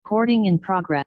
Recording in progress.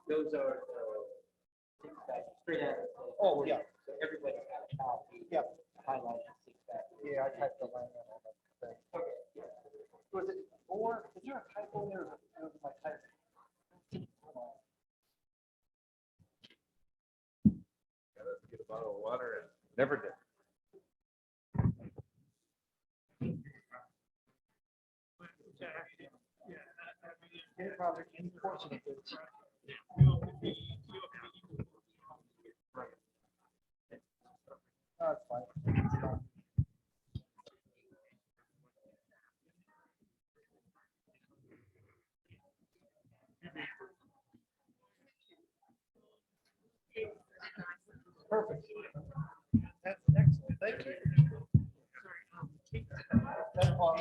Those are six factors. Straight out of the- Oh, yeah. So everybody's got a copy. Yep. Highlighted six factors. Yeah, I typed the line in on that thing. Okay. Yeah. Was it four? Is there a typo there? Or was it my type? Let's get a bottle of water and never did. Any problem, any portion of it. That's fine. It's fine. Perfect. That's excellent. Thank you. That's all.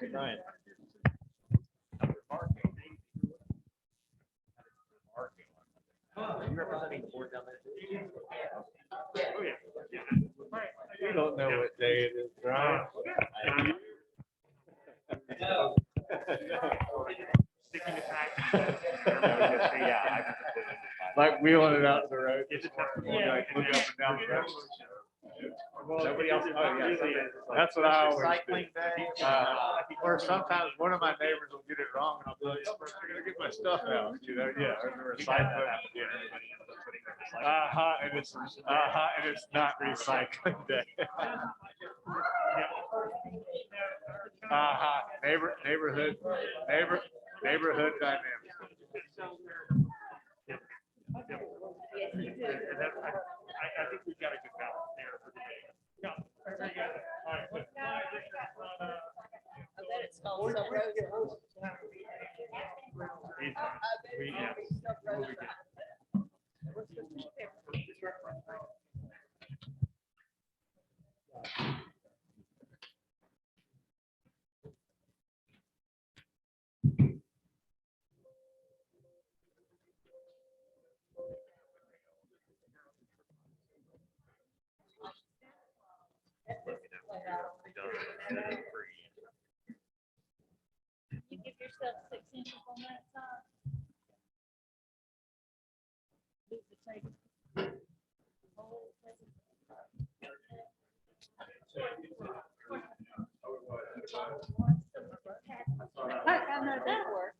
Hey, Ryan. You representing the board down there? You don't know what day it is, Ryan. Like wheeling it out to the road. Like looking up and down the road. Nobody else. Oh, yeah. That's what I always do. Recycling day. Or sometimes one of my neighbors will get it wrong and I'll be like, I'm gonna get my stuff out, you know, yeah, or the recycling. And it's not recycling day. Neighborhood dynamics. I think we've got a good balance there for today. Yeah, very good. All right, good. I bet it smells so rosy. You give yourself 6 inches on that side. Move the table. Whole table. I know that work.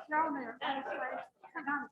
Y'all know, that's right. Sometimes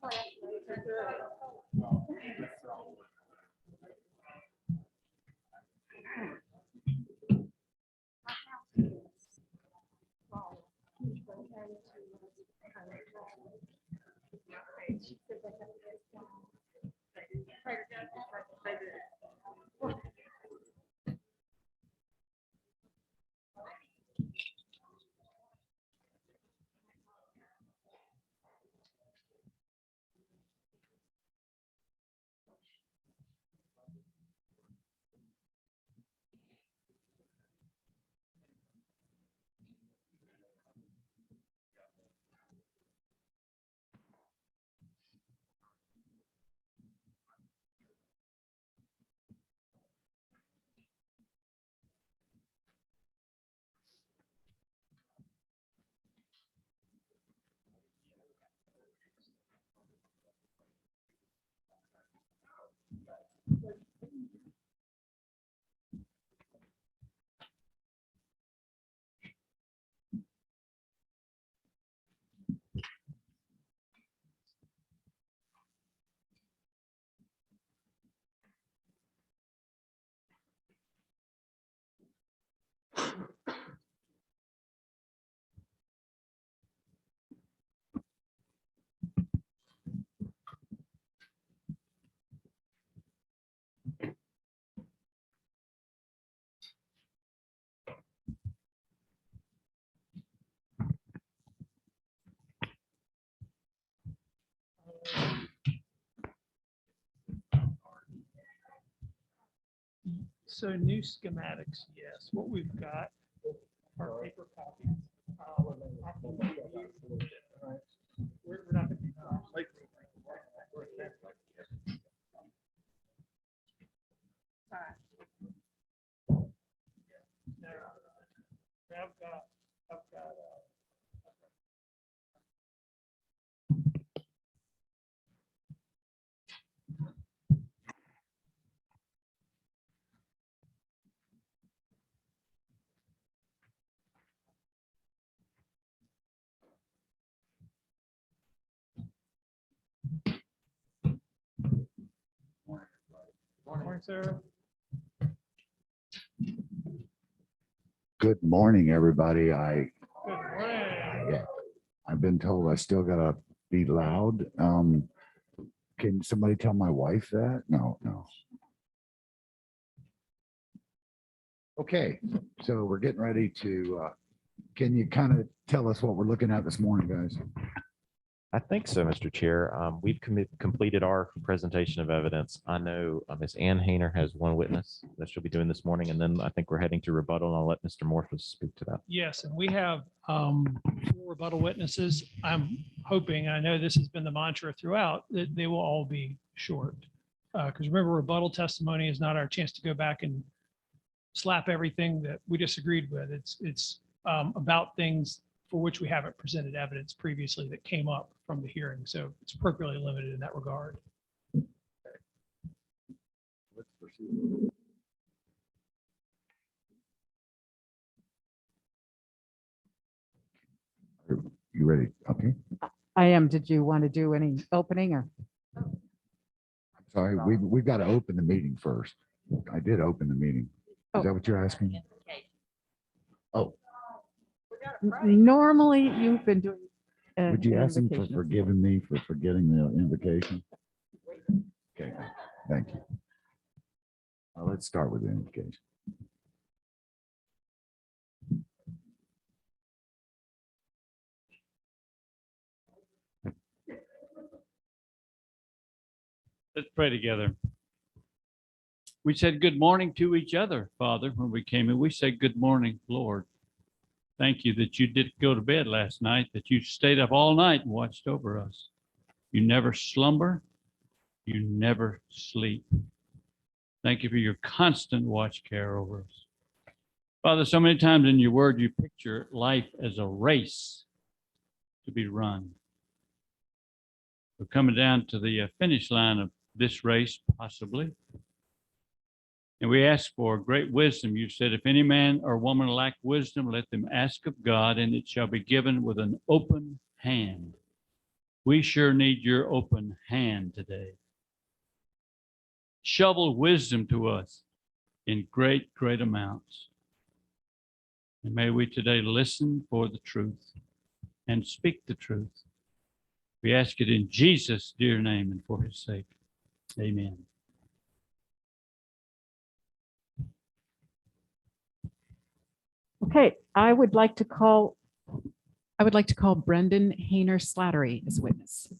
So new schematics, yes. What we've got are paper copies. We're not gonna be, like, Morning, sir. Good morning, everybody. Good morning. I've been told I still gotta be loud. Can somebody tell my wife that? No. Okay, so we're getting ready to, can you kind of tell us what we're looking at this morning, guys? I think so, Mr. Chair. We've completed our presentation of evidence. I know Ms. Ann Hayner has one witness that she'll be doing this morning, and then I think we're heading to rebuttal, and I'll let Mr. Morpheus speak to that. Yes, and we have 4 rebuttal witnesses. I'm hoping, I know this has been the mantra throughout, that they will all be short. Because remember, rebuttal testimony is not our chance to go back and slap everything that we disagreed with. It's about things for which we haven't presented evidence previously that came up from the hearing. So it's appropriately limited in that regard. Let's proceed. You ready? Okay. I am. Did you want to do any opening or? Sorry, we've got to open the meeting first. I did open the meeting. Is that what you're asking? Oh, Normally, you've been doing. would you ask them for invocations. forgiving me for forgetting the invocation? Okay, thank you. Let's start with the invocation. Let's pray together. We said good morning to each other, Father, when we came in. We said good morning, Lord. Thank you that you didn't go to bed last night, that you stayed up all night and watched over us. You never slumber. You never sleep. Thank you for your constant watch care over us. Father, so many times in your word, you picture life as a race to be run. We're coming down to the finish line of this race, possibly. And we ask for great wisdom. You said, if any man or woman lack wisdom, let them ask of God, and it shall be given with an open hand. We sure need your open hand today. Shovel wisdom to us in great, great amounts. And may we today listen for the truth and speak the truth. We ask it in Jesus' dear name and for his sake. Amen. Okay, I would like to call Brendan Hayner Slattery as witness.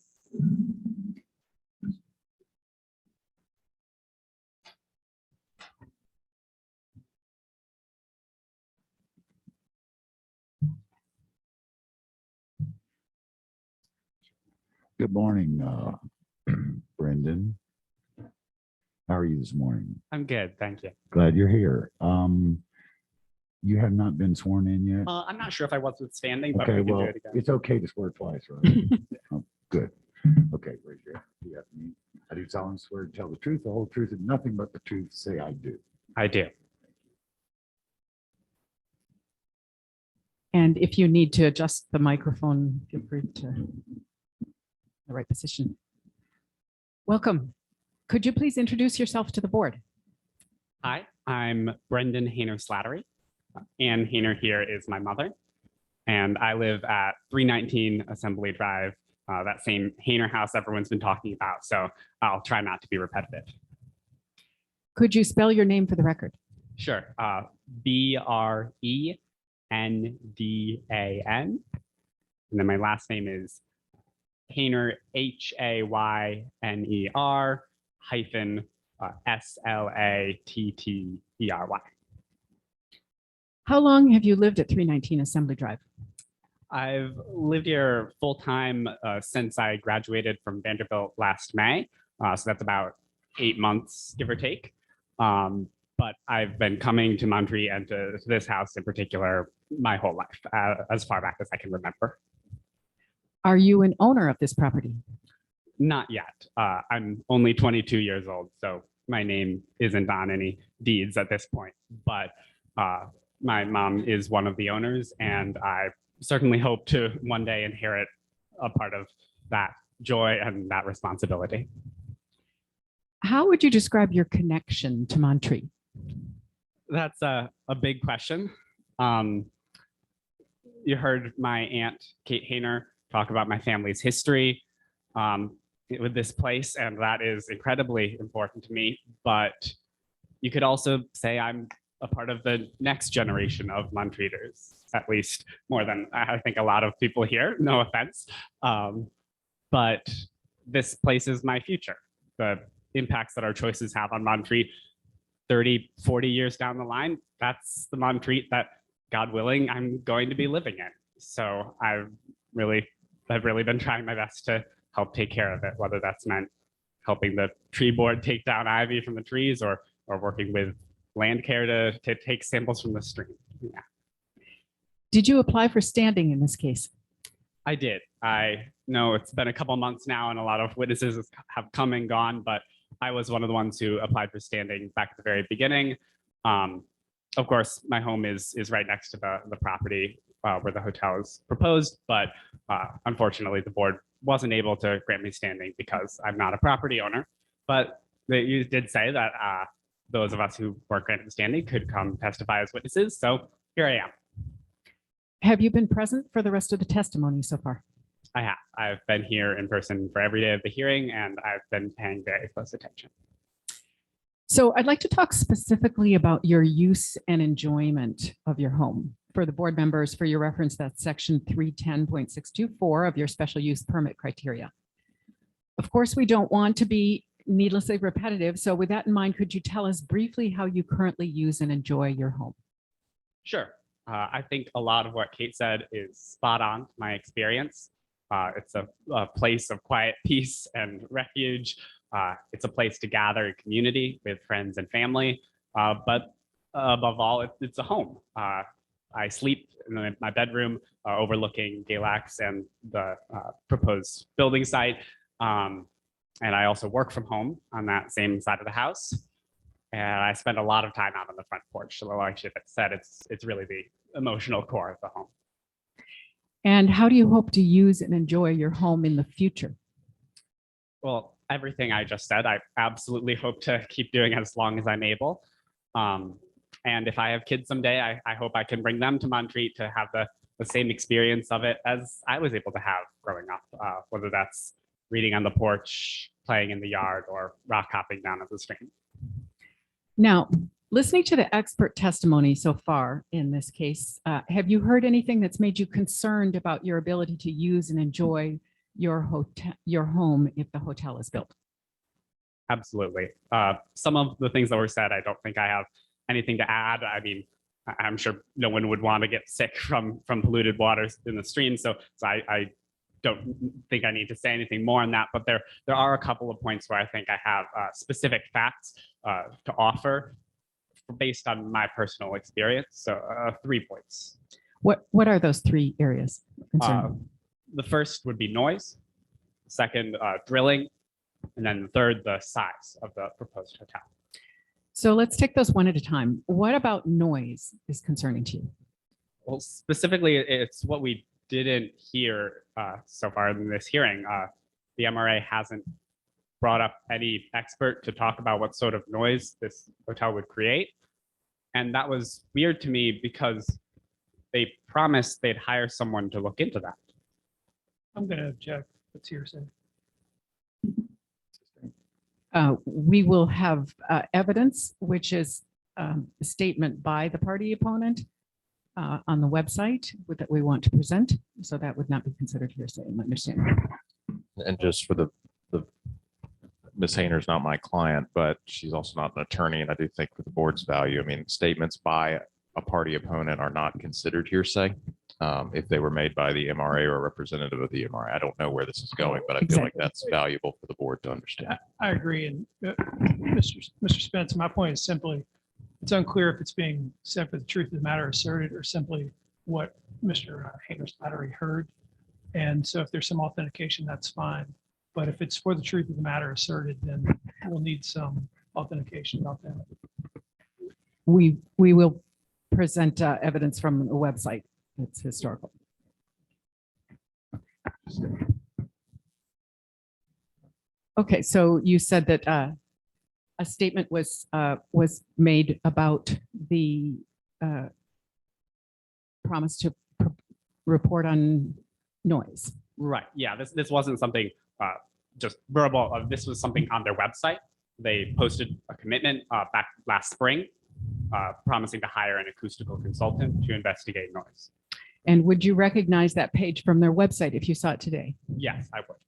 Good morning, Brendan. How are you this morning? I'm good, thank you. Glad you're here. You have not been sworn in yet? I'm not sure if I was withstanding, but Okay, we can well, do it again. it's okay to swear twice, right? Oh, good. Okay, raise your hand. You have me. I do solemnly swear to tell the truth, the whole truth, and nothing but the truth. Say I do. I do. And if you need to adjust the microphone, feel free to the right position. Welcome. Could you please introduce yourself to the board? Hi, I'm Brendan Hayner Slattery. Ann Hayner here is my mother, and I live at 319 Assembly Drive, that same Hayner house everyone's been talking about, so I'll try not to be repetitive. Could you spell your name for the record? Sure, B-R-E-N-D-A-N, and then my last name is Hayner, Hayner hyphen Slattery. How long have you lived at 319 Assembly Drive? I've lived here full time since I graduated from Vanderbilt last May. So that's about 8 months, give or take. But I've been coming to Monterey and to this house in particular my whole life, as far back as I can remember. Are you an owner of this property? Not yet. I'm only 22 years old, so my name isn't on any deeds at this point. But my mom is one of the owners, and I certainly hope to one day inherit a part of that joy and that responsibility. How would you describe your connection to Monterey? That's a big question. You heard my aunt, Kate Hayner, talk about my family's history with this place, and that is incredibly important to me. But you could also say I'm a part of the next generation of Montreaters, at least more than I think a lot of people here, no offense. But this place is my future. The impacts that our choices have on Monterey 30, 40 years down the line, that's the Monterey that, God willing, I'm going to be living in. So I've really been trying my best to help take care of it, whether that's meant helping the tree board take down ivy from the trees or working with land care to take samples from the stream. Yeah. Did you apply for standing in this case? I did. I know it's been a couple months now and a lot of witnesses have come and gone, but I was one of the ones who applied for standing back at the very beginning. Of course, my home is right next to the property where the hotel is proposed, but unfortunately the board wasn't able to grant me standing because I'm not a property owner. But you did say that those of us who weren't granted standing could come testify as witnesses. So here I am. Have you been present for the rest of the testimony so far? I have. I've been here in person for every day of the hearing, and I've been paying very close attention. So I'd like to talk specifically about your use and enjoyment of your home. For the board members, for your reference, that's section 310.624 of your special use permit criteria. Of course, we don't want to be needlessly repetitive. So with that in mind, could you tell us briefly how you currently use and enjoy your home? Sure. I think a lot of what Kate said is spot on my experience. It's a place of quiet peace and refuge. It's a place to gather in community with friends and family. But above all, it's a home. I sleep in my bedroom overlooking Galax and the proposed building site. And I also work from home on that same side of the house. And I spend a lot of time out on the front porch. So like she said, it's really the emotional core of the home. And how do you hope to use and enjoy your home in the future? Well, everything I just said, I absolutely hope to keep doing as long as I'm able. And if I have kids someday, I hope I can bring them to Monterey to have the same experience of it as I was able to have growing up, whether that's reading on the porch, playing in the yard, or rock hopping down at the stream. Now, listening to the expert testimony so far in this case, have you heard anything that's made you concerned about your ability to use and enjoy your home if the hotel is built? Absolutely. Some of the things that were said, I don't think I have anything to add. I mean, I'm sure no one would want to get sick from polluted waters in the stream. So I don't think I need to say anything more on that, but there are a couple of points where I think I have specific facts to offer based on my personal experience. So 3 points. What are those 3 areas? The first would be noise, second, drilling, and then the third, the size of the proposed hotel. So let's take those one at a time. What about noise is concerning to you? Well, specifically, it's what we didn't hear so far in this hearing. The MRA hasn't brought up any expert to talk about what sort of noise this hotel would create. And that was weird to me because they promised they'd hire someone to look into that. I'm going to object. What's hearsay? We will have evidence, which is a statement by the party opponent on the website that we want to present. So that would not be considered hearsay, I understand. And just for the Ms. Hayner's not my client, but she's also not an attorney. And I do think for the board's value, I mean, statements by a party opponent are not considered hearsay. If they were made by the MRA or a representative of the MRA. I don't know where this is going, but I feel like Exactly. that's valuable for the board to understand. I agree. And Mr. Spence, my point is simply, it's unclear if it's being said for the truth of the matter asserted or simply what Mr. Hayner's Slattery heard. And so if there's some authentication, that's fine. But if it's for the truth of the matter asserted, then we'll need some authentication about that. We will present evidence from a website that's historical. Okay, so you said that a statement was made about the promise to report on noise. Right. Yeah, this wasn't something just verbal. This was something on their website. They posted a commitment back last spring, promising to hire an acoustical consultant to investigate noise. And would you recognize that page from their website if you saw it today? Yes, I would.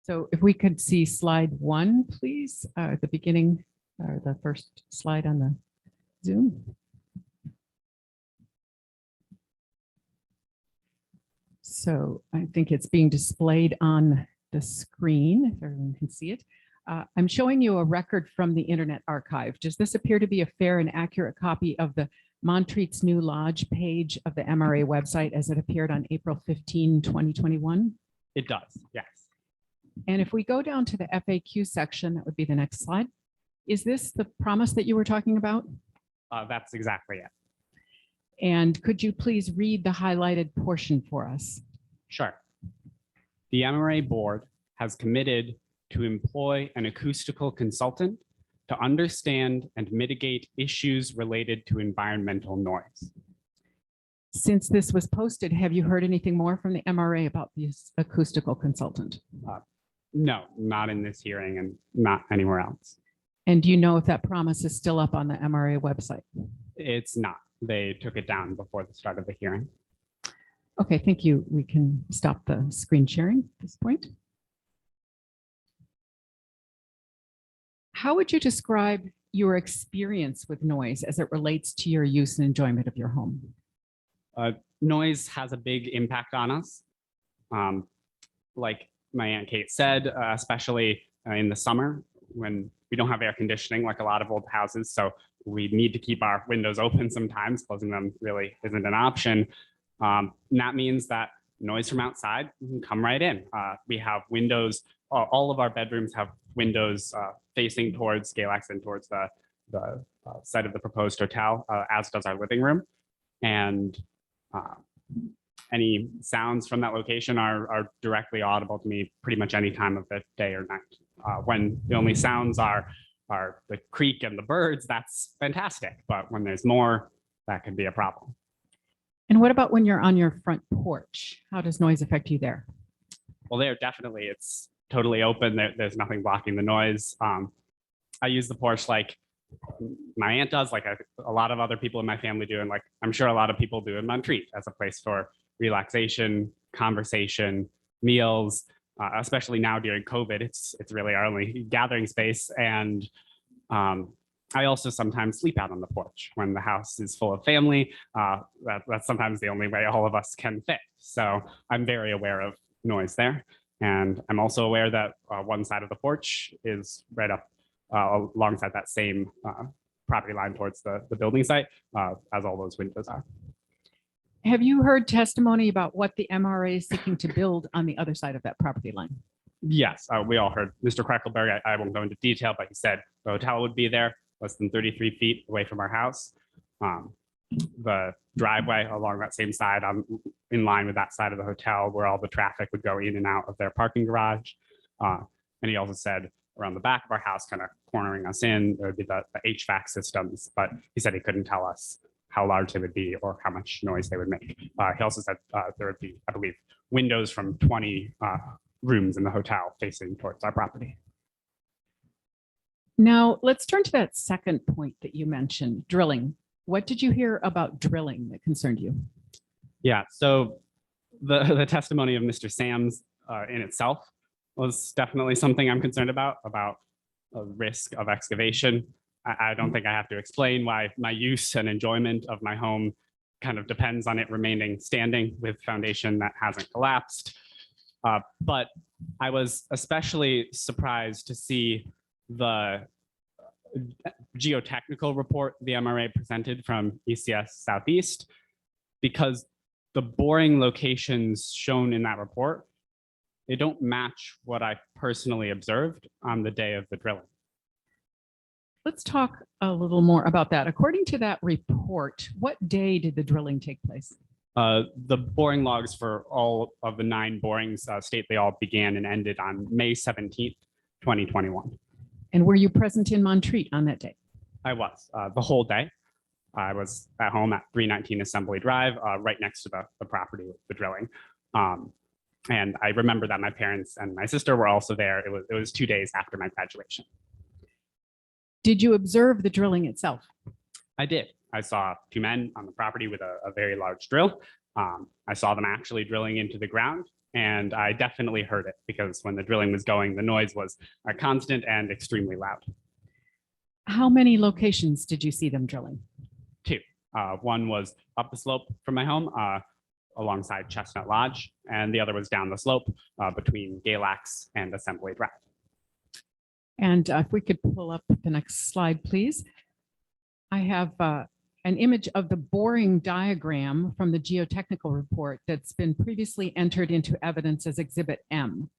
So if we could see slide 1, please, at the beginning, or the first slide on the Zoom. So I think it's being displayed on the screen, if everyone can see it. I'm showing you a record from the Internet Archive. Does this appear to be a fair and accurate copy of the Montreat's New Lodge page of the MRA website as it appeared on April 15, 2021? It does, yes. And if we go down to the FAQ section, that would be the next slide. Is this the promise that you were talking about? That's exactly it. And could you please read the highlighted portion for us? Sure. The MRA board has committed to employ an acoustical consultant to understand and mitigate issues related to environmental noise. Since this was posted, have you heard anything more from the MRA about this acoustical consultant? No, not in this hearing and not anywhere else. And do you know if that promise is still up on the MRA website? It's not. They took it down before the start of the hearing. Okay, thank you. We can stop the screen sharing at this point. How would you describe your experience with noise as it relates to your use and enjoyment of your home? Noise has a big impact on us. Like my Aunt Kate said, especially in the summer when we don't have air conditioning like a lot of old houses. So we need to keep our windows open sometimes. Closing them really isn't an option. And that means that noise from outside can come right in. We have windows, all of our bedrooms have windows facing towards Galax and towards the side of the proposed hotel, as does our living room. And any sounds from that location are directly audible to me pretty much any time of the day or night. When the only sounds are the creek and the birds, that's fantastic. But when there's more, that can be a problem. And what about when you're on your front porch? How does noise affect you there? Well, there definitely, it's totally open. There's nothing blocking the noise. I use the porch like my aunt does, like a lot of other people in my family do, and like I'm sure a lot of people do in Montreat, as a place for relaxation, conversation, meals, especially now during COVID. It's really our only gathering space. And I also sometimes sleep out on the porch when the house is full of family. That's sometimes the only way all of us can fit. So I'm very aware of noise there. And I'm also aware that one side of the porch is right up alongside that same property line towards the building site, as all those windows are. Have you heard testimony about what the MRA is seeking to build on the other side of that property line? Yes, we all heard Mr. Krackelberg. I won't go into detail, but he said the hotel would be there, less than 33 feet away from our house. The driveway along that same side, in line with that side of the hotel where all the traffic would go in and out of their parking garage. And he also said around the back of our house, kind of cornering us in, there would be the HVAC systems, but he said he couldn't tell us how large they would be or how much noise they would make. He also said there would be, I believe, windows from 20 rooms in the hotel facing towards our property. Now, let's turn to that second point that you mentioned, drilling. What did you hear about drilling that concerned you? Yeah, so the testimony of Mr. Sams in itself was definitely something I'm concerned about a risk of excavation. I don't think I have to explain why my use and enjoyment of my home kind of depends on it remaining standing with foundation that hasn't collapsed. But I was especially surprised to see the geotechnical report the MRA presented from ECS Southeast, because the boring locations shown in that report, they don't match what I personally observed on the day of the drilling. Let's talk a little more about that. According to that report, what day did the drilling take place? The boring logs for all of the 9 borings state they all began and ended on May 17th, 2021. And were you present in Montreat on that day? I was the whole day. I was at home at 319 Assembly Drive, right next to the property with the drilling. And I remember that my parents and my sister were also there. It was 2 days after my graduation. Did you observe the drilling itself? I did. I saw 2 men on the property with a very large drill. I saw them actually drilling into the ground, and I definitely heard it because when the drilling was going, the noise was constant and extremely loud. How many locations did you see them drilling? 2. One was up the slope from my home alongside Chestnut Lodge, and the other was down the slope between Galax and Assembly Drive. And if we could pull up the next slide, please. I have an image of the boring diagram from the geotechnical report that's been previously entered into evidence as Exhibit M.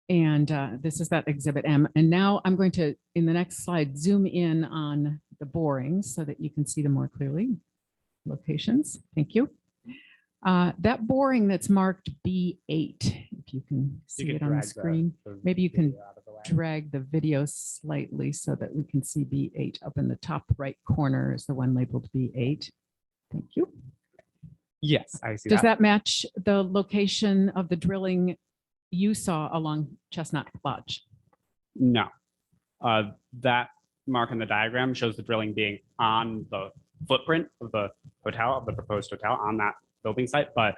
And this is that Exhibit M. And now I'm going to, in the next slide, zoom in on the borings so that you can see them more clearly. Locations, thank you. That boring that's marked B8, if you can see it on the screen. Maybe you can drag the video slightly so that we can see B8 up in the top right corner is the one labeled B8. Thank you. Yes, I see. Does that match the location of the drilling you saw along Chestnut Lodge? No. That mark in the diagram shows the drilling being on the footprint of the hotel, of the proposed hotel on that building site, but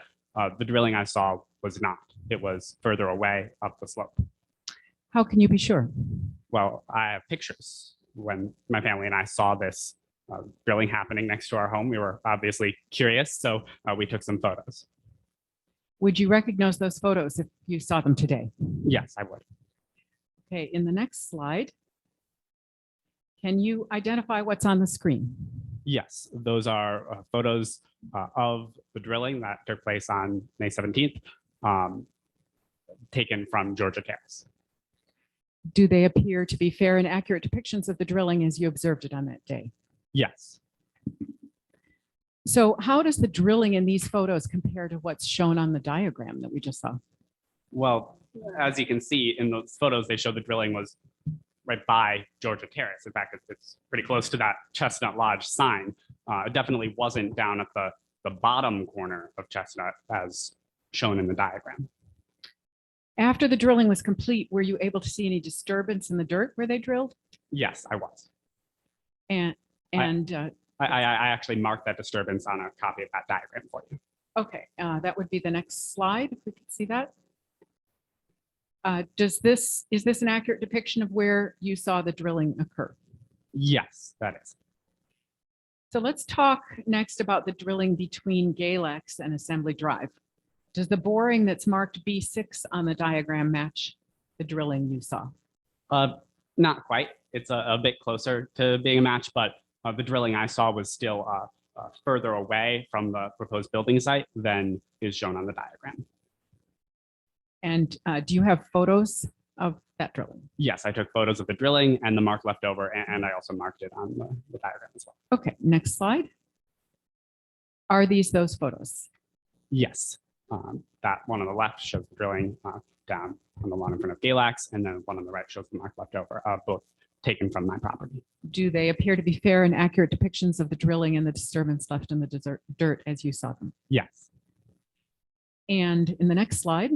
the drilling I saw was not. It was further away up the slope. How can you be sure? Well, I have pictures. When my family and I saw this drilling happening next to our home, we were obviously curious, so we took some photos. Would you recognize those photos if you saw them today? Yes, I would. Okay, in the next slide, can you identify what's on the screen? Yes, those are photos of the drilling that took place on May 17th, taken from Georgia Terrace. Do they appear to be fair and accurate depictions of the drilling as you observed it on that day? Yes. So how does the drilling in these photos compare to what's shown on the diagram that we just saw? Well, as you can see in those photos, they show the drilling was right by Georgia Terrace. In fact, it's pretty close to that Chestnut Lodge sign. It definitely wasn't down at the bottom corner of Chestnut as shown in the diagram. After the drilling was complete, were you able to see any disturbance in the dirt where they drilled? Yes, I was. And I actually marked that disturbance on a copy of that diagram for you. okay, that would be the next slide, if we could see that. Is this an accurate depiction of where you saw the drilling occur? Yes, that is. So let's talk next about the drilling between Galax and Assembly Drive. Does the boring that's marked B6 on the diagram match the drilling you saw? Not quite. It's a bit closer to being a match, but the drilling I saw was still further away from the proposed building site than is shown on the diagram. And do you have photos of that drilling? Yes, I took photos of the drilling and the mark left over, and I also marked it on the diagram as well. Okay, next slide. Are these those photos? Yes, that one on the left shows the drilling down on the lawn in front of Galax, and then one on the right shows the mark left over, both taken from my property. Do they appear to be fair and accurate depictions of the drilling and the disturbance left in the dirt as you saw them? Yes. And in the next slide,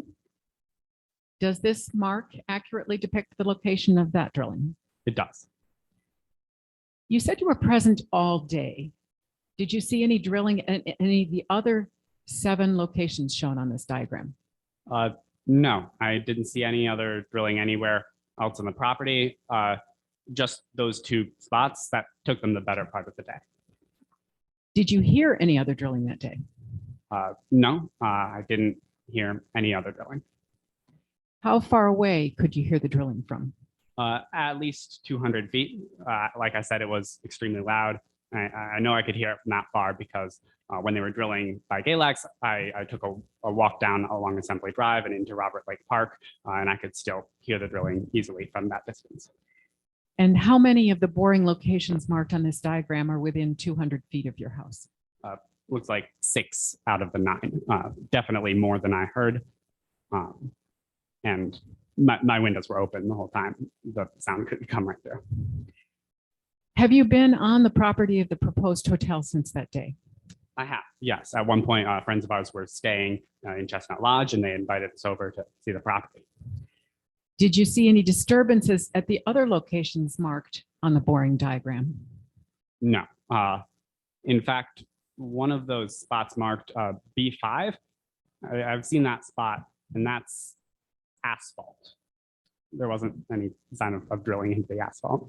does this mark accurately depict the location of that drilling? It does. You said you were present all day. Did you see any drilling at any of the other 7 locations shown on this diagram? No, I didn't see any other drilling anywhere else on the property. Just those 2 spots that took them the better part of the day. Did you hear any other drilling that day? No, I didn't hear any other drilling. How far away could you hear the drilling from? At least 200 feet. Like I said, it was extremely loud. I know I could hear it from that far because when they were drilling by Galax, I took a walk down along Assembly Drive and into Robert Lake Park, and I could still hear the drilling easily from that distance. And how many of the boring locations marked on this diagram are within 200 feet of your house? Looks like 6 out of the 9. Definitely more than I heard. And my windows were open the whole time. The sound couldn't come right there. Have you been on the property of the proposed hotel since that day? I have, yes. At one point, friends of ours were staying in Chestnut Lodge and they invited us over to see the property. Did you see any disturbances at the other locations marked on the boring diagram? No. In fact, one of those spots marked B5, I've seen that spot, and that's asphalt. There wasn't any sign of drilling into the asphalt.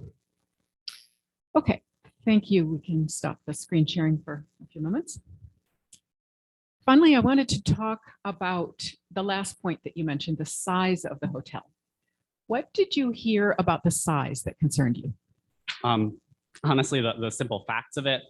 Okay, thank you. We can stop the screen sharing for a few moments. Finally, I wanted to talk about the last point that you mentioned, the size of the hotel. What did you hear about the size that concerned you? Honestly, the simple facts of it,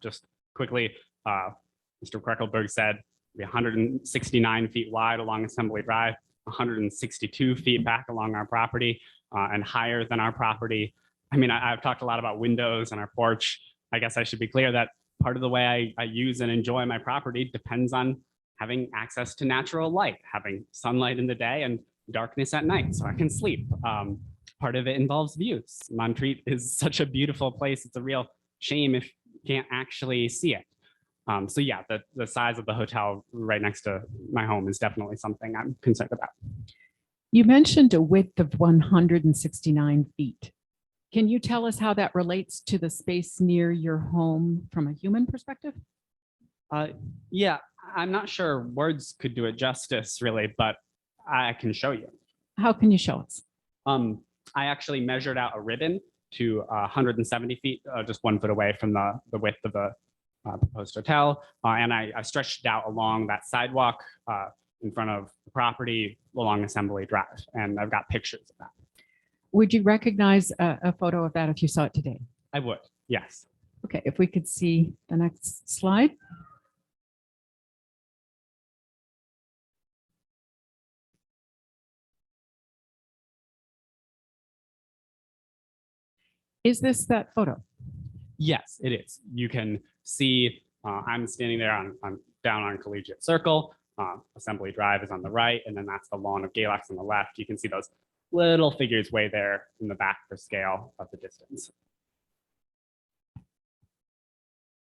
just quickly, Mr. Kreckelberg said be 169 feet wide along Assembly Drive, 162 feet back along our property, and higher than our property. I mean, I've talked a lot about windows and our porch. I guess I should be clear that part of the way I use and enjoy my property depends on having access to natural light, having sunlight in the day and darkness at night so I can sleep. Part of it involves views. Montreat is such a beautiful place. It's a real shame if you can't actually see it. So yeah, the size of the hotel right next to my home is definitely something I'm concerned about. You mentioned a width of 169 feet. Can you tell us how that relates to the space near your home from a human perspective? Yeah, I'm not sure words could do it justice really, but I can show you. How can you show us? I actually measured out a ribbon to 170 feet, just 1 foot away from the width of the proposed hotel. And I stretched it out along that sidewalk in front of the property along Assembly Drive. And I've got pictures of that. Would you recognize a photo of that if you saw it today? I would, yes. Okay, if we could see the next slide. Is this that photo? Yes, it is. You can see I'm standing there on down on Collegiate Circle. Assembly Drive is on the right, and then that's the lawn of Galax on the left. You can see those little figures way there in the back for scale of the distance.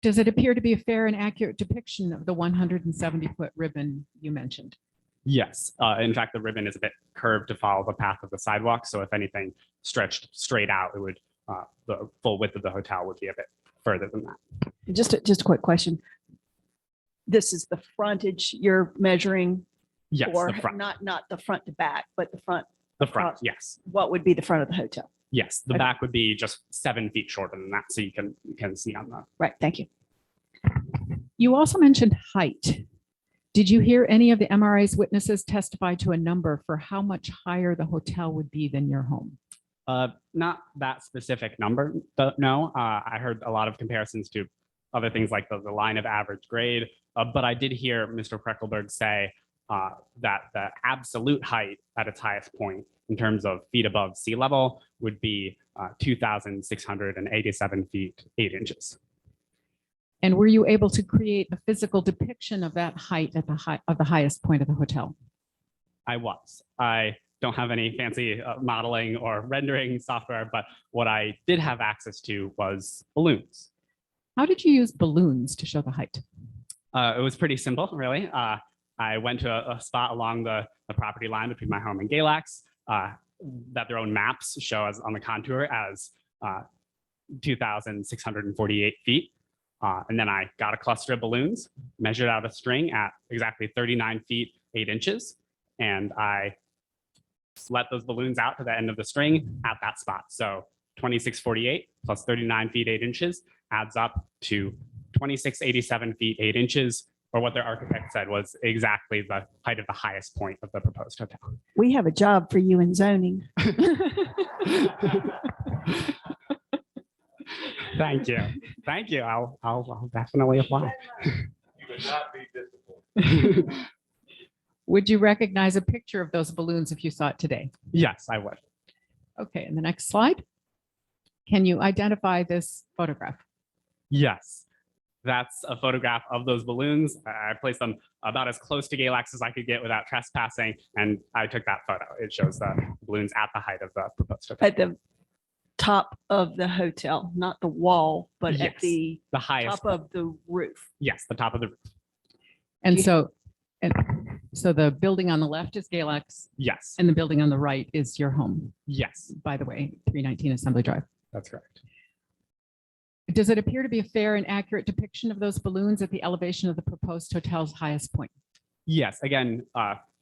Does it appear to be a fair and accurate depiction of the 170-foot ribbon you mentioned? Yes. In fact, the ribbon is a bit curved to follow the path of the sidewalk. So if anything stretched straight out, it would the full width of the hotel would be a bit further than that. Just a quick question. This is the frontage you're measuring? Yes, or the front. not the front to back, but the front. The front, yes. What would be the front of the hotel? Yes, the Okay. back would be just 7 feet shorter than that. So you can see on the. Right, thank you. You also mentioned height. Did you hear any of the MRA's witnesses testify to a number for how much higher the hotel would be than your home? Not that specific number, no. I heard a lot of comparisons to other things like the line of average grade, but I did hear Mr. Kreckelberg say that the absolute height at its highest point in terms of feet above sea level would be 2,687 feet, 8 inches. And were you able to create a physical depiction of that height at the highest point of the hotel? I was. I don't have any fancy modeling or rendering software, but what I did have access to was balloons. How did you use balloons to show the height? It was pretty simple, really. I went to a spot along the property line between my home and Galax that their own maps show as on the contour as 2,648 feet. And then I got a cluster of balloons, measured out a string at exactly 39 feet, 8 inches. And I let those balloons out to the end of the string at that spot. So 2648 plus 39 feet, 8 inches adds up to 2687 feet, 8 inches, or what their architect said was exactly the height of the highest point of the proposed hotel. We have a job for you in zoning. Thank you. Thank you. I'll definitely apply. You would not be disappointed. Would you recognize a picture of those balloons if you saw it today? Yes, I would. Okay, and the next slide. Can you identify this photograph? Yes, that's a photograph of those balloons. I placed them about as close to Galax as I could get without trespassing, and I took that photo. It shows the balloons at the height of the proposed hotel. At the top of the hotel, not the wall, but at Yes, the the highest. top of the roof. Yes, the top of the roof. And Do you- so the building on the left is Galax Yes, and the building on the right is your home, yes, by the way, 319 Assembly Drive. that's correct. Does it appear to be a fair and accurate depiction of those balloons at the elevation of the proposed hotel's highest point? Yes, again,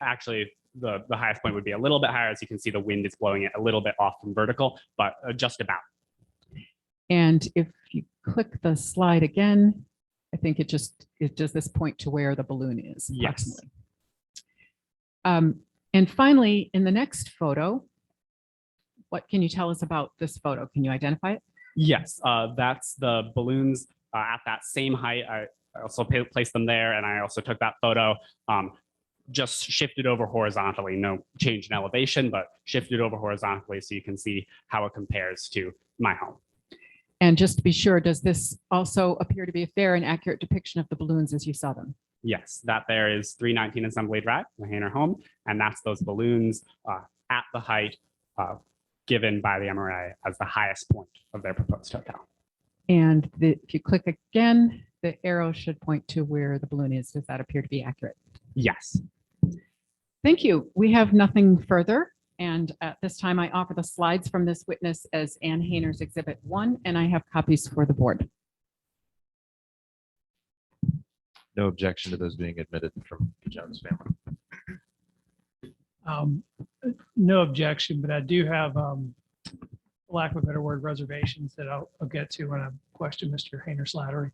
actually, the highest point would be a little bit higher. As you can see, the wind is blowing it a little bit off from vertical, but just about. And if you click the slide again, I think it does this point to where the balloon is Yes. approximately. And finally, in the next photo, what can you tell us about this photo? Can you identify it? Yes, that's the balloons at that same height. I also placed them there, and I also took that photo. Just shifted over horizontally, no change in elevation, but shifted over horizontally so you can see how it compares to my home. And just to be sure, does this also appear to be a fair and accurate depiction of the balloons as you saw them? Yes, that there is 319 Assembly Drive, the Hainer home, and that's those balloons at the height given by the MRA as the highest point of their proposed hotel. And if you click again, the arrow should point to where the balloon is. Does that appear to be accurate? Yes. Thank you. We have nothing further. And at this time, I offer the slides from this witness as Ann Hayner's Exhibit 1, and I have copies for the board. No objection to those being admitted from the Jones family. No objection, but I do have, for lack of a better word, reservations that I'll get to when I question Mr. Hayner Slattery.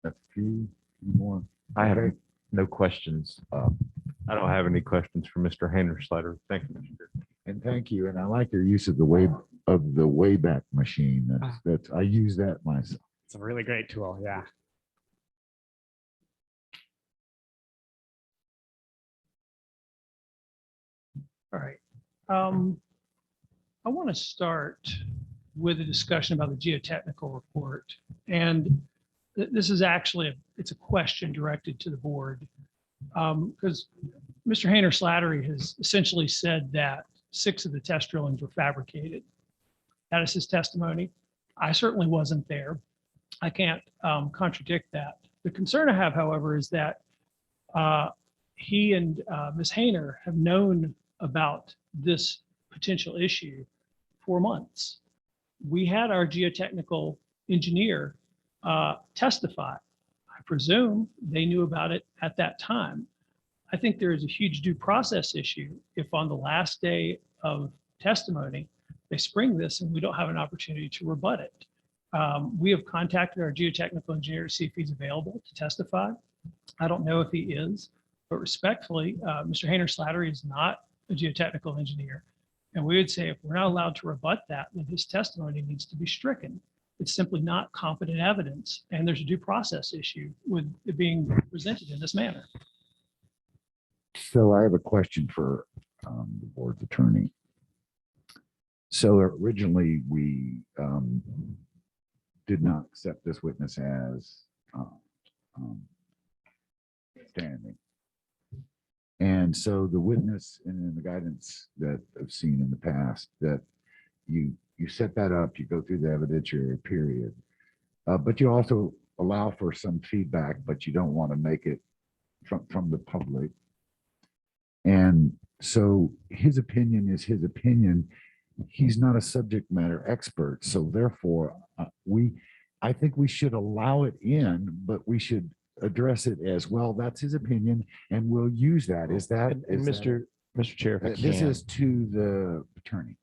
A few more. I have Okay. no questions. I don't have any questions for Mr. Hayner Slater. Thank you, Mr. Chair. And thank you. And I like your use of the Wayback Machine. That's, I use that myself. It's a really great tool. Yeah. All right. I want to start with a discussion about the geotechnical report. And this is actually, it's a question directed to the board. Because Mr. Hayner Slattery has essentially said that 6 of the test drillings were fabricated. That is his testimony. I certainly wasn't there. I can't contradict that. The concern I have, however, is that he and Ms. Hayner have known about this potential issue for months. We had our geotechnical engineer testify. I presume they knew about it at that time. I think there is a huge due process issue if on the last day of testimony, they spring this and we don't have an opportunity to rebut it. We have contacted our geotechnical engineer to see if he's available to testify. I don't know if he is, but respectfully, Mr. Hayner Slattery is not a geotechnical engineer. And we would say if we're not allowed to rebut that, then his testimony needs to be stricken. It's simply not competent evidence. And there's a due process issue with it being presented in this manner. So I have a question for the board's attorney. So originally, we did not accept this witness as standing. And so the witness and in the guidance that I've seen in the past, that you set that up, you go through the evidentiary period, but you also allow for some feedback, but you don't want to make it from the public. And so his opinion is his opinion. He's not a subject matter expert. So therefore, I think we should allow it in, but we should address it as well. That's his opinion, and we'll use that. Is that, And Mr. Chair, if I this can. is to the attorney.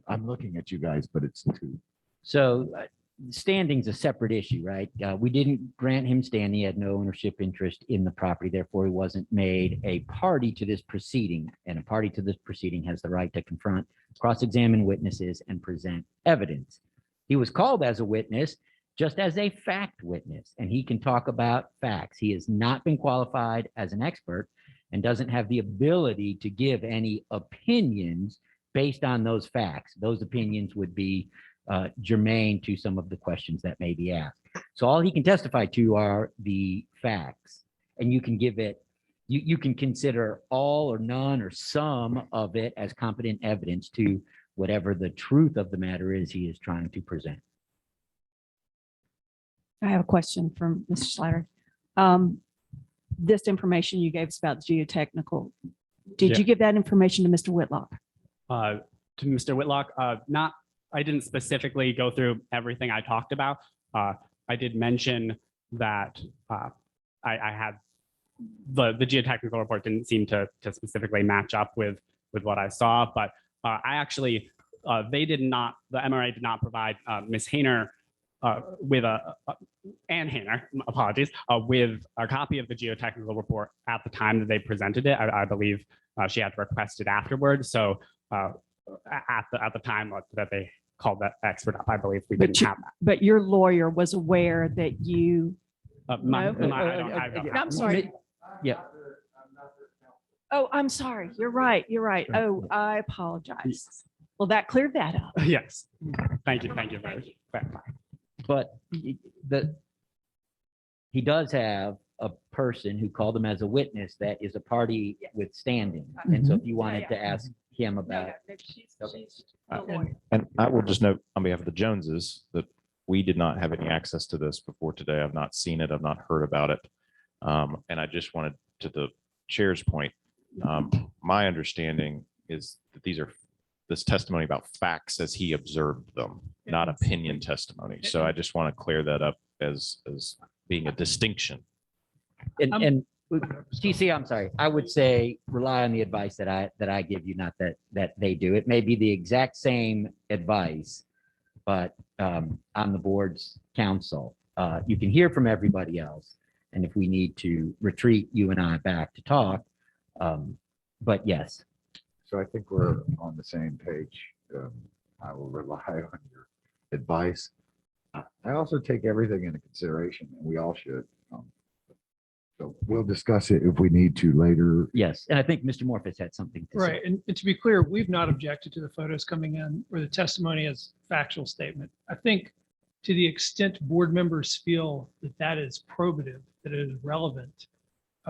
I'm looking at you guys, but it's to. So standing's a separate issue, right? We didn't grant him standing. He had no ownership interest in the property. Therefore, he wasn't made a party to this proceeding. And a party to this proceeding has the right to confront, cross-examine witnesses, and present evidence. He was called as a witness, just as a fact witness, and he can talk about facts. He has not been qualified as an expert and doesn't have the ability to give any opinions based on those facts. Those opinions would be germane to some of the questions that may be asked. So all he can testify to are the facts, and you can give it, you can consider all or none or some of it as competent evidence to whatever the truth of the matter is he is trying to present. I have a question from Mr. Slattery. This information you gave us about geotechnical, did Yeah. you give that information to Mr. Whitlock? To Mr. Whitlock, I didn't specifically go through everything I talked about. I did mention that I had the geotechnical report didn't seem to specifically match up with what I saw, but I actually, the MRA did not provide Ms. Hayner with Ann Hayner, apologies, with a copy of the geotechnical report at the time that they presented it. I believe she had to request it afterwards. So at the time that they called that expert up, I believe we didn't have that. But your lawyer was aware that you. I don't have that. I'm sorry. Yeah. Oh, I'm sorry. You're right. You're right. Oh, I apologize. Well, that cleared that up. Yes. Thank you. Thank you very much. But he does have a person who called him as a witness that is a party with standing. And so if you wanted to ask him about. And I will just note on behalf of the Joneses that we did not have any access to this before today. I've not seen it. I've not heard about it. And I just wanted, to the chair's point, my understanding is that this testimony about facts as he observed them, not opinion testimony. So I just want to clear that up as being a distinction. And TC, I'm sorry, I would say rely on the advice that I give you, not that they do. It may be the exact same advice, but I'm the board's counsel. You can hear from everybody else. And if we need to retreat you and I back to talk, but yes. So I think we're on the same page. I will rely on your advice. I also take everything into consideration, and we all should. So we'll discuss it if we need to later. Yes, and I think Mr. Morphus had something to say. Right. And to be clear, we've not objected to the photos coming in or the testimony as factual statement. I think to the extent board members feel that that is probative, that it is relevant,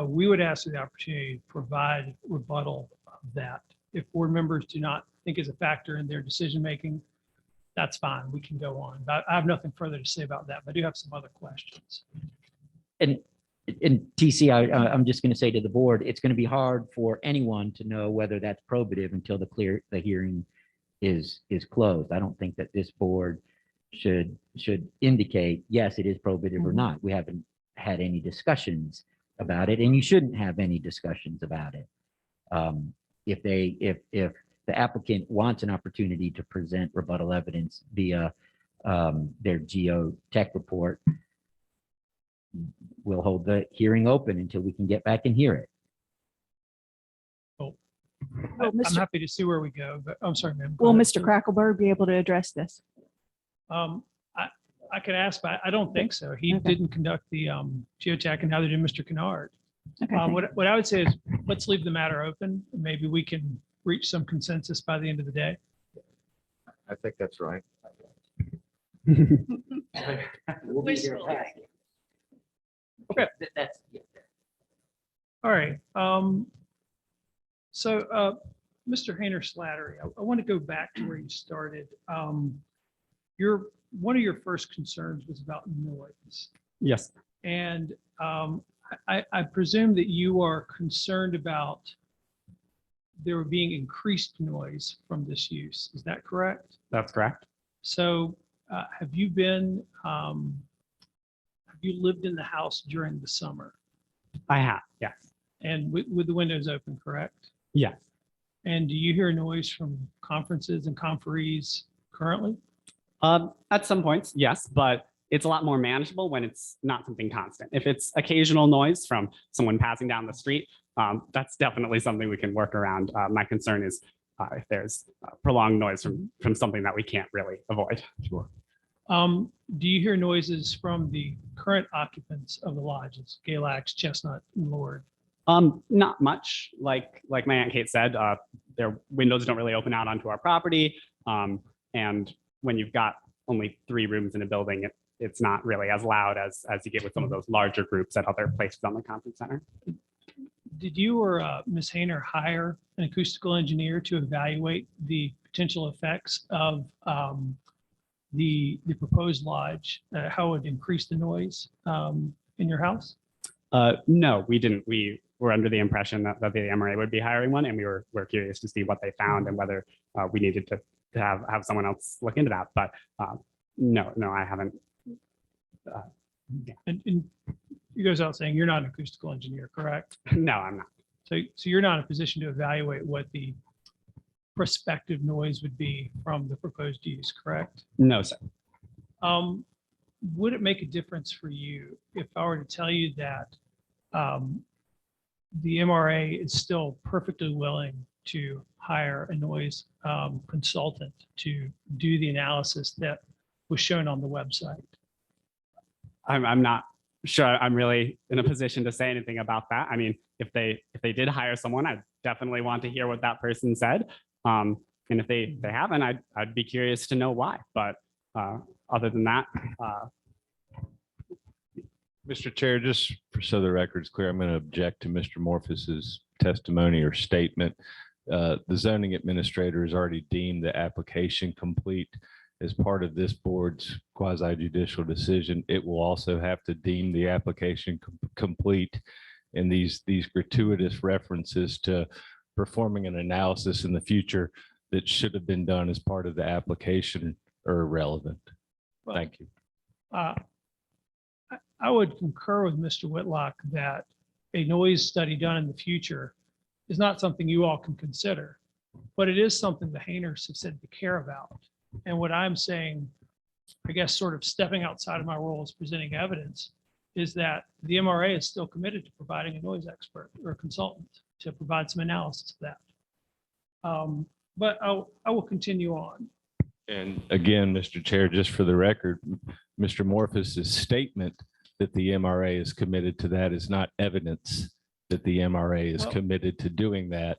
we would ask for the opportunity to provide rebuttal of that. If board members do not think is a factor in their decision-making, that's fine. We can go on. But I have nothing further to say about that, but I do have some other questions. And TC, I'm just going to say to the board, it's going to be hard for anyone to know whether that's probative until the hearing is closed. I don't think that this board should indicate, yes, it is probative or not. We haven't had any discussions about it, and you shouldn't have any discussions about it. If the applicant wants an opportunity to present rebuttal evidence via their geotech report, we'll hold the hearing open until we can get back and hear it. I'm happy to see where we go, but I'm sorry, ma'am. Go Will ahead. Mr. Crackelberg be able to address this? I could ask, but I don't think so. He Okay. didn't conduct the geotech, and neither did Mr. Kennard. Okay, thank you. What I would say is, let's leave the matter open. Maybe we can reach some consensus by the end of the day. I think that's right. We'll be here back. Okay. That's, All right. So, Mr. Hayner Slattery, I want to go back to where you started. One of your first concerns was about noise. Yes, And I presume that you are concerned about there being increased noise from this use. Is that correct? that's correct. So have you lived in the house during the summer I have, yes, and with the windows open, correct? yes. And do you hear noise from conferences and conferees currently? At some points, yes, but it's a lot more manageable when it's not something constant. If it's occasional noise from someone passing down the street, that's definitely something we can work around. My concern is if there's prolonged noise from something that we can't really avoid. Sure. Do you hear noises from the current occupants of the lodges, Galax, Chestnut, and Lord? Not much. Like my Aunt Kate said, their windows don't really open out onto our property. And when you've got only 3 rooms in a building, it's not really as loud as you get with some of those larger groups at other places on the conference center. Did you or Ms. Hayner hire an acoustical engineer to evaluate the potential effects of the proposed lodge, how it would increase the noise in your house? No, we didn't. We were under the impression that the MRA would be hiring one, and we're curious to see what they found and whether we needed to have someone else look into that. But no, I haven't. And you goes out saying you're not an acoustical engineer, correct? No, I'm not. So you're not in a position to evaluate what the prospective noise would be from the proposed use, correct? No, sir. Would it make a difference for you if I were to tell you that the MRA is still perfectly willing to hire a noise consultant to do the analysis that was shown on the website? I'm not sure I'm really in a position to say anything about that. I mean, if they did hire someone, I definitely want to hear what that person said. And if they haven't, I'd be curious to know why. But other than that, Mr. Chair, just so the record's clear, I'm going to object to Mr. Morphus's testimony or statement. The zoning administrator has already deemed the application complete. As part of this board's quasi judicial decision, it will also have to deem the application complete. And these gratuitous references to performing an analysis in the future that should have been done as part of the application are irrelevant. Well, Thank you. I would concur with Mr. Whitlock that a noise study done in the future is not something you all can consider, but it is something the Hayners have said they care about. And what I'm saying, I guess, sort of stepping outside of my role as presenting evidence, is that the MRA is still committed to providing a noise expert or a consultant to provide some analysis of that. But I will continue on. And again, Mr. Chair, just for the record, Mr. Morphus's statement that the MRA is committed to that is not evidence that the MRA is Well, committed to doing that.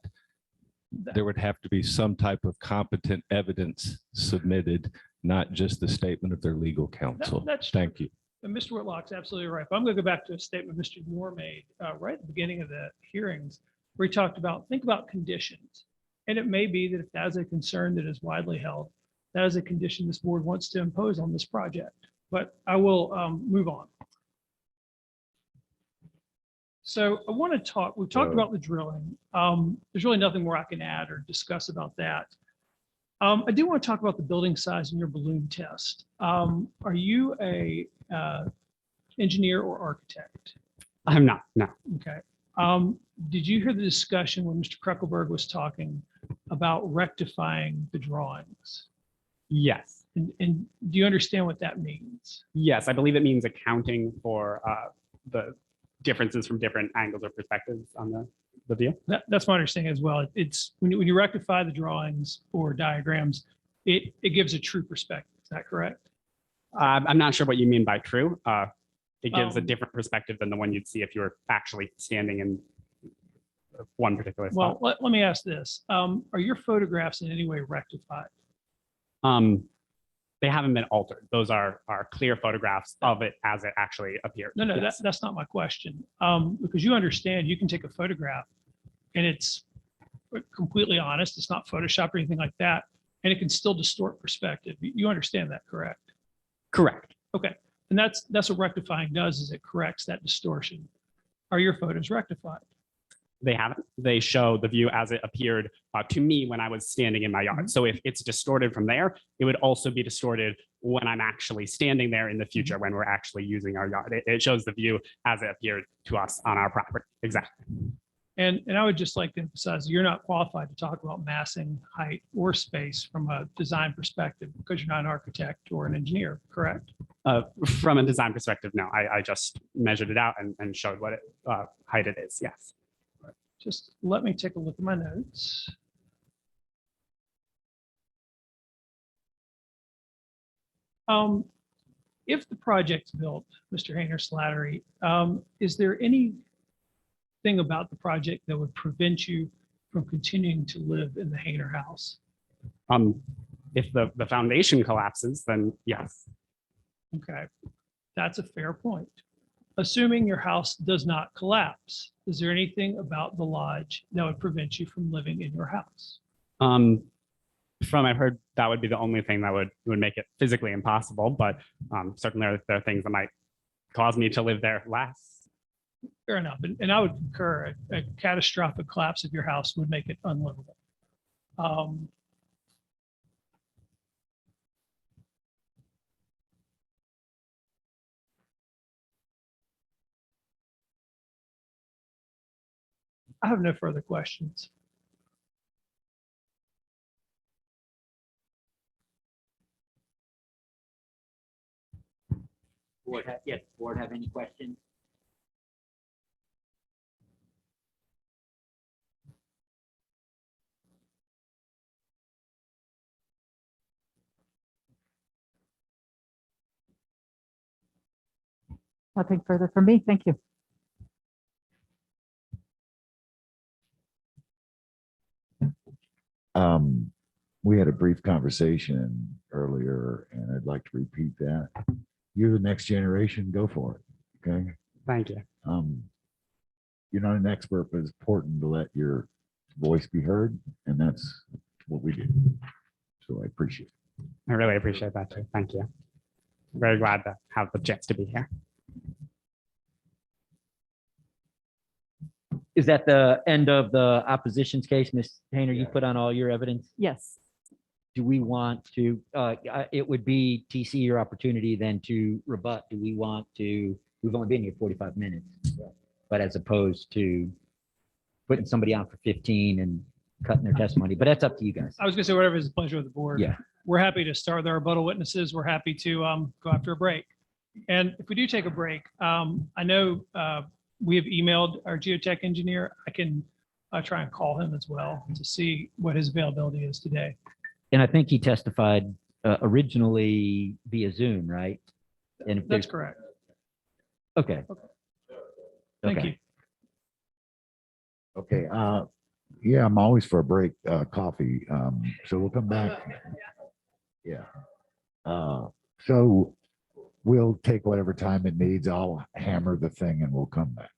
There would have to be some type of competent evidence submitted, not just the statement of their legal counsel. That's true. Thank you. And Mr. Whitlock's absolutely right. But I'm going to go back to a statement Mr. Moore made right at the beginning of the hearings, where he talked about, think about conditions. And it may be that if that is a concern that is widely held, that is a condition this board wants to impose on this project. But I will move on. So I want to talk, we've talked about the drilling. There's really nothing more I can add or discuss about that. I do want to talk about the building size in your balloon test. Are you a engineer or architect? I'm not, no. Okay. Did you hear the discussion when Mr. Kruckelberg was talking about rectifying the drawings? Yes. And do you understand what that means? Yes, I believe it means accounting for the differences from different angles or perspectives on the view. That's my understanding as well. It's when you rectify the drawings or diagrams, it gives a true perspective. Is that correct? I'm not sure what you mean by true. It gives a Um, different perspective than the one you'd see if you were actually standing in one particular Well, spot. let me ask this. Are your photographs in any way rectified? They haven't been altered. Those are clear photographs of it as it actually appeared. No, no, Yes. that's not my question. Because you understand, you can take a photograph and it's completely honest. It's not Photoshop or anything like that. And it can still distort perspective. You understand that, correct? Correct. Okay. And that's what rectifying does, is it corrects that distortion. Are your photos rectified? They haven't. They show the view as it appeared to me when I was standing in my yard. So if it's distorted from there, it would also be distorted when I'm actually standing there in the future, when we're actually using our yard. It shows the view as it appeared to us on our property. Exactly. And I would just like to emphasize, you're not qualified to talk about massing, height, or space from a design perspective because you're not an architect or an engineer, correct? From a design perspective, no. I just measured it out and showed what height it is. Yes. Just let me take a look at my notes. If the project's built, Mr. Hayner Slattery, is there anything about the project that would prevent you from continuing to live in the Hayner house? If the foundation collapses, then yes. Okay, that's a fair point. Assuming your house does not collapse, is there anything about the lodge that would prevent you from living in your house? From I've heard, that would be the only thing that would make it physically impossible, but certainly there are things that might cause me to live there less. Fair enough. And I would concur, a catastrophic collapse of your house would make it unlivable. I have no further questions. Yes, board have any questions? Nothing further from me. Thank you. We had a brief conversation earlier and I'd like to repeat that. You're the next generation, go for it. Okay. Thank you. You're not an expert, but it's important to let your voice be heard. And that's what we do. So I appreciate it. I really appreciate that too. Thank you. Very glad to have the chance to be here. Is that the end of the opposition's case, Ms. Hayner? You put on all your evidence? Yes. Do we want to, it would be TC your opportunity then to rebut. Do we want to, we've only been here 45 minutes, but as opposed to putting somebody on for 15 and cutting their testimony, but that's up to you guys. I was gonna say whatever is the pleasure of the board. Yeah. We're happy to start our rebuttal witnesses. We're happy to go after a break. And if we do take a break, I know we have emailed our geotech engineer. I can try and call him as well to see what his availability is today. And I think he testified originally via Zoom, right? And if That's there's- correct. Okay. Thank Okay. you. Okay. Yeah, I'm always for a break, coffee. So we'll come back. Yeah. So we'll take whatever time it needs. I'll hammer the thing and we'll come back.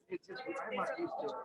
It's just, I'm not used to it.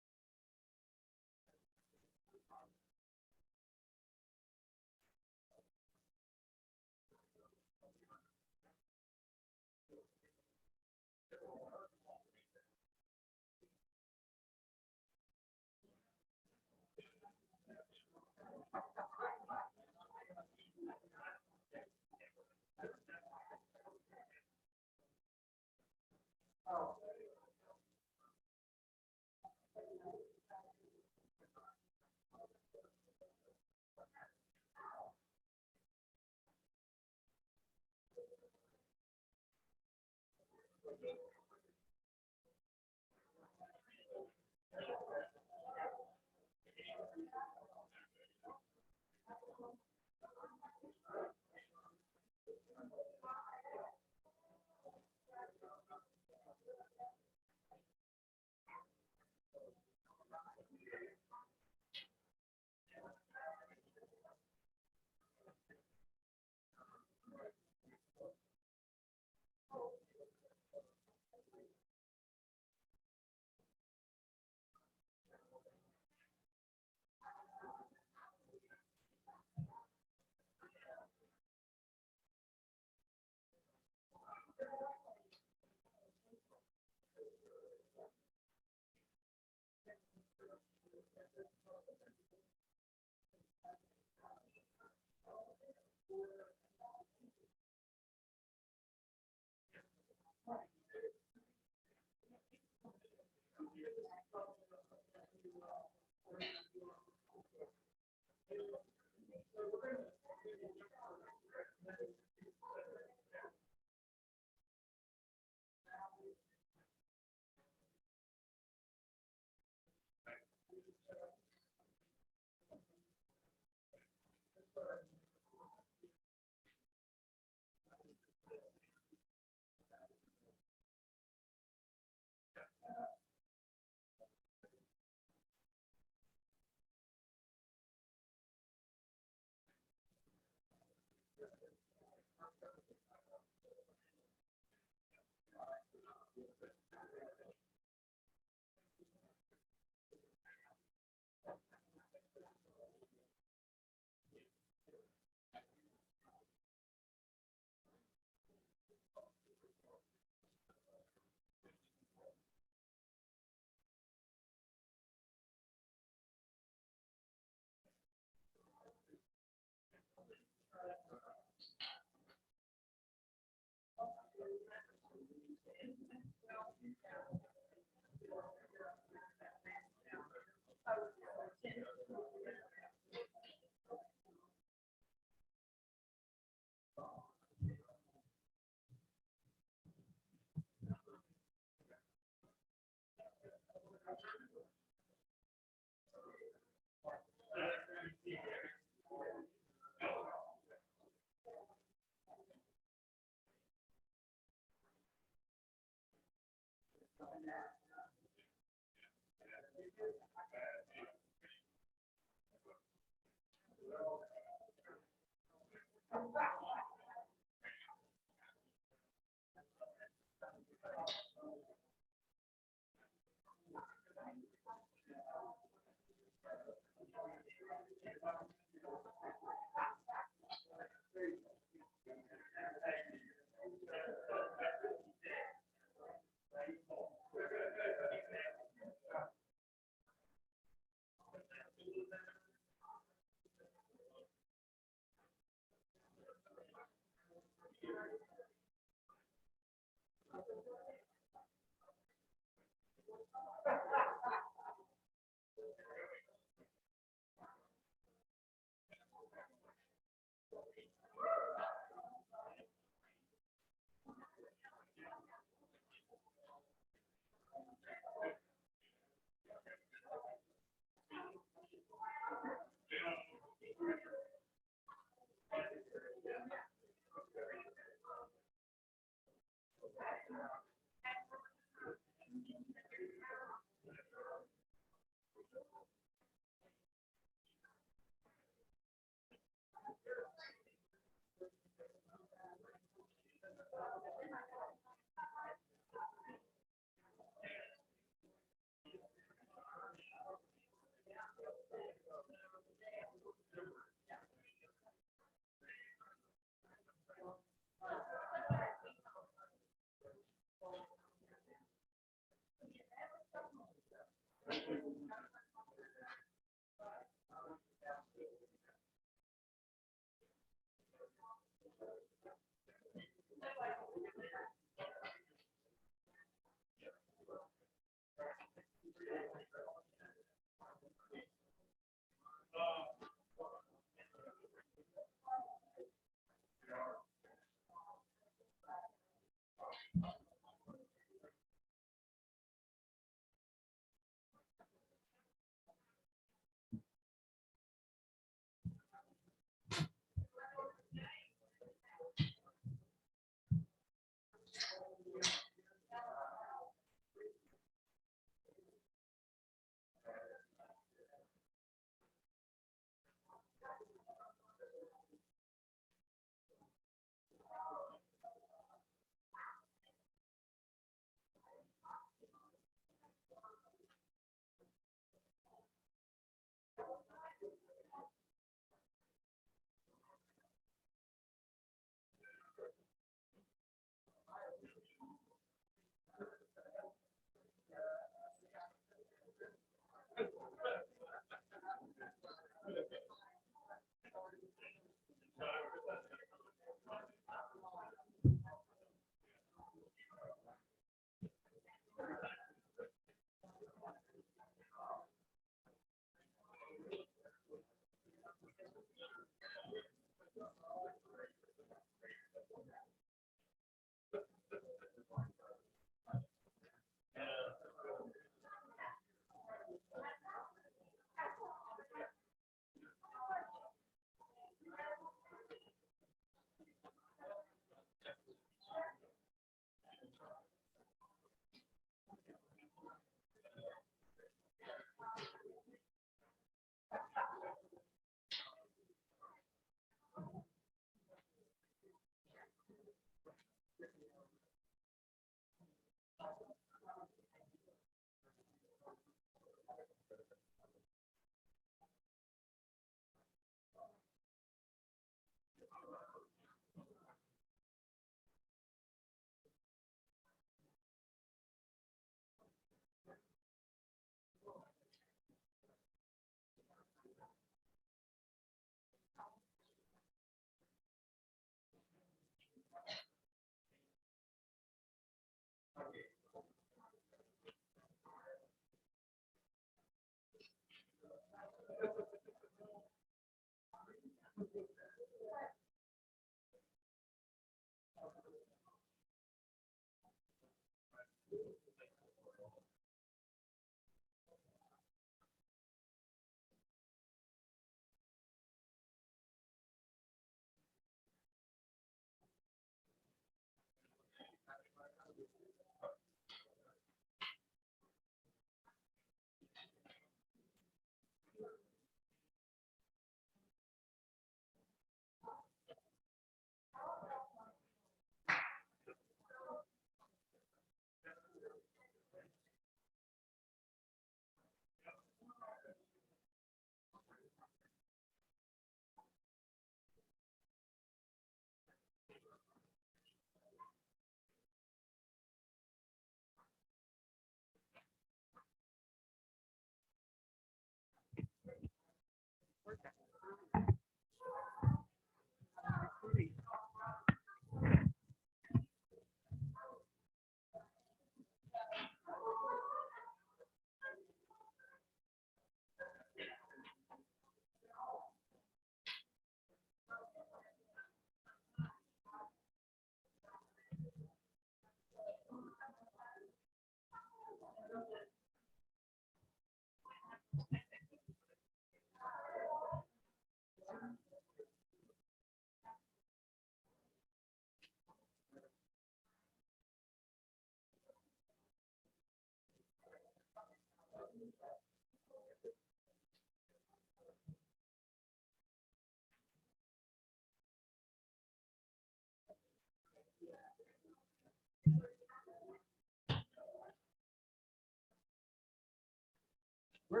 He's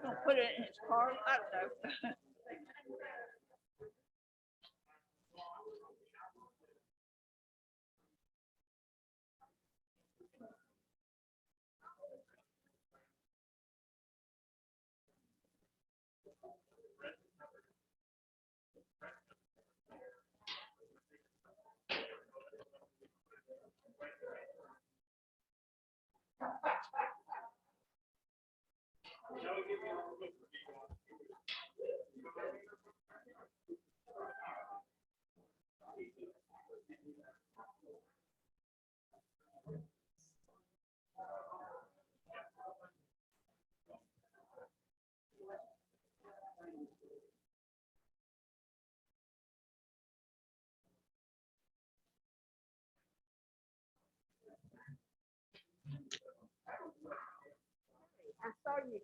gonna put it in his car. I don't know. I saw you.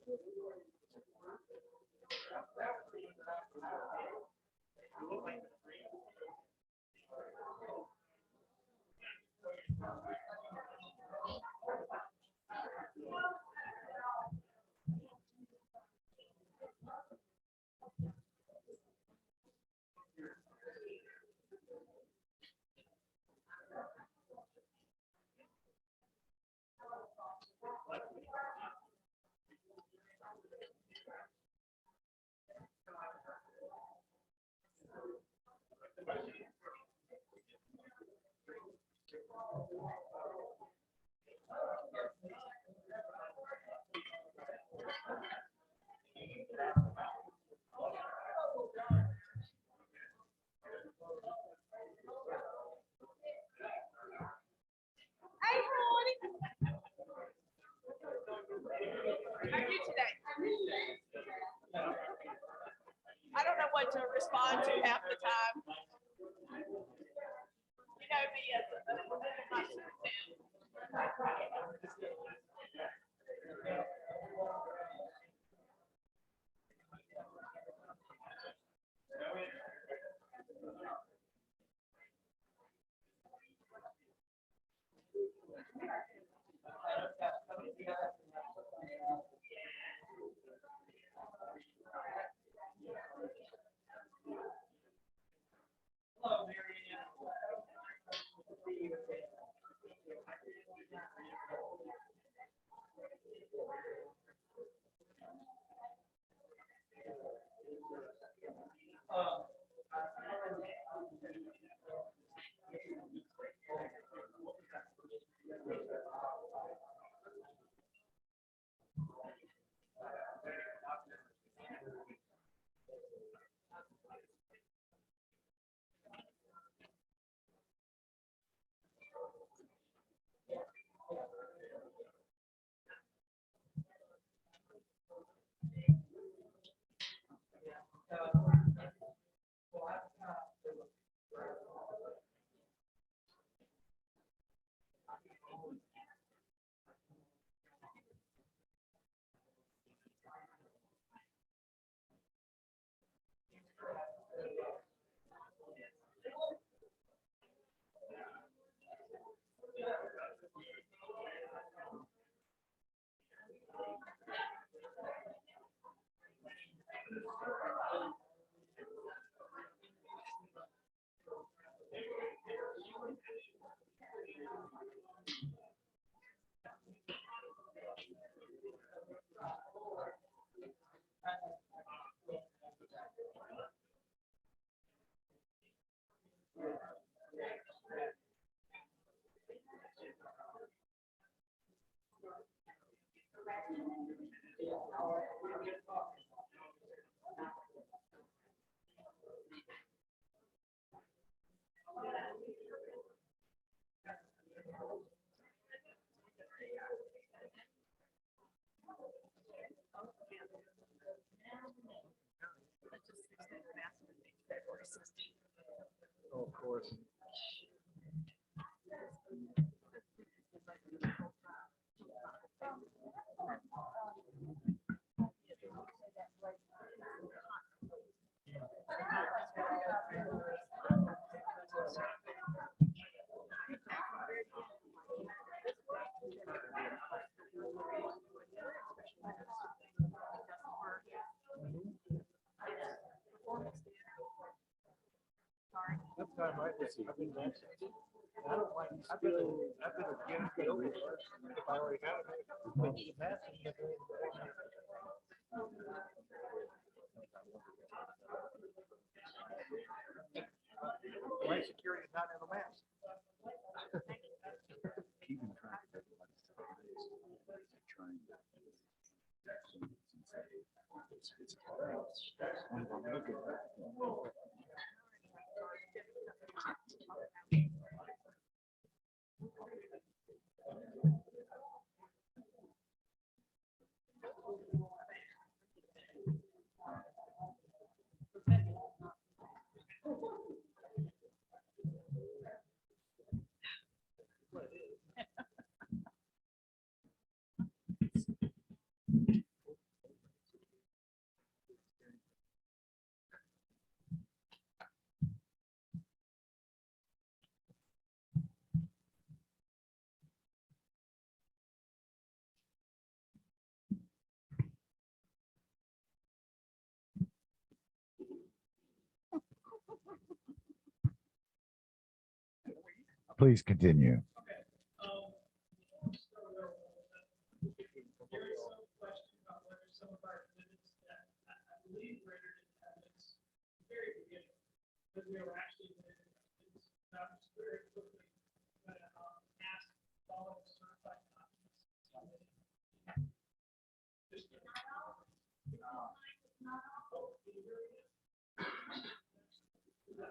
Hey, Ronnie. How are you today? I don't know what to respond to half the time. You know me as a Of course. time I've been vaccinated. I don't like, I've been against it over. If I already have it, but the mask is never in the my security is not in the mask. Keeping track of everyone's size, trying to- it's hard. I'm looking at- Please continue.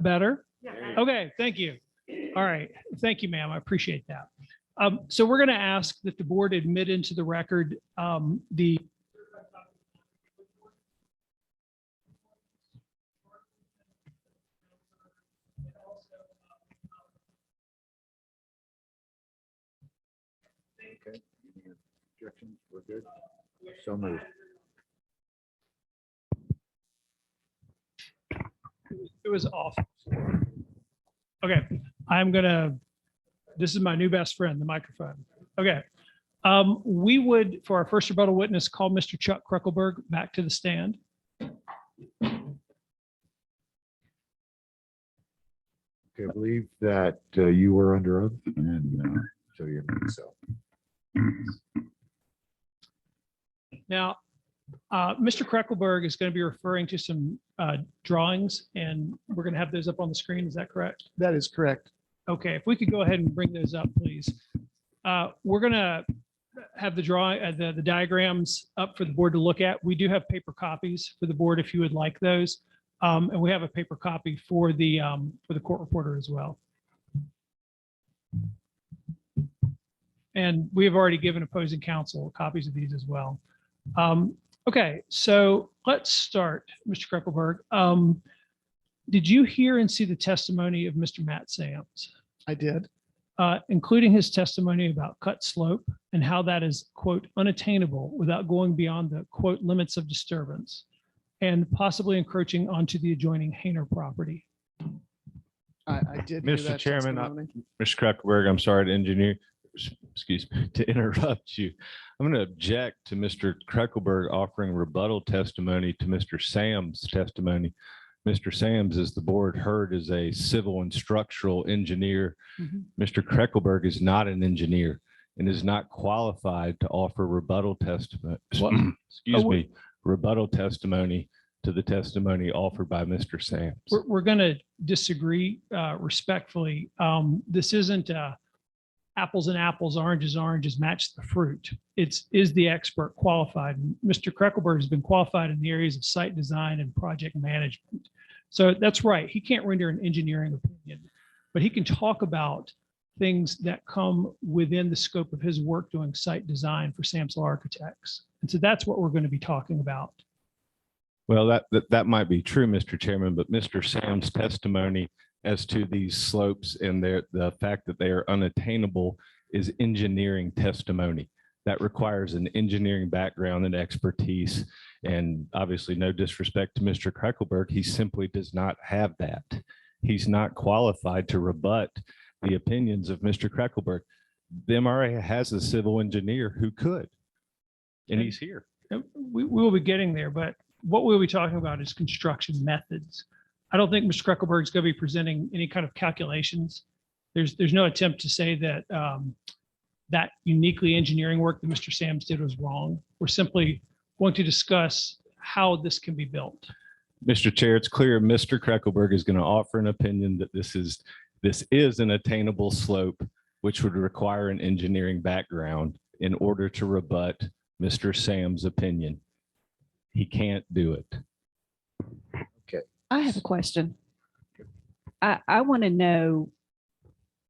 Better? Okay, thank you. All right, thank you, ma'am. I appreciate that. So we're going to ask that the board admit into the record the Okay. Any objections? We're good. So moved. it was awful. Okay, this is my new best friend, the microphone. Okay. We would, for our first rebuttal witness, call Mr. Chuck Kruckelberg back to the stand. Okay, I believe that you were under oath and so you're so. Now, Mr. Kruckelberg is going to be referring to some drawings, and we're going to have those up on the screen. Is that correct? That is correct. Okay, if we could go ahead and bring those up, please. We're going to have the drawing, the diagrams up for the board to look at. We do have paper copies for the board if you would like those. And we have a paper copy for the court reporter as well. And we have already given opposing counsel copies of these as well. Okay, so let's start, Mr. Kruckelberg. Did you hear and see the testimony of Mr. Matt Sams? I did. Including his testimony about cut slope and how that is, quote, unattainable without going beyond the, quote, limits of disturbance and possibly encroaching onto the adjoining Hayner property? I did. hear Mr. that Chairman, testimony. Mr. Kruckelberg, I'm sorry to excuse me, to interrupt you. I'm going to object to Mr. Kruckelberg offering rebuttal testimony to Mr. Sams' testimony. Mr. Sams, as the board heard, is a civil and structural engineer. Mr. Kruckelberg is not an engineer and is not qualified to offer rebuttal testimony. Excuse me, rebuttal testimony to the testimony offered by Mr. Sams. We're going to disagree respectfully. This isn't apples and apples, oranges match the fruit. Is the expert qualified? And Mr. Kruckelberg has been qualified in the areas of site design and project management. So that's right. He can't render an engineering opinion, but he can talk about things that come within the scope of his work doing site design for Samsel Architects. And so that's what we're going to be talking about. Well, that might be true, Mr. Chairman, but Mr. Sams' testimony as to these slopes and the fact that they are unattainable is engineering testimony. That requires an engineering background and expertise. And obviously, no disrespect to Mr. Kruckelberg, he simply does not have that. He's not qualified to rebut the opinions of Mr. Kruckelberg. The MRA has a civil engineer who could, and he's here. We will be getting there, but what we'll be talking about is construction methods. I don't think Mr. Kreckelberg's going to be presenting any kind of calculations. There's no attempt to say that that uniquely engineering work that Mr. Sams did was wrong. We're simply going to discuss how this can be built. Mr. Chair, it's clear Mr. Kreckelberg is going to offer an opinion that this is an attainable slope, which would require an engineering background in order to rebut Mr. Sam's opinion. He can't do it. I have a question. I want to know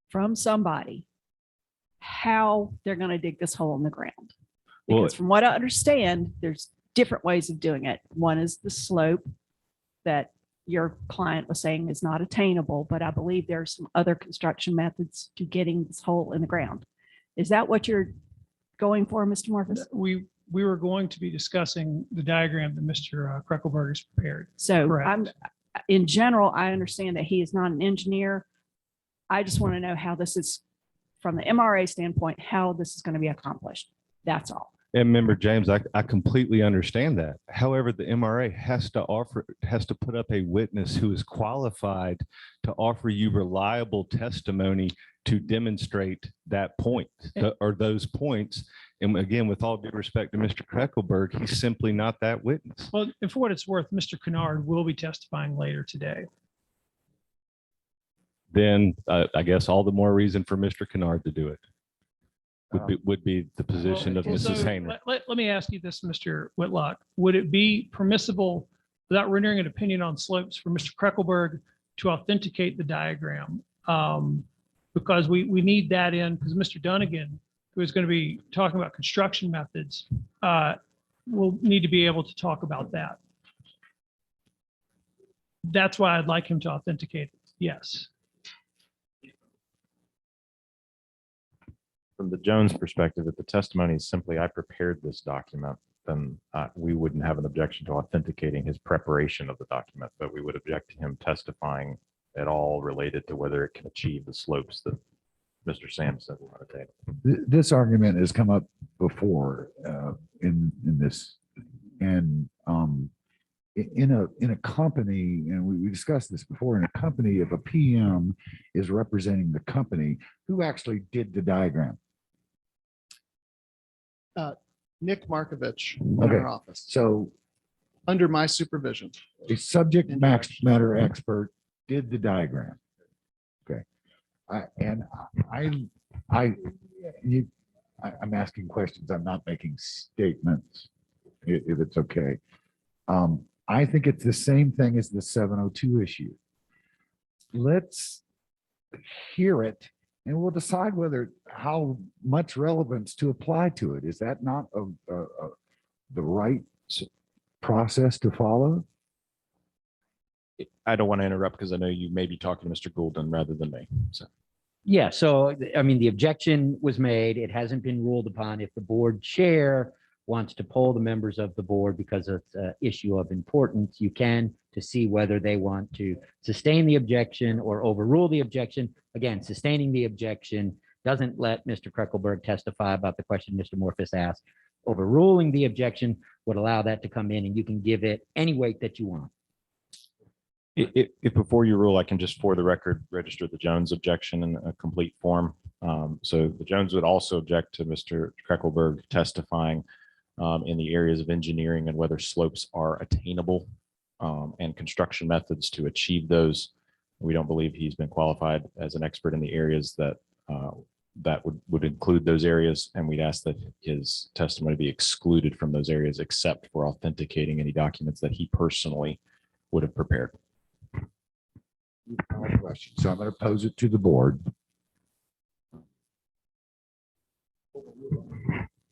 from somebody how they're going to dig this hole in the ground. Well, Because from what I understand, there's different ways of doing it. One is the slope that your client was saying is not attainable, but I believe there are some other construction methods to getting this hole in the ground. Is that what you're going for, Mr. Morpheus? We were going to be discussing the diagram that Mr. Kreckelberg has prepared. So Correct. in general, I understand that he is not an engineer. I just want to know how this is, from the MRA standpoint, how this is going to be accomplished. That's all. And member James, I completely understand that. However, the MRA has to put up a witness who is qualified to offer you reliable testimony to demonstrate that point or those points. And again, with all due respect to Mr. Kreckelberg, he's simply not that witness. Well, and for what it's worth, Mr. Kennard will be testifying later today. Then I guess all the more reason for Mr. Kennard to do it would be the position of Well, Mrs. so Hayner. Let me ask you this, Mr. Whitlock. Would it be permissible, without rendering an opinion on slopes, for Mr. Kreckelberg to authenticate the diagram? Because we need that in, because Mr. Dunnigan, who is going to be talking about construction methods, will need to be able to talk about that. That's why I'd like him to authenticate it. Yes. From the Jones perspective, if the testimony is simply, I prepared this document, then we wouldn't have an objection to authenticating his preparation of the document, but we would object to him testifying at all related to whether it can achieve the slopes that Mr. Sam said will attain. This argument has come up before in this, and in a company, and we discussed this before, in a company, if a PM is representing the company, who actually did the diagram? Nick Markovich in Okay. our office, So under my supervision. a subject matter expert did the diagram. Okay. I'm asking questions. I'm not making statements, if it's okay. I think it's the same thing as the 702 issue. Let's hear it and we'll decide how much relevance to apply to it. Is that not the right process to follow? I don't want to interrupt because I know you may be talking to Mr. Goulden rather than me. So Yeah, so I mean, the objection was made. It hasn't been ruled upon. If the board chair wants to poll the members of the board because it's an issue of importance, you can, to see whether they want to sustain the objection or overrule the objection. Again, sustaining the objection doesn't let Mr. Kreckelberg testify about the question Mr. Morphus asked. Overruling the objection would allow that to come in and you can give it any weight that you want. if before you rule, I can just for the record, register the Jones objection in a complete form. So the Jones would also object to Mr. Kreckelberg testifying in the areas of engineering and whether slopes are attainable and construction methods to achieve those. We don't believe he's been qualified as an expert in the areas that would include those areas. And we'd ask that his testimony be excluded from those areas, except for authenticating any documents that he personally would have prepared. Question. So I'm going to pose it to the board.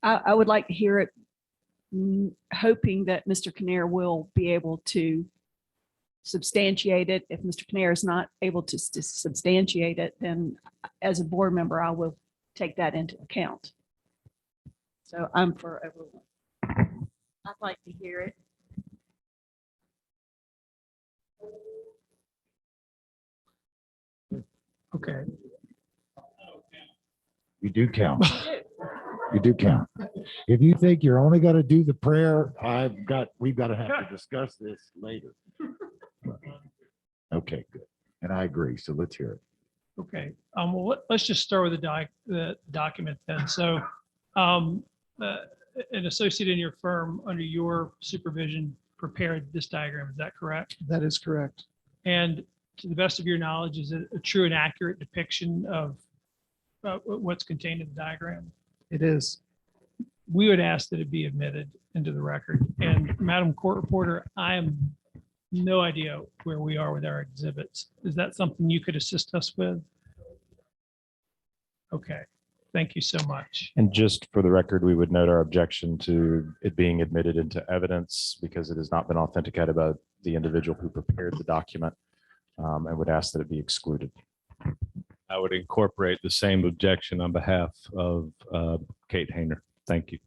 I would like to hear it, hoping that Mr. Kinnear will be able to substantiate it. If Mr. Kinnear is not able to substantiate it, then as a board member, I will take that into account. So I'm for everyone. I'd like to hear it. Okay. You do count. You do count. If you think you're only going to do the prayer, we've got to have to discuss this later. Okay, good. And I agree. So let's hear it. Okay, well, let's just start with the document then. So, an associate in your firm under your supervision prepared this diagram, is that correct? That is correct. And to the best of your knowledge, is it a true and accurate depiction of what's contained in the diagram? It is. We would ask that it be admitted into the record. And Madam Court Reporter, I am no idea where we are with our exhibits. Is that something you could assist us with? Okay, thank you so much. And just for the record, we would note our objection to it being admitted into evidence because it has not been authenticated by the individual who prepared the document, and would ask that it be excluded. I would incorporate the same objection on behalf of Kate Hayner. Thank you.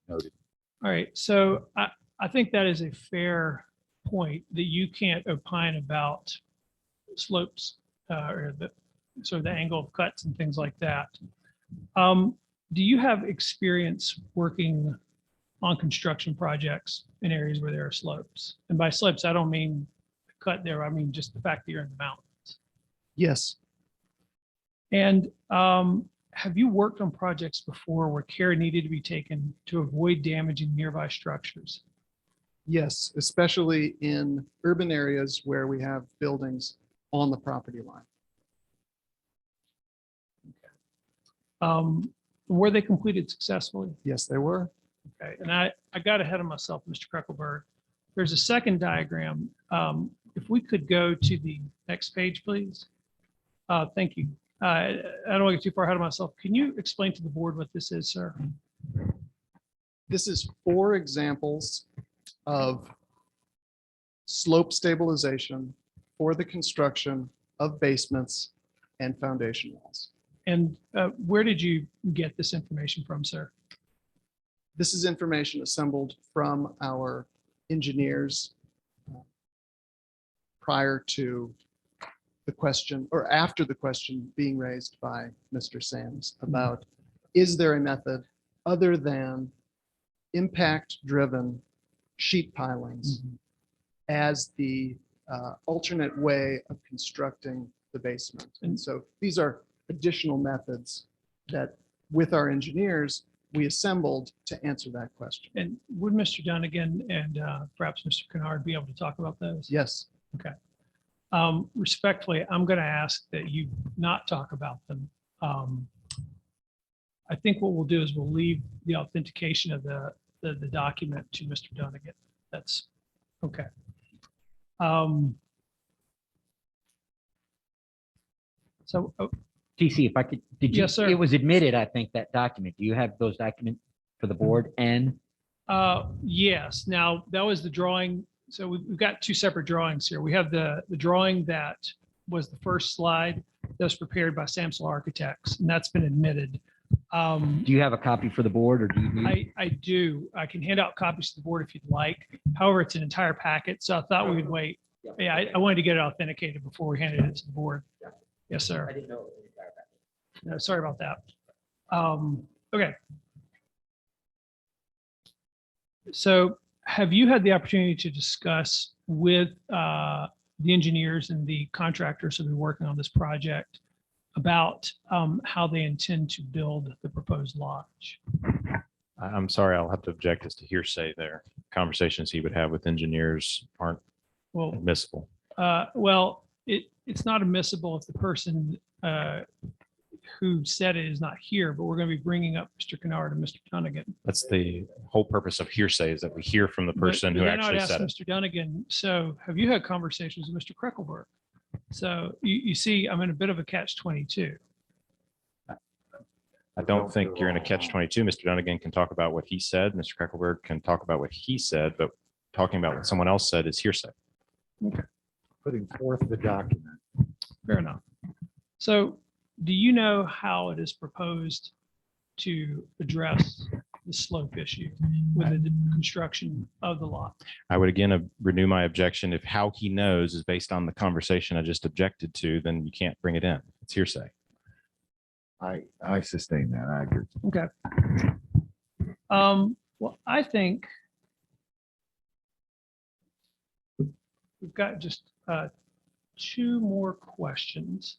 Noted. All right, so I think that is a fair point that you can't opine about slopes or the sort of the angle of cuts and things like that. Do you have experience working on construction projects in areas where there are slopes? And by slopes, I don't mean cut there. I mean just the fact that you're in the mountains. Yes. And have you worked on projects before where care needed to be taken to avoid damaging nearby structures? Yes, especially in urban areas where we have buildings on the property line. Were they completed successfully? Yes, they were. Okay, and I got ahead of myself, Mr. Kreckelberg. There's a second diagram. If we could go to the next page, please. Thank you. I don't want to get too far ahead of myself. Can you explain to the board what this is, sir? This is 4 examples of slope stabilization for the construction of basements and foundation walls. And where did you get this information from, sir? This is information assembled from our engineers prior to the question or after the question being raised by Mr. Sands about, is there a method other than impact-driven sheet pilings as the alternate way of constructing the basement? And so these are additional methods that with our engineers, we assembled to answer that question. And would Mr. Dunnigan and perhaps Mr. Kennard be able to talk about those? Yes. Okay. Respectfully, I'm going to ask that you not talk about them. I think what we'll do is we'll leave the authentication of the document to Mr. Dunnigan. That's okay. So TC, if I could, did you? Yes, sir. It was admitted, I think, that document. Do you have those documents for the board? And yes, now that was the drawing. So we've got 2 separate drawings here. We have the drawing that was the first slide that was prepared by Samsel Architects, and that's been admitted. do you have a copy for the board, or do you need? I do. I can hand out copies to the board if you'd like. However, it's an entire packet, so I thought we would wait. Yeah, I wanted to get it authenticated before we handed it to the board. Yes, sir. I didn't know. No, sorry about that. Okay. So have you had the opportunity to discuss with the engineers and the contractors who have been working on this project about how they intend to build the proposed lodge? I'm sorry, I'll have to object as to hearsay there. Conversations he would have with engineers aren't Well, admissible. well, it's not admissible if the person who said it is not here, but we're going to be bringing up Mr. Kennard and Mr. Dunnigan. That's the whole purpose of hearsay, is that we hear from the person But who then I would actually ask said it. Mr. Dunnigan, so have you had conversations with Mr. Kreckelberg? So you see, I'm in a bit of a catch-22. I don't think you're in a catch-22. Mr. Dunnigan can talk about what he said. Mr. Kreckelberg can talk about what he said, but talking about what someone else said is hearsay. Putting forth the document. Fair enough. So do you know how it is proposed to address the slope issue with the construction of the lot? I would again renew my objection. If how he knows is based on the conversation I just objected to, then you can't bring it in. It's hearsay. I sustain that. I agree. Okay. Well, I think we've got just two more questions.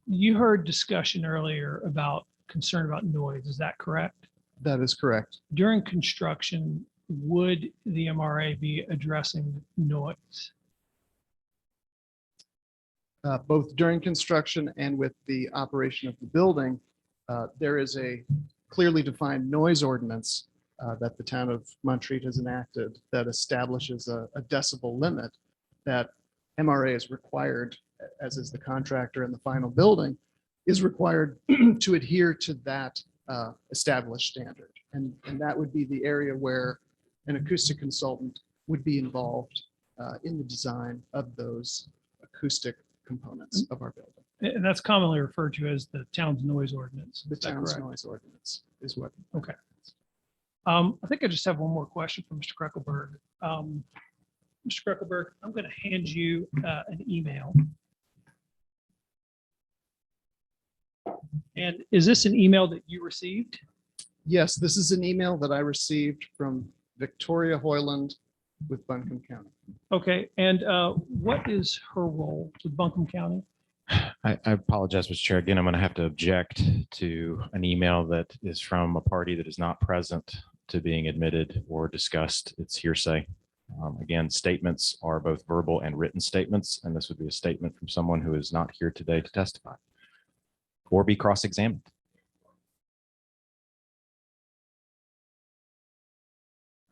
You heard discussion earlier about concern about noise. Is that correct? That is correct. During construction, would the MRA be addressing noise? Both during construction and with the operation of the building, there is a clearly defined noise ordinance that the town of Montreat has enacted that establishes a decibel limit that MRA is required, as is the contractor in the final building, is required to adhere to that established standard. And that would be the area where an acoustic consultant would be involved in the design of those acoustic components of our building. And that's commonly referred to as the town's noise ordinance. The Is that town's correct? noise ordinance is what. Okay. I think I just have one more question for Mr. Kreckelberg. Mr. Kreckelberg, I'm going to hand you an email. And is this an email that you received? Yes, this is an email that I received from Victoria Hoyland with Buncombe County. Okay, and what is her role with Buncombe County? I apologize, Mr. Chair. Again, I'm going to have to object to an email that is from a party that is not present to being admitted or discussed. It's hearsay. Again, statements are both verbal and written statements, and this would be a statement from someone who is not here today to testify or be cross-examined.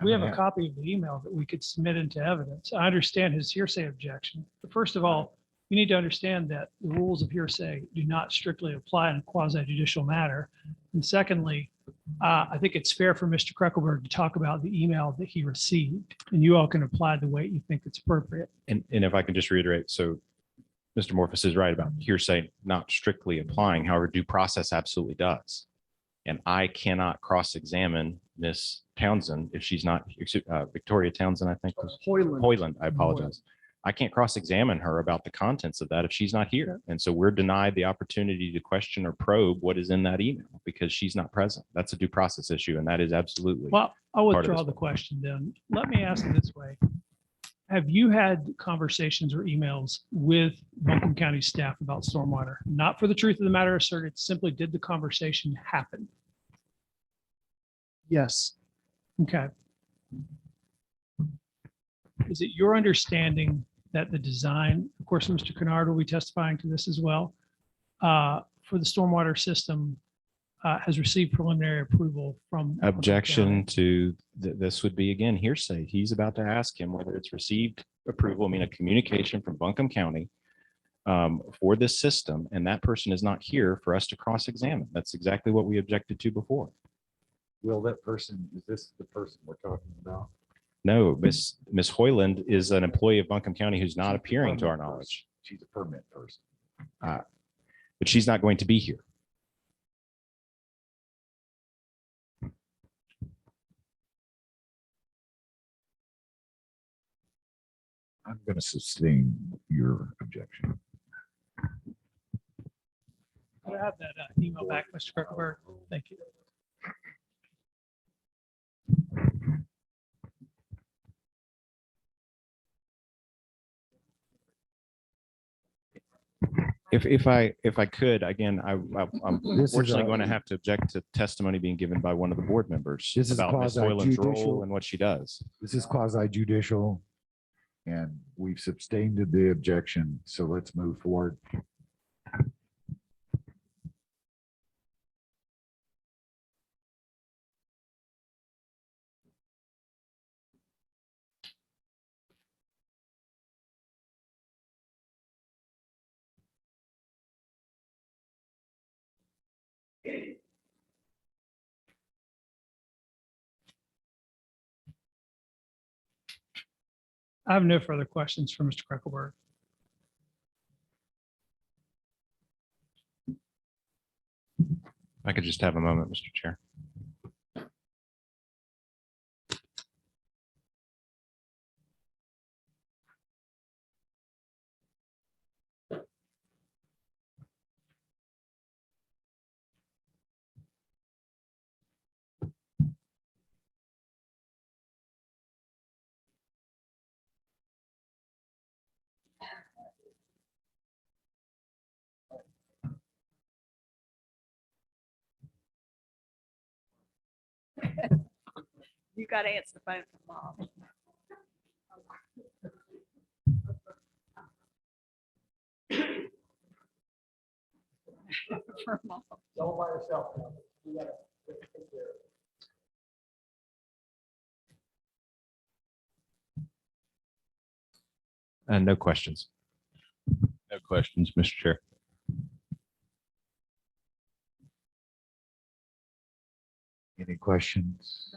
We have a copy of the email that we could submit into evidence. I understand his hearsay objection. But first of all, you need to understand that the rules of hearsay do not strictly apply in a quasi-judicial matter. And secondly, I think it's fair for Mr. Kreckelberg to talk about the email that he received, and you all can apply the way you think it's appropriate. And if I can just reiterate, so Mr. Morphus is right about hearsay not strictly applying. However, due process absolutely does. And I cannot cross-examine Miss Townsend if she's not, Victoria Townsend, I think. Hoyland, I apologize. I can't cross-examine her about the contents of that if she's not here. And so we're denied the opportunity to question or probe what is in that email because she's not present. That's a due process issue, and that is absolutely. Well, I'll part of withdraw this. the question then. Let me ask it this way. Have you had conversations or emails with Buncombe County staff about stormwater? Not for the truth of the matter asserted, simply did the conversation happen? Yes. Okay. Is it your understanding that the design, of course, Mr. Kennard will be testifying to this as well, for the stormwater system has received preliminary approval from Buncombe Objection County? to this would be again hearsay. He's about to ask him whether it's received approval, I mean, a communication from Buncombe County for this system, and that person is not here for us to cross-examine. That's exactly what we objected to before. Will that person, is this the person we're talking about? No, Miss Hoyland is an employee of Buncombe County who's not She's a appearing to our permit knowledge, person. She's a permit person. but she's not going to be here. I'm going to sustain your objection. Could I have that email back, Mr. Kreckelberg? Thank you. If I could, again, I'm This is unfortunately a- going to have to object to testimony being given by one of the board members This is about Miss Hoyland's role quasi-judicial. and what she does. This is quasi judicial. And we've sustained the objection. So let's move forward. I have no further questions for Mr. Kreckelberg. If I could just have a moment, Mr. Chair. You got to answer the phone for mom. For mom. All by yourself now. You gotta take care of it. No questions. No questions, Mr. Chair. Any questions?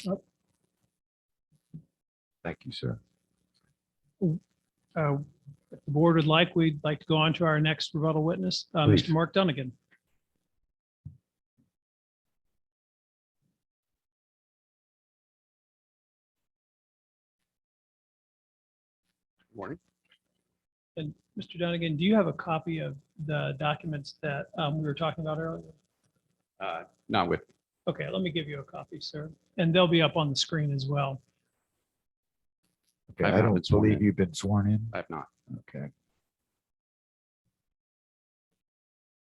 Nope. Thank you, sir. If the board would like, we'd like to go on to our next rebuttal witness, Please. Mr. Mark Dunnigan. Morning. And Mr. Dunnigan, do you have a copy of the documents that we were talking about earlier? Not with, Okay, let me give you a copy, sir, and they'll be up on the screen as well. Okay, I've I not don't been sworn believe in. you've been sworn in. I have not. Okay.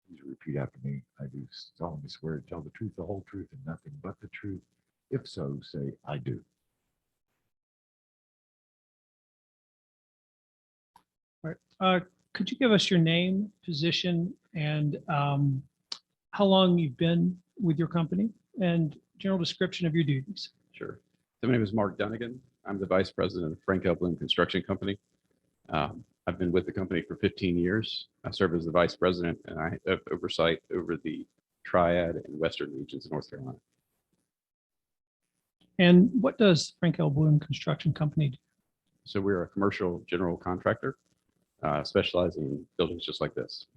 Please repeat after me. I do solemnly swear to tell the truth, the whole truth, and nothing but the truth. If so, say I do. All right. Could you give us your name, position, and how long you've been with your company and general description of your duties? Sure. So my name is Mark Dunnigan. I'm the vice president of Frank L. Bloom Construction Company. I've been with the company for 15 years. I serve as the vice president and I have oversight over the Triad and Western regions of North Carolina. And what does Frank L. Bloom Construction Company do? So we're a commercial general contractor specializing in buildings just like this.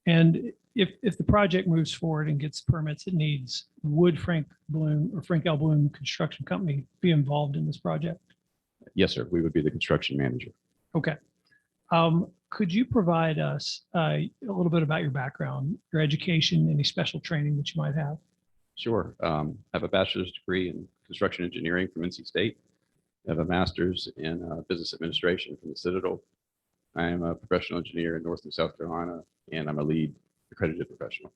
And if the project moves forward and gets permits it needs, would Frank Bloom or Frank L. Bloom Construction Company be involved in this project? Yes, sir. We would be the construction manager. Okay. Could you provide us a little bit about your background, your education, any special training that you might have? Sure. I have a bachelor's degree in construction engineering from NC State. I have a master's in business administration from the Citadel. I am a professional engineer in North and South Carolina, and I'm a lead accredited professional.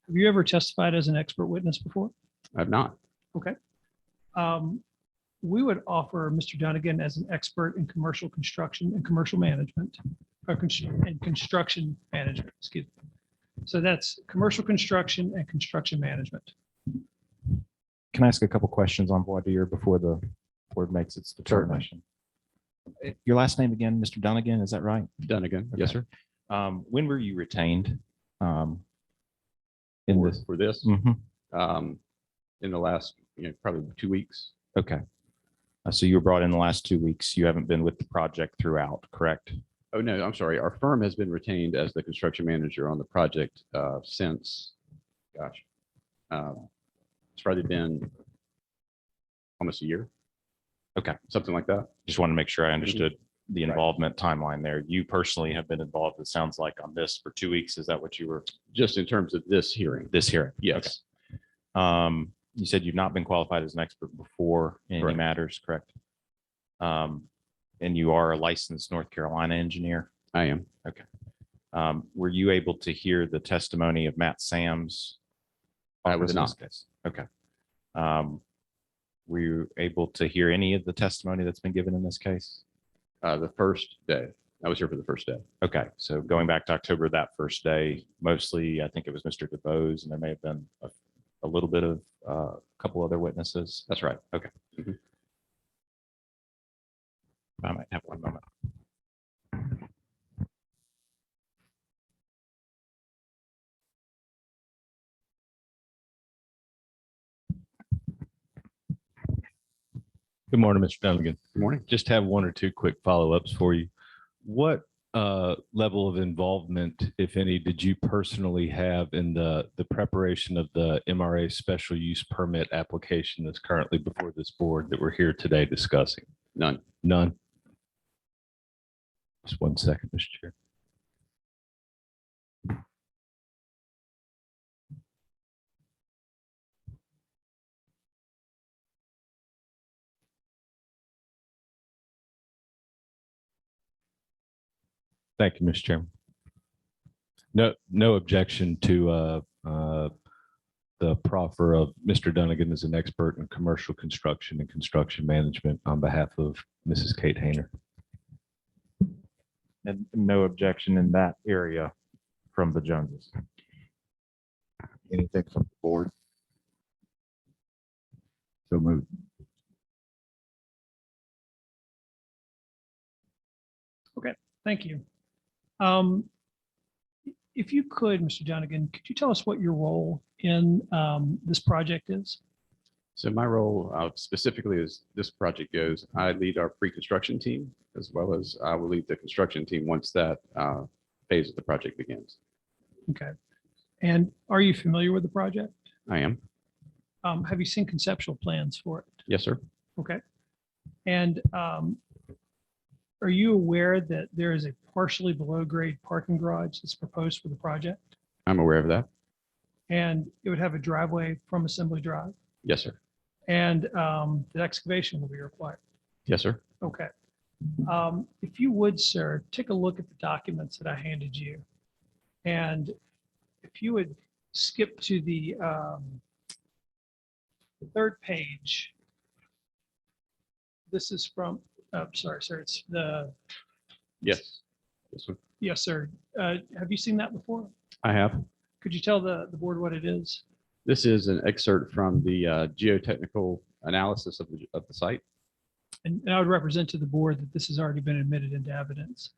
Have you ever testified as an expert witness before? I've not. Okay. We would offer Mr. Dunnigan as an expert in commercial construction and commercial management, and construction management, excuse me. So that's commercial construction and construction management. Can I ask a couple questions on voir dire before the board makes its determination? Your last name again, Mr. Dunnigan, is that right? Dunnigan, yes, sir. When were you retained? In this? For this, Mhm. in the last, probably 2 weeks. Okay. So you were brought in the last 2 weeks. You haven't been with the project throughout, correct? Oh, no, I'm sorry. Our firm has been retained as the construction manager on the project since, gosh, it's probably been almost a year. Okay. Something like that. Just want to make sure I understood the Right. involvement timeline there. You personally have been involved, it sounds like, on this for 2 weeks. Is that what you were? Just in terms of this hearing. This hearing? Yes. You said you've not been qualified as an expert before in any Correct. matters, correct? And you are a licensed North Carolina engineer? I am. Okay. Were you able to hear the testimony of Matt Sams? I was in this not. case? Okay. Were you able to hear any of the testimony that's been given in this case? The first day. I was here for the first day. Okay, so going back to October, that first day, mostly, I think it was Mr. DeBose, and there may have been a little bit of a couple other witnesses. That's right. Okay. Mhm. I might have one moment. Good morning, Mr. Dunnigan. Good morning. Just have one or two quick follow-ups for you. What level of involvement, if any, did you personally have in the preparation of the MRA special use permit application that's currently before this board that we're here today discussing? None. None? Just 1 second, Mr. Chair. Thank you, Mr. Chairman. No objection to the proffer of Mr. Dunnigan as an expert in commercial construction and construction management on behalf of Mrs. Kate Hayner. And no objection in that area from the Joneses. Anything from the board? So moved. Thank you. If you could, Mr. Dunnigan, could you tell us what your role in this project is? So my role specifically as this project goes, I lead our pre-construction team, as well as I will lead the construction team once that phase of the project begins. Okay. And are you familiar with the project? I am. Have you seen conceptual plans for it? Yes, sir. Okay. And are you aware that there is a partially below grade parking garage that's proposed for the project? I'm aware of that. And it would have a driveway from Assembly Drive? Yes, sir. And the excavation will be required? Yes, sir. Okay. If you would, sir, take a look at the documents that I handed you. And if you would skip to the third page. This is from, sorry, sir, it's the, Yes. Yes, sir. yes, sir. Have you seen that before? I have. Could you tell the board what it is? This is an excerpt from the geotechnical analysis of the site. And I would represent to the board that this has already been admitted into evidence.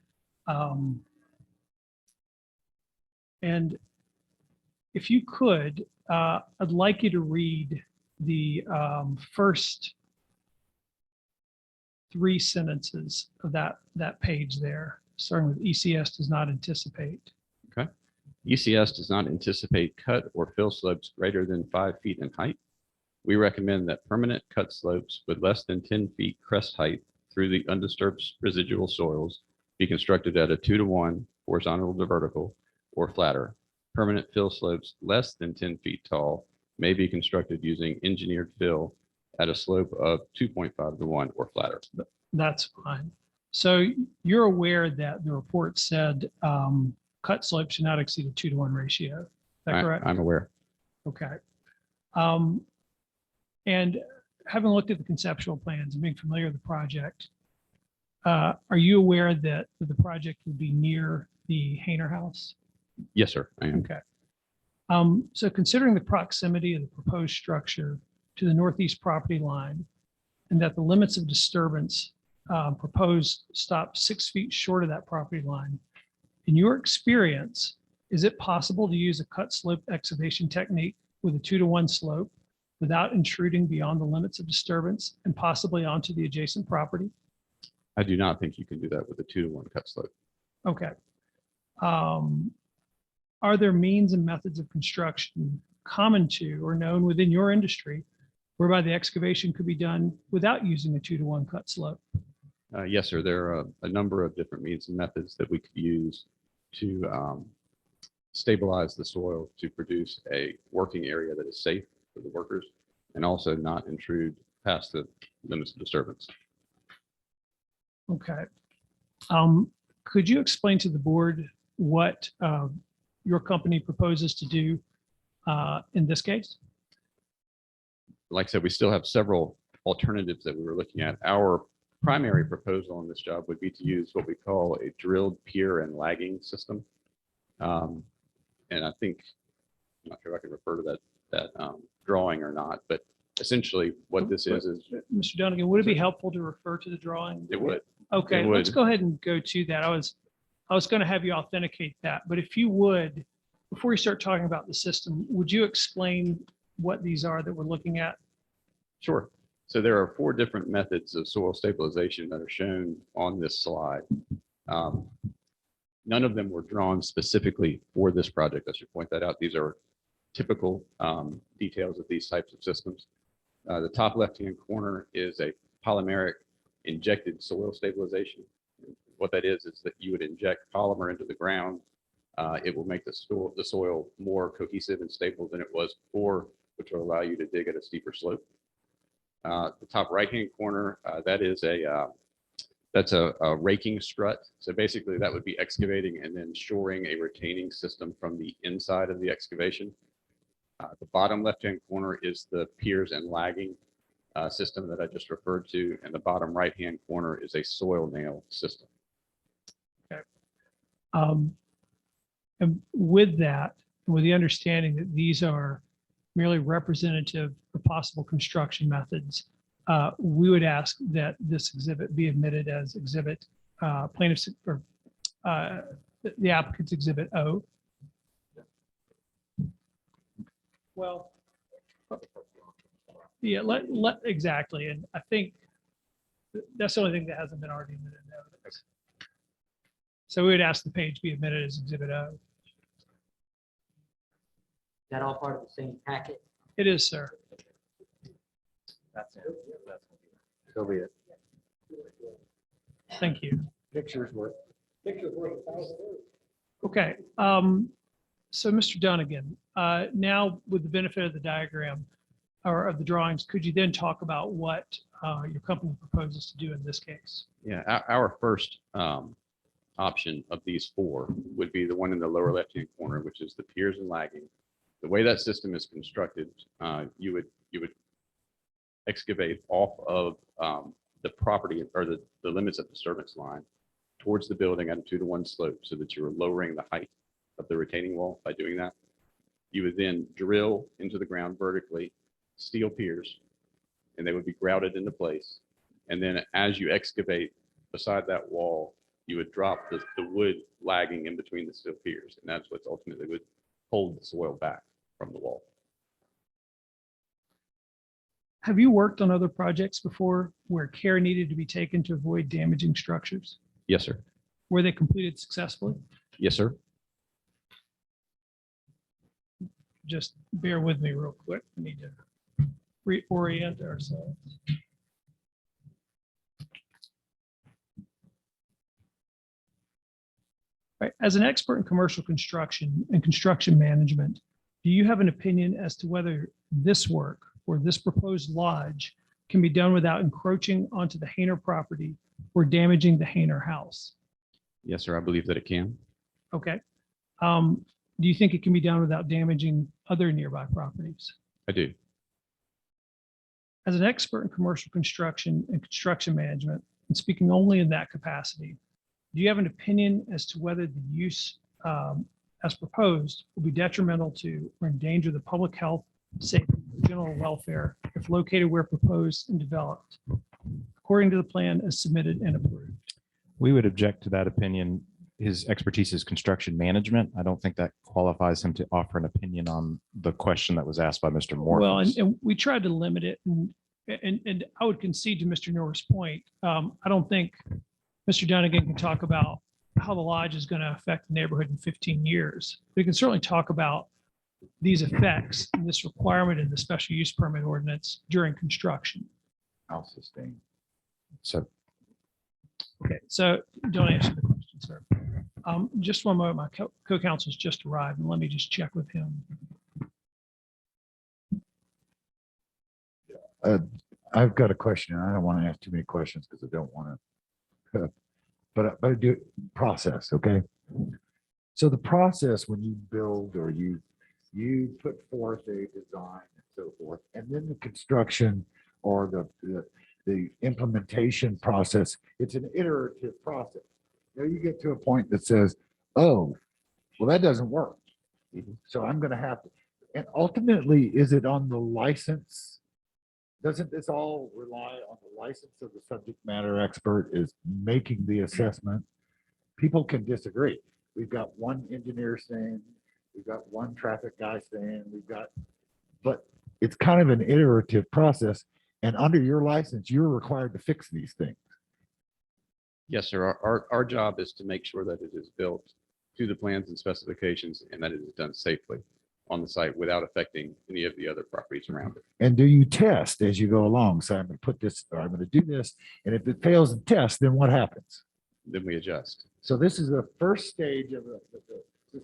And if you could, I'd like you to read the first 3 sentences of that page there, starting with ECS does not anticipate. Okay. ECS does not anticipate cut or fill slopes greater than 5 feet in height. We recommend that permanent cut slopes with less than 10 feet crest height through the undisturbed residual soils be constructed at a 2-to-1 horizontal to vertical or flatter. Permanent fill slopes less than 10 feet tall may be constructed using engineered fill at a slope of 2.5-to-1 or flatter. That's fine. So you're aware that the report said cut slope should not exceed a 2-to-1 ratio. Is that correct? I'm aware. Okay. And having looked at the conceptual plans and being familiar with the project, are you aware that the project would be near the Hayner House? Yes, sir. I am. Okay. So considering the proximity of the proposed structure to the northeast property line and that the limits of disturbance proposed stop 6 feet short of that property line, in your experience, is it possible to use a cut slope excavation technique with a 2-to-1 slope without intruding beyond the limits of disturbance and possibly onto the adjacent property? I do not think you can do that with a 2-to-1 cut slope. Okay. Are there means and methods of construction common to or known within your industry whereby the excavation could be done without using a 2-to-1 cut slope? Yes, sir. There are a number of different means and methods that we could use to stabilize the soil to produce a working area that is safe for the workers and also not intrude past the limits of disturbance. Okay. Could you explain to the board what your company proposes to do in this case? Like I said, we still have several alternatives that we were looking at. Our primary proposal on this job would be to use what we call a drilled pier and lagging system. And I think, I'm not sure if I can refer to that drawing or not, but essentially what this is Mr. Dunnigan, would it be helpful to refer to the drawing? it would. Okay, It let's would. go ahead and go to that. I was going to have you authenticate that, but if you would, before you start talking about the system, would you explain what these are that we're looking at? Sure. So there are 4 different methods of soil stabilization that are shown on this slide. None of them were drawn specifically for this project. I should point that out. These are typical details of these types of systems. The top left-hand corner is a polymeric injected soil stabilization. What that is that you would inject polymer into the ground. It will make the soil more cohesive and stable than it was before, which will allow you to dig at a steeper slope. The top right-hand corner, that is a That's a raking strut. So basically that would be excavating and then shoring a retaining system from the inside of the excavation. The bottom left-hand corner is the piers and lagging system that I just referred to, and the bottom right-hand corner is a soil nail system. And with that, with the understanding that these are merely representative of possible construction methods, we would ask that this exhibit be admitted as exhibit plaintiff's or the applicant's exhibit O. Well, yeah, exactly. And I think that's the only thing that hasn't been already admitted in evidence. So we would ask the page be admitted as exhibit O. Is that all part of the same packet? It is, sir. That's it. So be it. Thank you. Pictures worth. Okay. So Mr. Dunnigan, now with the benefit of the diagram or of the drawings, could you then talk about what your company proposes to do in this case? Yeah, our first option of these four would be the one in the lower left-hand corner, which is the piers and lagging. The way that system is constructed, you would excavate off of the property or the limits of disturbance line towards the building at a 2-to-1 slope so that you are lowering the height of the retaining wall by doing that. You would then drill into the ground vertically, steel piers, and they would be grouted into place. And then as you excavate beside that wall, you would drop the wood lagging in between the steel piers. And that's what's ultimately would hold the soil back from the wall. Have you worked on other projects before where care needed to be taken to avoid damaging structures? Yes, sir. Were they completed successfully? Yes, sir. Just bear with me real quick. We need to reorient ourselves. Right. As an expert in commercial construction and construction management, do you have an opinion as to whether this work or this proposed lodge can be done without encroaching onto the Hayner property or damaging the Hayner house? Yes, sir. I believe that it can. Okay. Do you think it can be done without damaging other nearby properties? I do. As an expert in commercial construction and construction management, and speaking only in that capacity, do you have an opinion as to whether the use as proposed will be detrimental to or endanger the public health, safety, or general welfare if located where proposed and developed, according to the plan as submitted and approved? We would object to that opinion. His expertise is construction management. I don't think that qualifies him to offer an opinion on the question that was asked by Mr. Moore. Well, and we tried to limit it, and I would concede to Mr. Norris' point. I don't think Mr. Dunnigan can talk about how the lodge is going to affect the neighborhood in 15 years. We can certainly talk about these effects and this requirement in the special use permit ordinance during construction. I'll sustain. So, okay, so don't answer the question, sir. Just one moment, my co-counsel's just arrived, and let me just check with him. I've got a question. I don't want to ask too many questions because I don't want to, but I do process. Okay. So the process when you build or you put forth a design and so forth, and then the construction or the implementation process, it's an iterative process. Now you get to a point that says, oh, well, that doesn't work. So I'm going to have to, and ultimately, is it on the license? Doesn't this all rely on the license of the subject matter expert is making the assessment? People can disagree. We've got one engineer saying, we've got one traffic guy saying, but it's kind of an iterative process. And under your license, you're required to fix these things. Yes, sir. Our job is to make sure that it is built to the plans and specifications and that it is done safely on the site without affecting any of the other properties around it. And do you test as you go along? So I'm going to put this, or I'm going to do this. And if it fails the test, then what happens? Then we adjust. So this is the first stage of the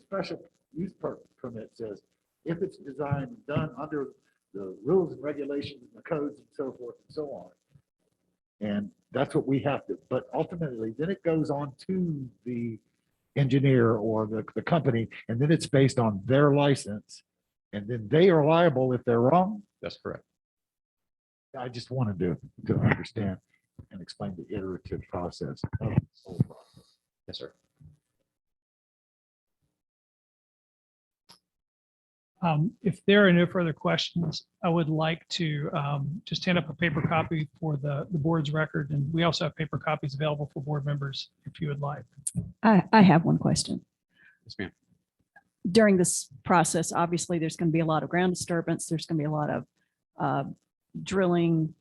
special use permit says, if it's designed, done under the rules and regulations and the codes and so forth and so on, And that's what we have to, but ultimately, then it goes on to the engineer or the company, and then it's based on their license. And then they are liable if they're wrong. That's correct. I just wanted to understand and explain the iterative process of this whole process. Yes, sir. If there are no further questions, I would like to just hand up a paper copy for the board's record. And we also have paper copies available for board members if you would like. I have one question. Yes, ma'am. During this process, obviously, there's going to be a lot of ground disturbance. There's going to be a lot of drilling,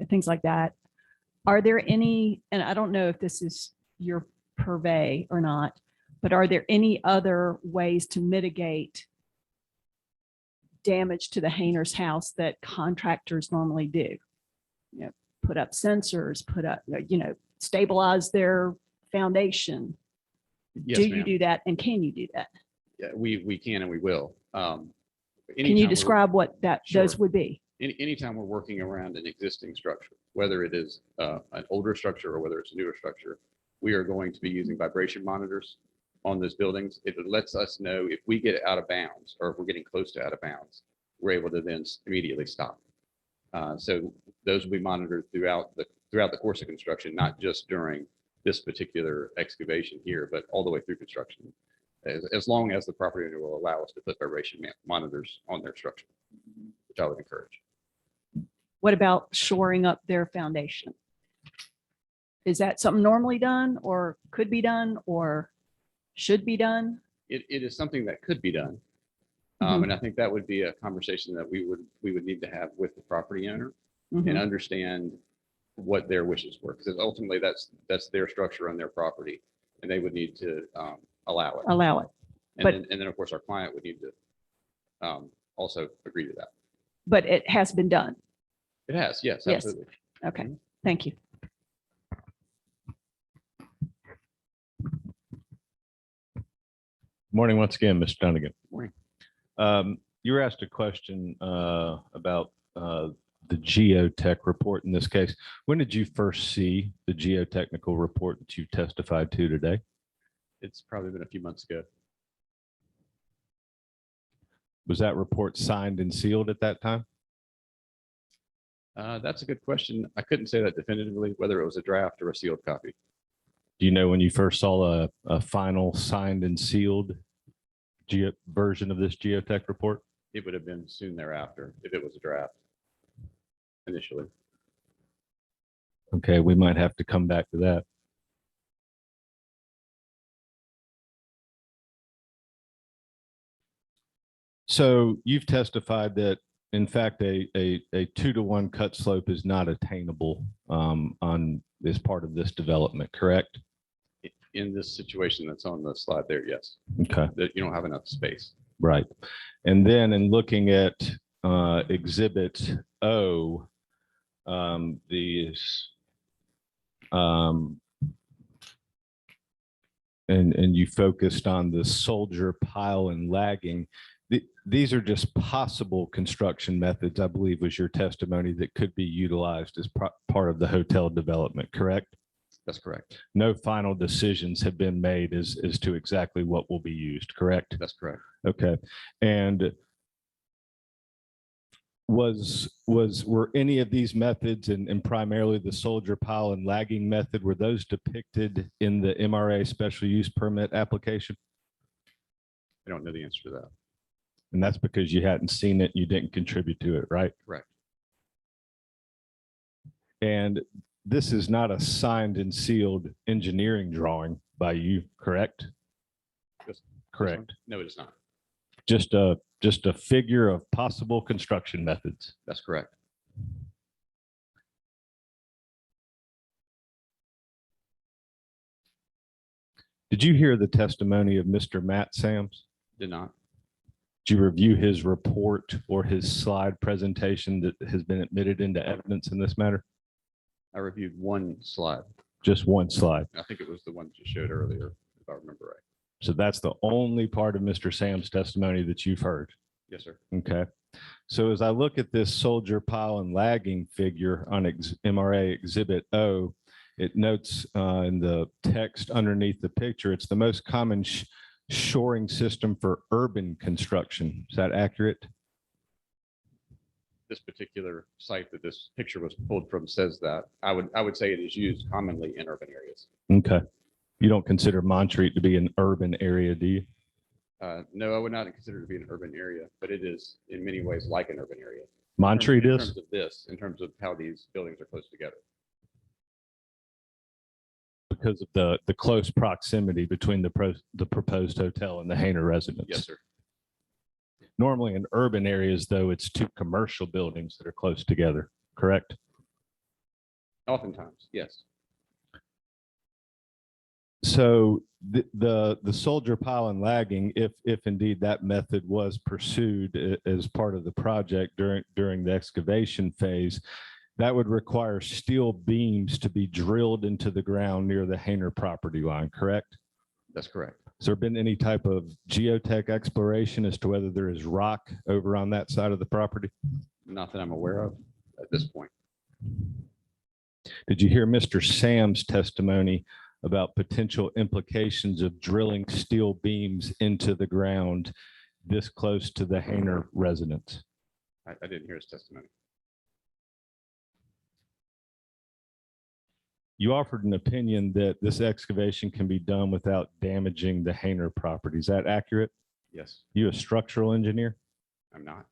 things like that. Are there any, and I don't know if this is your purvey or not, but are there any other ways to mitigate damage to the Hayner's house that contractors normally do? You know, put up sensors, put up, stabilize their foundation. Yes, Do you ma'am. do that? And can you do that? Yeah, we can and we will. Can Anytime you we're- describe what those Sure. would be? Anytime we're working around an existing structure, whether it is an older structure or whether it's a newer structure, we are going to be using vibration monitors on those buildings. It lets us know if we get out of bounds or if we're getting close to out of bounds, we're able to then immediately stop. So those will be monitored throughout the course of construction, not just during this particular excavation here, but all the way through construction. As long as the property owner will allow us to put vibration monitors on their structure, which I would encourage. What about shoring up their foundation? Is that something normally done or could be done or should be done? It is something that could be done. Mhm. And I think that would be a conversation that we would need to have with the property owner and Mhm. understand what their wishes were, because ultimately that's their structure on their property and they would need to allow it. Allow it. But- And then of course our client would need to also agree to that. But it has been done. It has, yes, Yes. absolutely. Okay, thank you. Morning once again, Mr. Dunnigan. Morning. You were asked a question about the geotech report in this case. When did you first see the geotechnical report that you testified to today? It's probably been a few months ago. Was that report signed and sealed at that time? That's a good question. I couldn't say that definitively, whether it was a draft or a sealed copy. Do you know when you first saw a final signed and sealed version of this geotech report? It would have been soon thereafter if it was a draft initially. Okay, we might have to come back to that. So you've testified that, in fact, a 2-to-1 cut slope is not attainable as part of this development, correct? In this situation that's on the slide there, yes. Okay. That you don't have enough space. Right. And then in looking at Exhibit O, and you focused on the soldier pile and lagging. These are just possible construction methods, I believe was your testimony, that could be utilized as part of the hotel development, correct? That's correct. No final decisions have been made as to exactly what will be used, correct? That's correct. Okay. And were any of these methods and primarily the soldier pile and lagging method, were those depicted in the MRA special use permit application? I don't know the answer to that. And that's because you hadn't seen it, you didn't contribute to it, right? Correct. And this is not a signed and sealed engineering drawing by you, correct? This Correct. one? No, it is not. Just a figure of possible construction methods. That's correct. Did you hear the testimony of Mr. Matt Sams? Did not. Did you review his report or his slide presentation that has been admitted into evidence in this matter? I reviewed one slide. Just one slide. I think it was the one that you showed earlier, if I remember right. So that's the only part of Mr. Sam's testimony that you've heard. Yes, sir. Okay. So as I look at this soldier pile and lagging figure on MRA Exhibit O, it notes in the text underneath the picture, it's the most common shoring system for urban construction. Is that accurate? This particular site that this picture was pulled from says that. I would say it is used commonly in urban areas. Okay. You don't consider Montreat to be an urban area, do you? No, I would not consider it to be an urban area, but it is in many ways like an urban area. Montreat In is? terms of this, in terms of how these buildings are close together. Because of the close proximity between the proposed hotel and the Hayner residence. Yes, sir. Normally in urban areas, though, it's two commercial buildings that are close together, correct? Oftentimes, yes. So the soldier pile and lagging, if indeed that method was pursued as part of the project during the excavation phase, that would require steel beams to be drilled into the ground near the Hayner property line, correct? That's correct. Has there been any type of geotech exploration as to whether there is rock over on that side of the property? Not that I'm aware of at this point. Did you hear Mr. Sam's testimony about potential implications of drilling steel beams into the ground this close to the Hayner residence? I didn't hear his testimony. You offered an opinion that this excavation can be done without damaging the Hayner property. Is that accurate? Yes, You a structural engineer? I'm not.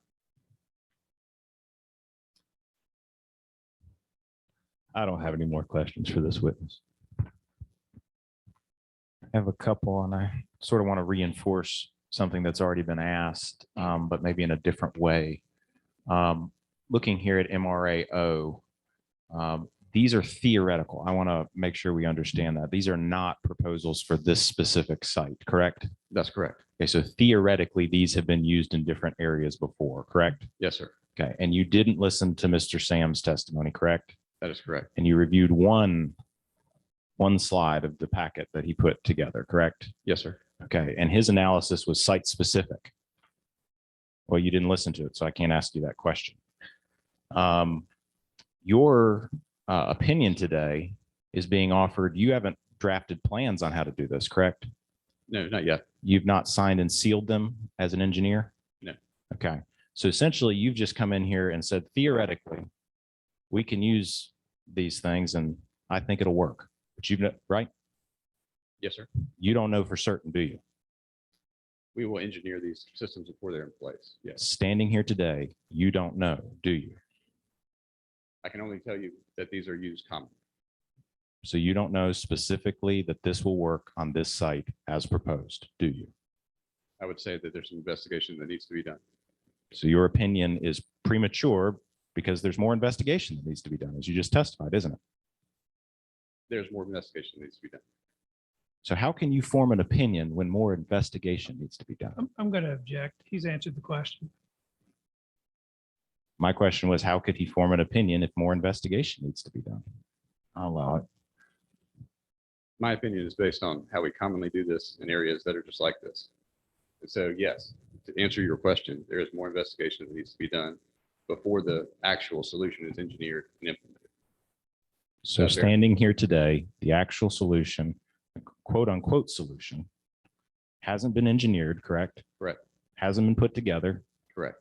I don't have any more questions for this witness. I have a couple, and I sort of want to reinforce something that's already been asked, but maybe in a different way. Looking here at MRAO, these are theoretical. I want to make sure we understand that. These are not proposals for this specific site, correct? That's correct. Okay, so theoretically, these have been used in different areas before, correct? Yes, sir. Okay, and you didn't listen to Mr. Sam's testimony, correct? That is correct. And you reviewed one slide of the packet that he put together, correct? Yes, sir. Okay, and his analysis was site specific. Well, you didn't listen to it, so I can't ask you that question. Your opinion today is being offered. You haven't drafted plans on how to do this, correct? No, not yet. You've not signed and sealed them as an engineer? No. Okay, so essentially you've just come in here and said, theoretically, we can use these things and I think it'll work. But you've, right? Yes, sir. You don't know for certain, do you? We will engineer these systems before they're in place. Yes. Standing here today, you don't know, do you? I can only tell you that these are used commonly. So you don't know specifically that this will work on this site as proposed, do you? I would say that there's some investigation that needs to be done. So your opinion is premature because there's more investigation that needs to be done, as you just testified, isn't it? There's more investigation that needs to be done. So how can you form an opinion when more investigation needs to be done? I'm going to object. He's answered the question. My question was, how could he form an opinion if more investigation needs to be done? I'll allow it. My opinion is based on how we commonly do this in areas that are just like this. And so, yes, to answer your question, there is more investigation that needs to be done before the actual solution is engineered and implemented. So Is that fair? standing here today, the actual solution, quote unquote solution, hasn't been engineered, correct? Correct. Hasn't been put together. Correct.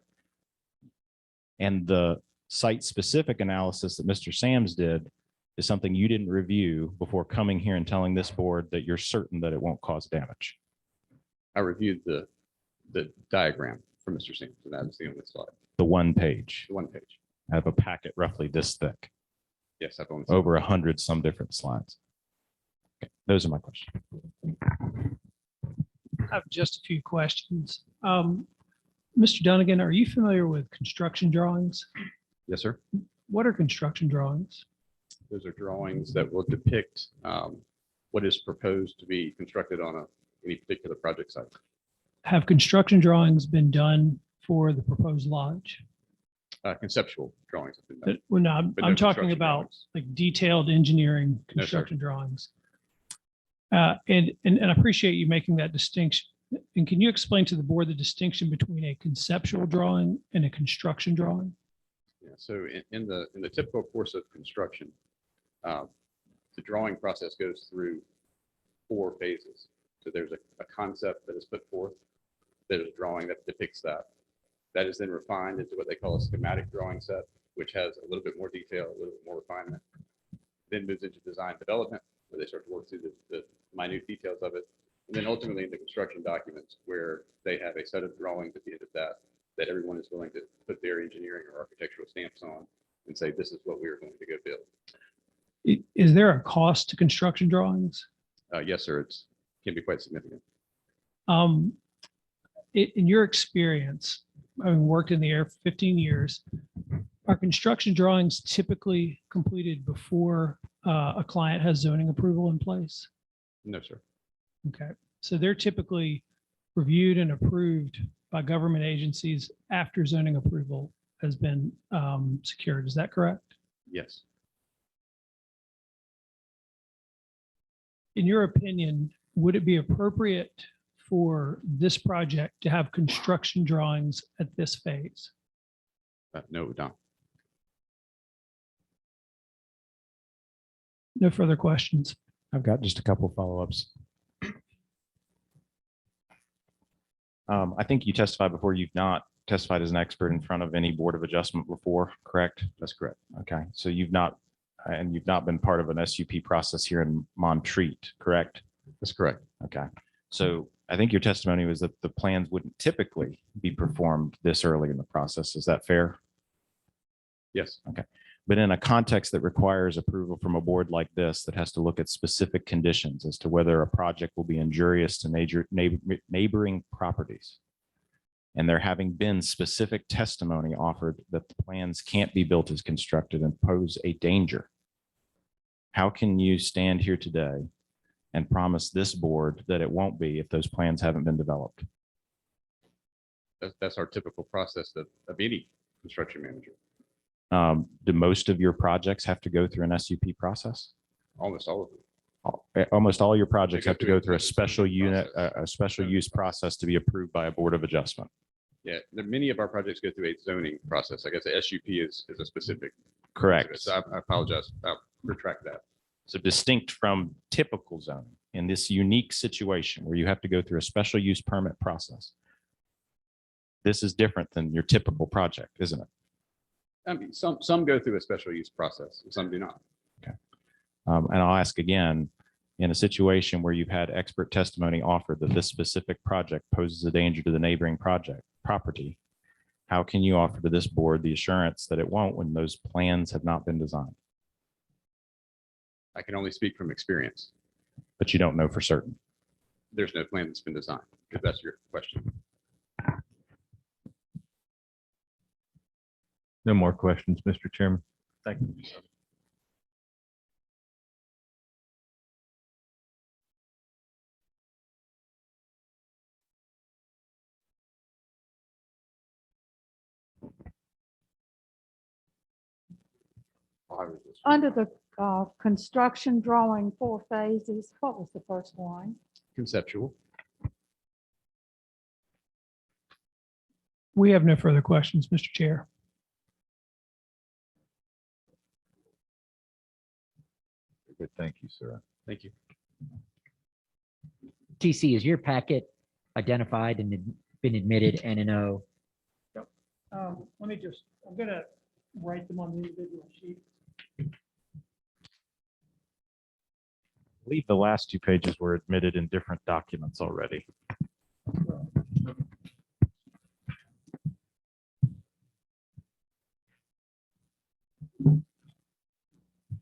And the site-specific analysis that Mr. Sams did is something you didn't review before coming here and telling this board that you're certain that it won't cause damage. I reviewed the diagram from Mr. Sims, and that is the only slide, The one page. the one page. I have a packet roughly this thick, Yes, I've only. seen over 100 some different slides. Okay, those are my questions. I have just a few questions. Mr. Dunnigan, are you familiar with construction drawings? Yes, sir. What are construction drawings? Those are drawings that will depict what is proposed to be constructed on any particular project site. Have construction drawings been done for the proposed lodge? Conceptual drawings have been done. Well, no, I'm But no I'm talking construction about drawings. like detailed engineering sir. construction drawings. And I appreciate you making that distinction, And can you explain to the board the distinction between a conceptual drawing and a construction drawing? Yeah, so in the typical course of construction, the drawing process goes through 4 phases. So there's a concept that is put forth, there's a drawing that depicts that. That is then refined into what they call a schematic drawing set, which has a little bit more detail, a little bit more refinement. Then moves into design development, where they start to work through the minute details of it. And then ultimately into construction documents, where they have a set of drawings at the end of that everyone is willing to put their engineering or architectural stamps on and say, this is what we are going to go build. Is there a cost to construction drawings? Yes, sir. Can be quite significant. In your experience, having worked in the air for 15 years, are construction drawings typically completed before a client has zoning approval in place? No, sir. Okay, so they're typically reviewed and approved by government agencies after zoning approval has been secured. Is that correct? Yes. In your opinion, would it be appropriate for this project to have construction drawings at this phase? No, don't. No further questions. I've got just a couple follow-ups. I think you testified before. You've not testified as an expert in front of any Board of Adjustment before, correct? That's correct. Okay, so you've not been part of an SUP process here in Montreat, correct? That's correct. Okay, so I think your testimony was that the plans wouldn't typically be performed this early in the process. Is that fair? Yes. Okay, but in a context that requires approval from a board like this, that has to look at specific conditions as to whether a project will be injurious to neighboring properties, and there having been specific testimony offered that the plans can't be built as constructed and pose a danger, how can you stand here today and promise this board that it won't be if those plans haven't been developed? That's our typical process of any construction manager. Do most of your projects have to go through an SUP process? Almost all of them. Almost all your projects They go have to go through through a a special unit, process. a special use process to be approved by a Board of Adjustment. Yeah, many of our projects go through a zoning process. I guess the SUP is a specific. Correct. So I apologize. I'll retract that. So distinct from typical zoning, in this unique situation where you have to go through a special use permit process, this is different than your typical project, isn't it? I mean, some go through a special use process, and some do not. And I'll ask again, in a situation where you've had expert testimony offered that this specific project poses a danger to the neighboring property, how can you offer to this board the assurance that it won't when those plans have not been designed? I can only speak from experience. But you don't know for certain. There's no plan that's been designed, if that's your question. No more questions, Mr. Chairman. Thank you. Under the construction drawing 4 phases, what was the first one? Conceptual. We have no further questions, Mr. Chair. Good, thank you, sir. Thank you. TC, is your packet identified and been admitted N&O? Let me just, I'm going to write them on the individual sheet. I believe the last 2 pages were admitted in different documents already.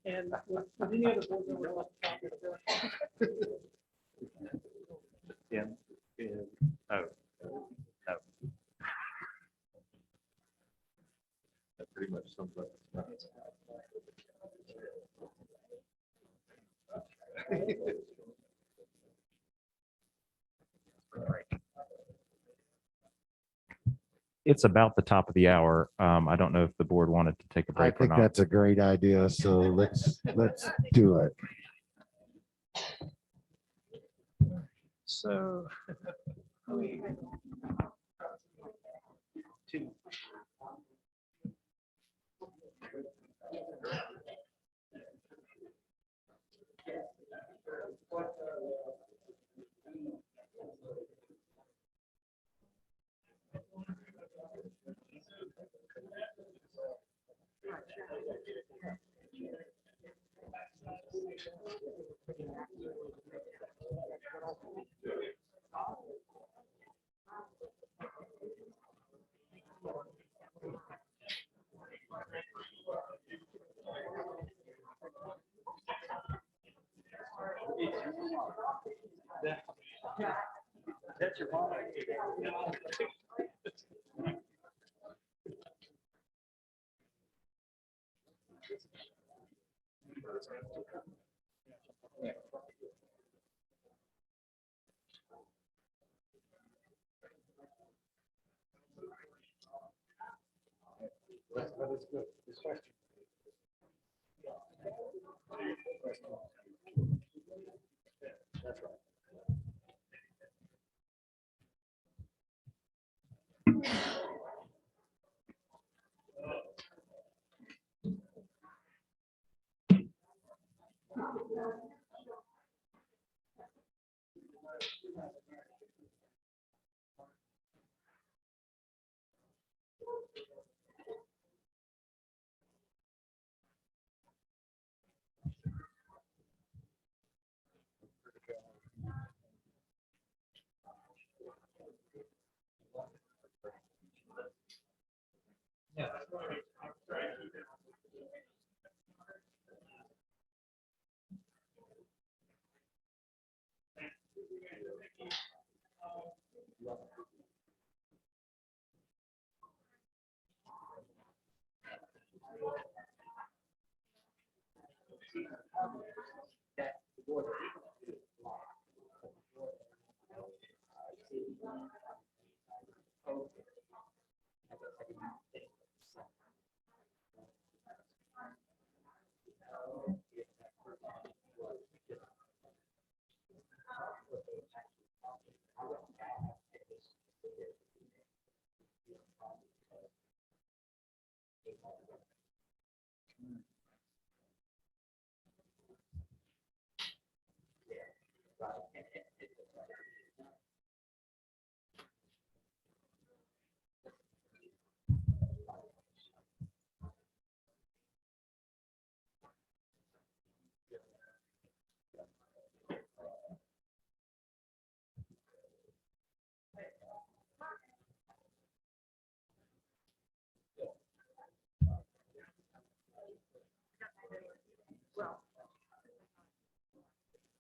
And would any other board member like a copy of That pretty much sums up. It's about the top of the hour. I don't know if the board wanted to take a I break or think not. that's a great idea, so let's do it. So That's your mom. That's good. This question. That's right.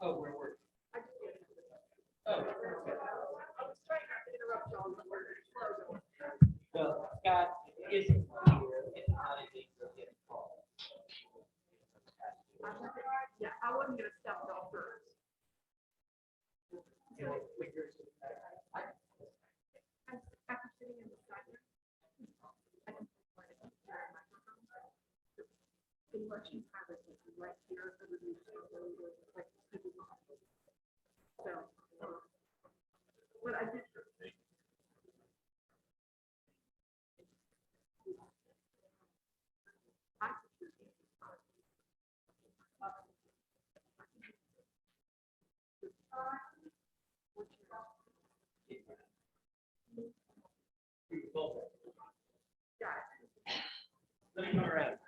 Oh, where were you? Oh. Well, Scott isn't here. It's not a big deal. Yeah, I wasn't gonna step it off first. After sitting in the side. Election pilot is right here. So, what I did. All right.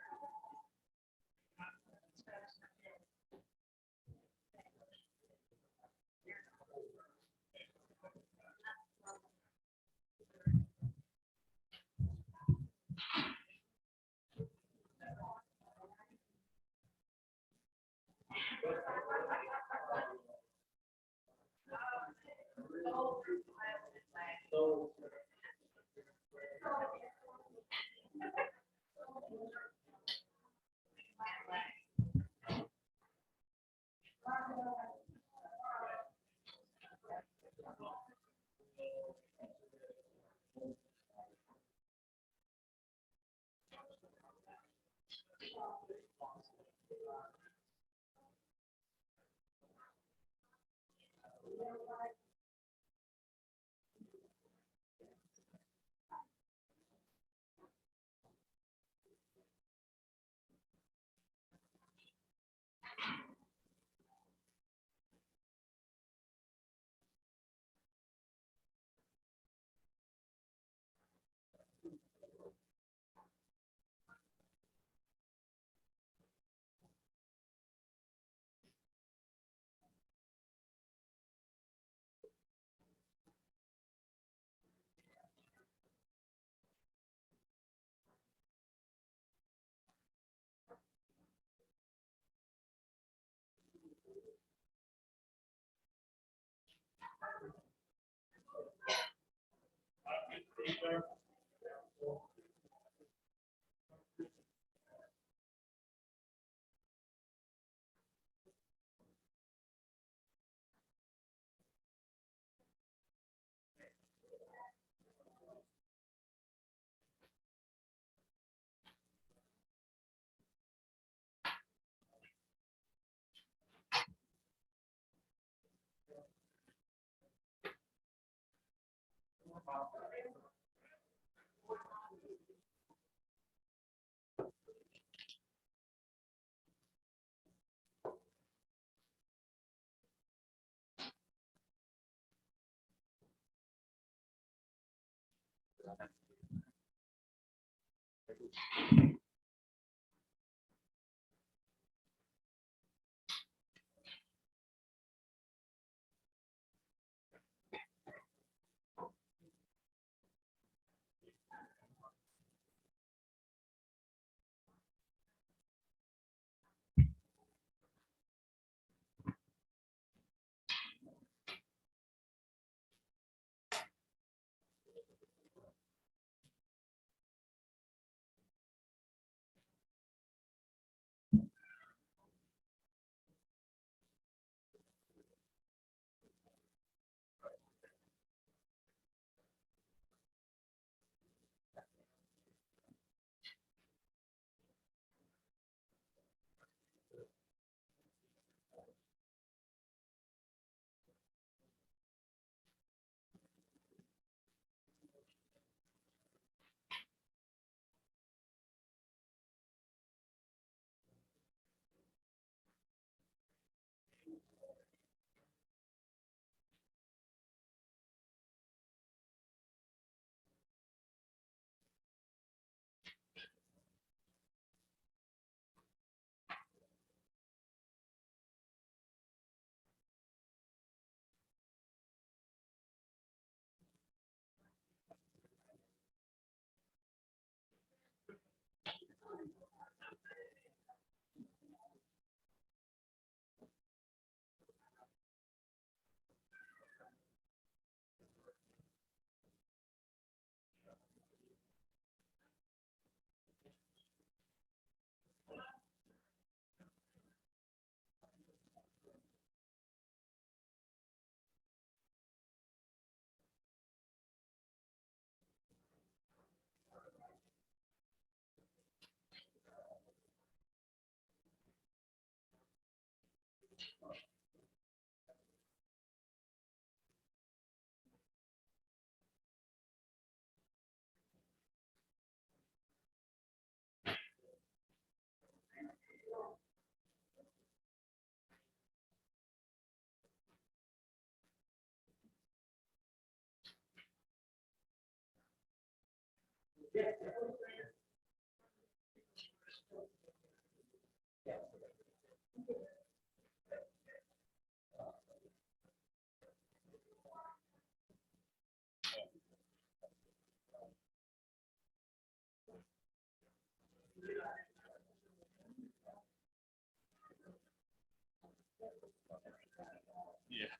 Yeah.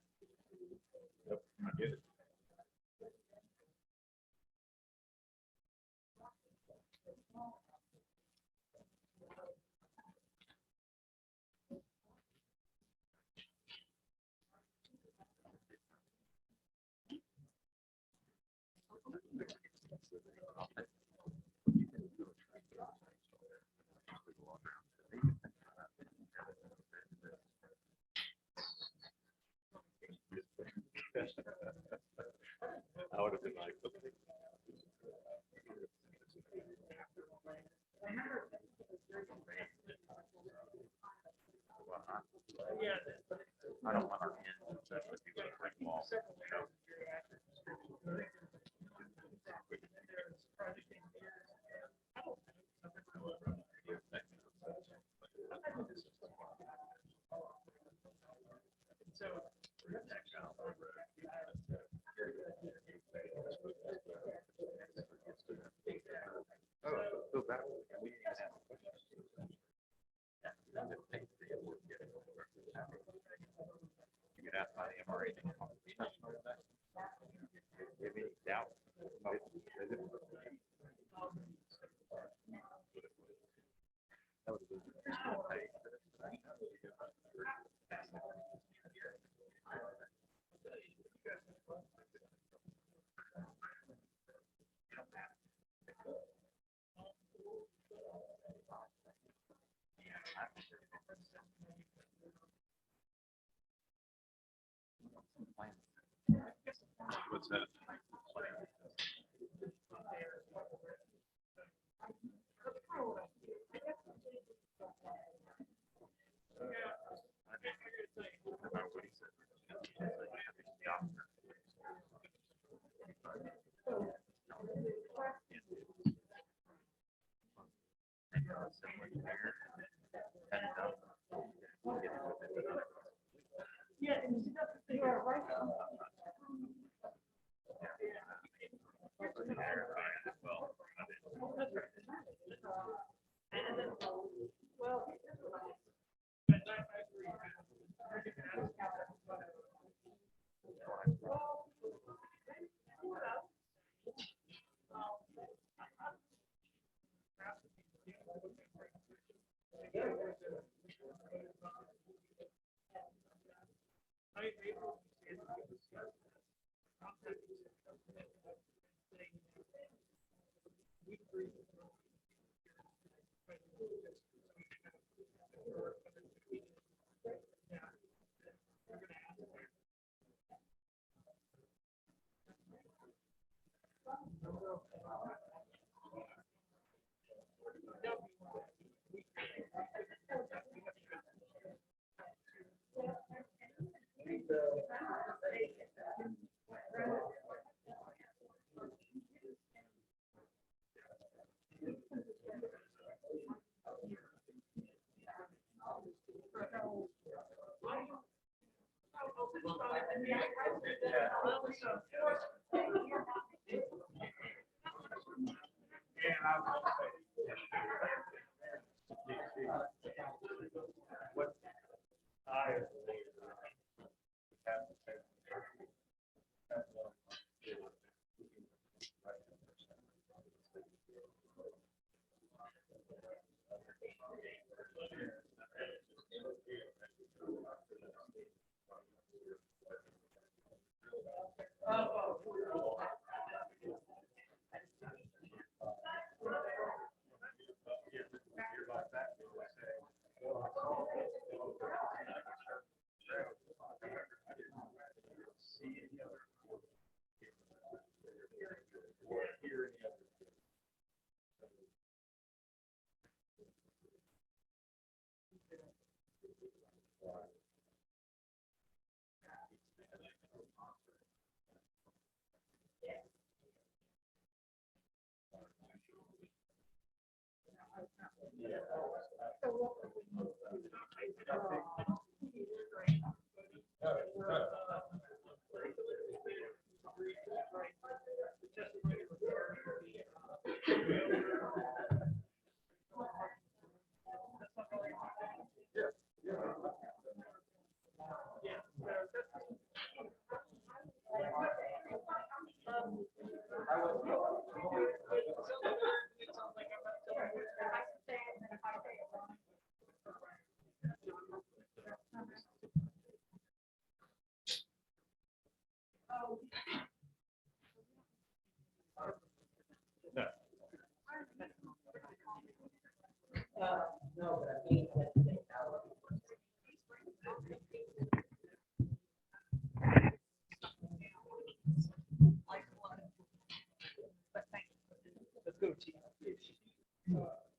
Yep, I get it. I would have been like, okay. I don't want our hands, especially if you want to break walls. You get asked by the MRA. Give me doubt. What's that?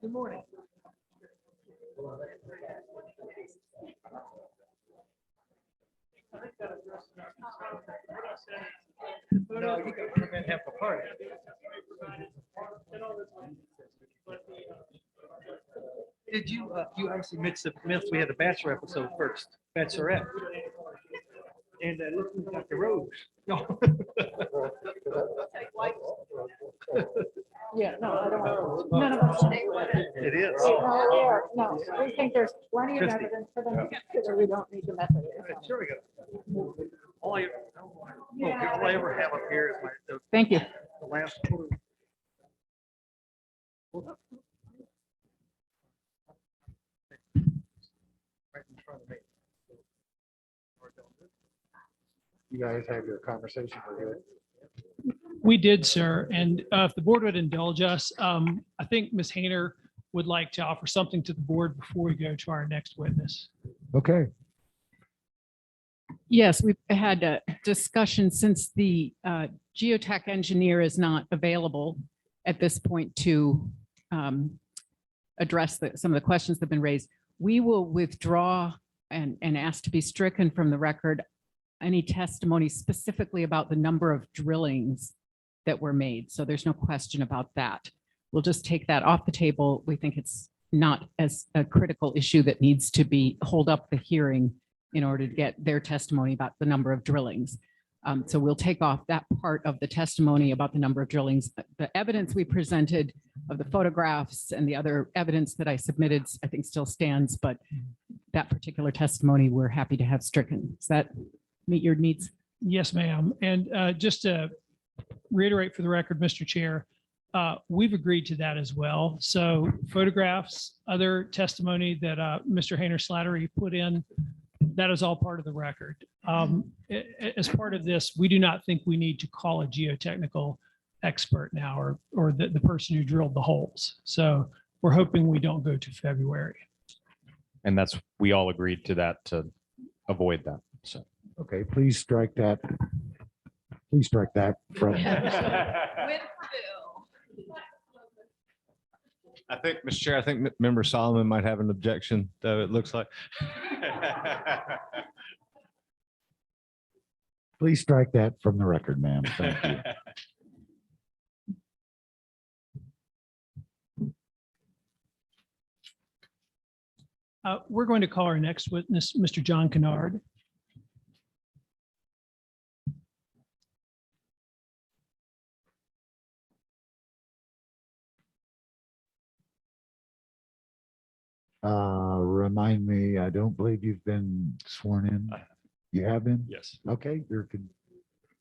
Good morning. No, you can come in and have a party. Did you, you actually mixed the myths? We had the Bachelor episode first, Bachelorette. And look who's got the rose. No. Yeah, no, I don't, none of us. It is. No, we think there's plenty of Christie. evidence for them to consider we don't need the method. Sure we go. All I ever have up here is my. Thank you. The last. Right in front of me. You guys have your conversation with it. We did, sir. And if the board would indulge us, I think Ms. Hayner would like to offer something to the board before we go to our next witness. Okay. Yes, we've had a discussion since the geotech engineer is not available at this point to address some of the questions that have been raised. We will withdraw and ask to be stricken from the record any testimony specifically about the number of drillings that were made. So there's no question about that. We'll just take that off the table. We think it's not as a critical issue that needs to be hold up the hearing in order to get their testimony about the number of drillings. So we'll take off that part of the testimony about the number of drillings. The evidence we presented of the photographs and the other evidence that I submitted, I think still stands, but that particular testimony, we're happy to have stricken. Does that meet your needs? Yes, ma'am. And just to reiterate for the record, Mr. Chair, we've agreed to that as well. So photographs, other testimony that Mr. Hayner Slattery put in, that is all part of the record. As part of this, we do not think we need to call a geotechnical expert now or the person who drilled the holes. So we're hoping we don't go to February. And we all agreed to that to avoid that. So. Okay, please strike that. Please strike that from. I think, Mr. Chair, I think Member Solomon might have an objection, though it looks like. Please strike that from the record, ma'am. Thank you. We're going to call our next witness, Mr. John Kennard. Remind me, I don't believe you've been sworn in. You have been? Yes. Okay, you're good.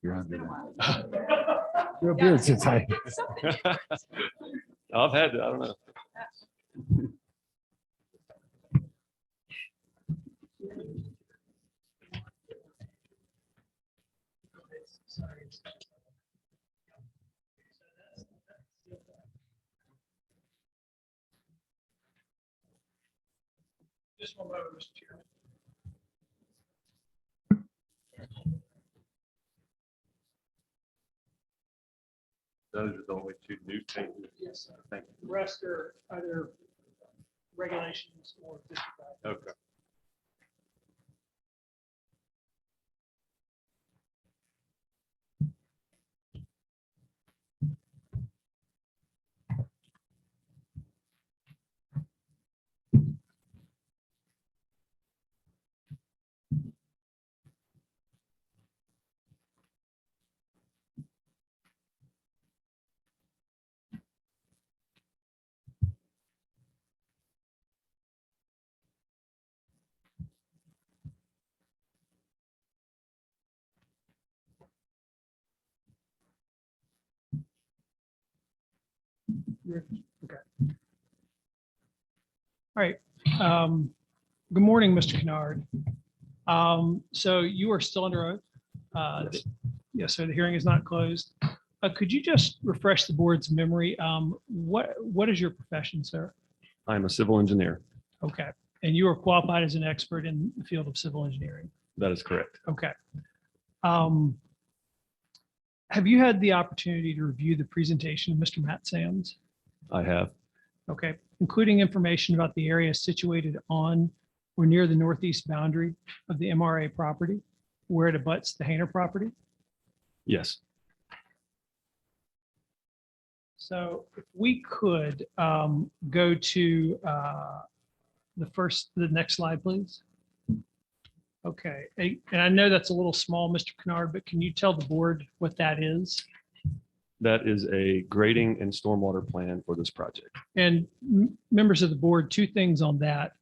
You're on to that. You're a beard since I. I've had it, I don't know. Just one moment, Mr. Chairman. Those are the only two new things. Yes, sir. Thank The rest are either regulations or district. you. Okay. Okay. All right. Good morning, Mr. Kennard. So you are still under oath? Yes. Yes, so the hearing is not closed. Could you just refresh the board's memory? What is your profession, sir? I'm a civil engineer. Okay. And you are qualified as an expert in the field of civil engineering? That is correct. Okay. Have you had the opportunity to review the presentation of Mr. Matt Sands? I have. Okay, including information about the area situated on or near the northeast boundary of the MRA property, where it abuts the Hayner property? Yes. So if we could go to the next slide, please. Okay, and I know that's a little small, Mr. Kennard, but can you tell the board what that is? That is a grading and stormwater plan for this project. And members of the board, two things on that.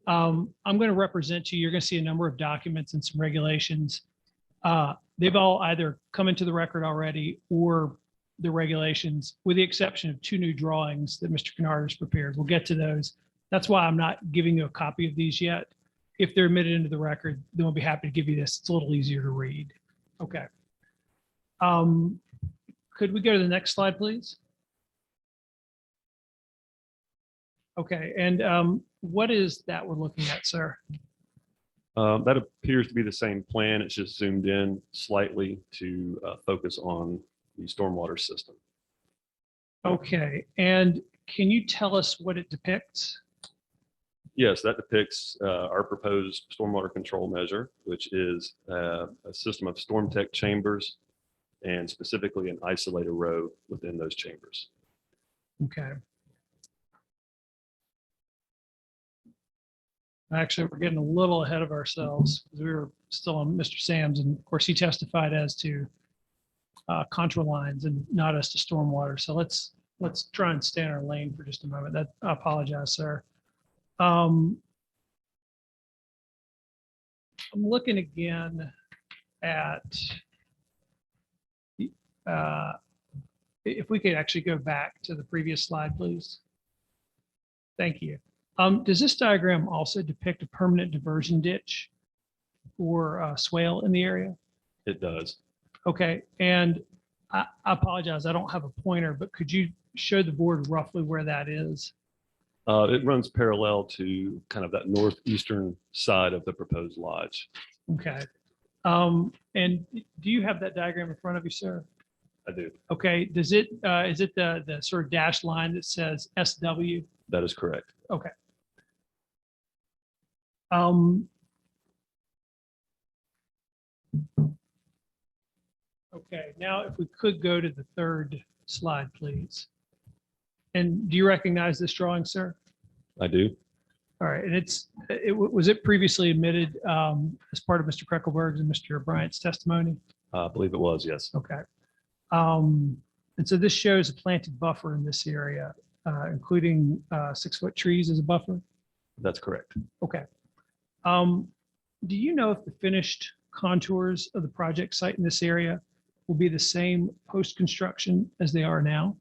I'm going to represent you. You're going to see a number of documents and some regulations. They've all either come into the record already or the regulations, with the exception of two new drawings that Mr. Kennard has prepared. We'll get to those. That's why I'm not giving you a copy of these yet. If they're admitted into the record, then we'll be happy to give you this. It's a little easier to read. Okay. Could we go to the next slide, please? Okay, and what is that we're looking at, sir? That appears to be the same plan. It's just zoomed in slightly to focus on the stormwater system. Okay, and can you tell us what it depicts? Yes, that depicts our proposed stormwater control measure, which is a system of storm tech chambers and specifically an isolator row within those chambers. Okay. Actually, we're getting a little ahead of ourselves because we were still on Mr. Sam's, and of course he testified as to contour lines and not as to stormwater. So let's try and stay in our lane for just a moment. I apologize, sir. I'm looking again at if we could actually go back to the previous slide, please. Thank you. Does this diagram also depict a permanent diversion ditch or swale in the area? It does. Okay, and I apologize, I don't have a pointer, but could you show the board roughly where that is? It runs parallel to kind of that northeastern side of the proposed lodge. Okay. And do you have that diagram in front of you, sir? I do. Okay, does it, is it the sort of dashed line that says SW? That is correct. Okay. Okay, now if we could go to the third slide, please. And do you recognize this drawing, sir? I do. All right, and was it previously admitted as part of Mr. Kreckelberg's and Mr. Bryant's testimony? I believe it was, yes. Okay. And so this shows a planted buffer in this area, including 6-foot trees as a buffer? That's correct. Okay. Do you know if the finished contours of the project site in this area will be the same post-construction as they are now?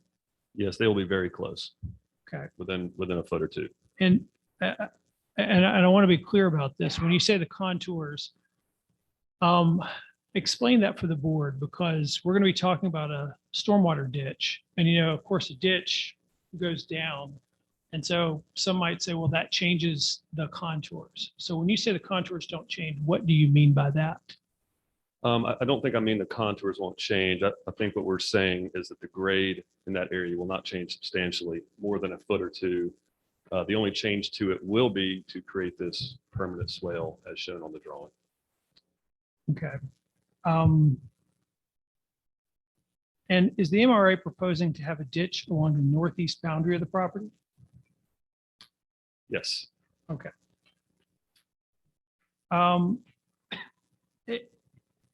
Yes, they will be very close. Okay. Within a foot or two. And I want to be clear about this. When you say the contours, explain that for the board, because we're going to be talking about a stormwater ditch. And, you know, of course, a ditch goes down. And so some might say, well, that changes the contours. So when you say the contours don't change, what do you mean by that? I don't think I mean the contours won't change. I think what we're saying is that the grade in that area will not change substantially more than a foot or two. The only change to it will be to create this permanent swale as shown on the drawing. Okay. And is the MRA proposing to have a ditch along the northeast boundary of the property? Yes. Okay.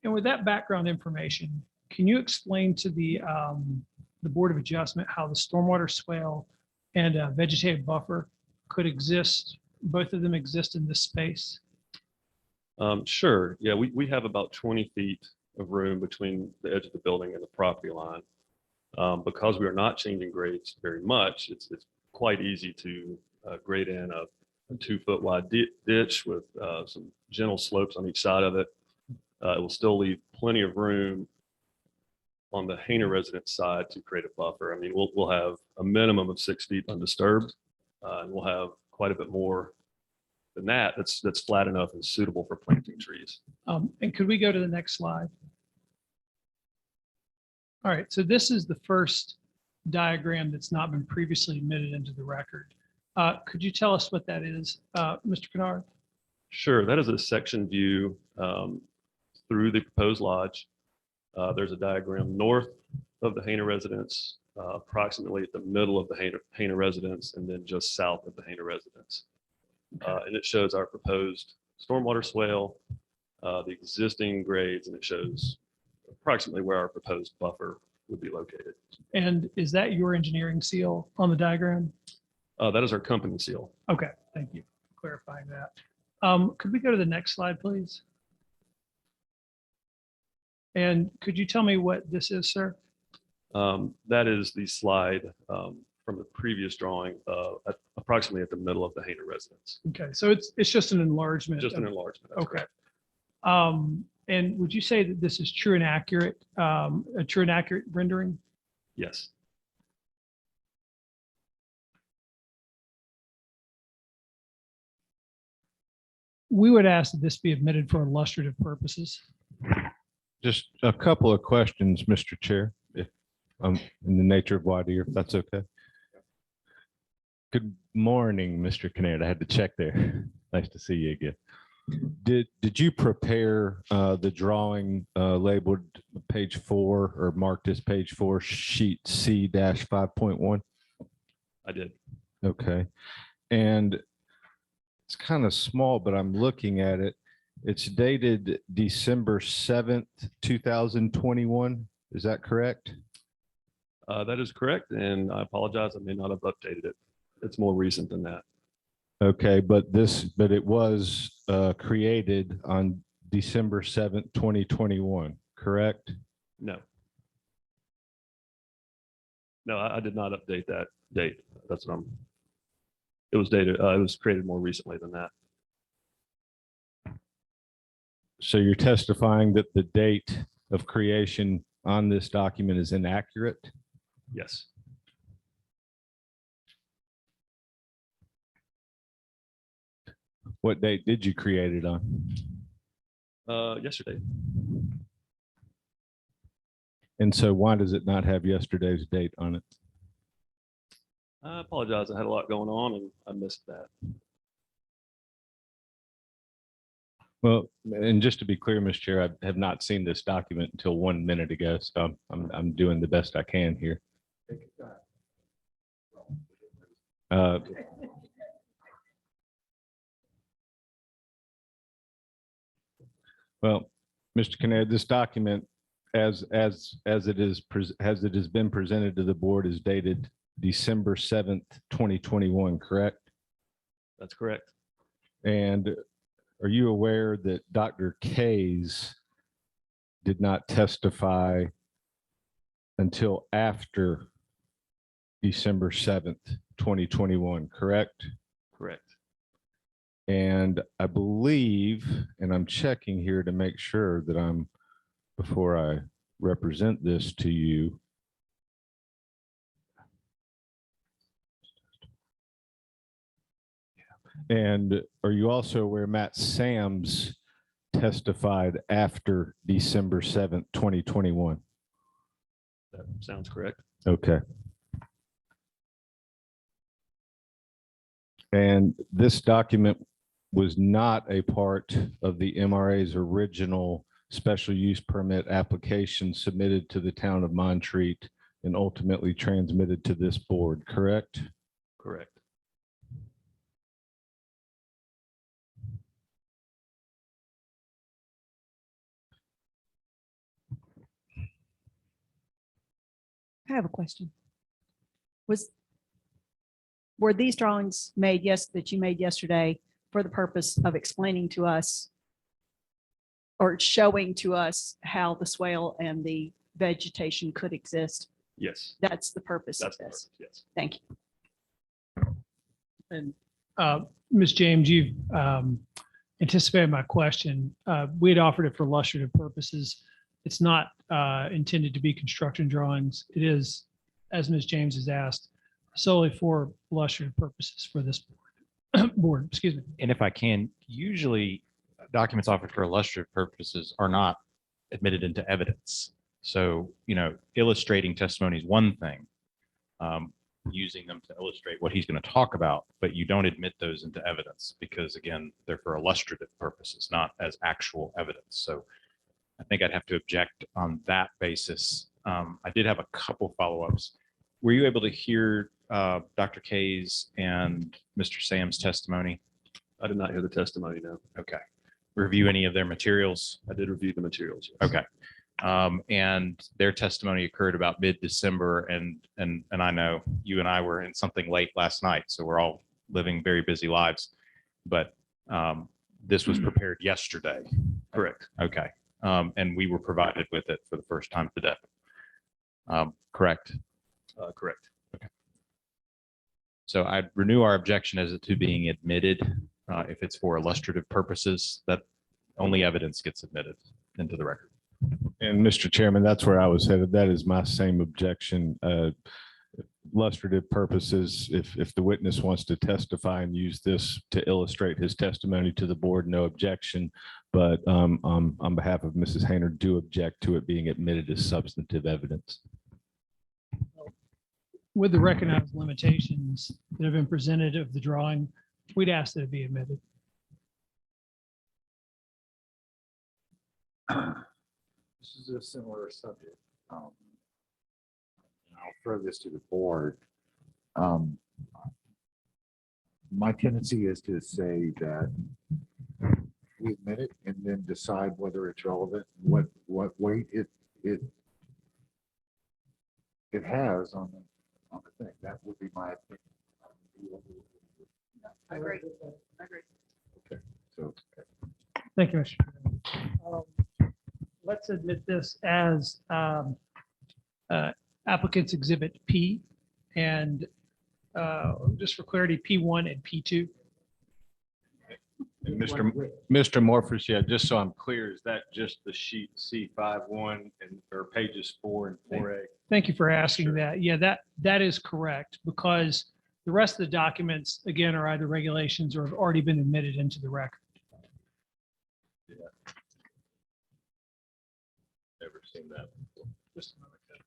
And with that background information, can you explain to the Board of Adjustment how the stormwater swale and a vegetative buffer could exist, both of them exist in this space? Sure. Yeah, we have about 20 feet of room between the edge of the building and the property line. Because we are not changing grades very much, it's quite easy to grade in a 2-foot wide ditch with some gentle slopes on each side of it. It will still leave plenty of room on the Hayner residence side to create a buffer. I mean, we'll have a minimum of 6 feet undisturbed, and we'll have quite a bit more than that. That's flat enough and suitable for planting trees. And could we go to the next slide? All right, so this is the first diagram that's not been previously admitted into the record. Could you tell us what that is, Mr. Kennard? Sure, that is a section view through the proposed lodge. There's a diagram north of the Hayner residence, approximately at the middle of the Hayner residence, and then just south of the Hayner residence. And it shows our proposed stormwater swale, the existing grades, and it shows approximately where our proposed buffer would be located. And is that your engineering seal on the diagram? That is our company seal. Okay, thank you for clarifying that. Could we go to the next slide, please? And could you tell me what this is, sir? That is the slide from the previous drawing, approximately at the middle of the Hayner residence. Okay, so it's just an enlargement. Just an enlargement. That's Okay. correct. And would you say that this is true and accurate, a true and accurate rendering? Yes. We would ask that this be admitted for illustrative purposes. Just a couple of questions, Mr. Chair, if in the nature of water, if that's okay. Good morning, Mr. Kinnaird. I had to check there. Nice to see you again. Did you prepare the drawing labeled page 4 or marked as page 4, sheet C-5.1? I did. Okay. And it's kind of small, but I'm looking at it. It's dated December 7th, 2021. Is that correct? That is correct. And I apologize. I may not have updated it. It's more recent than that. Okay, but it was created on December 7th, 2021, correct? No. No, I did not update that date. That's what it was dated, it was created more recently than that. So you're testifying that the date of creation on this document is inaccurate? Yes. What date did you create it on? Yesterday. And so why does it not have yesterday's date on it? I apologize. I had a lot going on and I missed that. Well, and just to be clear, Mr. Chair, I have not seen this document until 1 minute ago, so I'm doing the best I can here. Well, Mr. Kinnaird, this document, as it has been presented to the board, is dated December 7th, 2021, correct? That's correct. And are you aware that Dr. Kays did not testify until after December 7th, 2021, correct? Correct. And I believe, and I'm checking here to make sure that before I represent this to you. And are you also aware Matt Sams testified after December 7th, 2021? That sounds correct. Okay. And this document was not a part of the MRA's original special use permit application submitted to the town of Montreat and ultimately transmitted to this board, correct? Correct. I have a question. Were these drawings made, that you made yesterday for the purpose of explaining to us or showing to us how the swale and the vegetation could exist? Yes. That's the purpose of That's the this. purpose, yes. Thank you. And Ms. James, you've anticipated my question. We had offered it for illustrative purposes. It's not intended to be construction drawings. It is, as Ms. James has asked, solely for illustrative purposes for this board. Excuse me. And if I can, usually documents offered for illustrative purposes are not admitted into evidence. So, illustrating testimony is one thing, using them to illustrate what he's going to talk about, but you don't admit those into evidence because, again, they're for illustrative purposes, not as actual evidence. So I think I'd have to object on that basis. I did have a couple follow-ups. Were you able to hear Dr. Kays and Mr. Sam's testimony? I did not hear the testimony, no. Okay. Review any of their materials? I did review the materials. Yes. Okay. And their testimony occurred about mid-December, and I know you and I were in something late last night, so we're all living very busy lives. But this was prepared yesterday. Correct. Okay. And we were provided with it for the first time today. Correct? Correct. Okay. So I renew our objection as to being admitted. If it's for illustrative purposes, that only evidence gets admitted into the record. And Mr. Chairman, that's where I was headed. That is my same objection. illustrative purposes, if the witness wants to testify and use this to illustrate his testimony to the board, no objection. But on behalf of Mrs. Hayner, do object to it being admitted as substantive evidence. With the recognized limitations that have been presented of the drawing, we'd ask that it be admitted. This is a similar subject. I'll throw this to the board. My tendency is to say that we admit it and then decide whether it's relevant, what weight it has on the thing. That would be my opinion. I agree. I agree. Okay, so Thank you, Mr. Chairman. Let's admit this as applicant's exhibit P, and just for clarity, P1 and P2. And Mr. Morphus, yeah, just so I'm clear, is that just the sheet C51 and or pages 4 and 4A? Thank you for asking that. Yeah, that is correct, because the rest of the documents, again, are either regulations or have already been admitted into the record. Yeah. Never seen that before. Just a moment, guys.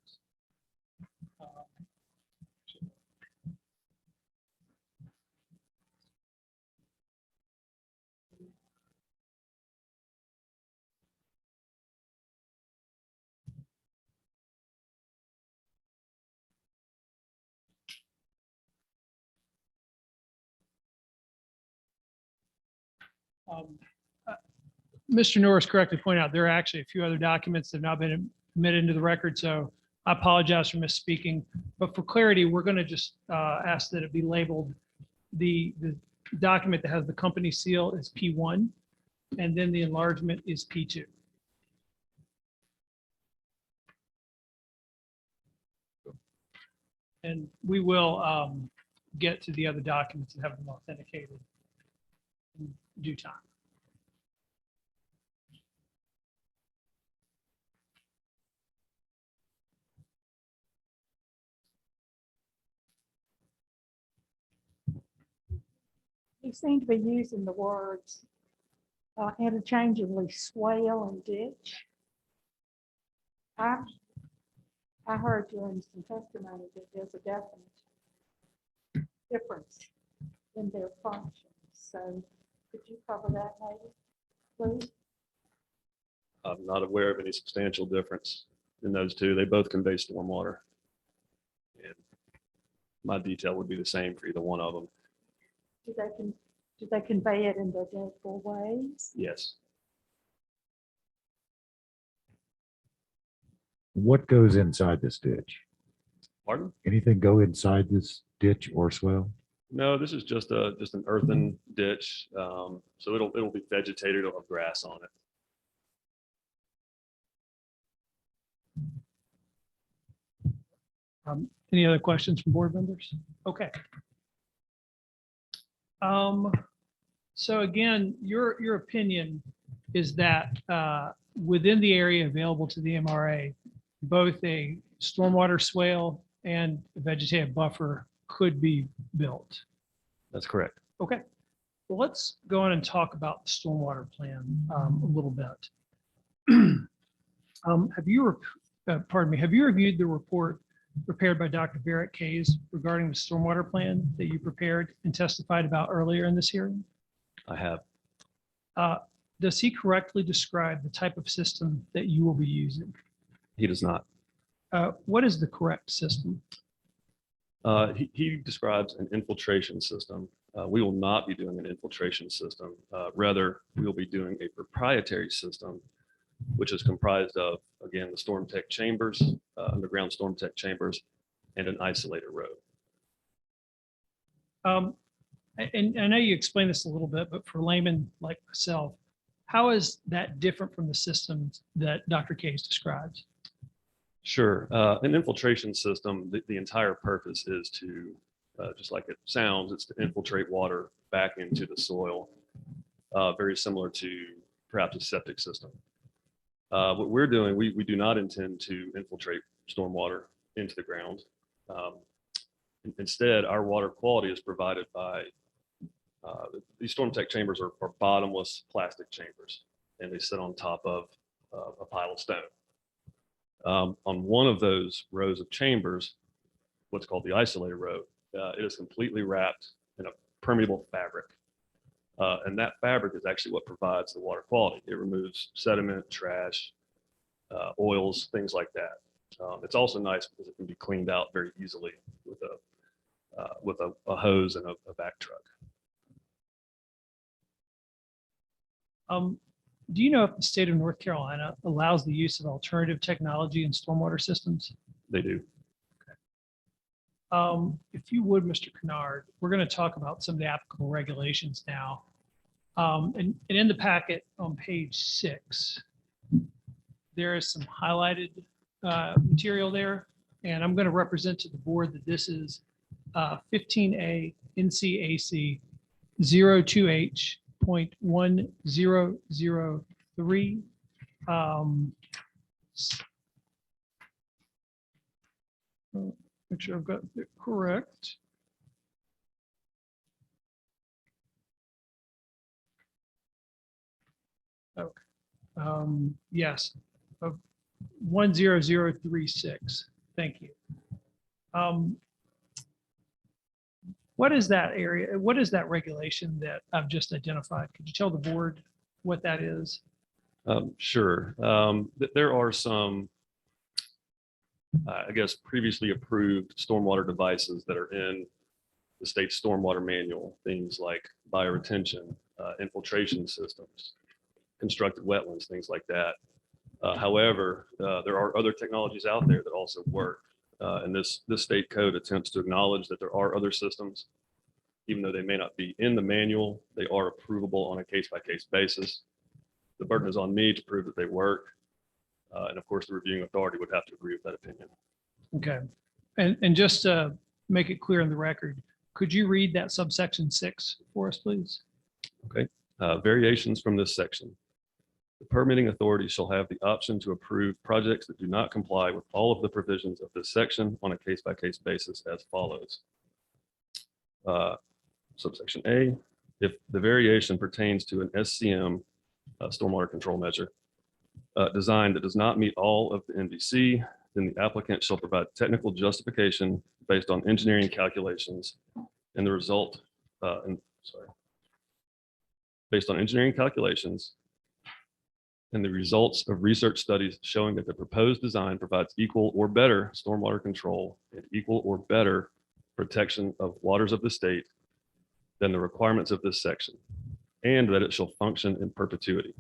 Mr. Norris correctly pointed out, there are actually a few other documents that have not been admitted into the record, so I apologize for misspeaking. But for clarity, we're going to just ask that it be labeled, the document that has the company seal is P1, and then the enlargement is P2. And we will get to the other documents and have them authenticated in due time. You seem to be using the words interchangeably, swale and ditch. I heard during some testimony that there's a definite difference in their functions. So could you cover that maybe, please? I'm not aware of any substantial difference in those two. They both convey stormwater. And my detail would be the same for either one of them. Do they convey it in identical ways? Yes. what goes inside this ditch? Pardon? Anything go inside this ditch or swale? No, this is just an earthen ditch. So it'll be vegetated. It'll have grass on it. Any other questions from board members? Okay. So again, your opinion is that within the area available to the MRA, both a stormwater swale and a vegetative buffer could be built. That's correct. Okay. Well, let's go on and talk about the stormwater plan a little bit. Have you reviewed the report prepared by Dr. Barrett Kays regarding the stormwater plan that you prepared and testified about earlier in this hearing? I have. Does he correctly describe the type of system that you will be using? He does not. What is the correct system? He describes an infiltration system. We will not be doing an infiltration system. Rather, we will be doing a proprietary system, which is comprised of, again, the storm tech chambers, underground storm tech chambers, and an isolator road. And I know you explained this a little bit, but for laymen like myself, how is that different from the systems that Dr. Kays describes? Sure. An infiltration system, the entire purpose is to, just like it sounds, it's to infiltrate water back into the soil, very similar to perhaps a septic system. What we're doing, we do not intend to infiltrate stormwater into the ground. Instead, our water quality is provided by, these storm tech chambers are bottomless plastic chambers, and they sit on top of a pile of stone. On one of those rows of chambers, what's called the isolator row, it is completely wrapped in a permeable fabric. And that fabric is actually what provides the water quality. It removes sediment, trash, oils, things like that. It's also nice because it can be cleaned out very easily with a hose and a back truck. Do you know if the state of North Carolina allows the use of alternative technology in stormwater systems? They do. If you would, Mr. Kennard, we're going to talk about some of the applicable regulations now. And in the packet on page 6, there is some highlighted material there. And I'm going to represent to the board that this is 15A NCAC 02H.1003. Make sure I've got it correct. Okay. Yes, of 10036. Thank you. What is that area? What is that regulation that I've just identified? Could you tell the board what that is? Sure. There are some, I guess, previously approved stormwater devices that are in the state stormwater manual, things like bioretention, infiltration systems, constructed wetlands, things like that. However, there are other technologies out there that also work. And this state code attempts to acknowledge that there are other systems, even though they may not be in the manual, they are approvable on a case-by-case basis. The burden is on me to prove that they work. And of course, the reviewing authority would have to agree with that opinion. Okay. And just to make it clear in the record, could you read that subsection 6 for us, please? Okay. Variations from this section. The permitting authority shall have the option to approve projects that do not comply with all of the provisions of this section on a case-by-case basis as follows. Subsection A, if the variation pertains to an SCM, stormwater control measure, design that does not meet all of the NDC, then the applicant shall provide technical justification based on engineering calculations and the result, based on engineering calculations and the results of research studies showing that the proposed design provides equal or better stormwater control and equal or better protection of waters of the state than the requirements of this section, and that it shall function in perpetuity.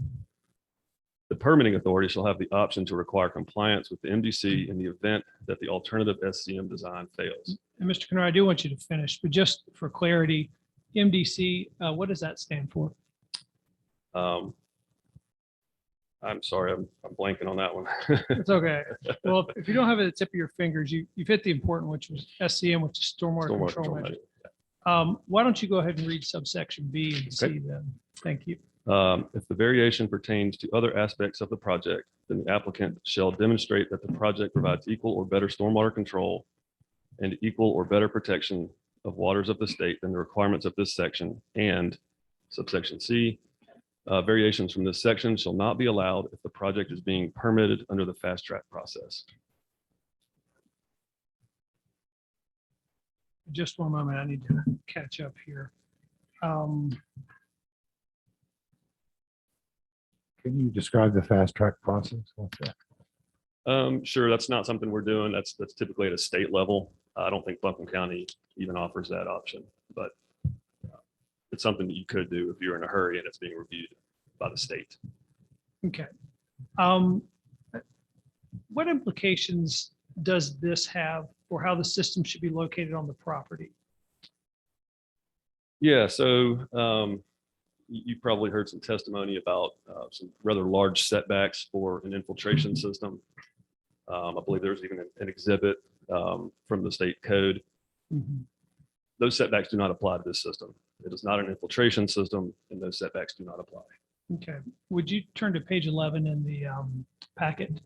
The permitting authority shall have the option to require compliance with the MDC in the event that the alternative SCM design fails. And Mr. Kennard, I do want you to finish, but just for clarity, MDC, what does that stand for? I'm sorry, I'm blanking on that one. It's okay. Well, if you don't have it at the tip of your fingers, you've hit the important, which was SCM, which is stormwater control measure. Why don't you go ahead and read subsection B and C then? Thank you. If the variation pertains to other aspects of the project, then the applicant shall demonstrate that the project provides equal or better stormwater control and equal or better protection of waters of the state than the requirements of this section. And subsection C, variations from this section shall not be allowed if the project is being permitted under the fast track process. Just one moment, I need to catch up here. Can you describe the fast track process? What's that? Sure, that's not something we're doing. That's typically at a state level. I don't think Buncombe County even offers that option, but it's something that you could do if you're in a hurry and it's being reviewed by the state. Okay. What implications does this have for how the system should be located on the property? Yeah, so you probably heard some testimony about some rather large setbacks for an infiltration system. I believe there's even an exhibit from the state code. Mm-hmm. Those setbacks do not apply to this system. It is not an infiltration system, and those setbacks do not apply. Okay. Would you turn to page 11 in the packet?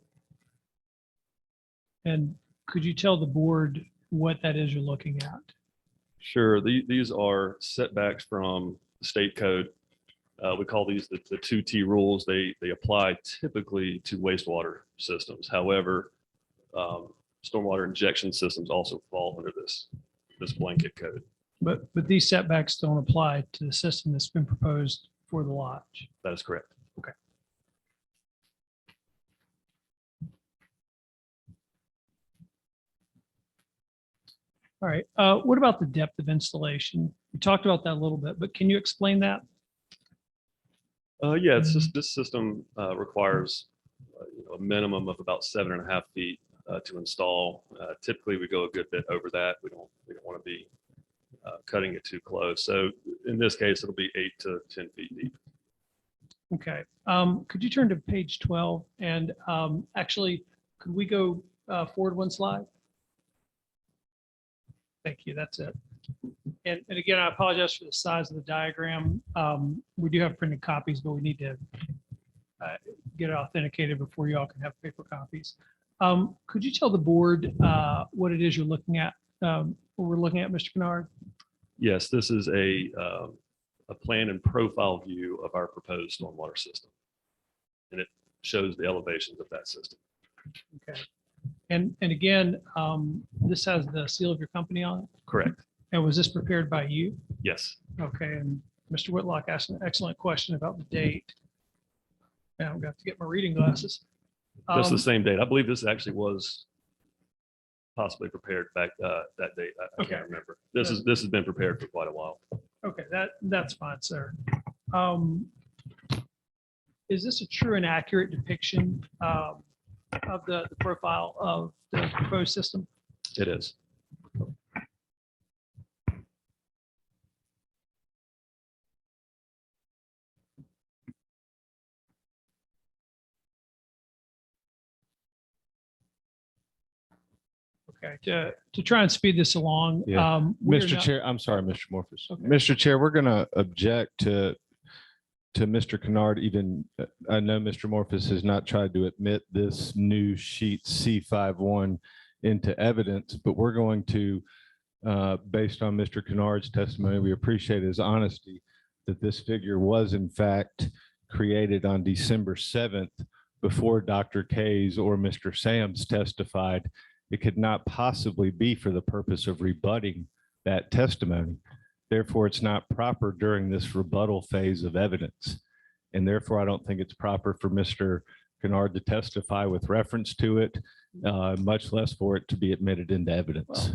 And could you tell the board what that is you're looking at? Sure. These are setbacks from the state code. We call these the 2T rules. They apply typically to wastewater systems. However, stormwater injection systems also fall under this blanket code. But these setbacks don't apply to the system that's been proposed for the lodge. That is correct. Okay. All right. What about the depth of installation? We talked about that a little bit, but can you explain that? Yeah, it's just this system requires a minimum of about 7.5 feet to install. Typically, we go a good bit over that. We don't want to be cutting it too close. So in this case, it'll be 8 to 10 feet deep. Okay. Could you turn to page 12 and actually, could we go forward one slide? Thank you. That's it. And again, I apologize for the size of the diagram. We do have printed copies, but we need to get it authenticated before you all can have paper copies. Could you tell the board what it is you're looking at? What we're looking at, Mr. Kennard? Yes, this is a plan and profile view of our proposed stormwater system. And it shows the elevations of that system. Okay. And again, this has the seal of your company on it? Correct. And was this prepared by you? Yes. Okay, and Mr. Whitlock asked an excellent question about the date. Now I've got to get my reading glasses. That's the same date. I believe this actually was possibly prepared back that date. I Okay. can't remember. This has been prepared for quite a while. Okay, that's fine, sir. Is this a true and accurate depiction of the profile of the proposed system? It is. Okay, to try and speed this along. Yeah. we're Mr. not- Chair, I'm sorry, Mr. Morphus. Okay. Mr. Chair, we're going to object to Mr. Kennard. Even I know Mr. Morphus has not tried to admit this new sheet C51 into evidence, but we're going to, based on Mr. Kennard's testimony, we appreciate his honesty that this figure was in fact created on December 7th before Dr. Kays or Mr. Sams testified. It could not possibly be for the purpose of rebutting that testimony. Therefore, it's not proper during this rebuttal phase of evidence. And therefore, I don't think it's proper for Mr. Kennard to testify with reference to it, much less for it to be admitted into evidence.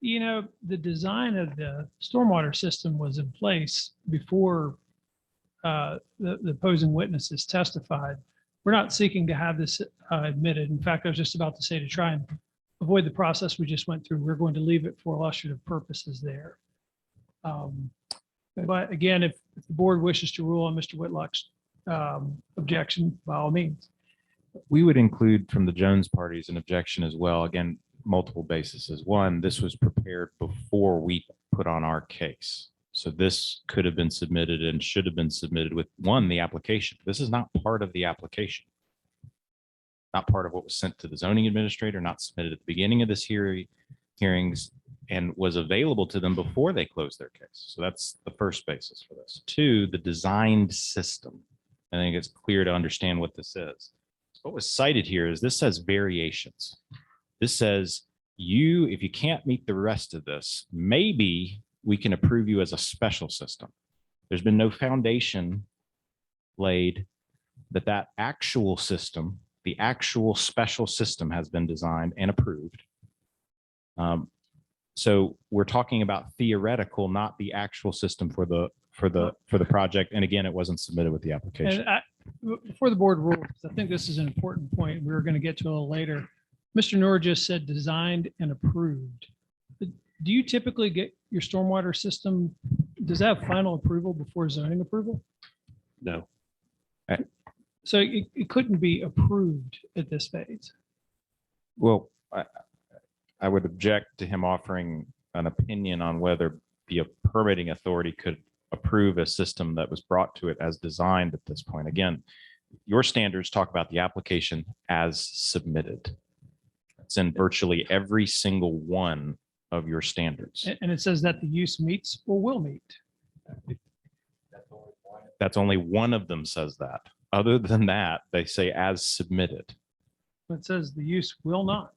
You know, the design of the stormwater system was in place before the opposing witnesses testified. We're not seeking to have this admitted. In fact, I was just about to say, to try and avoid the process we just went through, we're going to leave it for illustrative purposes there. But again, if the board wishes to rule on Mr. Whitlock's objection, by all means. We would include from the Jones parties an objection as well. Again, multiple bases. One, this was prepared before we put on our case. So this could have been submitted and should have been submitted with the application. This is not part of the application. Not part of what was sent to the zoning administrator, not submitted at the beginning of this hearings, and was available to them before they closed their case. So that's the first basis for this. Two, the designed system. I think it's clear to understand what this is. What was cited here is this says variations. This says if you can't meet the rest of this, maybe we can approve you as a special system. There's been no foundation laid that actual system, the actual special system, has been designed and approved. So we're talking about theoretical, not the actual system for the project. And again, it wasn't submitted with the application. And before the board rules, I think this is an important point we're going to get to a little later. Mr. Noor just said designed and approved. Do you typically get your stormwater system, does that have final approval before zoning approval? No. So it couldn't be approved at this phase. Well, I would object to him offering an opinion on whether the permitting authority could approve a system that was brought to it as designed at this point. Again, your standards talk about the application as submitted. It's in virtually every single one of your standards. And it says that the use meets or will meet. That's only one of them says that. Other than that, they say as submitted. It says the use will not.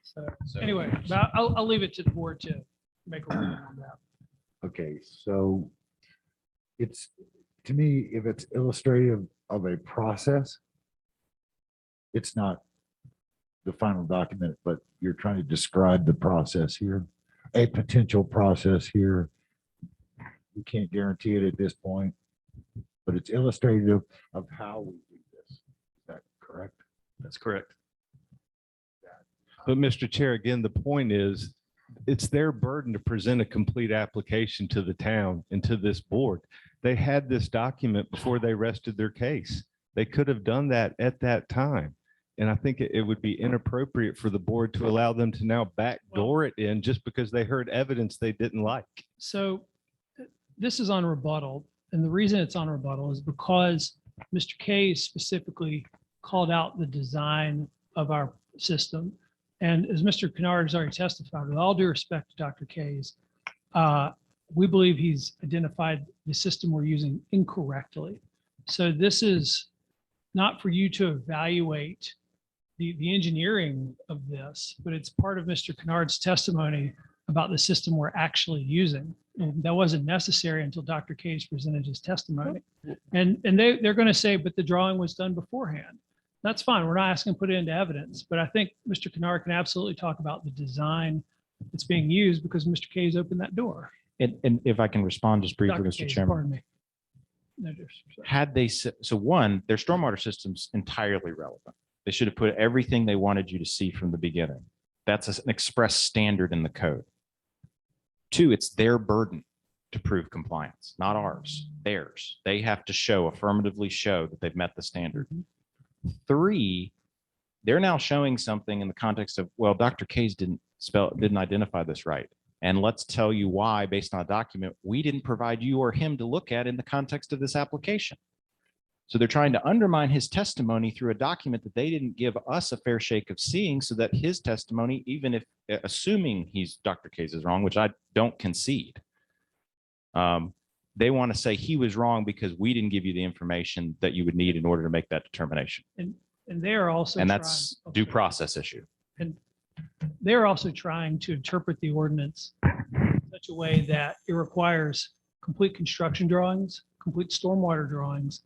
So anyway, but I'll leave it to the board to make a ruling on that. Okay, so it's, to me, if it's illustrative of a process, it's not the final document, but you're trying to describe the process here, a potential process here. We can't guarantee it at this point, but it's illustrative of how we do this. Is that correct? That's correct. But Mr. Chair, again, the point is, it's their burden to present a complete application to the town and to this board. They had this document before they rested their case. They could have done that at that time. And I think it would be inappropriate for the board to allow them to now backdoor it in just because they heard evidence they didn't like. So this is on rebuttal. And the reason it's on rebuttal is because Mr. Kay specifically called out the design of our system. And as Mr. Kennard has already testified, with all due respect to Dr. Kays, we believe he's identified the system we're using incorrectly. So this is not for you to evaluate the engineering of this, but it's part of Mr. Kennard's testimony about the system we're actually using. And that wasn't necessary until Dr. Kays presented his testimony. And they're going to say, but the drawing was done beforehand. That's fine. We're not asking to put it into evidence, but I think Mr. Kennard can absolutely talk about the design that's being used because Mr. Kays opened that door. And if I can respond just briefly, Dr. Mr. Kays, Chairman. pardon me. No disrespect. Had they, so one, their stormwater system's entirely relevant. They should have put everything they wanted you to see from the beginning. That's an express standard in the code. Two, it's their burden to prove compliance, not ours, theirs. They have to affirmatively show that they've met the standard. Three, they're now showing something in the context of, well, Dr. Kays didn't identify this right. And let's tell you why, based on a document we didn't provide you or him to look at in the context of this application. So they're trying to undermine his testimony through a document that they didn't give us a fair shake of seeing, so that his testimony, even if assuming Dr. Kays is wrong, which I don't concede, they want to say he was wrong because we didn't give you the information that you would need in order to make that determination. And they're also And that's due process issue. And they're also trying to interpret the ordinance in such a way that it requires complete construction drawings, complete stormwater drawings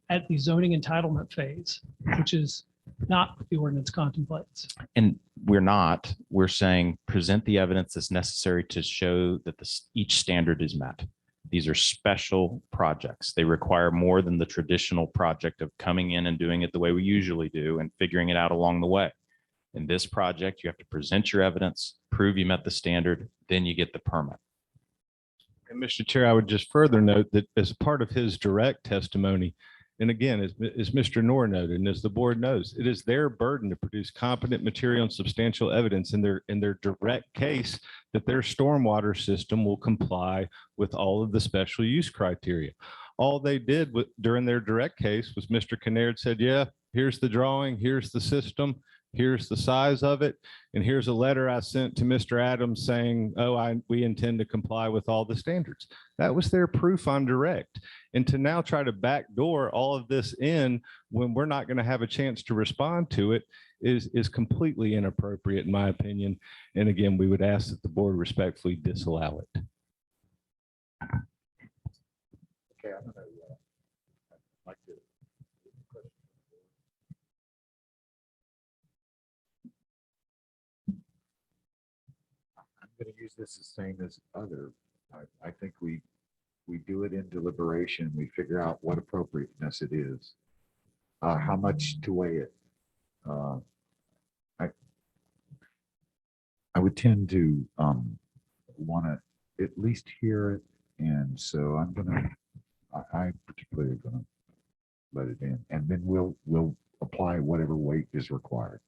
at the zoning entitlement phase, which is not what the ordinance contemplates. And we're saying present the evidence that's necessary to show that each standard is met. These are special projects. They require more than the traditional project of coming in and doing it the way we usually do and figuring it out along the way. In this project, you have to present your evidence, prove you met the standard, then you get the permit. And Mr. Chair, I would just further note that as part of his direct testimony, and again, as Mr. Noor noted, and as the board knows, it is their burden to produce competent material and substantial evidence in their direct case that their stormwater system will comply with all of the special use criteria. All they did during their direct case was Mr. Kennard said, yeah, here's the drawing, here's the system, here's the size of it, and here's a letter I sent to Mr. Adams saying, oh, we intend to comply with all the standards. That was their proof on direct. And to now try to backdoor all of this in when we're not going to have a chance to respond to it is completely inappropriate, in my opinion. And again, we would ask that the board respectfully disallow it. Okay, I'm gonna like to. I'm gonna use this the same as other. I think we do it in deliberation. We figure out what appropriateness it is, how much to weigh it. I would tend to want to at least hear it, and so I particularly gonna let it in, and then we'll apply whatever weight is required.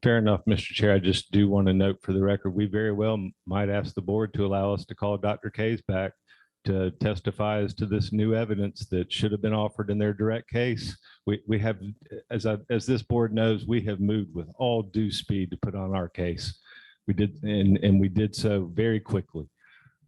Fair enough, Mr. Chair. I just do want to note for the record, we very well might ask the board to allow us to call Dr. Kays back to testify as to this new evidence that should have been offered in their direct case. We have, as this board knows, we have moved with all due speed to put on our case. We did, and we did so very quickly.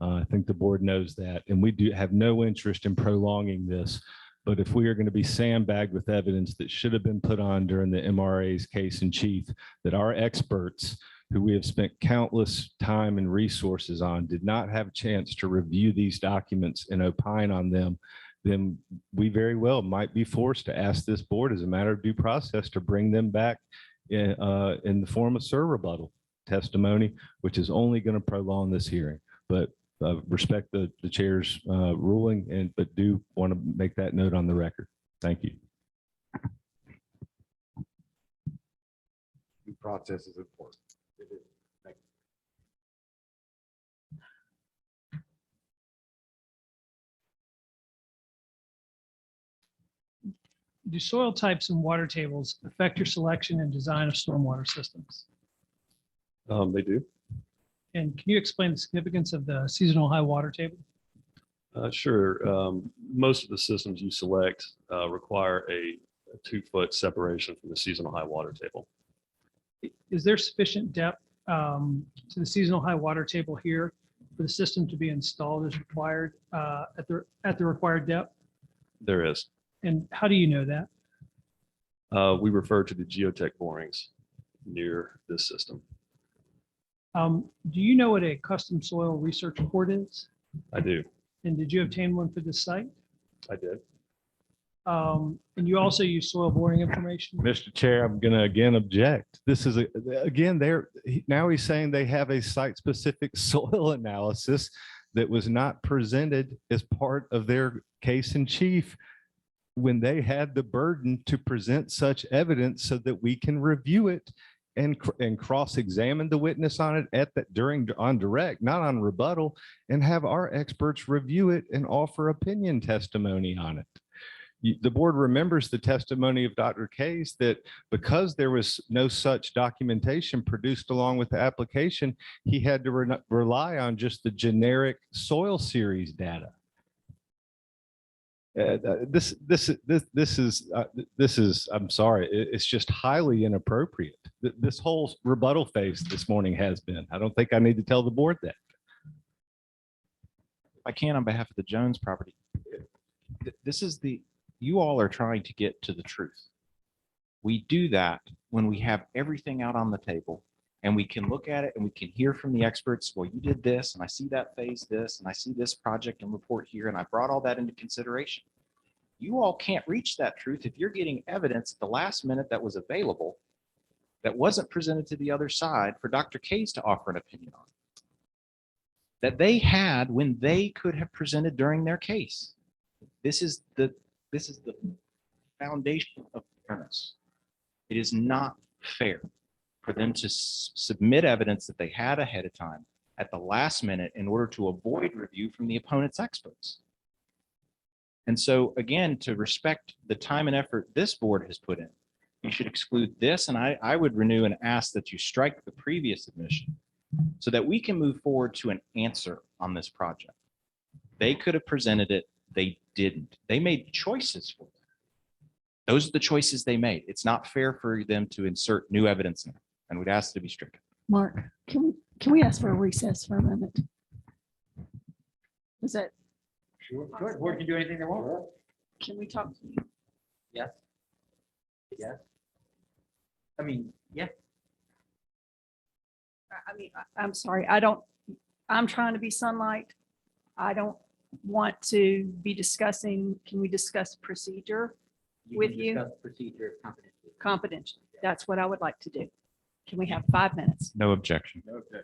I think the board knows that, and we do have no interest in prolonging this. But if we are going to be sandbagged with evidence that should have been put on during the MRA's case in chief, that our experts, who we have spent countless time and resources on, did not have a chance to review these documents and opine on them, then we very well might be forced to ask this board as a matter of due process to bring them back in the form of SIR rebuttal testimony, which is only going to prolong this hearing. But respect the chair's ruling, but do want to make that note on the record. Thank you. Due process is important. It is. Thank you. Do soil types and water tables affect your selection and design of stormwater systems? They do. And can you explain the significance of the seasonal high water table? Sure. Most of the systems you select require a 2-foot separation from the seasonal high water table. Is there sufficient depth to the seasonal high water table here for the system to be installed as required at the required depth? There is. And how do you know that? We refer to the geotech borings near this system. Do you know what a custom soil research report is? I do. And did you obtain one for this site? I did. And you also use soil boring information? Mr. Chair, I'm going to again object. This is now he's saying they have a site-specific soil analysis that was not presented as part of their case in chief when they had the burden to present such evidence so that we can review it and cross-examine the witness on it on direct, not on rebuttal, and have our experts review it and offer opinion testimony on it. The board remembers the testimony of Dr. Case that because there was no such documentation produced along with the application, he had to rely on just the generic soil series data. This is, I'm sorry, it's just highly inappropriate. This whole rebuttal phase this morning has been. I don't think I need to tell the board that. If I can, on behalf of the Jones property, you all are trying to get to the truth. We do that when we have everything out on the table and we can look at it and we can hear from the experts. Well, you did this and I see that phase this and I see this project and report here and I brought all that into consideration. You all can't reach that truth if you're getting evidence at the last minute that was available that wasn't presented to the other side for Dr. Case to offer an opinion on, that they had when they could have presented during their case. This is the foundation of fairness. It is not fair for them to submit evidence that they had ahead of time at the last minute in order to avoid review from the opponent's experts. And so again, to respect the time and effort this board has put in, you should exclude this. And I would renew and ask that you strike the previous submission so that we can move forward to an answer on this project. They could have presented it. They didn't. They made choices for it. Those are the choices they made. It's not fair for them to insert new evidence in it, and we'd ask to be stricken. Mark, can we ask for a recess for a moment? Is that, Sure, board can do anything they want. can we talk to you? Yes. Yes. I mean, yeah. I'm sorry, I'm trying to be sunlight. I don't want to be discussing, can we discuss procedure with can you? discuss procedure confidentially. Confidential. That's what I would like to do. Can we have 5 minutes? No objection. Okay.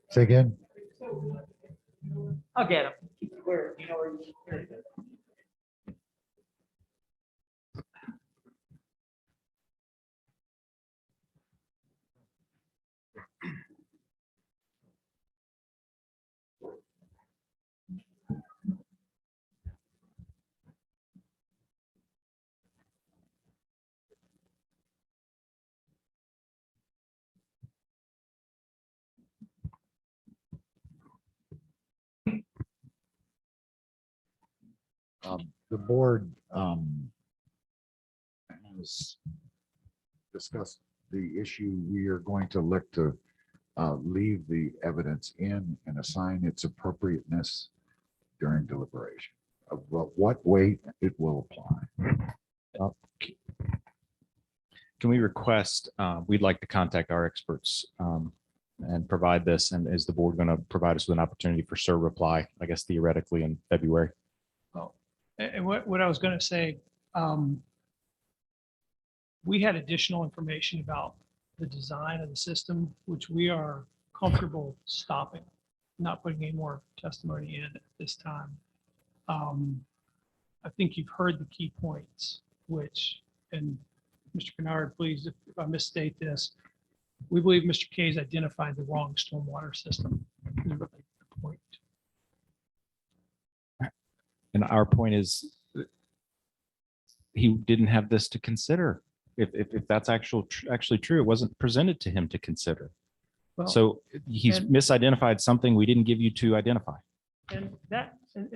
Say again? I'll get him. Where, you know where you? The board has discussed the issue. We are going to look to leave the evidence in and assign its appropriateness during deliberation of what weight it will apply. Can we request, we'd like to contact our experts and provide this, and is the board going to provide us with an opportunity for SIR reply, I guess theoretically in February? And what I was going to say, we had additional information about the design of the system, which we are comfortable stopping, not putting any more testimony in at this time. I think you've heard the key points, which, and Mr. Kennard, please, if I misstate this, we believe Mr. Kay's identified the wrong stormwater system. Is really the point. And our point is he didn't have this to consider. If that's actually true, it wasn't presented to him to consider. Well, So he's and- misidentified something we didn't give you to identify. And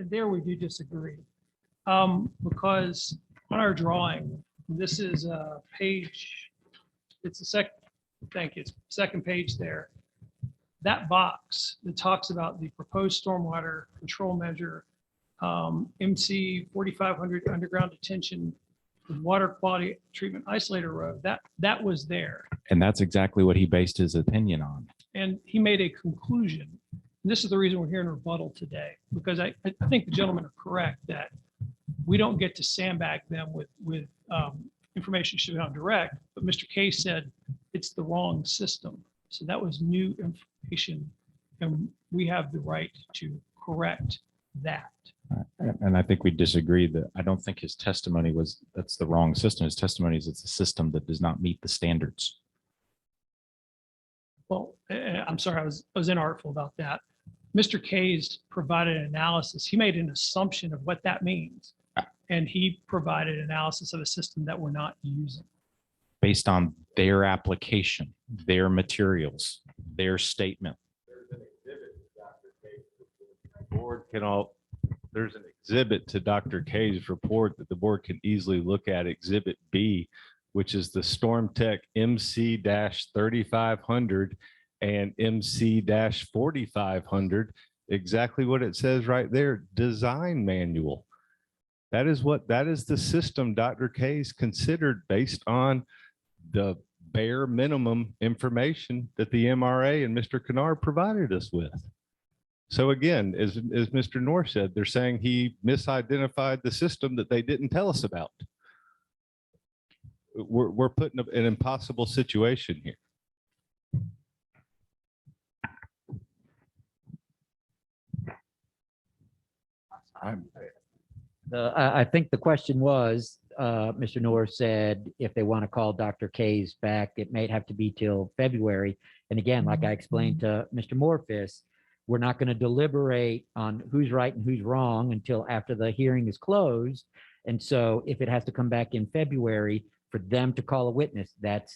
there we do disagree. Because on our drawing, this is a page, it's the second, thank you, it's second page there. That box that talks about the proposed stormwater control measure, MC 4500 underground detention with water quality treatment isolator road, that was there. And that's exactly what he based his opinion on. And he made a conclusion. And this is the reason we're here in rebuttal today, because I think the gentlemen are correct that we don't get to sandbag them with information should be on direct, but Mr. Kay said it's the wrong system. So that was new information, and we have the right to correct that. And I think we disagree that I don't think his testimony was that's the wrong system. His testimony is it's a system that does not meet the standards. Well, I'm sorry, I was inartful about that. Mr. Kays provided an analysis. He made an assumption of what that means. And he provided analysis of a system that we're not using. Based on their application, their materials, their statement. Board can all, there's an exhibit to Dr. K's report that the board can easily look at, Exhibit B, which is the Storm Tech MC-3500 and MC-4500. Exactly what it says right there, design manual. That is the system Dr. K's considered based on the bare minimum information that the MRA and Mr. Kennard provided us with. So again, as Mr. North said, they're saying he misidentified the system that they didn't tell us about. We're put in an impossible situation here. I think the question was, Mr. North said, if they want to call Dr. Kays back, it may have to be till February. And again, like I explained to Mr. Morphis, we're not going to deliberate on who's right and who's wrong until after the hearing is closed. And so if it has to come back in February for them to call a witness, that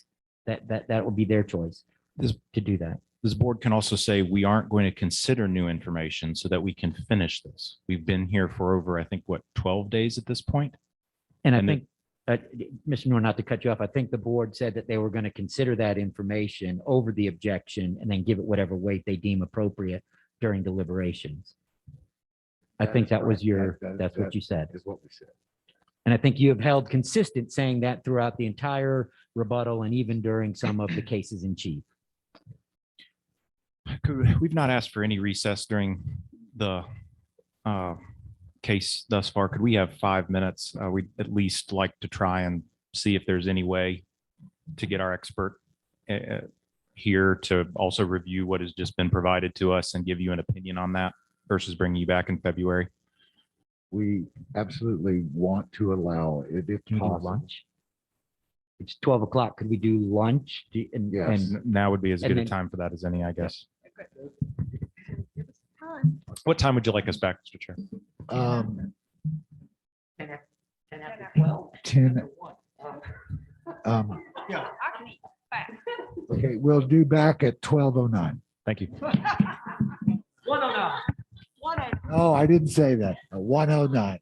will be their choice to do that. This board can also say we aren't going to consider new information so that we can finish this. We've been here for over, I think, what, 12 days at this point? And I And think, Mr. Noor, not to cut you off, I think the board said that they were going to consider that information over the objection and then give it whatever weight they deem appropriate during deliberations. I think that was that's what you said. Is what we said. And I think you have held consistent saying that throughout the entire rebuttal and even during some of the cases in chief. We've not asked for any recess during the case thus far. Could we have 5 minutes? We'd at least like to try and see if there's any way to get our expert here to also review what has just been provided to us and give you an opinion on that versus bringing you back in February. We absolutely want to allow it if Can we do possible. lunch? It's 12 o'clock. Could we do lunch? Yes. And now would be as And good a then- time for that as any, I guess. Give us time. What time would you like us back, Mr. Chair? 10. Yeah. I can eat fast. Okay, we'll do back at 12:09. Thank you. 109. Oh, I didn't say that. 1:09.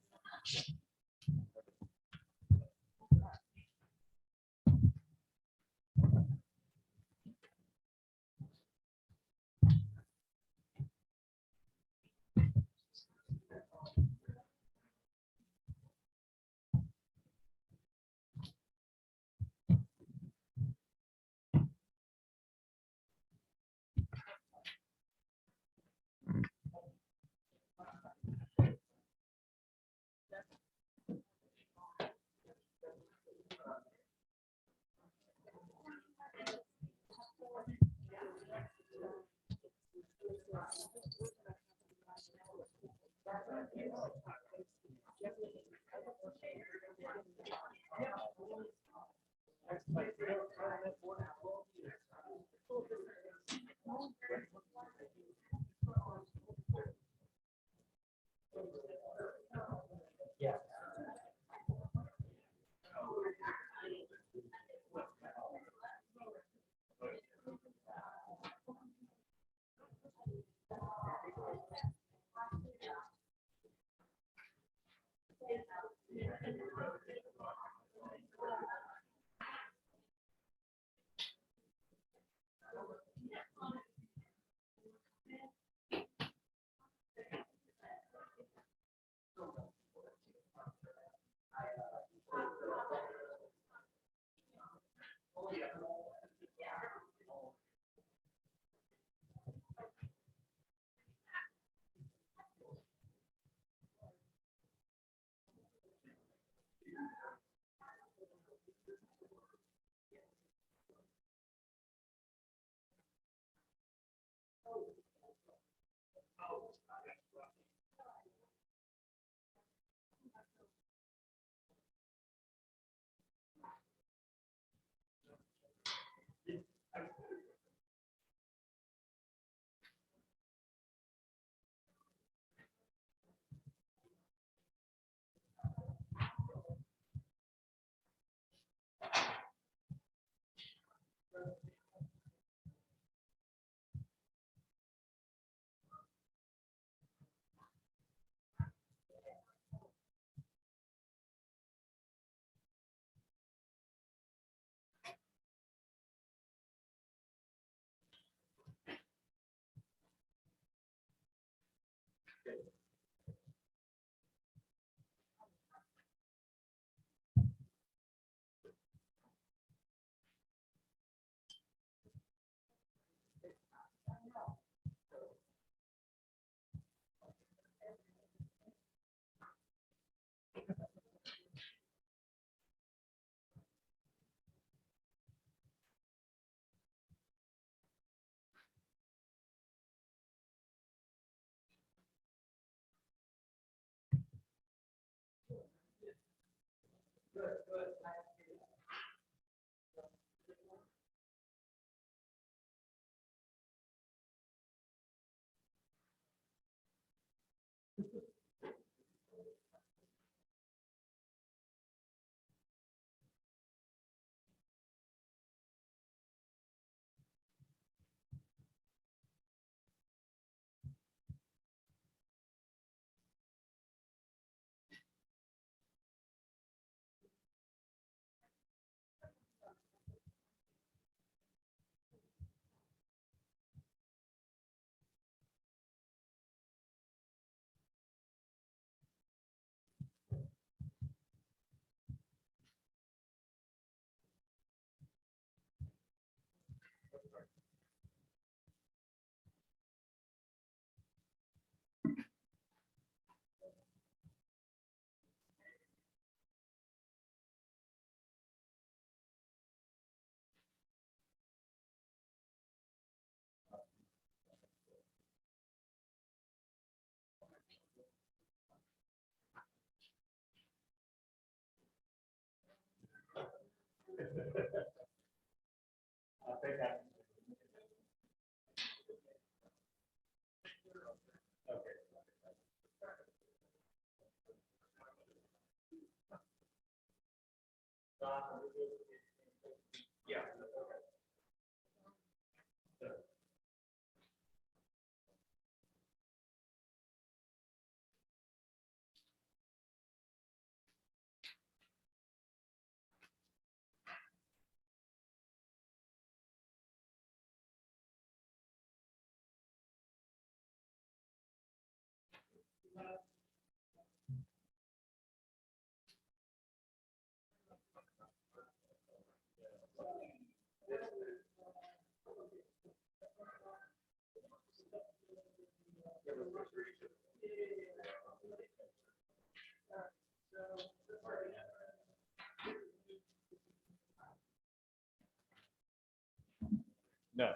No.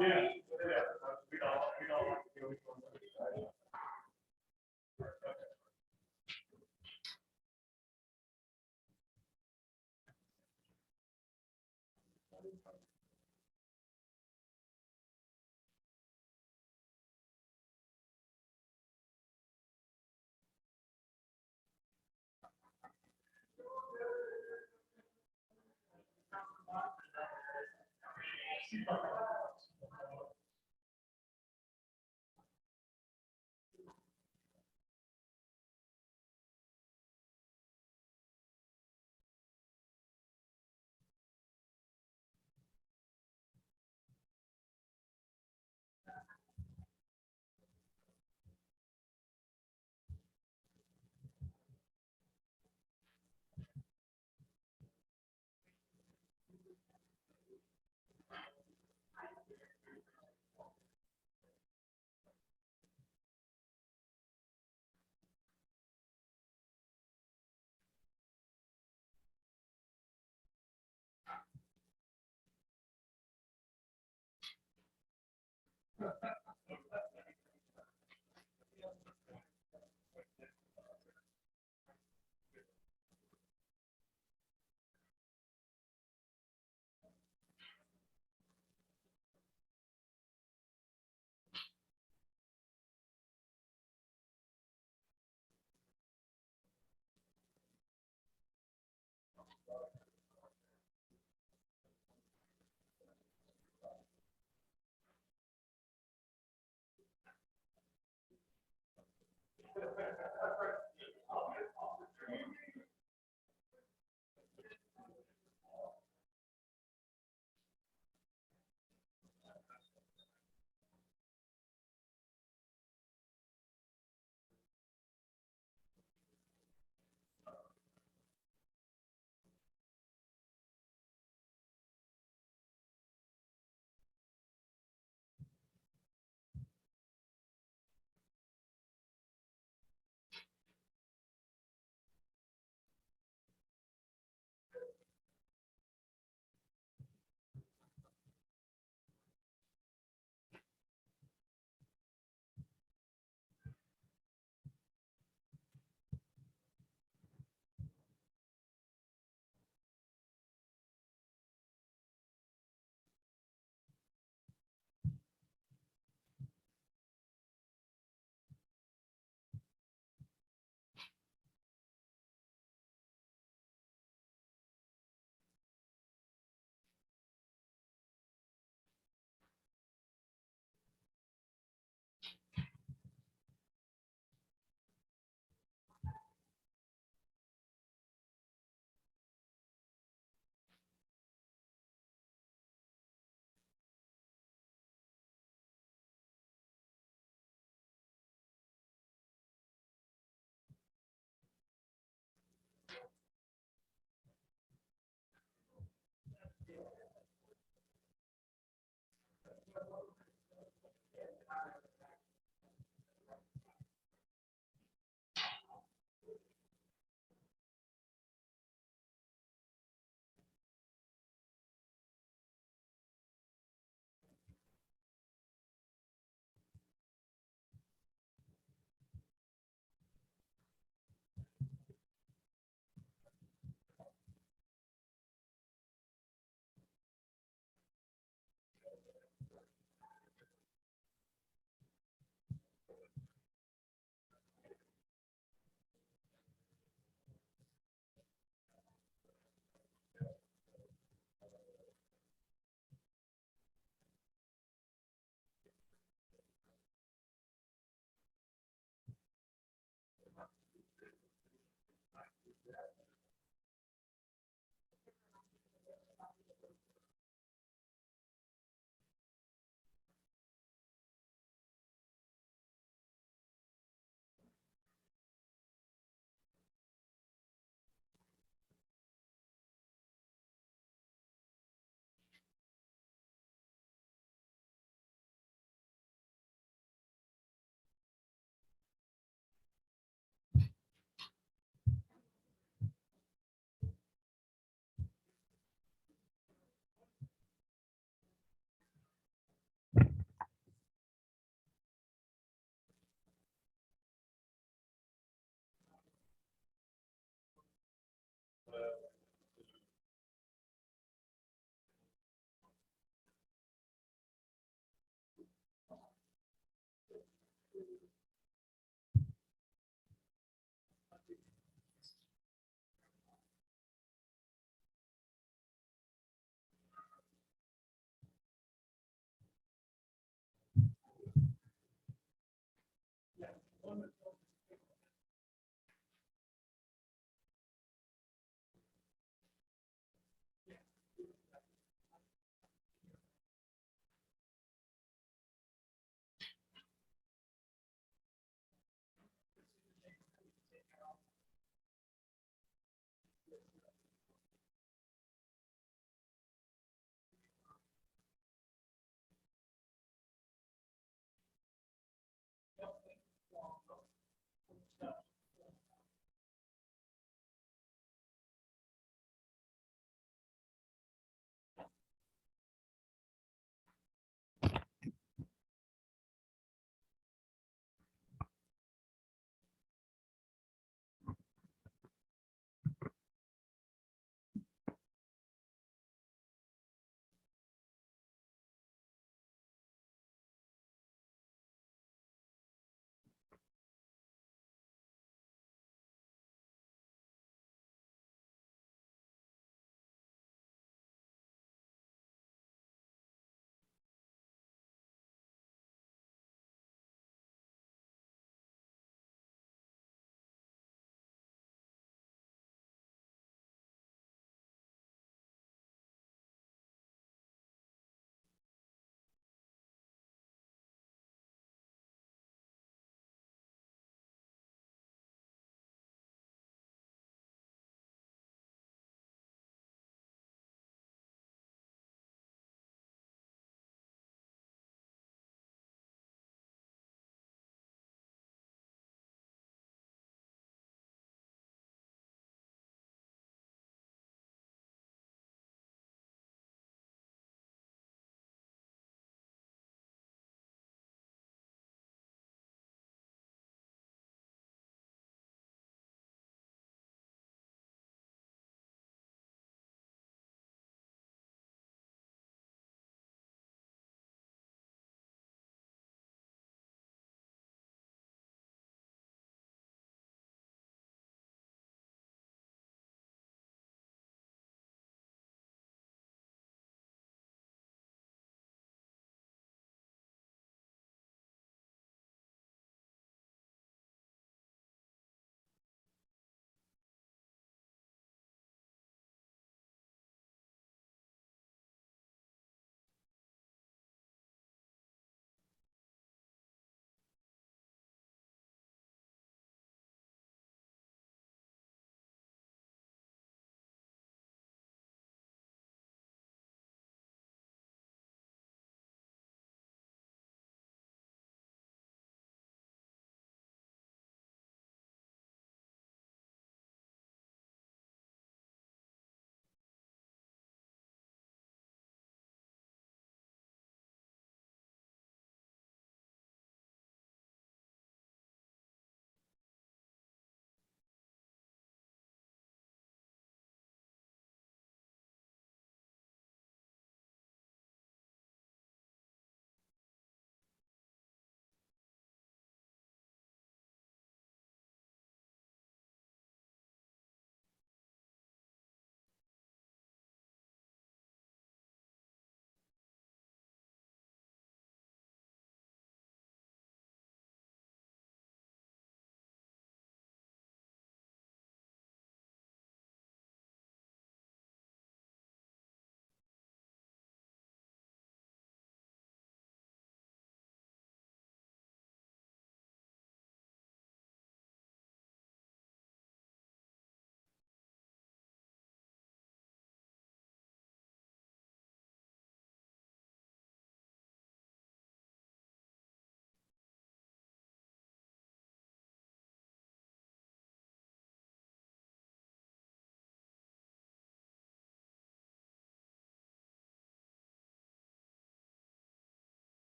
Yeah.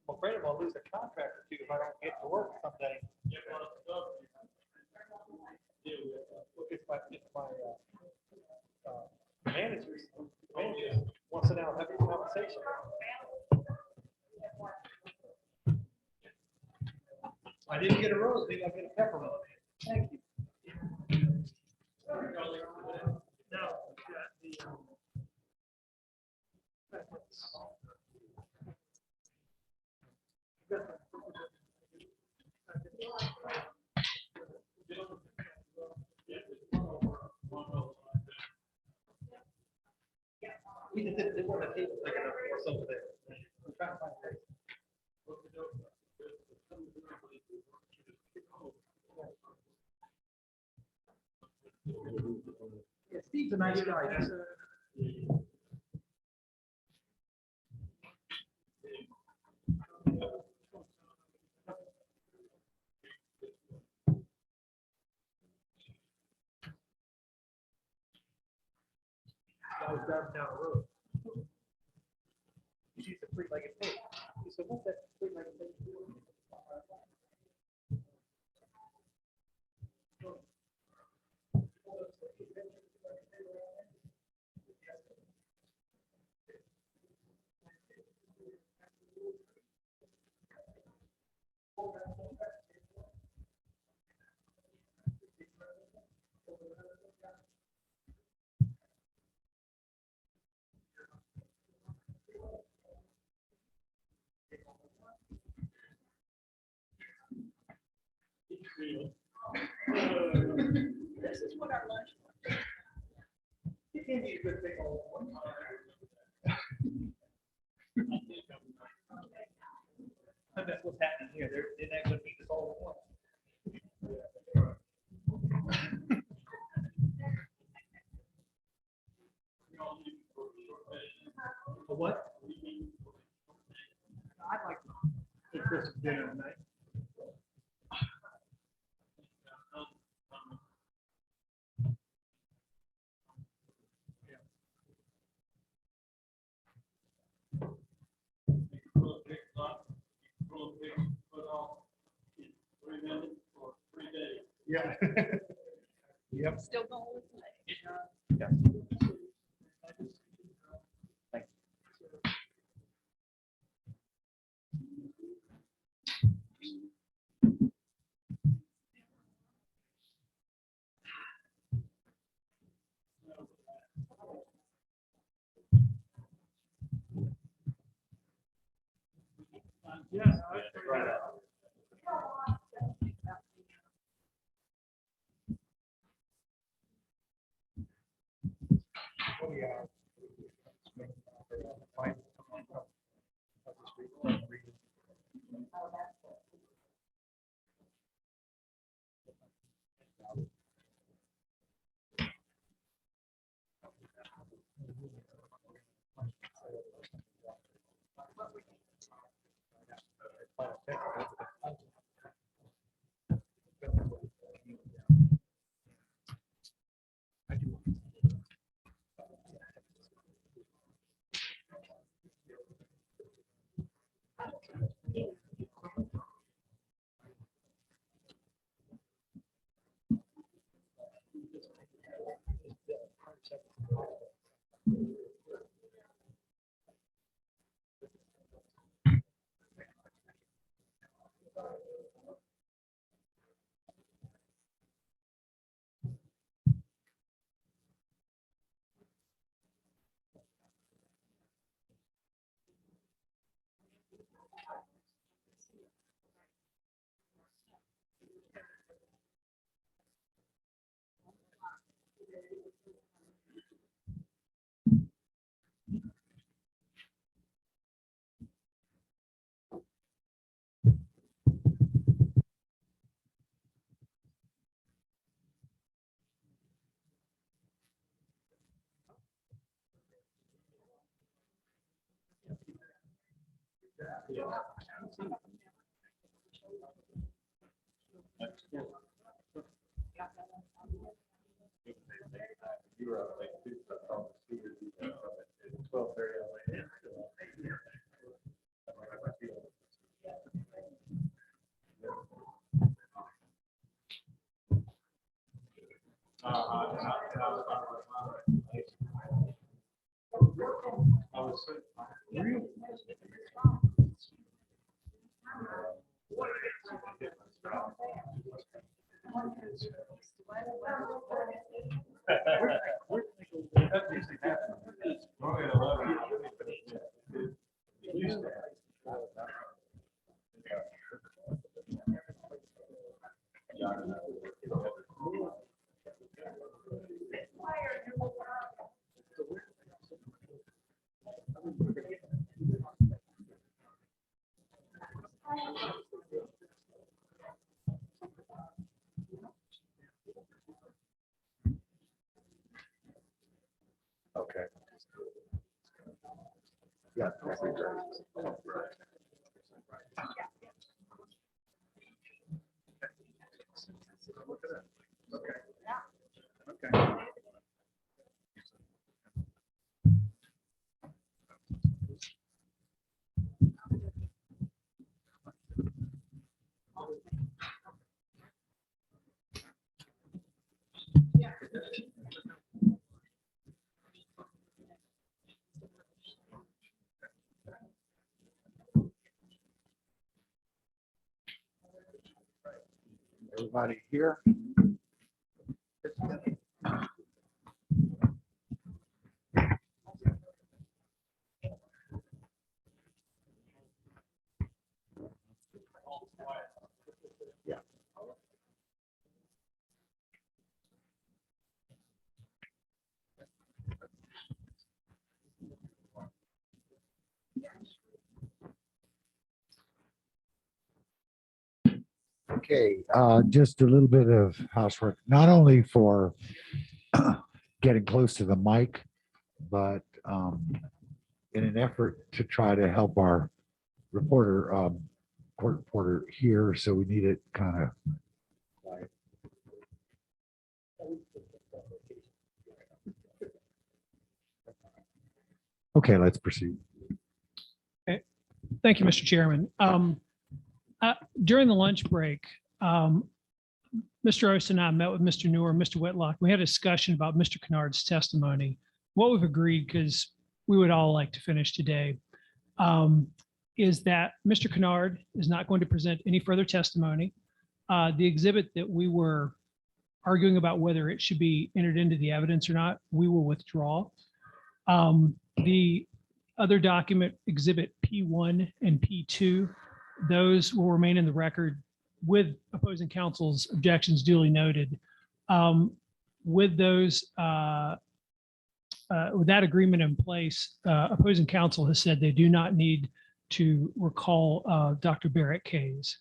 I'm afraid I'm gonna lose a contract or two if I don't get to work someday. If my manager wants to now have a conversation. I didn't get a rose, maybe I'll get a peppermint. Thank you. We just didn't want to table taken up for some of that. We're trying to find a place. Yeah, Steve's a nice guy. I was driving down the road. He sees a three-legged pig. He said, what's that three-legged pig doing? This is what our lunch was. It can be a good thing all at once. That's what's happening here. They're not going to beat us all at once. A what? I'd like to eat Christmas dinner tonight. Yeah. Yep. Still going with it. Yeah. Thank you. Yes. Right out. Oh, yeah. Okay. Yeah. Everybody here? Yeah. Okay, just a little bit of housework, not only for getting close to the mic, but in an effort to try to help our reporter, court reporter here, so we need it kind of. Okay, let's proceed. Thank you, Mr. Chairman. During the lunch break, Mr. Ost and I met with Mr. Newer, and Mr. Whitlock. We had a discussion about Mr. Kennard's testimony. What we've agreed, because we would all like to finish today, is that Mr. Kennard is not going to present any further testimony. The exhibit that we were arguing about whether it should be entered into the evidence or not, we will withdraw. The other document, exhibit P1 and P2, those will remain in the record with opposing counsel's objections duly noted. With those, with that agreement in place, opposing counsel has said they do not need to recall Dr. Barrett Kays.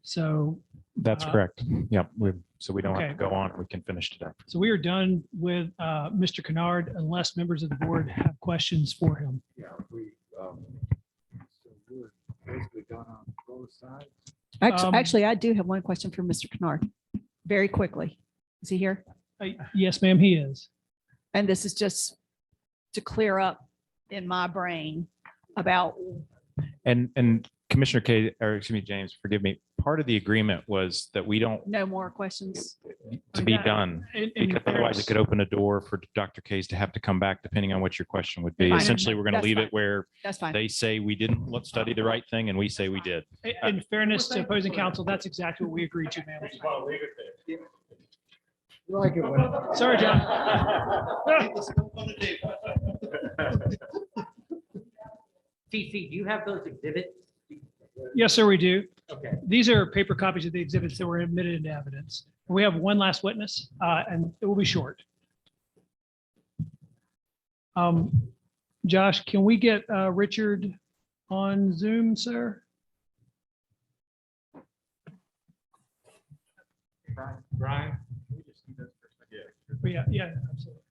So That's correct. Yep. So we don't have Okay. to go on. We can finish today. So we are done with Mr. Kennard unless members of the board have questions for him. Yeah, we, so we're basically done on both sides. Actually, I do have one question for Mr. Kennard, very quickly. Is he here? Yes, ma'am, he is. And this is just to clear up in my brain about, And Commissioner K, or excuse me, James, forgive me. Part of the agreement was that we don't no more questions. to be done, In because otherwise it could open a door for Dr. Kays to have to come back depending on what your question would be. Fine. Essentially, we're going to That's leave fine. it where That's fine. they say we didn't study the right thing and we say we did. In fairness to opposing counsel, that's exactly what we agreed to, ma'am. You like it when. Sorry, John. TC, do you have those exhibits? Yes, sir, we do. Okay. These are paper copies of the exhibits that were admitted into evidence. We have one last witness, and it will be short. Josh, can we get Richard on Zoom, sir? Brian? Yeah, yeah, absolutely.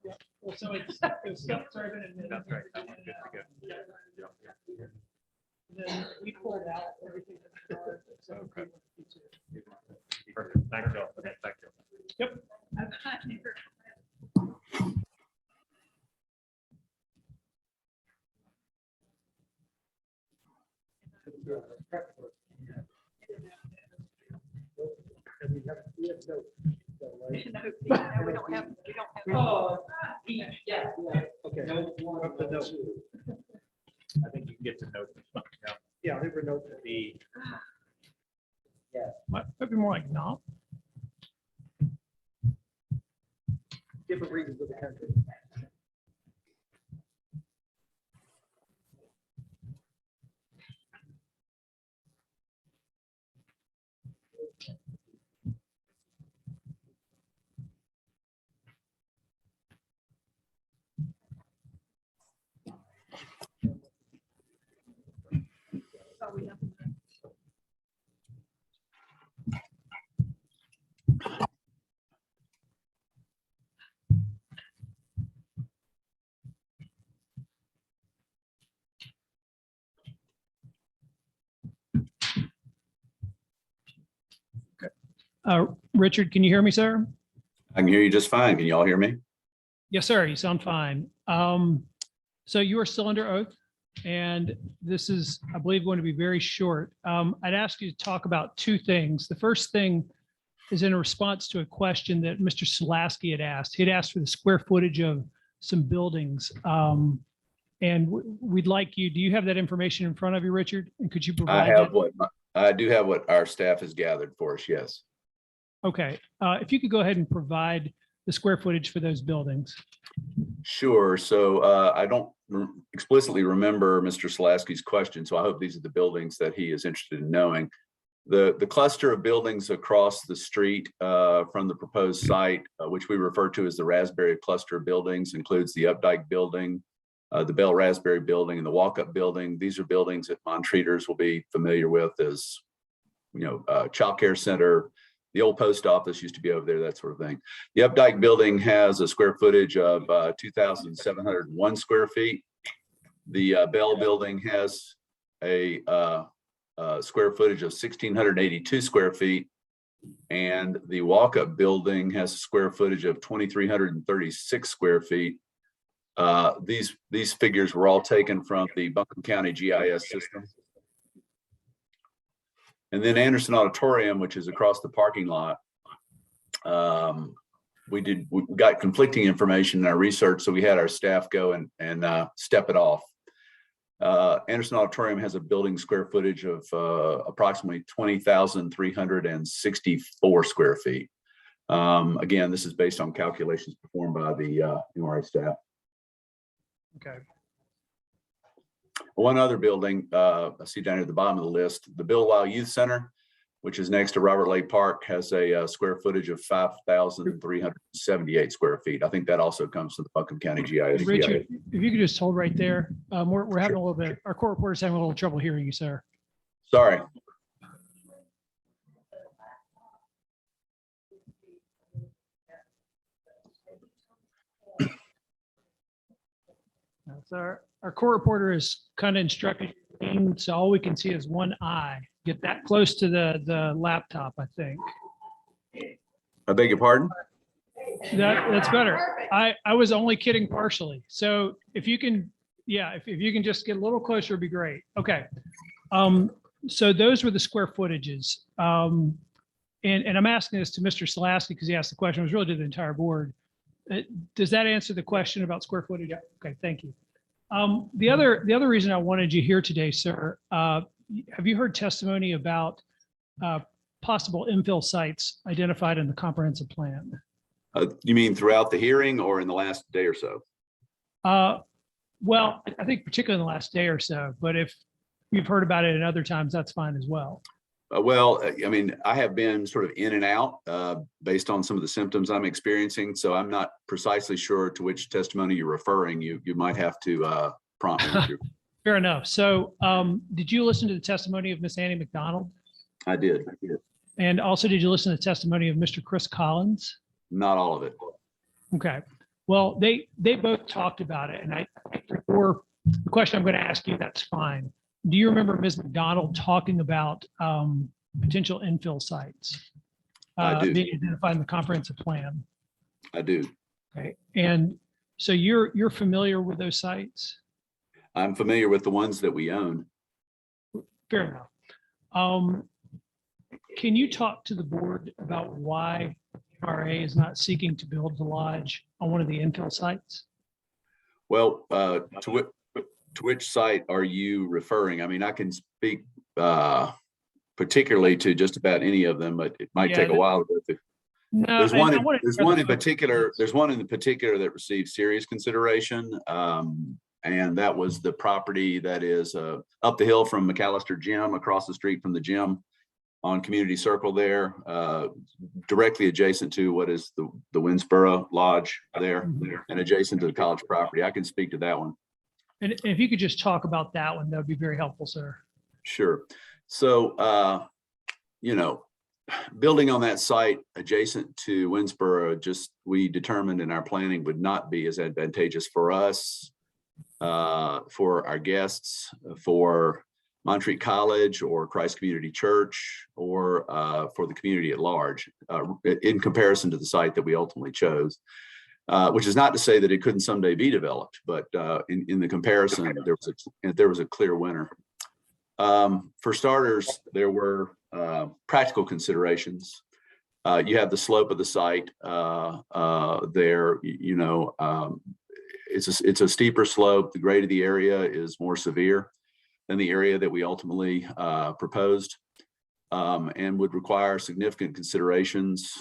Yeah. Well, so it's self-serving and then. That's right. Good to go. Then we pulled out everything. Okay. Perfect. Thank you. Okay, thank you. Yep. Okay. I think you can get to know. Yeah, they were notes. The Might be more like no. Different regions of the country. Richard, can you hear me, sir? I can hear you just fine. Can you all hear me? Yes, sir. You sound fine. So you are still under oath, and this is, I believe, going to be very short. I'd ask you to talk about two things. The first thing is in response to a question that Mr. Solaski had asked. He'd asked for the square footage of some buildings. And we'd like you, do you have that information in front of you, Richard? And could you provide that? I do have what our staff has gathered for us, yes. Okay, if you could go ahead and provide the square footage for those buildings. Sure. So I don't explicitly remember Mr. Solaski's question, so I hope these are the buildings that he is interested in knowing. The cluster of buildings across the street from the proposed site, which we refer to as the Raspberry Cluster of Buildings, includes the Updike Building, the Bell Raspberry Building, and the Walkup Building. These are buildings that Montreaters will be familiar with as, child care center. The old post office used to be over there, that sort of thing. The Updike Building has a square footage of 2,701 square feet. The Bell Building has a square footage of 1,682 square feet. And the Walkup Building has a square footage of 2,336 square feet. These figures were all taken from the Buncombe County GIS system. And then Anderson Auditorium, which is across the parking lot. We got conflicting information in our research, so we had our staff go and step it off. Anderson Auditorium has a building square footage of approximately 20,364 square feet. Again, this is based on calculations performed by the MRA staff. Okay. One other building, I see down at the bottom of the list, the Bill Weil Youth Center, which is next to Robert Lake Park, has a square footage of 5,378 square feet. I think that also comes to the Buncombe County GIS. Richard, if you could just hold right there. We're having a little bit, our court reporter's having a little trouble hearing you, sir. Sorry. So our court reporter is kind of instructed, so all we can see is one eye. Get that close to the laptop, I think. I beg your pardon? That's better. I was only kidding partially. So if you can, if you can just get a little closer, it'd be great. Okay. So those were the square footages. And I'm asking this to Mr. Solaski because he asked the question. It was really to the entire board. Does that answer the question about square footage? Okay, thank you. The other reason I wanted you here today, sir, have you heard testimony about possible infill sites identified in the comprehensive plan? You mean throughout the hearing or in the last day or so? Well, I think particularly in the last day or so, but if you've heard about it at other times, that's fine as well. Well, I mean, I have been sort of in and out based on some of the symptoms I'm experiencing. So I'm not precisely sure to which testimony you're referring. You might have to prompt me. Fair enough. So did you listen to the testimony of Miss Annie McDonald? I did. And also, did you listen to the testimony of Mr. Chris Collins? Not all of it. Okay. Well, they both talked about it. And for the question I'm going to ask you, that's fine. Do you remember Ms. McDonald talking about potential infill sites? I do. Being identified in the comprehensive plan? I do. Okay. And so you're familiar with those sites? I'm familiar with the ones that we own. Fair enough. Can you talk to the board about why RA is not seeking to build the lodge on one of the infill sites? Well, to which site are you referring? I mean, I can speak particularly to just about any of them, but it might Yeah, take a while to go through. No, There's I one, wanted to there's go one to in particular, there's one in particular that received serious consideration. And that was the property that is up the hill from McAllister Gym, across the street from the gym on Community Circle there, directly adjacent to what is the Winsboro Lodge there, and adjacent to the college property. I can speak to that one. And if you could just talk about that one, that would be very helpful, sir. Sure. So, you know, building on that site adjacent to Winsboro, just we determined in our planning would not be as advantageous for us, for our guests, for Montreat College or Christ Community Church, or for the community at large, in comparison to the site that we ultimately chose. Which is not to say that it couldn't someday be developed, but in the comparison, there was a clear winner. For starters, there were practical considerations. You have the slope of the site there. It's a steeper slope. The grade of the area is more severe than the area that we ultimately proposed, and would require significant considerations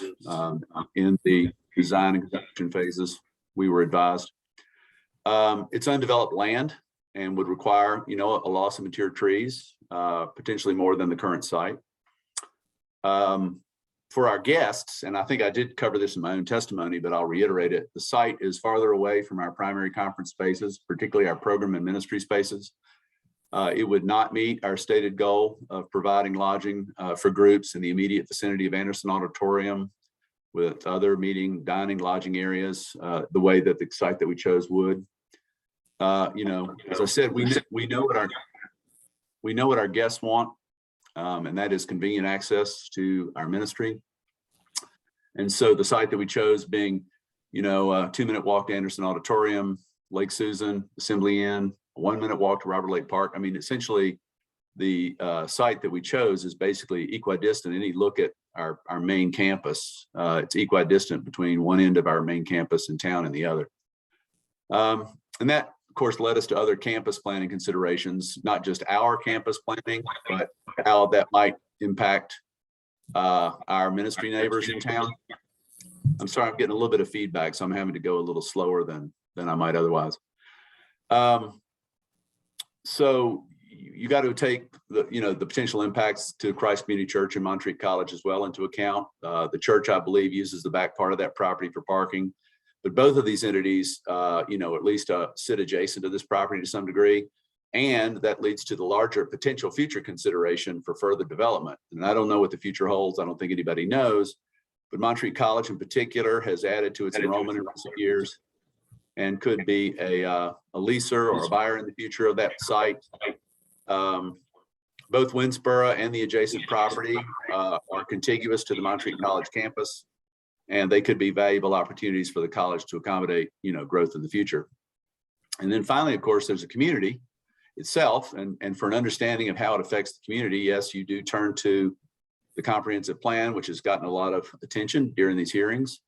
in the design and construction phases, we were advised. It's undeveloped land and would require, a loss of mature trees, potentially more than the current site. For our guests, and I think I did cover this in my own testimony, but I'll reiterate it, the site is farther away from our primary conference spaces, particularly our program and ministry spaces. It would not meet our stated goal of providing lodging for groups in the immediate vicinity of Anderson Auditorium with other meeting, dining, lodging areas, the way that the site that we chose would. As I said, we know what our guests want, and that is convenient access to our ministry. And so the site that we chose being, a 2-minute walk to Anderson Auditorium, Lake Susan, Assembly Inn, a 1-minute walk to Robert Lake Park. I mean, essentially, the site that we chose is basically equidistant. Any look at our main campus, it's equidistant between one end of our main campus in town and the other. And that, of course, led us to other campus planning considerations, not just our campus planning, but how that might impact our ministry neighbors in town. I'm sorry, I'm getting a little bit of feedback, so I'm having to go a little slower than I might otherwise. So you got to take the potential impacts to Christ Community Church and Montreat College as well into account. The church, I believe, uses the back part of that property for parking, but both of these entities, at least sit adjacent to this property to some degree, and that leads to the larger potential future consideration for further development. And I don't know what the future holds. I don't think anybody knows, but Montreat College in particular has added to its enrollment in recent years and could be a leaser or a buyer in the future of that site. Both Winsboro and the adjacent property are contiguous to the Montreat College campus, and they could be valuable opportunities for the college to accommodate, growth in the future. And then finally, of course, there's a community itself, and for an understanding of how it affects the community, yes, you do turn to the comprehensive plan, which has gotten a lot of attention during these hearings.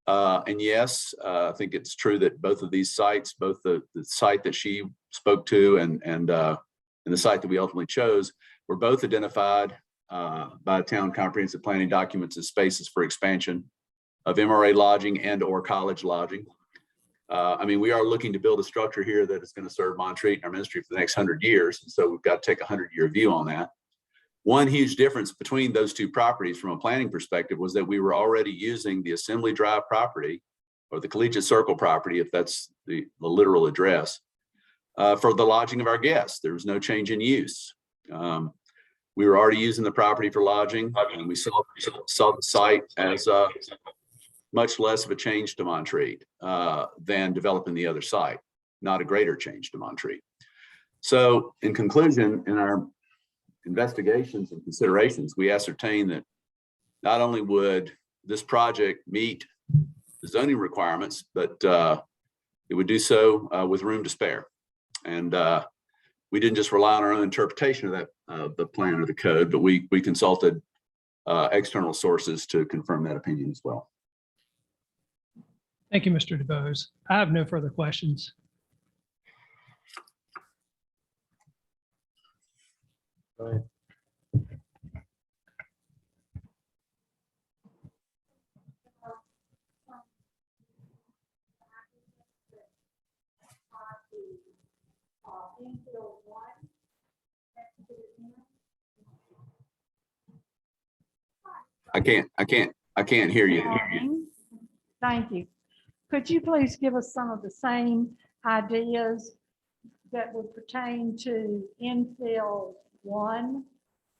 And yes, I think it's true that both of these sites, both the site that she spoke to and the site that we ultimately chose, were both identified by town comprehensive planning documents as spaces for expansion of MRA lodging and or college lodging. We are looking to build a structure here that is going to serve Montreat and our ministry for the next 100 years. And so we've got to take a 100-year view on that. One huge difference between those two properties from a planning perspective was that we were already using the Assembly Drive property, or the Collegiate Circle property, if that's the literal address, for the lodging of our guests. There was no change in use. We were already using the property for lodging, and we saw the site as much less of a change to Montreat than developing the other site, not a greater change to Montreat. So in conclusion, in our investigations and considerations, we ascertained that not only would this project meet the zoning requirements, but it would do so with room to spare. And we didn't just rely on our own interpretation of that, the plan or the code, but we consulted external sources to confirm that opinion as well. Thank you, Mr. DeBose. I have no further questions. I can't hear you. Thank you. Could you please give us some of the same ideas that would pertain to infill 1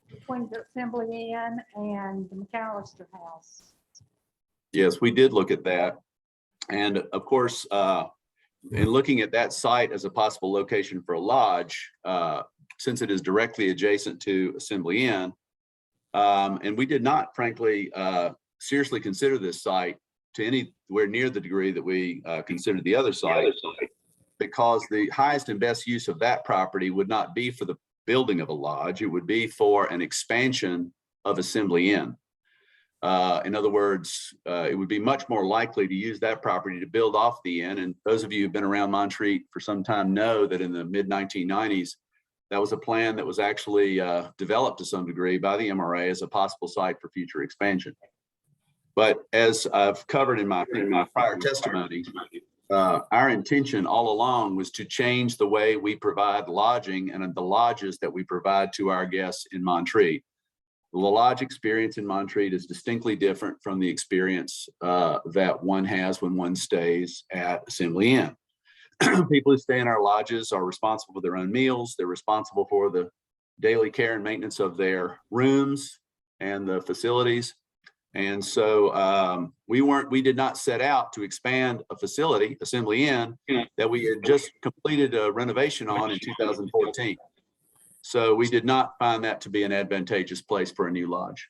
between the Assembly Inn and the McAllister House? Yes, we did look at that. And of course, in looking at that site as a possible location for a lodge, since it is directly adjacent to Assembly Inn, and we did not, frankly, seriously consider this site to anywhere near the degree that we considered the other site, because the highest and best use of that property would not be for the building of a lodge. It would be for an expansion of Assembly Inn. In other words, it would be much more likely to use that property to build off the inn. And those of you who've been around Montreat for some time know that in the mid-1990s, that was a plan that was actually developed to some degree by the MRA as a possible site for future expansion. But as I've covered in my prior testimony, our intention all along was to change the way we provide lodging and the lodges that we provide to our guests in Montreat. The lodge experience in Montreat is distinctly different from the experience that one has when one stays at Assembly Inn. People who stay in our lodges are responsible for their own meals. They're responsible for the daily care and maintenance of their rooms and the facilities. And so we did not set out to expand a facility, Assembly Inn, that we had just completed a renovation on in 2014. So we did not find that to be an advantageous place for a new lodge.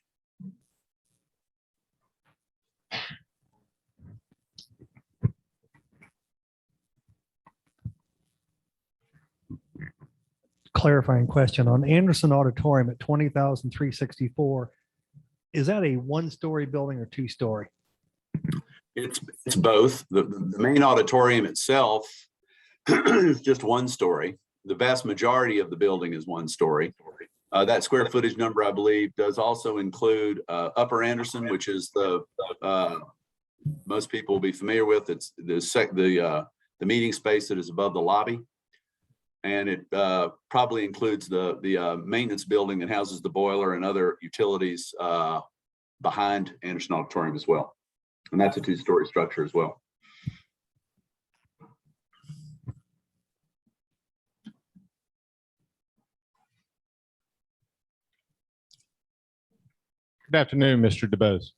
Clarifying question on Anderson Auditorium at 20,364. Is that a 1-story building or 2-story? It's both. The main auditorium itself is just 1 story. The vast majority of the building is 1 story. That square footage number, I believe, does also include Upper Anderson, which is the most people will be familiar with. It's the meeting space that is above the lobby, and it probably includes the maintenance building that houses the boiler and other utilities behind Anderson Auditorium as well, and that's a 2-story structure as well. Good afternoon, Mr. DeBose.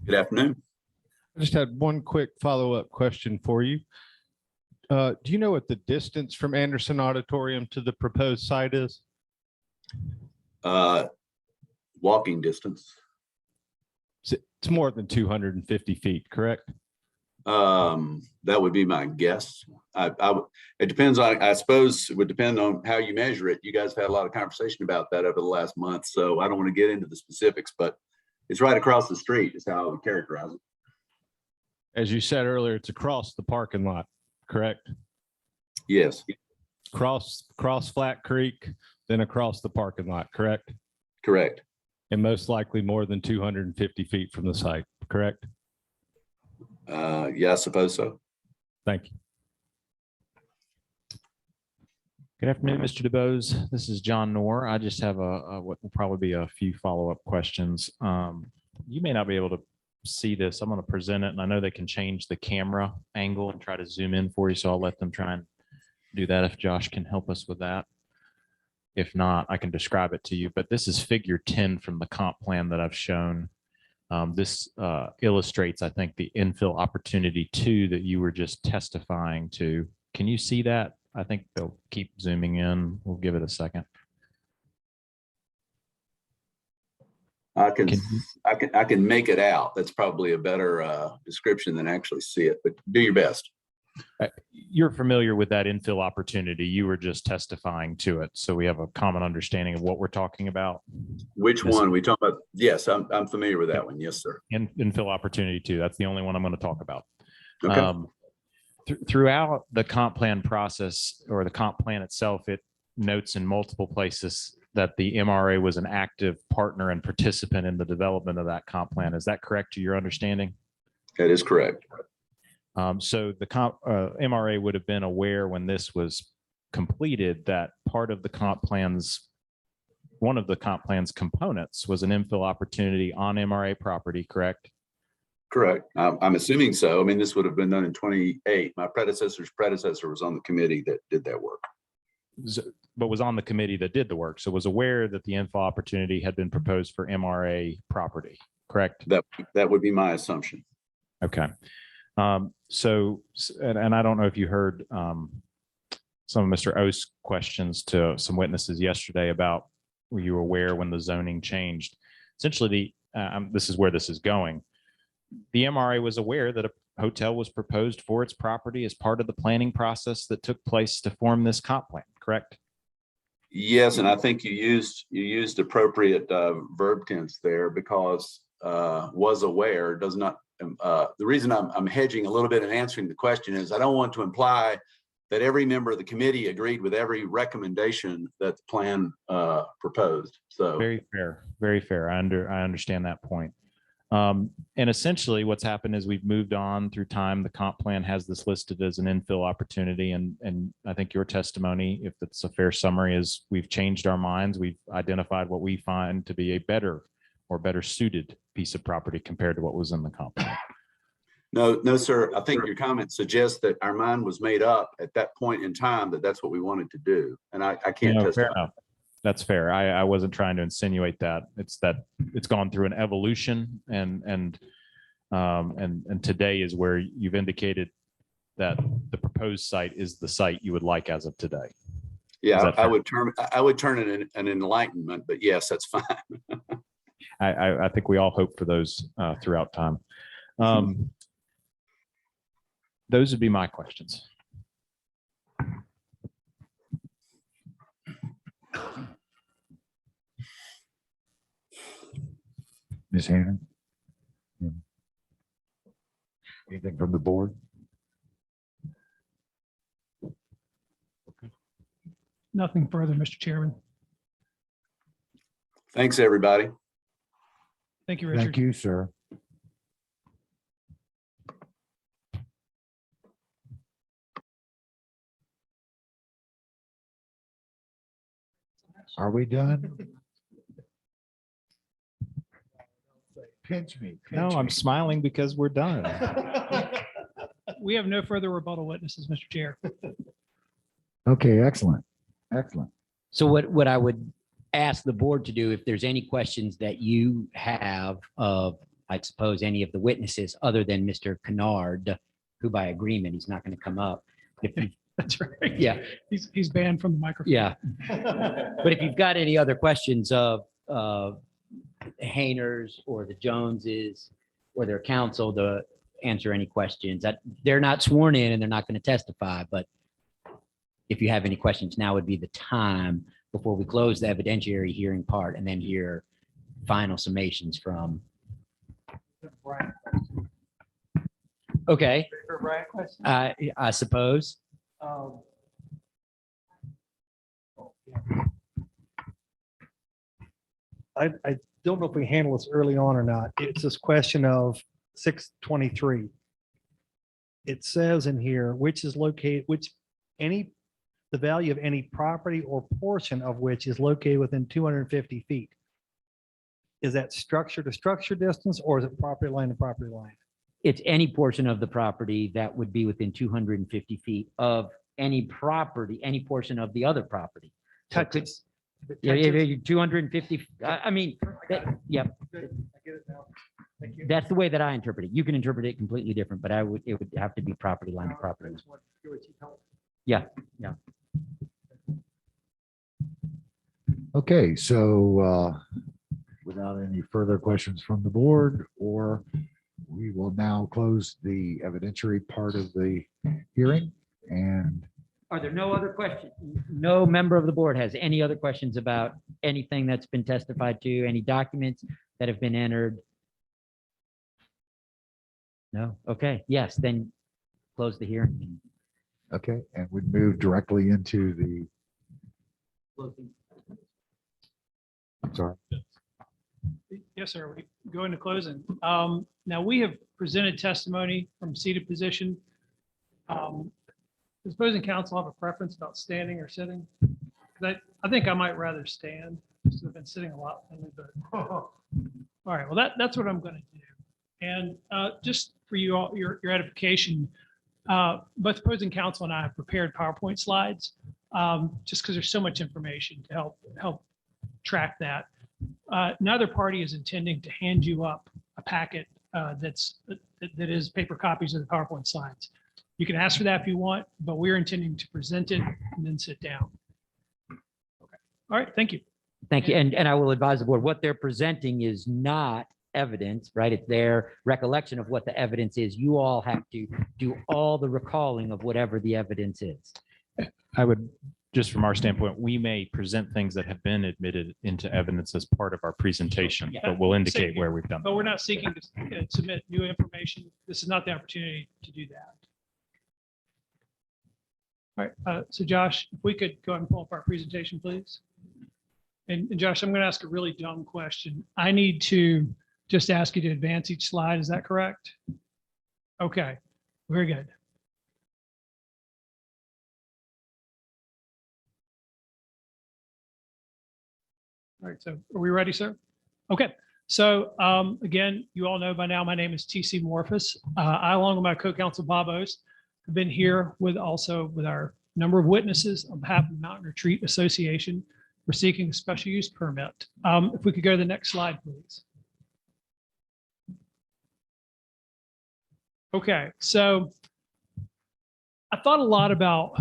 Good afternoon. I just had one quick follow-up question for you. Do you know what the distance from Anderson Auditorium to the proposed site is? Walking distance. It's more than 250 feet, correct? That would be my guess. It depends on, I suppose it would depend on how you measure it. You guys have had a lot of conversation about that over the last month, so I don't want to get into the specifics, but it's right across the street is how I would characterize it. As you said earlier, it's across the parking lot, correct? Yes. Cross Flat Creek, then across the parking lot, correct? Correct. And most likely more than 250 feet from the site, correct? Yeah, I suppose so. Thank you. Good afternoon, Mr. DeBose. This is John Noor. I just have what will probably be a few follow-up questions. You may not be able to see this. I'm going to present it, and I know they can change the camera angle and try to zoom in for you, so I'll let them try and do that if Josh can help us with that. If not, I can describe it to you, but this is figure 10 from the comp plan that I've shown. This illustrates, I think, the infill opportunity 2 that you were just testifying to. Can you see that? I think they'll keep zooming in. We'll give it a second. I can make it out. That's probably a better description than actually see it, but do your best. You're familiar with that infill opportunity. You were just testifying to it. So we have a common understanding of what we're talking about. Which one we talking about? Yes, I'm familiar with that one. Yes, sir. Infill opportunity too. That's the only one I'm going to talk about. Okay. Throughout the comp plan process or the comp plan itself, it notes in multiple places that the MRA was an active partner and participant in the development of that comp plan. Is that correct to your understanding? That is correct. So the MRA would have been aware when this was completed that part of the comp plans, one of the comp plans components was an infill opportunity on MRA property, correct? Correct. I'm assuming so. I mean, this would have been done in 28. My predecessor's predecessor was on the committee that did that work. But was on the committee that did the work. So was aware that the infill opportunity had been proposed for MRA property, correct? That would be my assumption. Okay. So, and I don't know if you heard some of Mr. O's questions to some witnesses yesterday about were you aware when the zoning changed? Essentially, this is where this is going. The MRA was aware that a hotel was proposed for its property as part of the planning process that took place to form this comp plan, correct? Yes, and I think you used appropriate verb tense there because was aware does not. The reason I'm hedging a little bit and answering the question is I don't want to imply that every member of the committee agreed with every recommendation that the plan proposed. So very fair, very fair. I understand that point. And essentially what's happened is we've moved on through time. The comp plan has this listed as an infill opportunity. And I think your testimony, if it's a fair summary, is we've changed our minds. We've identified what we find to be a better suited piece of property compared to what was in the comp plan. No, sir. I think your comment suggests that our mind was made up at that point in time that that's what we wanted to do. And I can't Fair testify. enough. That's fair. I wasn't trying to insinuate that. It's that it's gone through an evolution and today is where you've indicated that the proposed site is the site you would like as of today. Yeah, I would term it an enlightenment, but yes, that's fine. I think we all hope for those throughout time. Those would be my questions. Ms. Hannon? Anything from the board? Nothing further, Mr. Chairman. Thanks, everybody. Thank you, Richard. Thank you, sir. Are we done? Pinch me. No, I'm smiling because we're done. We have no further rebuttal witnesses, Mr. Chair. Okay, excellent. Excellent. So what I would ask the board to do, if there's any questions that you have of, I suppose, any of the witnesses other than Mr. Kennard, who by agreement, he's not going to come up. That's right. Yeah. He's banned from the microphone. Yeah. But if you've got any other questions of Hainers or the Joneses or their counsel to answer any questions, that they're not sworn in and they're not going to testify, but if you have any questions, now would be the time before we close the evidentiary hearing part and then hear final summations from. Okay. I suppose. I don't know if we handle this early on or not. It's this question of 623. It says in here, the value of any property or portion of which is located within 250 feet. Is that structure to structure distance or is it property line to property line? It's any portion of the property that would be within 250 feet of any property, any portion of the other property. So it could- Yeah, 250, I mean, yeah. That's the way that I interpret it. You can interpret it completely different, but it would have to be property line to property line. Yeah, yeah. Okay, so without any further questions from the board or we will now close the evidentiary part of the hearing and Are there no other questions? No member of the board has any other questions about anything that's been testified to, any documents that have been entered? No? Okay, yes, then close the hearing. okay, and we move directly into the, I'm sorry. Yes, sir. We go into closing. Now, we have presented testimony from seated position. Does opposing counsel have a preference about standing or sitting? 'Cause I think I might rather stand, just I've been sitting a lot lately, but, all right, well, that's what I'm going to do. And just for you all, your edification, both opposing counsel and I have prepared PowerPoint slides, just because there's so much information to help track that. Neither party is intending to hand you up a packet that is paper copies of the PowerPoint slides. You can ask for that if you want, but we're intending to present it and then sit down. Okay. All right. Thank you. Thank you. And I will advise the board, what they're presenting is not evidence, right? It's their recollection of what the evidence is. You all have to do all the recalling of whatever the evidence is. I would, just from our standpoint, we may present things that have been admitted into evidence as part of our presentation, but we'll indicate where we've done. But we're not seeking to submit new information. This is not the opportunity to do that. All right, so Josh, if we could go ahead and pull up our presentation, please. And Josh, I'm going to ask a really dumb question. I need to just ask you to advance each slide. Is that correct? Okay, very good. All right, so are we ready, sir? Okay, so again, you all know by now, my name is TC Morphus. I, along with my co-counsel Bob Oast, have been here with our number of witnesses on behalf of the Mountain Retreat Association. We're seeking a special use permit. If we could go to the next slide, please. Okay, so I thought a lot about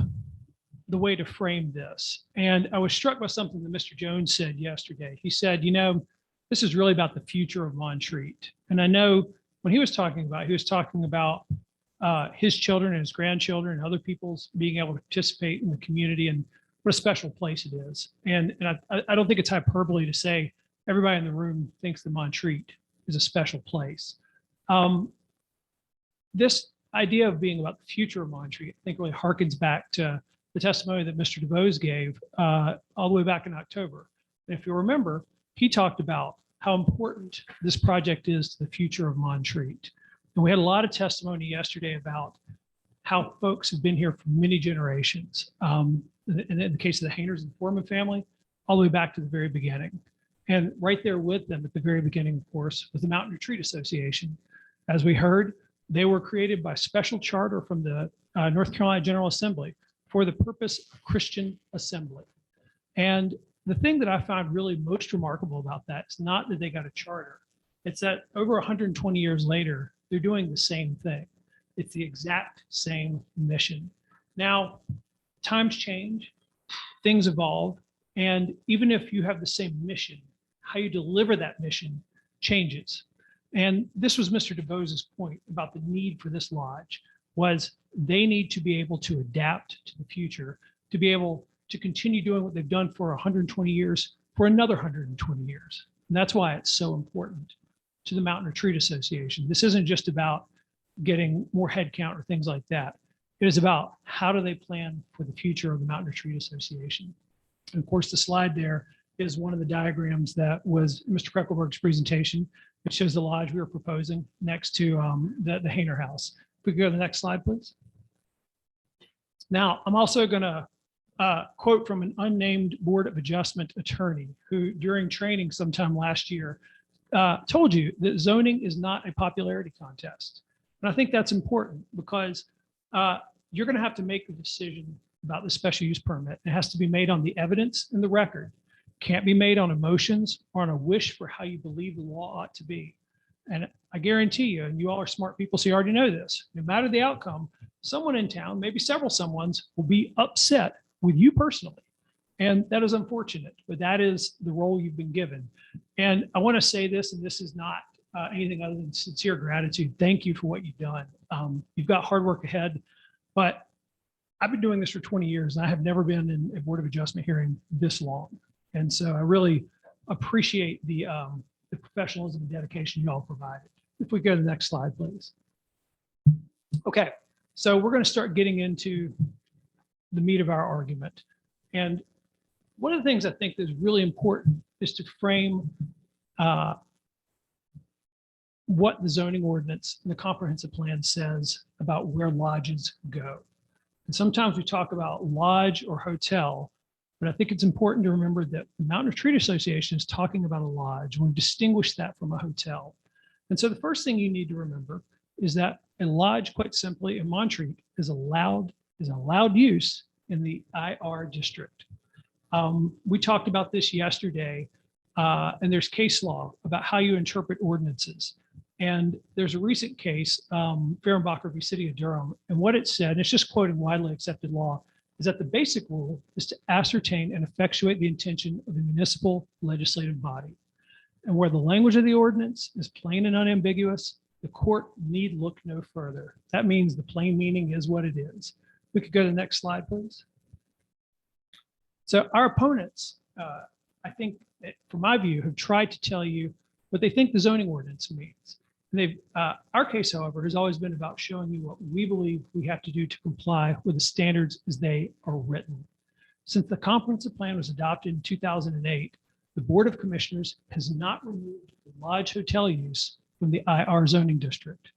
the way to frame this, and I was struck by something that Mr. Jones said yesterday. He said, you know, this is really about the future of Montreat. And I know when he was talking about his children and his grandchildren and other people's being able to participate in the community and what a special place it is. And I don't think it's hyperbole to say everybody in the room thinks that Montreat is a special place. This idea of being about the future of Montreat, I think really harkens back to the testimony that Mr. DeVos gave all the way back in October. And if you remember, he talked about how important this project is to the future of Montreat. And we had a lot of testimony yesterday about how folks have been here for many generations. In the case of the Hainers and Foreman family, all the way back to the very beginning. And right there with them at the very beginning, of course, was the Mountain Retreat Association. As we heard, they were created by special charter from the North Carolina General Assembly for the purpose of Christian assembly. And the thing that I found really most remarkable about that is not that they got a charter. It's that over 120 years later, they're doing the same thing. It's the exact same mission. Now, times change, things evolve, and even if you have the same mission, how you deliver that mission changes. And this was Mr. DeVos's point about the need for this lodge, was they need to be able to adapt to the future, to be able to continue doing what they've done for 120 years, for another 120 years. And that's why it's so important to the Mountain Retreat Association. This isn't just about getting more headcount or things like that. It is about how do they plan for the future of the Mountain Retreat Association. And of course, the slide there is one of the diagrams that was Mr. Kreckelberg's presentation. It shows the lodge we were proposing next to the Hainer House. If we could go to the next slide, please. Now, I'm also going to quote from an unnamed Board of Adjustment attorney who, during training sometime last year, told you that zoning is not a popularity contest. And I think that's important because you're going to have to make a decision about the special use permit. It has to be made on the evidence and the record. Can't be made on emotions or on a wish for how you believe the law ought to be. And I guarantee you, and you all are smart people, so you already know this, no matter the outcome, someone in town, maybe several someones, will be upset with you personally. And that is unfortunate, but that is the role you've been given. And I want to say this, and this is not anything other than sincere gratitude. Thank you for what you've done. You've got hard work ahead, but I've been doing this for 20 years and I have never been in a Board of Adjustment hearing this long. And so I really appreciate the professionalism and dedication you all provided. If we go to the next slide, please. Okay, so we're going to start getting into the meat of our argument. And one of the things I think is really important is to frame what the zoning ordinance and the comprehensive plan says about where lodges go. And sometimes we talk about lodge or hotel, but I think it's important to remember that the Mountain Retreat Association is talking about a lodge. We've distinguished that from a hotel. And so the first thing you need to remember is that a lodge, quite simply, in Montreat is allowed use in the IR district. We talked about this yesterday, and there's case law about how you interpret ordinances. And there's a recent case, Fehrenbacher v. City of Durham, and what it said, and it's just quoting widely accepted law, is that the basic rule is to ascertain and effectuate the intention of the municipal legislative body. And where the language of the ordinance is plain and unambiguous, the court need look no further. That means the plain meaning is what it is. We could go to the next slide, please. So our opponents, I think, from my view, have tried to tell you what they think the zoning ordinance means. And our case, however, has always been about showing you what we believe we have to do to comply with the standards as they are written. Since the comprehensive plan was adopted in 2008, the Board of Commissioners has not removed the lodge hotel use from the IR zoning district.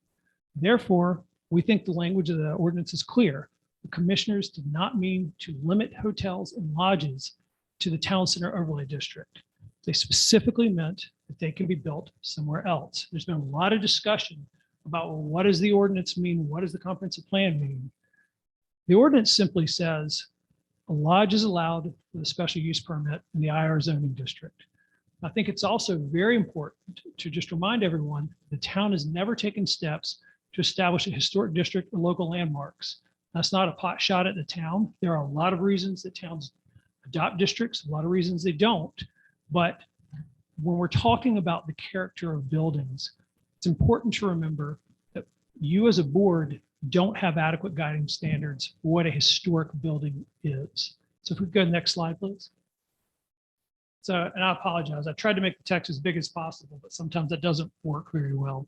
Therefore, we think the language of the ordinance is clear. The commissioners did not mean to limit hotels and lodges to the town center overlay district. They specifically meant that they can be built somewhere else. There's been a lot of discussion about, well, what does the ordinance mean? What does the comprehensive plan mean? The ordinance simply says a lodge is allowed with a special use permit in the IR zoning district. I think it's also very important to just remind everyone the town has never taken steps to establish a historic district or local landmarks. That's not a pot shot at the town. There are a lot of reasons that towns adopt districts, a lot of reasons they don't. But when we're talking about the character of buildings, it's important to remember that you as a board don't have adequate guiding standards for what a historic building is. So if we go to the next slide, please. So, and I apologize, I tried to make the text as big as possible, but sometimes that doesn't work very well.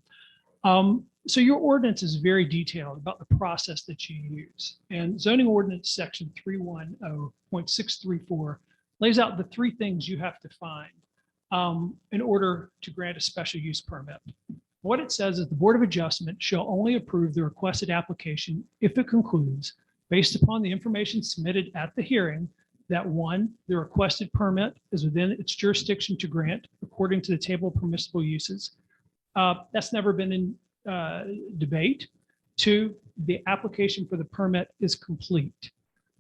So your ordinance is very detailed about the process that you use. And zoning ordinance section 310.634 lays out the three things you have to find in order to grant a special use permit. What it says is the Board of Adjustment shall only approve the requested application if it concludes, based upon the information submitted at the hearing, that one, the requested permit is within its jurisdiction to grant according to the table of permissible uses. That's never been in debate. Two, the application for the permit is complete.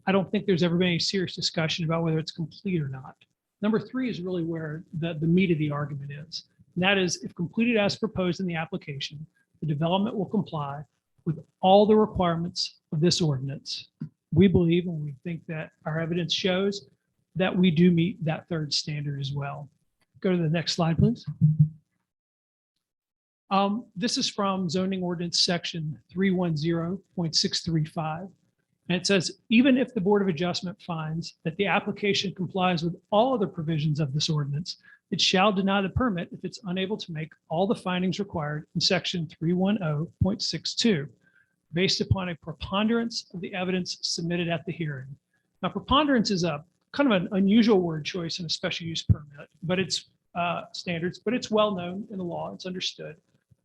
I don't think there's ever been any serious discussion about whether it's complete or not. Number three is really where the meat of the argument is. And that is, if completed as proposed in the application, the development will comply with all the requirements of this ordinance. We believe, and we think that our evidence shows that we do meet that third standard as well. Go to the next slide, please. This is from zoning ordinance section 310.635. And it says, even if the Board of Adjustment finds that the application complies with all other provisions of this ordinance, it shall deny the permit if it's unable to make all the findings required in section 310.62, based upon a preponderance of the evidence submitted at the hearing. Now, preponderance is a kind of an unusual word choice in a special use permit, but it's standards, but it's well known in the law, it's understood.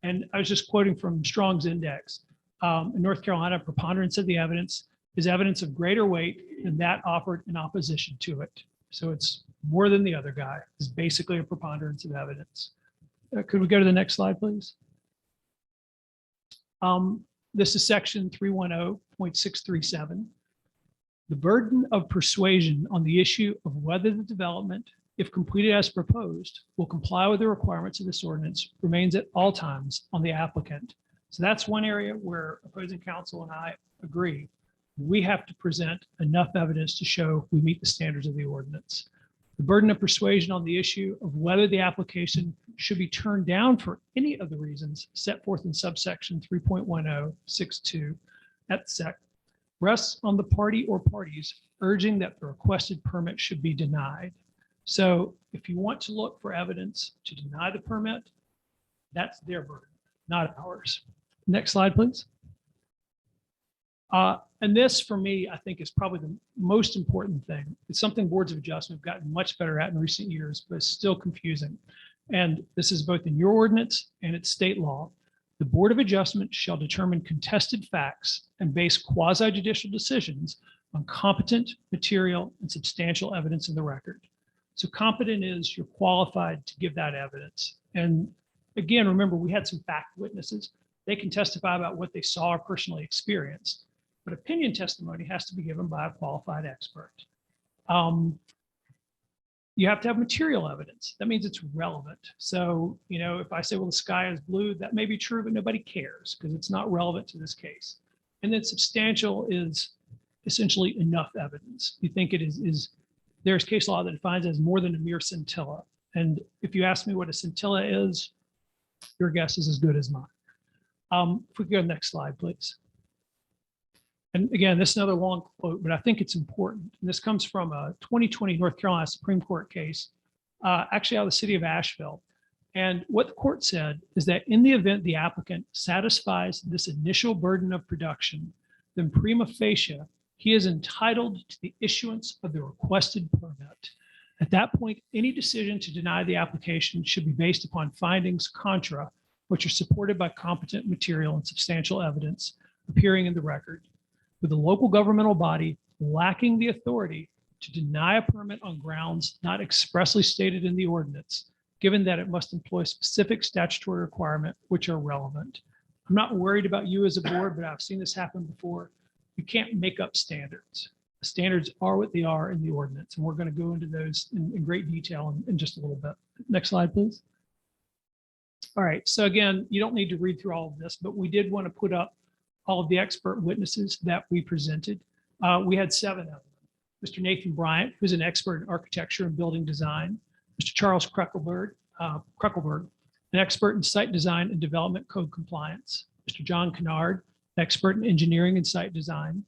And I was just quoting from Strong's Index. In North Carolina, preponderance of the evidence is evidence of greater weight than that offered in opposition to it. So it's more than the other guy. It's basically a preponderance of evidence. Could we go to the next slide, please? This is section 310.637. The burden of persuasion on the issue of whether the development, if completed as proposed, will comply with the requirements of this ordinance remains at all times on the applicant. So that's one area where opposing counsel and I agree. We have to present enough evidence to show we meet the standards of the ordinance. The burden of persuasion on the issue of whether the application should be turned down for any of the reasons set forth in subsection 3.1062 at sec rests on the party or parties urging that the requested permit should be denied. So if you want to look for evidence to deny the permit, that's their burden, not ours. Next slide, please. And this, for me, I think is probably the most important thing. It's something boards of adjustment have gotten much better at in recent years, but it's still confusing. And this is both in your ordinance and it's state law. The Board of Adjustment shall determine contested facts and base quasi-judicial decisions on competent, material, and substantial evidence in the record. So competent is you're qualified to give that evidence. And again, remember, we had some fact witnesses. They can testify about what they saw or personally experienced. But opinion testimony has to be given by a qualified expert. You have to have material evidence. That means it's relevant. So, you know, if I say, well, the sky is blue, that may be true, but nobody cares because it's not relevant to this case. And then substantial is essentially enough evidence. You think it is there's case law that defines it as more than a mere scintilla. And if you ask me what a scintilla is, your guess is as good as mine. If we go to the next slide, please. And again, this is another long quote, but I think it's important. And this comes from a 2020 North Carolina Supreme Court case, actually out of the city of Asheville. And what the court said is that in the event the applicant satisfies this initial burden of production, then prima facie, he is entitled to the issuance of the requested permit. At that point, any decision to deny the application should be based upon findings contra, which are supported by competent material and substantial evidence appearing in the record. With the local governmental body lacking the authority to deny a permit on grounds not expressly stated in the ordinance, given that it must employ specific statutory requirements which are relevant. I'm not worried about you as a board, but I've seen this happen before. You can't make up standards. The standards are what they are in the ordinance, and we're going to go into those in great detail in just a little bit. Next slide, please. All right, so again, you don't need to read through all of this, but we did want to put up all of the expert witnesses that we presented. We had 7 of them. Mr. Nathan Bryant, who's an expert in architecture and building design. Mr. Charles Kruckelberg, an expert in site design and development code compliance. Mr. John Kennard, expert in engineering and site design.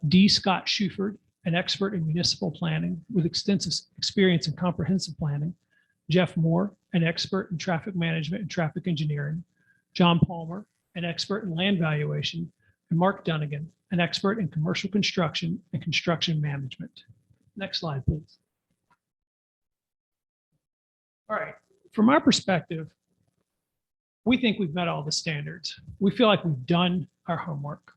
D. Scott Schuford, an expert in municipal planning with extensive experience in comprehensive planning. Jeff Moore, an expert in traffic management and traffic engineering. John Palmer, an expert in land valuation, and Mark Dunnigan, an expert in commercial construction and construction management. Next slide, please. All right, from our perspective, we think we've met all the standards. We feel like we've done our homework.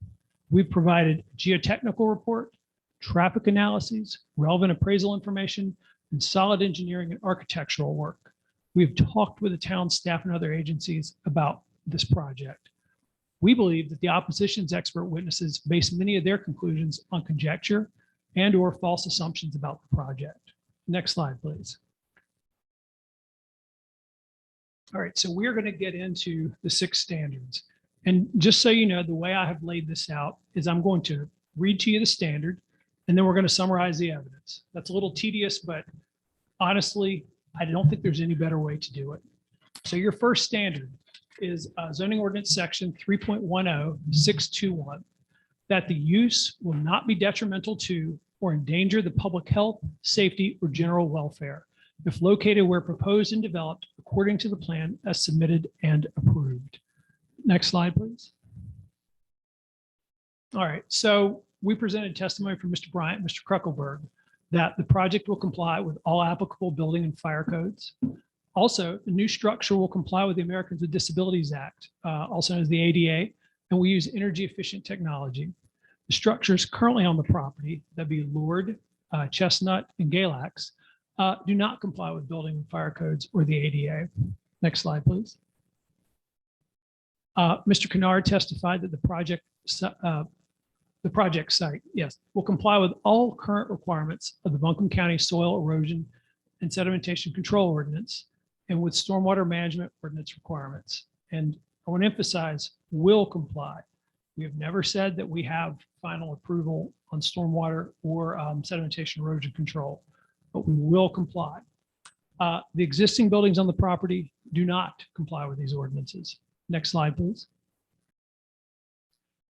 We've provided a geotechnical report, traffic analyses, relevant appraisal information, and solid engineering and architectural work. We've talked with the town staff and other agencies about this project. We believe that the opposition's expert witnesses base many of their conclusions on conjecture and or false assumptions about the project. Next slide, please. All right, so we're going to get into the 6 standards. And just so you know, the way I have laid this out is I'm going to read to you the standard, and then we're going to summarize the evidence. That's a little tedious, but honestly, I don't think there's any better way to do it. So your first standard is zoning ordinance section 3.10.621, that the use will not be detrimental to or endanger the public health, safety, or general welfare if located where proposed and developed according to the plan as submitted and approved. Next slide, please. All right, so we presented testimony from Mr. Bryant, Mr. Kruckelberg, that the project will comply with all applicable building and fire codes. Also, the new structure will comply with the Americans with Disabilities Act, also known as the ADA, and we use energy efficient technology. The structures currently on the property, that'd be Lord, Chestnut, and Galax, do not comply with building and fire codes or the ADA. Next slide, please. Mr. Kennard testified that the project site, yes, will comply with all current requirements of the Buncombe County Soil Erosion and Sedimentation Control Ordinance and with Stormwater Management Ordinance requirements. And I want to emphasize, will comply. We have never said that we have final approval on stormwater or sedimentation erosion control, but we will comply. The existing buildings on the property do not comply with these ordinances. Next slide, please.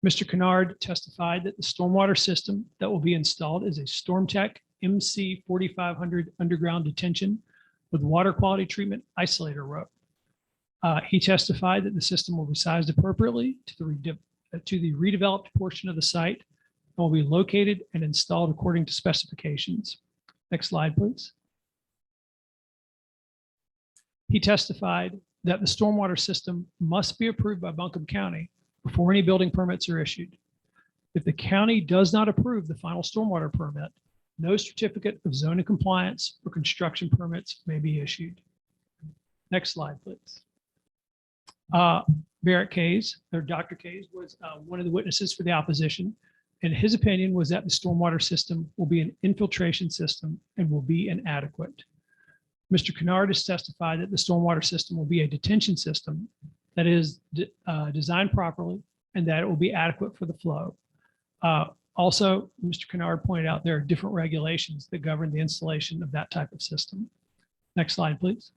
Mr. Kennard testified that the stormwater system that will be installed is a StormTech MC 4500 underground detention with water quality treatment isolator rope. He testified that the system will be sized appropriately to the redeveloped portion of the site and will be located and installed according to specifications. Next slide, please. He testified that the stormwater system must be approved by Buncombe County before any building permits are issued. If the county does not approve the final stormwater permit, no certificate of zoning compliance or construction permits may be issued. Next slide, please. Barrett Kays, or Dr. Kays, was one of the witnesses for the opposition, and his opinion was that the stormwater system will be an infiltration system and will be inadequate. Mr. Kennard has testified that the stormwater system will be a detention system that is designed properly and that it will be adequate for the flow. Also, Mr. Kennard pointed out there are different regulations that govern the installation of that type of system. Next slide, please.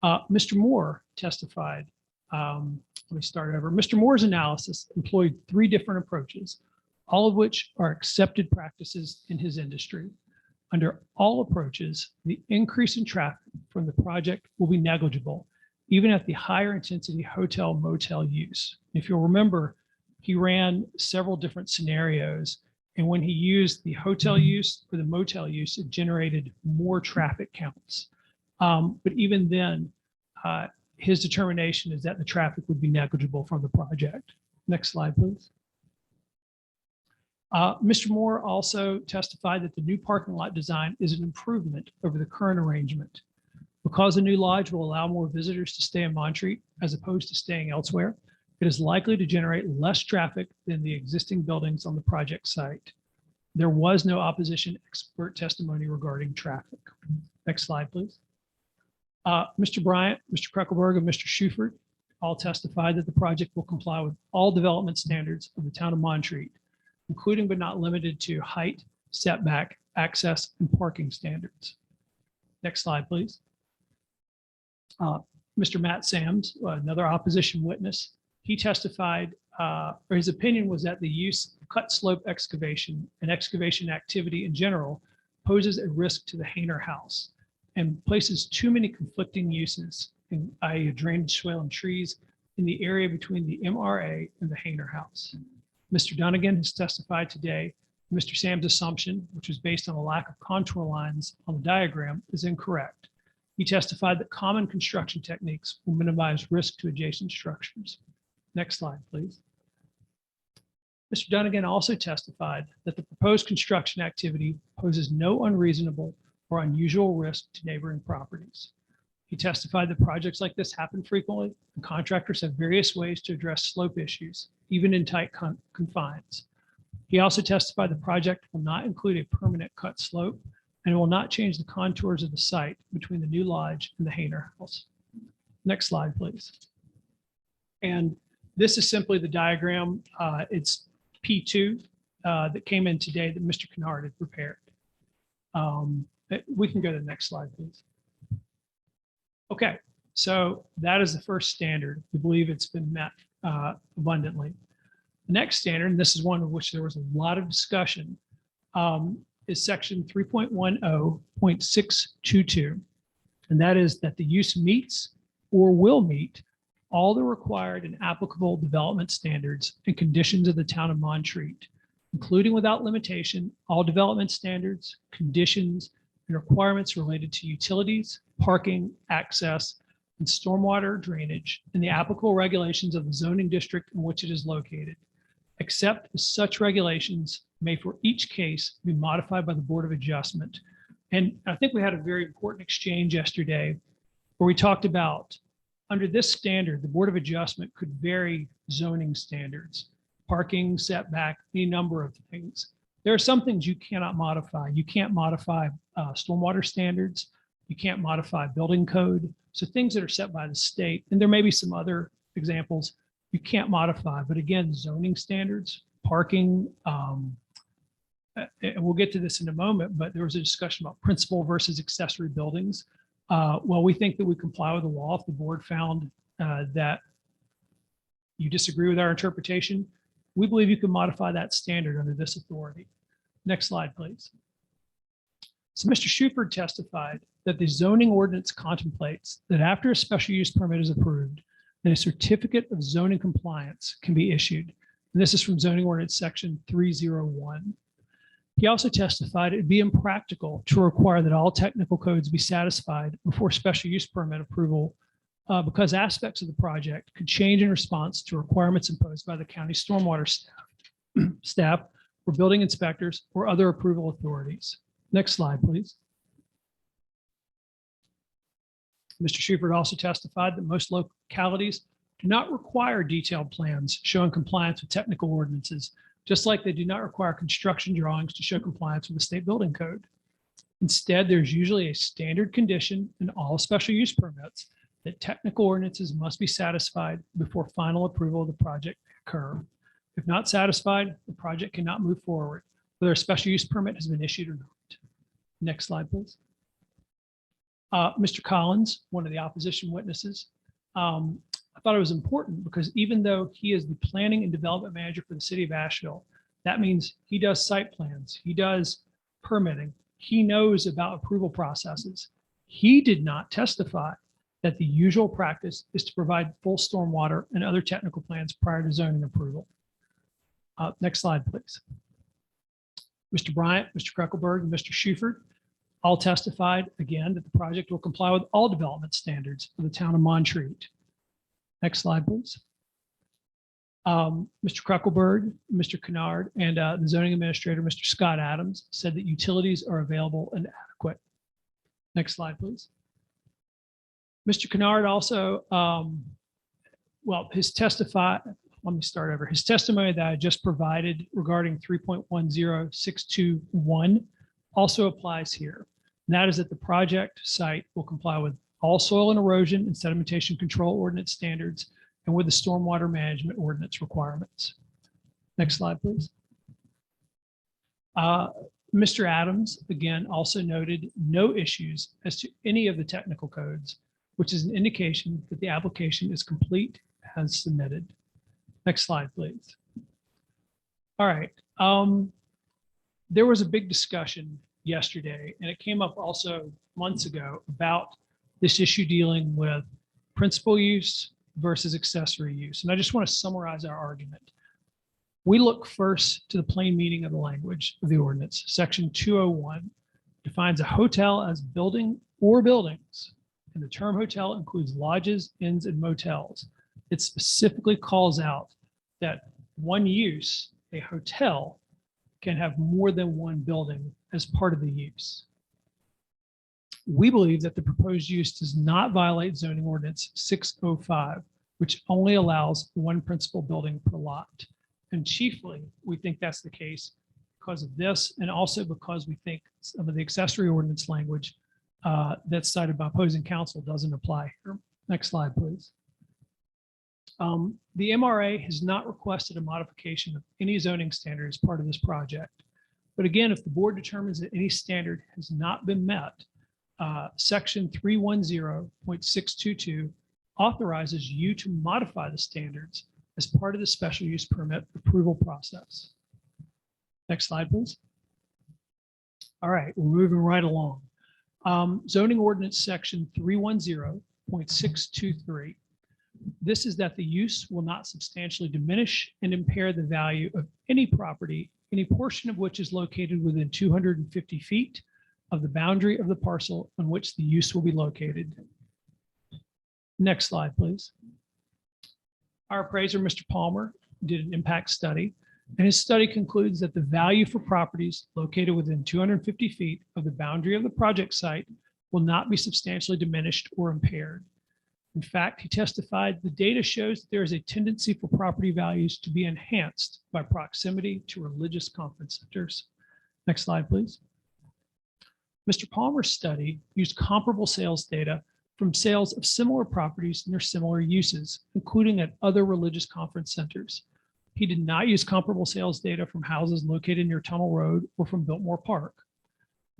Mr. Moore testified. Let me start over. Mr. Moore's analysis employed 3 different approaches, all of which are accepted practices in his industry. Under all approaches, the increase in traffic from the project will be negligible, even at the higher intensity hotel motel use. If you'll remember, he ran several different scenarios, and when he used the hotel use or the motel use, it generated more traffic counts. But even then, his determination is that the traffic would be negligible from the project. Next slide, please. Mr. Moore also testified that the new parking lot design is an improvement over the current arrangement. Because the new lodge will allow more visitors to stay in Montreat as opposed to staying elsewhere, it is likely to generate less traffic than the existing buildings on the project site. There was no opposition expert testimony regarding traffic. Next slide, please. Mr. Bryant, Mr. Kruckelberg, and Mr. Schufert all testified that the project will comply with all development standards of the town of Montreat, including but not limited to height, setback, access, and parking standards. Next slide, please. Mr. Matt Sams, another opposition witness, he testified, or his opinion was that the use of cut slope excavation and excavation activity in general poses a risk to the Hayner House and places too many conflicting uses, i.e. drainage, swale, and trees in the area between the MRA and the Hayner House. Mr. Dunnigan has testified today, Mr. Sam's assumption, which was based on a lack of contour lines on the diagram, is incorrect. He testified that common construction techniques will minimize risk to adjacent structures. Next slide, please. Mr. Dunnigan also testified that the proposed construction activity poses no unreasonable or unusual risk to neighboring properties. He testified that projects like this happen frequently, and contractors have various ways to address slope issues, even in tight confines. He also testified the project will not include a permanent cut slope and will not change the contours of the site between the new lodge and the Hayner House. Next slide, please. And this is simply the diagram. It's P2 that came in today that Mr. Kennard had prepared. We can go to the next slide, please. Okay, so that is the first standard. We believe it's been met abundantly. The next standard, and this is one of which there was a lot of discussion, is section 3.10.622. And that is that the use meets or will meet all the required and applicable development standards and conditions of the town of Montreat, including without limitation, all development standards, conditions, and requirements related to utilities, parking, access, and stormwater drainage, and the applicable regulations of the zoning district in which it is located, except as such regulations may for each case be modified by the Board of Adjustment. And I think we had a very important exchange yesterday where we talked about under this standard, the Board of Adjustment could vary zoning standards, parking, setback, any number of things. There are some things you cannot modify. You can't modify stormwater standards. You can't modify building code. So things that are set by the state, and there may be some other examples you can't modify, but again, zoning standards, parking, and we'll get to this in a moment, but there was a discussion about principal versus accessory buildings. Well, we think that we comply with the law. If the board found that you disagree with our interpretation, we believe you can modify that standard under this authority. Next slide, please. So Mr. Shuford testified that the zoning ordinance contemplates that after a special use permit is approved, that a certificate of zoning compliance can be issued. And this is from zoning ordinance section 301. He also testified it'd be impractical to require that all technical codes be satisfied before special use permit approval because aspects of the project could change in response to requirements imposed by the county stormwater staff or building inspectors or other approval authorities. Next slide, please. Mr. Shuford also testified that most localities do not require detailed plans showing compliance with technical ordinances, just like they do not require construction drawings to show compliance with the state building code. Instead, there's usually a standard condition in all special use permits that technical ordinances must be satisfied before final approval of the project occur. If not satisfied, the project cannot move forward, whether a special use permit has been issued or not. Next slide, please. Mr. Collins, one of the opposition witnesses, I thought it was important because even though he is the planning and development manager for the city of Asheville, that means he does site plans, he does permitting, he knows about approval processes. He did not testify that the usual practice is to provide full stormwater and other technical plans prior to zoning approval. Next slide, please. Mr. Bryant, Mr. Kreckelberg, and Mr. Shuford all testified again that the project will comply with all development standards for the town of Montreat. Next slide, please. Mr. Kreckelberg, Mr. Kennard, and the zoning administrator, Mr. Scott Adams, said that utilities are available and adequate. Next slide, please. Mr. Kennard also, his testimony that I just provided regarding 3.10621 also applies here. And that is that the project site will comply with all soil and erosion and sedimentation control ordinance standards and with the stormwater management ordinance requirements. Next slide, please. Mr. Adams, again, also noted no issues as to any of the technical codes, which is an indication that the application is complete as submitted. Next slide, please. All right. There was a big discussion yesterday, and it came up also months ago about this issue dealing with principal use versus accessory use. And I just want to summarize our argument. We look first to the plain meaning of the language of the ordinance. Section 201 defines a hotel as building or buildings, and the term hotel includes lodges, inns, and motels. It specifically calls out that one use, a hotel, can have more than one building as part of the use. We believe that the proposed use does not violate zoning ordinance 605, which only allows one principal building per lot. And chiefly, we think that's the case because of this, and also because we think some of the accessory ordinance language that's cited by opposing counsel doesn't apply here. Next slide, please. The MRA has not requested a modification of any zoning standard as part of this project. But again, if the board determines that any standard has not been met, section 310.622 authorizes you to modify the standards as part of the special use permit approval process. Next slide, please. All right, we're moving right along. Zoning ordinance section 310.623. This is that the use will not substantially diminish and impair the value of any property, any portion of which is located within 250 feet of the boundary of the parcel on which the use will be located. Next slide, please. Our appraiser, Mr. Palmer, did an impact study, and his study concludes that the value for properties located within 250 feet of the boundary of the project site will not be substantially diminished or impaired. In fact, he testified the data shows that there is a tendency for property values to be enhanced by proximity to religious conference centers. Next slide, please. Mr. Palmer's study used comparable sales data from sales of similar properties near similar uses, including at other religious conference centers. He did not use comparable sales data from houses located near Tunnel Road or from Biltmore Park.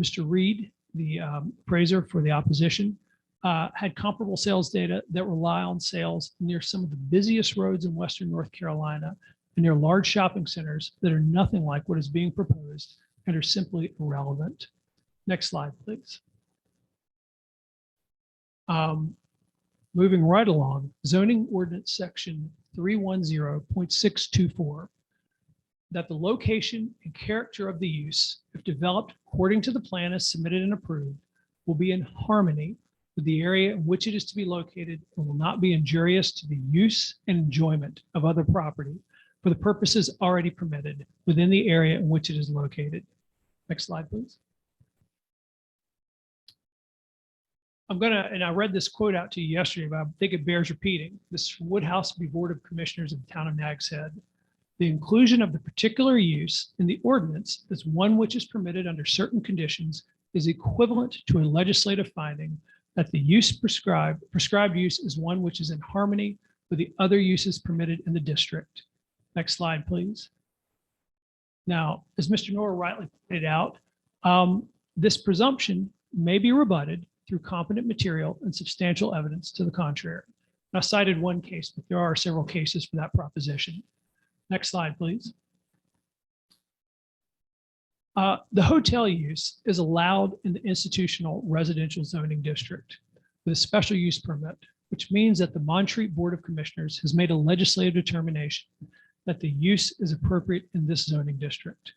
Mr. Reed, the appraiser for the opposition, had comparable sales data that rely on sales near some of the busiest roads in Western North Carolina and near large shopping centers that are nothing like what is being proposed and are simply irrelevant. Next slide, please. Moving right along, zoning ordinance section 310.624, that the location and character of the use, if developed according to the plan as submitted and approved, will be in harmony with the area in which it is to be located and will not be injurious to the use and enjoyment of other property for the purposes already permitted within the area in which it is located. Next slide, please. And I read this quote out to you yesterday, but I think it bears repeating. This is from Woodhouse v. Board of Commissioners of the Town of Nags Head. The inclusion of the particular use in the ordinance as one which is permitted under certain conditions is equivalent to a legislative finding that the use prescribed use is one which is in harmony with the other uses permitted in the district. Next slide, please. Now, as Mr. Noor rightly pointed out, this presumption may be rebutted through competent material and substantial evidence to the contrary. And I cited one case, but there are several cases for that proposition. Next slide, please. The hotel use is allowed in the institutional residential zoning district with a special use permit, which means that the Montreat Board of Commissioners has made a legislative determination that the use is appropriate in this zoning district.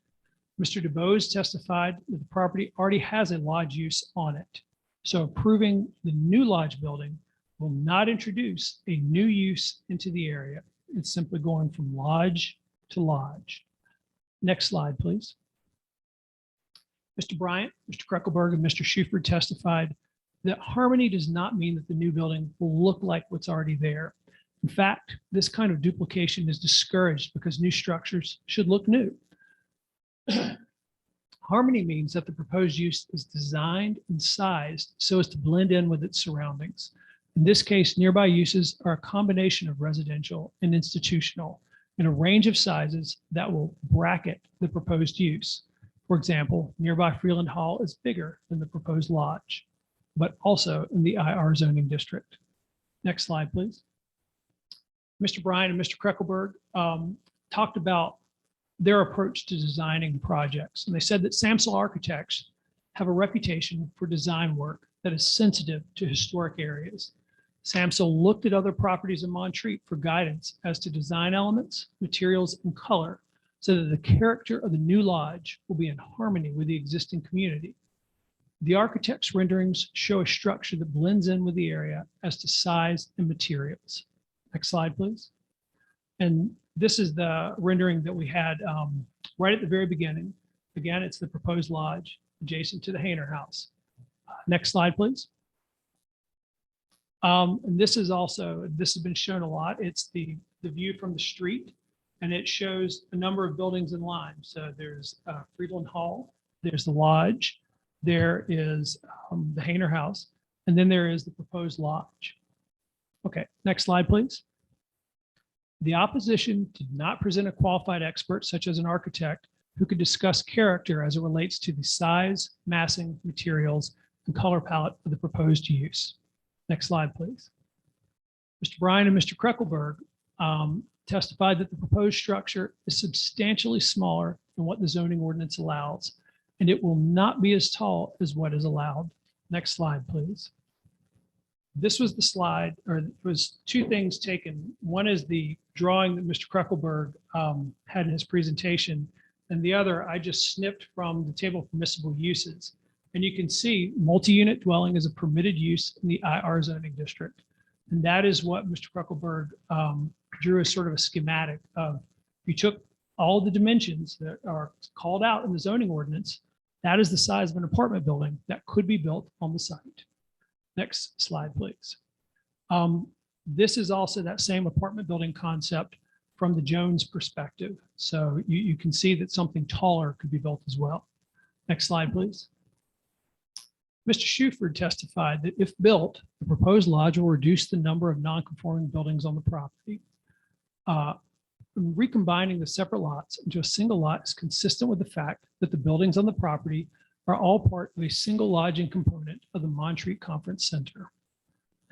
Mr. DuBose testified that the property already has a lodge use on it. So approving the new lodge building will not introduce a new use into the area. It's simply going from lodge to lodge. Next slide, please. Mr. Bryant, Mr. Kreckelberg, and Mr. Schuford testified that harmony does not mean that the new building will look like what's already there. In fact, this kind of duplication is discouraged because new structures should look new. Harmony means that the proposed use is designed and sized so as to blend in with its surroundings. In this case, nearby uses are a combination of residential and institutional in a range of sizes that will bracket the proposed use. For example, nearby Freeland Hall is bigger than the proposed lodge, but also in the IR zoning district. Next slide, please. Mr. Bryan and Mr. Kreckelberg talked about their approach to designing projects. And they said that Samsel architects have a reputation for design work that is sensitive to historic areas. Samsel looked at other properties in Montreat for guidance as to design elements, materials, and color so that the character of the new lodge will be in harmony with the existing community. The architect's renderings show a structure that blends in with the area as to size and materials. Next slide, please. And this is the rendering that we had right at the very beginning. Again, it's the proposed lodge adjacent to the Hayner House. Next slide, please. And this has been shown a lot. It's the view from the street, and it shows a number of buildings in line. So there's Freeland Hall, there's the lodge, there is the Hayner House, and then there is the proposed lodge. Okay, next slide, please. The opposition did not present a qualified expert such as an architect who could discuss character as it relates to the size, massing, materials, and color palette of the proposed use. Next slide, please. Mr. Bryan and Mr. Kreckelberg testified that the proposed structure is substantially smaller than what the zoning ordinance allows, and it will not be as tall as what is allowed. Next slide, please. This was the slide, or it was two things taken. One is the drawing that Mr. Kreckelberg had in his presentation, and the other I just snipped from the table of permissible uses. And you can see multi-unit dwelling is a permitted use in the IR zoning district. And that is what Mr. Kreckelberg drew as sort of a schematic of. You took all the dimensions that are called out in the zoning ordinance. That is the size of an apartment building that could be built on the site. Next slide, please. This is also that same apartment building concept from the Jones perspective. So you can see that something taller could be built as well. Next slide, please. Mr. Schuford testified that if built, the proposed lodge will reduce the number of non-conforming buildings on the property. Recombining the separate lots into a single lot is consistent with the fact that the buildings on the property are all part of a single lodging component of the Montreat Conference Center.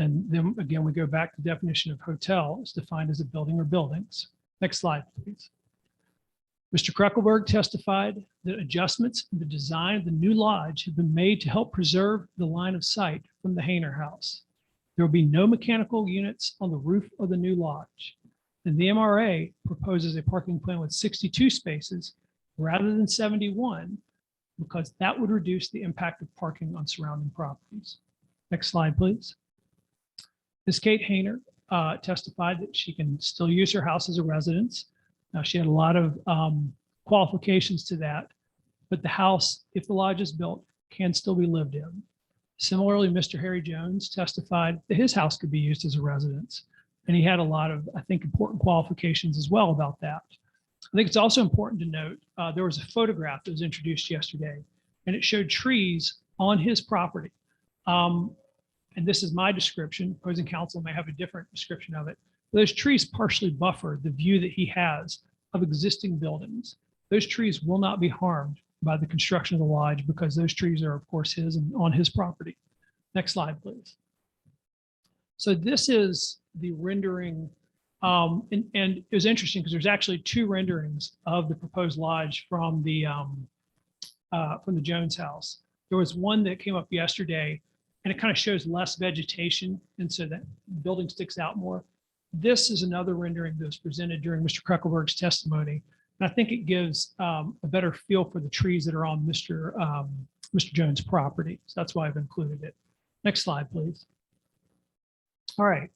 And then again, we go back to the definition of hotel is defined as a building or buildings. Next slide, please. Mr. Kreckelberg testified that adjustments in the design of the new lodge have been made to help preserve the line of sight from the Hayner House. There will be no mechanical units on the roof of the new lodge. And the MRA proposes a parking plan with 62 spaces rather than 71, because that would reduce the impact of parking on surrounding properties. Next slide, please. Ms. Kate Hayner testified that she can still use her house as a residence. Now, she had a lot of qualifications to that, but the house, if the lodge is built, can still be lived in. Similarly, Mr. Harry Jones testified that his house could be used as a residence, and he had a lot of, I think, important qualifications as well about that. I think it's also important to note, there was a photograph that was introduced yesterday, and it showed trees on his property. And this is my description. Opposing counsel may have a different description of it. Those trees partially buffer the view that he has of existing buildings. Those trees will not be harmed by the construction of the lodge because those trees are, of course, his and on his property. Next slide, please. So this is the rendering. And it was interesting because there's actually two renderings of the proposed lodge from the Jones house. There was one that came up yesterday, and it kind of shows less vegetation, and so that building sticks out more. This is another rendering that was presented during Mr. Kreckelberg's testimony, and I think it gives a better feel for the trees that are on Mr. Jones' property. So that's why I've included it. Next slide, please. All right.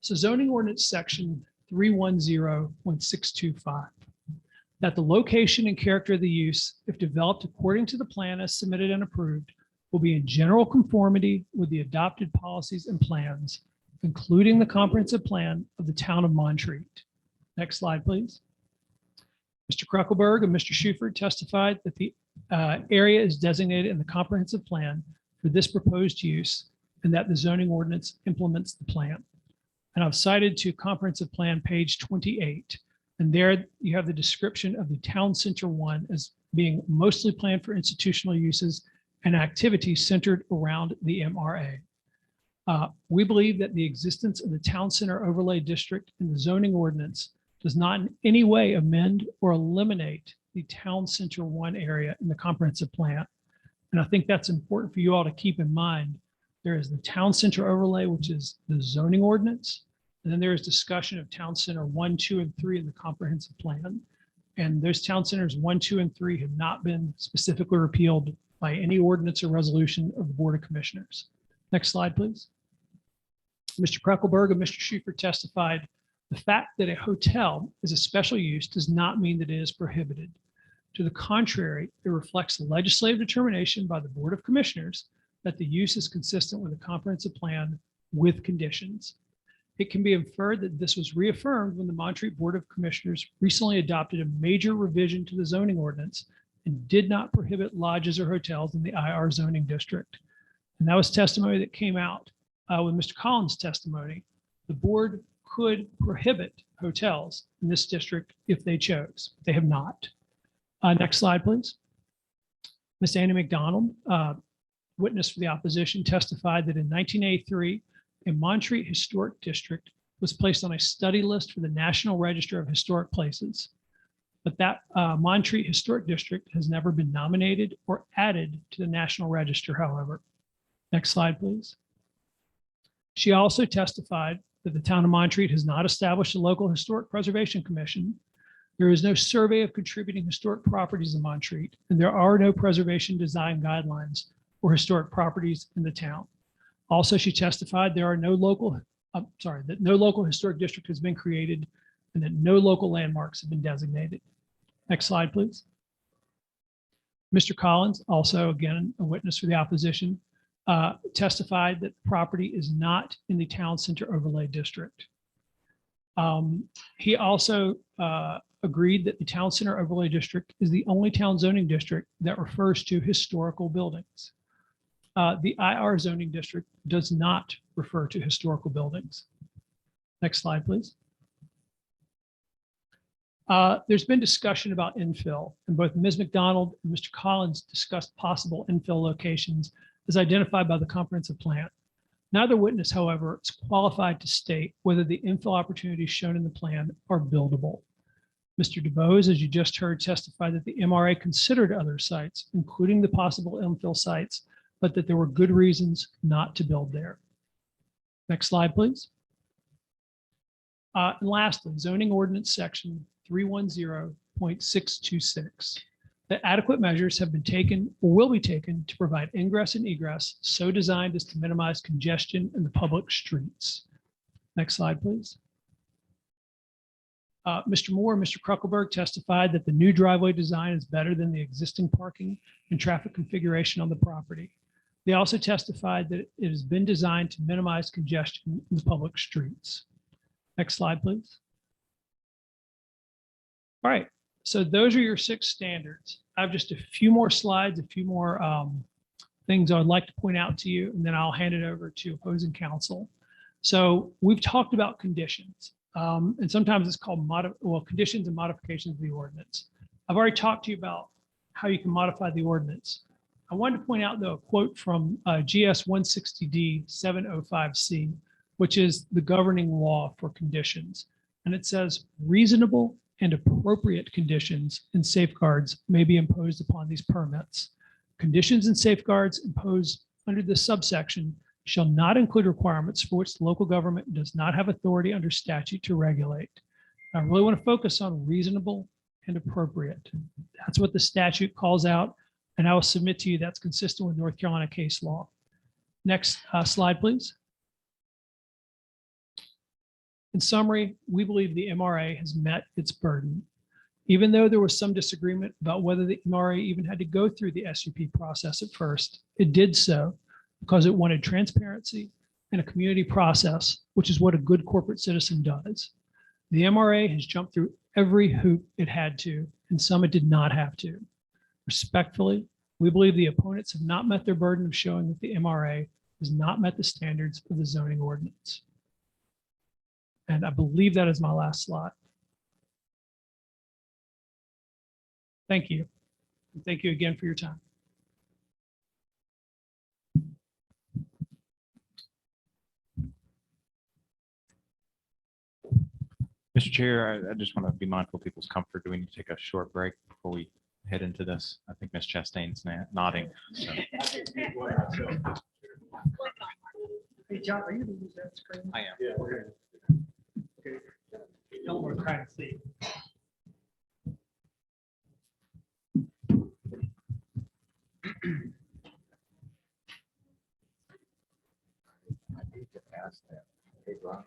So zoning ordinance section 310.625, that the location and character of the use, if developed according to the plan as submitted and approved, will be in general conformity with the adopted policies and plans, including the comprehensive plan of the town of Montreat. Next slide, please. Mr. Kreckelberg and Mr. Schufert testified that the area is designated in the comprehensive plan for this proposed use and that the zoning ordinance implements the plan. And I've cited to comprehensive plan page 28. And there you have the description of the town center one as being mostly planned for institutional uses and activities centered around the MRA. We believe that the existence of the town center overlay district in the zoning ordinance does not in any way amend or eliminate the town center one area in the comprehensive plan. And I think that's important for you all to keep in mind. There is the town center overlay, which is the zoning ordinance. And then there is discussion of town center 1, 2, and 3 in the comprehensive plan. And those town centers 1, 2, and 3 have not been specifically repealed by any ordinance or resolution of the Board of Commissioners. Next slide, please. Mr. Kreckelberg and Mr. Schufert testified the fact that a hotel is a special use does not mean that it is prohibited. To the contrary, it reflects legislative determination by the Board of Commissioners that the use is consistent with the comprehensive plan with conditions. It can be inferred that this was reaffirmed when the Montreat Board of Commissioners recently adopted a major revision to the zoning ordinance and did not prohibit lodges or hotels in the IR zoning district. And that was testimony that came out with Mr. Collins' testimony. The board could prohibit hotels in this district if they chose. They have not. Next slide, please. Ms. Annie McDonald, witness for the opposition, testified that in 1983, a Montreat Historic District was placed on a study list for the National Register of Historic Places. But that Montreat Historic District has never been nominated or added to the National Register, however. Next slide, please. She also testified that the town of Montreat has not established a local historic preservation commission. There is no survey of contributing historic properties in Montreat, and there are no preservation design guidelines for historic properties in the town. Also, she testified there are no local, that no local historic district has been created and that no local landmarks have been designated. Next slide, please. Mr. Collins, also again, a witness for the opposition, testified that the property is not in the town center overlay district. He also agreed that the town center overlay district is the only town zoning district that refers to historical buildings. The IR zoning district does not refer to historical buildings. Next slide, please. There's been discussion about infill, and both Ms. McDonald and Mr. Collins discussed possible infill locations as identified by the comprehensive plan. Neither witness, however, is qualified to state whether the infill opportunities shown in the plan are buildable. Mr. DeBose, as you just heard, testified that the MRA considered other sites, including the possible infill sites, but that there were good reasons not to build there. Next slide, please. And lastly, zoning ordinance section 310.626. That adequate measures have been taken or will be taken to provide ingress and egress so designed as to minimize congestion in the public streets. Next slide, please. Mr. Moore and Mr. Kruckelberg testified that the new driveway design is better than the existing parking and traffic configuration on the property. They also testified that it has been designed to minimize congestion in the public streets. Next slide, please. All right, so those are your 6 standards. I have just a few more slides, a few more things I'd like to point out to you, and then I'll hand it over to opposing counsel. So we've talked about conditions, and sometimes it's called conditions and modifications of the ordinance. I've already talked to you about how you can modify the ordinance. I wanted to point out, though, a quote from GS 160D 705C, which is the governing law for conditions. And it says, reasonable and appropriate conditions and safeguards may be imposed upon these permits. Conditions and safeguards imposed under this subsection shall not include requirements for which the local government does not have authority under statute to regulate. I really want to focus on reasonable and appropriate. That's what the statute calls out, and I will submit to you that's consistent with North Carolina case law. Next slide, please. In summary, we believe the MRA has met its burden. Even though there was some disagreement about whether the MRA even had to go through the SUP process at first, it did so because it wanted transparency and a community process, which is what a good corporate citizen does. The MRA has jumped through every hoop it had to, and some it did not have to. Respectfully, we believe the opponents have not met their burden of showing that the MRA has not met the standards of the zoning ordinance. And I believe that is my last slide. Thank you. And thank you again for your time. Mr. Chair, I just want to be mindful of people's comfort. Do we need to take a short break before we head into this? I think Ms. Chastain's nodding. So. Hey, John, are you going to use that screen? I am. Yeah. Okay. Don't want to try to see. I need to ask that. Hey, Ron.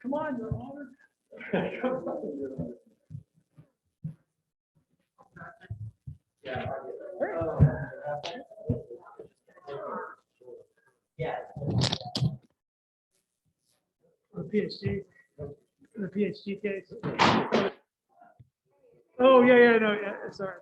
Come on, Your Honor. The PhD case. Oh, yeah, no, yeah, sorry.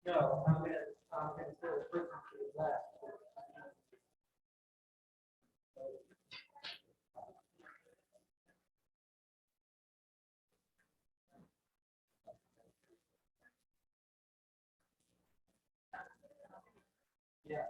No, I'm gonna still listen to the last. Yeah.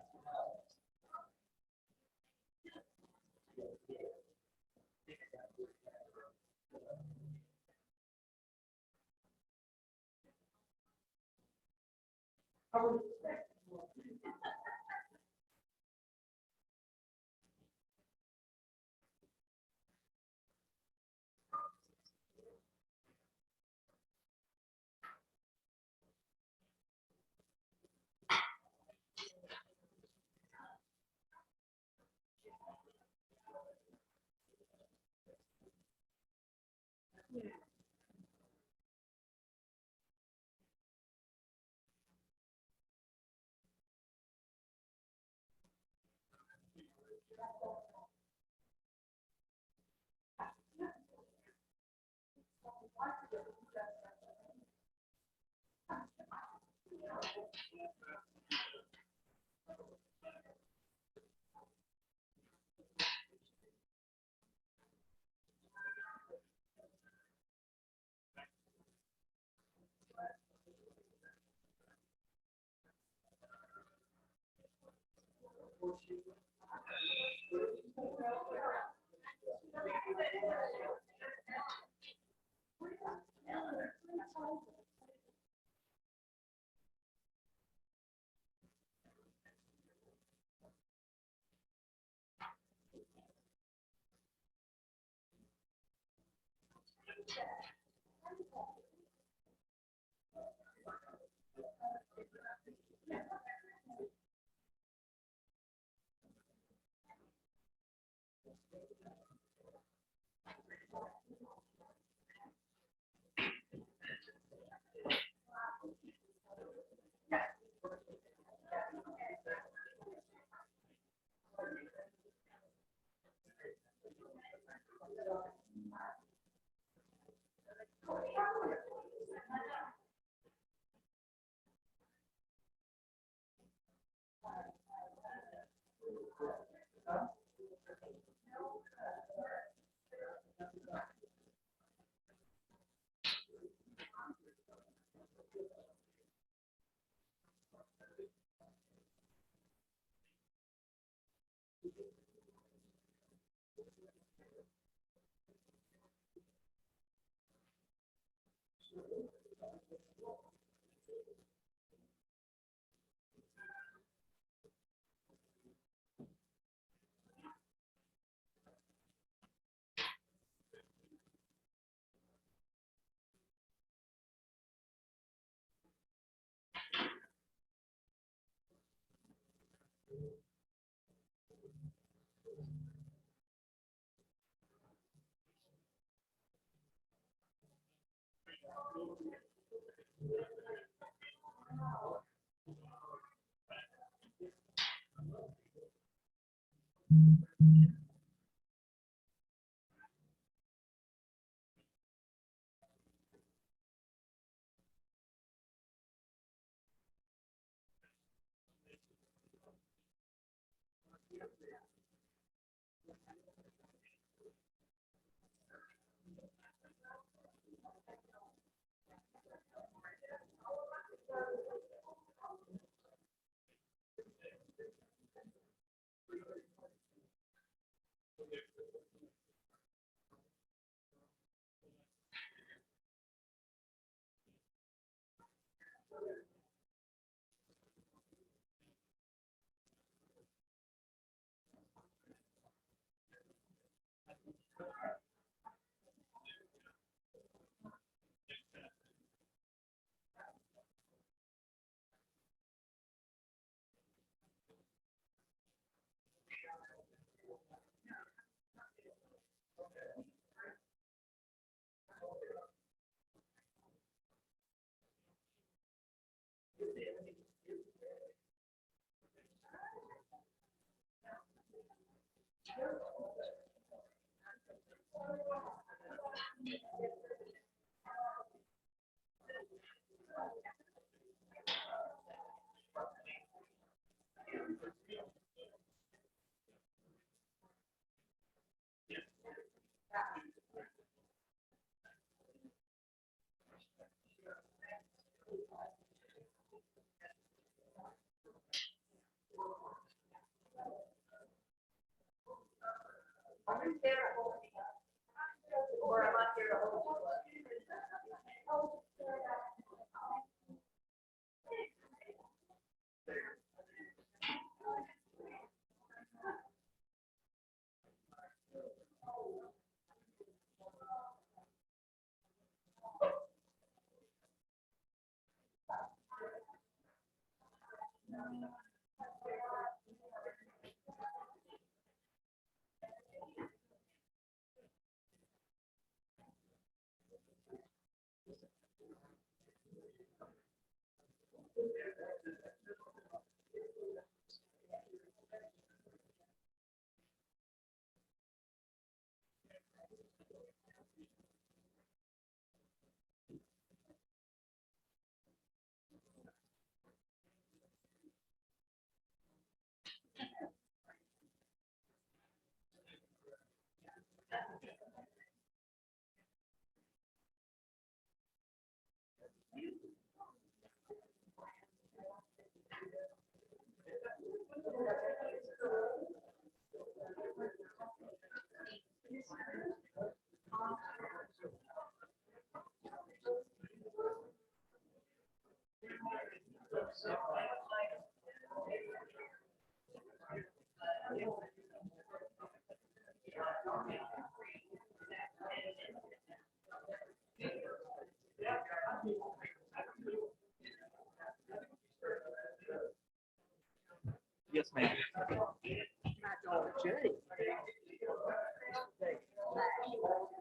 Yes, ma'am.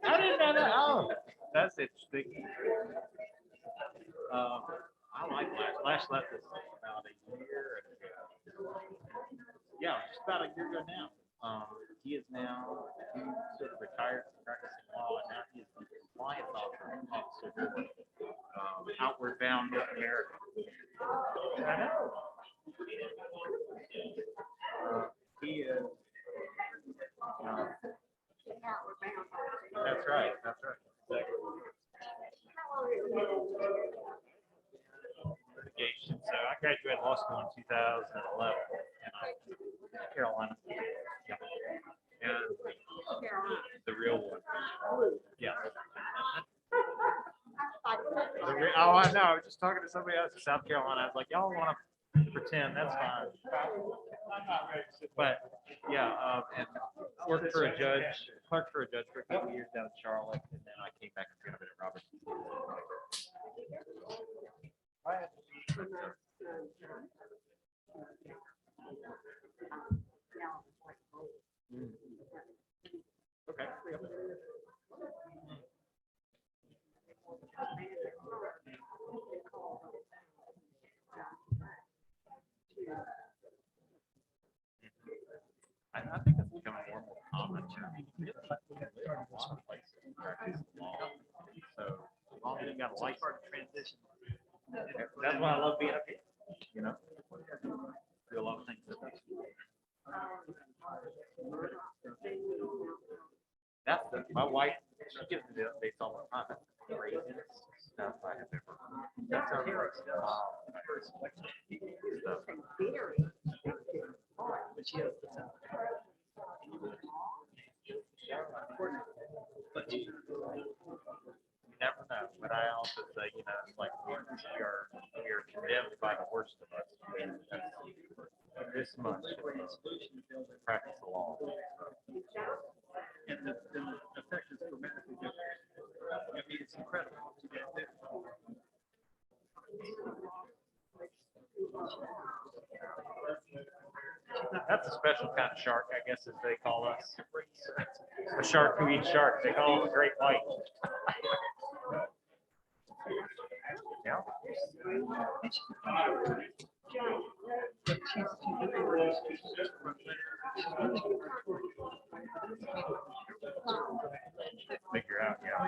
I didn't know that. Oh, that's interesting. I like Lash. Lash left us about a year ago. Yeah, just about a year ago now. He is now sort of retired from practicing law, and now he is the compliance officer for Outward Bound North America. I know. He is. That's right. That's right. Litigation. So I graduated law school in 2011 in Carolina. Yeah. And the real one. Yeah. Oh, I know. I was just talking to somebody else in South Carolina. I was like, y'all want to pretend? That's fine. But yeah, and worked for a judge, clerked for a judge for a couple years down in Charlotte, and then I came back and kind of at Robertson. Okay. So as long as you got a license transition, that's why I love being up here, you know? Do a lot of things. That's my wife, she gives me the updates all the time. That's the craziest stuff I have ever. That's our first stuff. But she has but you never know. But I also say, you know, it's like we are condemned by the worst of us. This much practice the law. And the effect is dramatically different. I mean, it's incredible. That's a special kind of shark, I guess, as they call us. A shark who eats sharks. They call it a great white. Yeah. Figure out, yeah.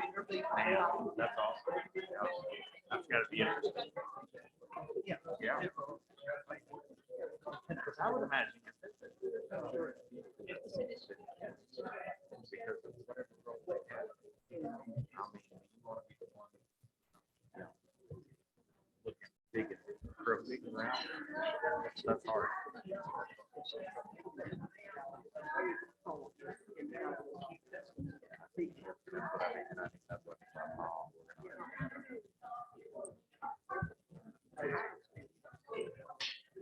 Man, that's awesome. Yeah. That's got to be interesting. Yeah. Yeah. Because I would imagine big and grow big around. That's hard.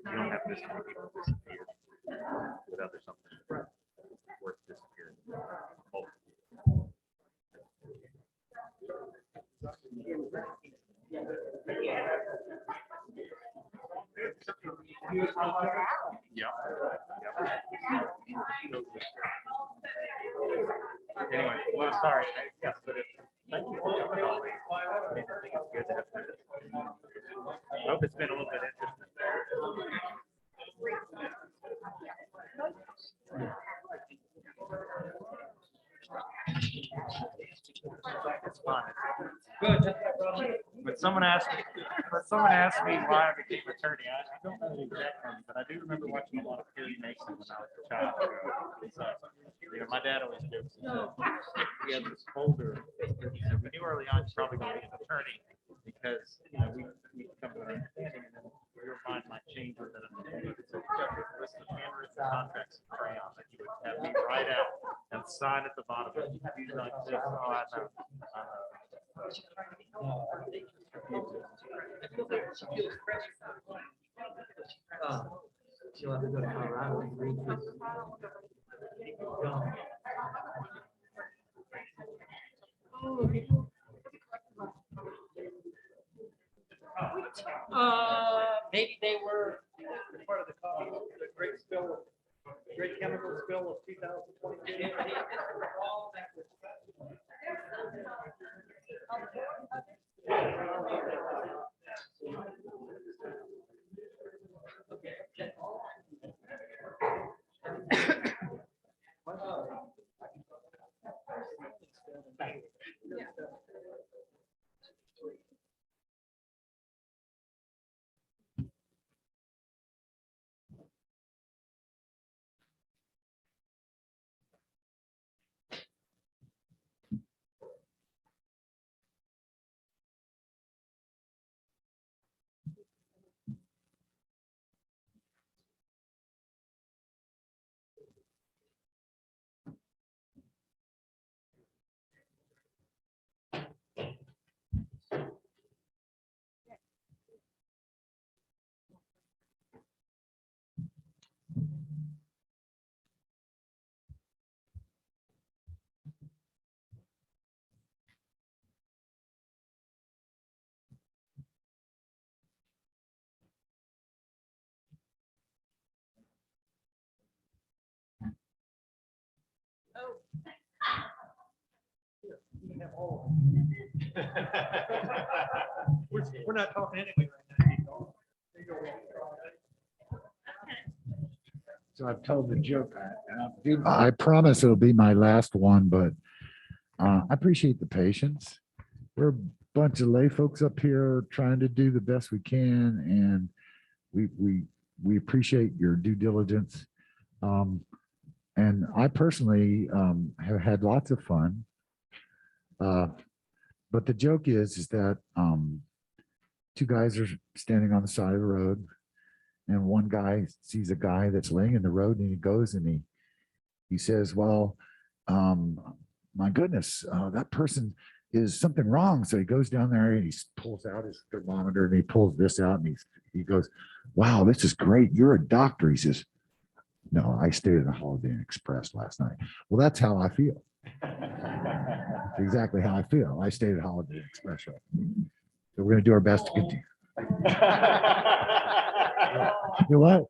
You don't have this many people disappear without there's something worth disappearing. Oh. Yeah. Anyway, well, sorry. Yes, but thank you for coming on. I mean, I think it's good to have this. I hope it's been a little bit interesting. It's fun. Good. But someone asked me why I became attorney. I don't know the exact one, but I do remember watching a lot of Perry Mason when I was a child. So, you know, my dad always jokes. He has this folder. He said, when you were early on, you're probably going to be an attorney because, you know, we come to an understanding and then your mind might change within a minute. So, list of handwritten contracts in crayon that you would have me write out and sign at the bottom. You do like this. Oh, I know. She'll have to go to Colorado and read this. Maybe they were part of the great spill, great chemical spill of 2022. We're not talking anyway right now. So So I've told the joke. I promise it'll be my last one, but I appreciate the patience. We're a bunch of lay folks up here trying to do the best we can, and we appreciate your due diligence. And I personally have had lots of fun. But the joke is that two guys are standing on the side of the road, and one guy sees a guy that's laying in the road, and he goes and he says, well, my goodness, that person is something wrong. So he goes down there and he pulls out his thermometer and he pulls this out and he goes, wow, this is great. You're a doctor. He says, no, I stayed at the Holiday Inn Express last night. Well, that's how I feel. That's exactly how I feel. I stayed at Holiday Inn Express. So we're going to do our best to continue. You know what?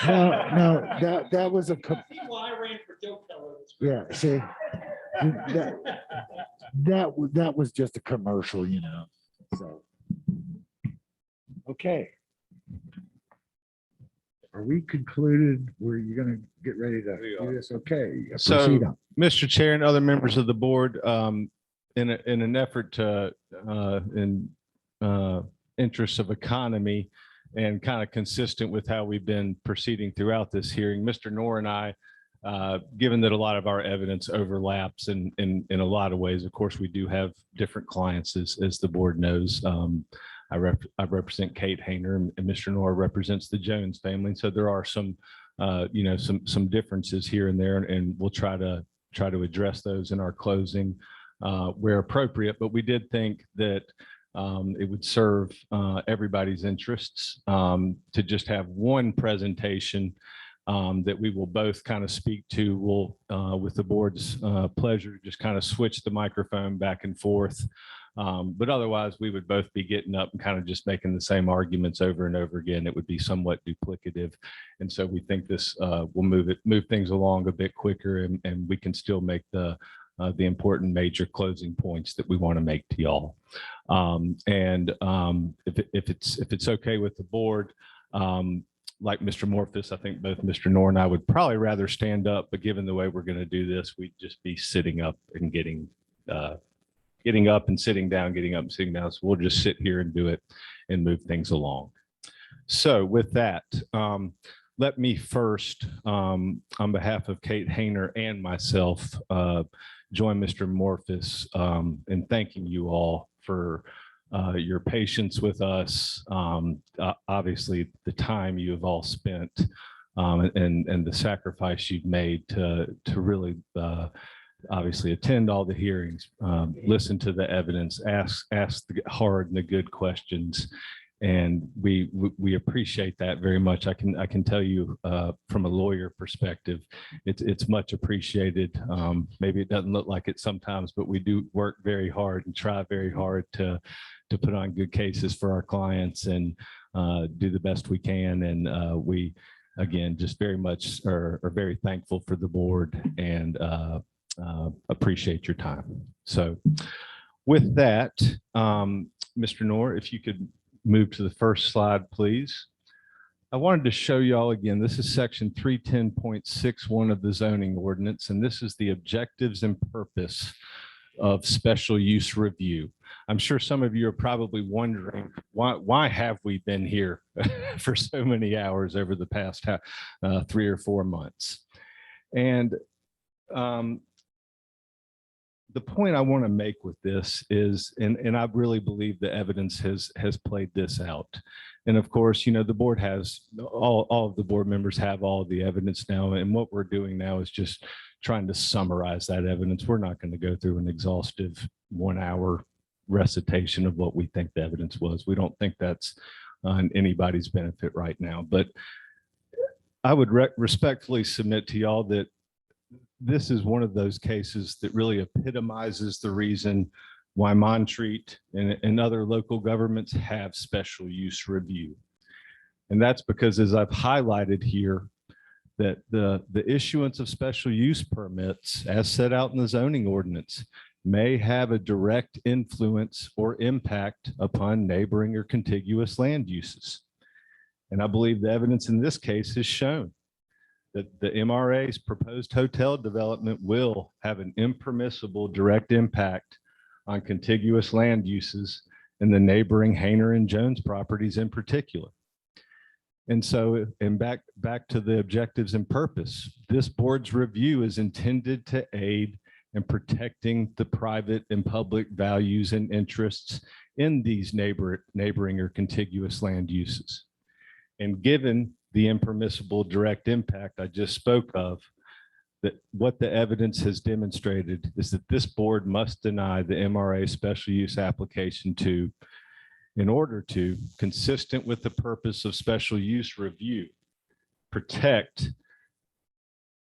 No, that was a. Yeah, see, that was just a commercial, you know. So, okay. Are we concluded? Were you going to get ready to do this? Okay. So, proceed on. Mr. Chair and other members of the board, in an effort to, interests of economy and kind of consistent with how we've been proceeding throughout this hearing, Mr. Knorr and I, given that a lot of our evidence overlaps in a lot of ways, of course, we do have different clients, as the board knows. I represent Kate Hayner, and Mr. Knorr represents the Jones family. So there are some, some differences here and there, and we'll try to address those in our closing where appropriate. But we did think that it would serve everybody's interests to just have one presentation that we will both kind of speak to. We'll, with the board's pleasure, just kind of switch the microphone back and forth. But otherwise, we would both be getting up and kind of just making the same arguments over and over again. It would be somewhat duplicative. And so we think this will move things along a bit quicker, and we can still make the important major closing points that we want to make to y'all. If it's okay with the board, like Mr. Morphus, I think both Mr. Knorr and I would probably rather stand up, but given the way we're going to do this, we'd just be sitting up and getting up and sitting down, getting up and sitting down. So we'll just sit here and do it and move things along. So with that, let me first, on behalf of Kate Hayner and myself, join Mr. Morphus in thanking you all for your patience with us. Obviously, the time you have all spent and the sacrifice you've made to really obviously attend all the hearings, listen to the evidence, ask the hard and the good questions. And we appreciate that very much. I can tell you from a lawyer perspective, it's much appreciated. Maybe it doesn't look like it sometimes, but we do work very hard and try very hard to put on good cases for our clients and do the best we can. And we, again, just very much are very thankful for the board and appreciate your time. So with that, Mr. Knorr, if you could move to the first slide, please. I wanted to show you all again, this is section 310.61 of the zoning ordinance, and this is the objectives and purpose of special use review. I'm sure some of you are probably wondering, why have we been here for so many hours over the past 3 or 4 months? And the point I want to make with this is, and I really believe the evidence has played this out. And of course, the board has, all of the board members have all of the evidence now. And what we're doing now is just trying to summarize that evidence. We're not going to go through an exhaustive 1-hour recitation of what we think the evidence was. We don't think that's on anybody's benefit right now. But I would respectfully submit to y'all that this is one of those cases that really epitomizes the reason why Montreat and other local governments have special use review. And that's because, as I've highlighted here, that the issuance of special use permits, as set out in the zoning ordinance, may have a direct influence or impact upon neighboring or contiguous land uses. And I believe the evidence in this case has shown that the MRA's proposed hotel development will have an impermissible direct impact on contiguous land uses and the neighboring Hayner and Jones properties in particular. And so, and back to the objectives and purpose, this board's review is intended to aid in protecting the private and public values and interests in these neighboring or contiguous land uses. And given the impermissible direct impact I just spoke of, that what the evidence has demonstrated is that this board must deny the MRA special use application in order to, consistent with the purpose of special use review, protect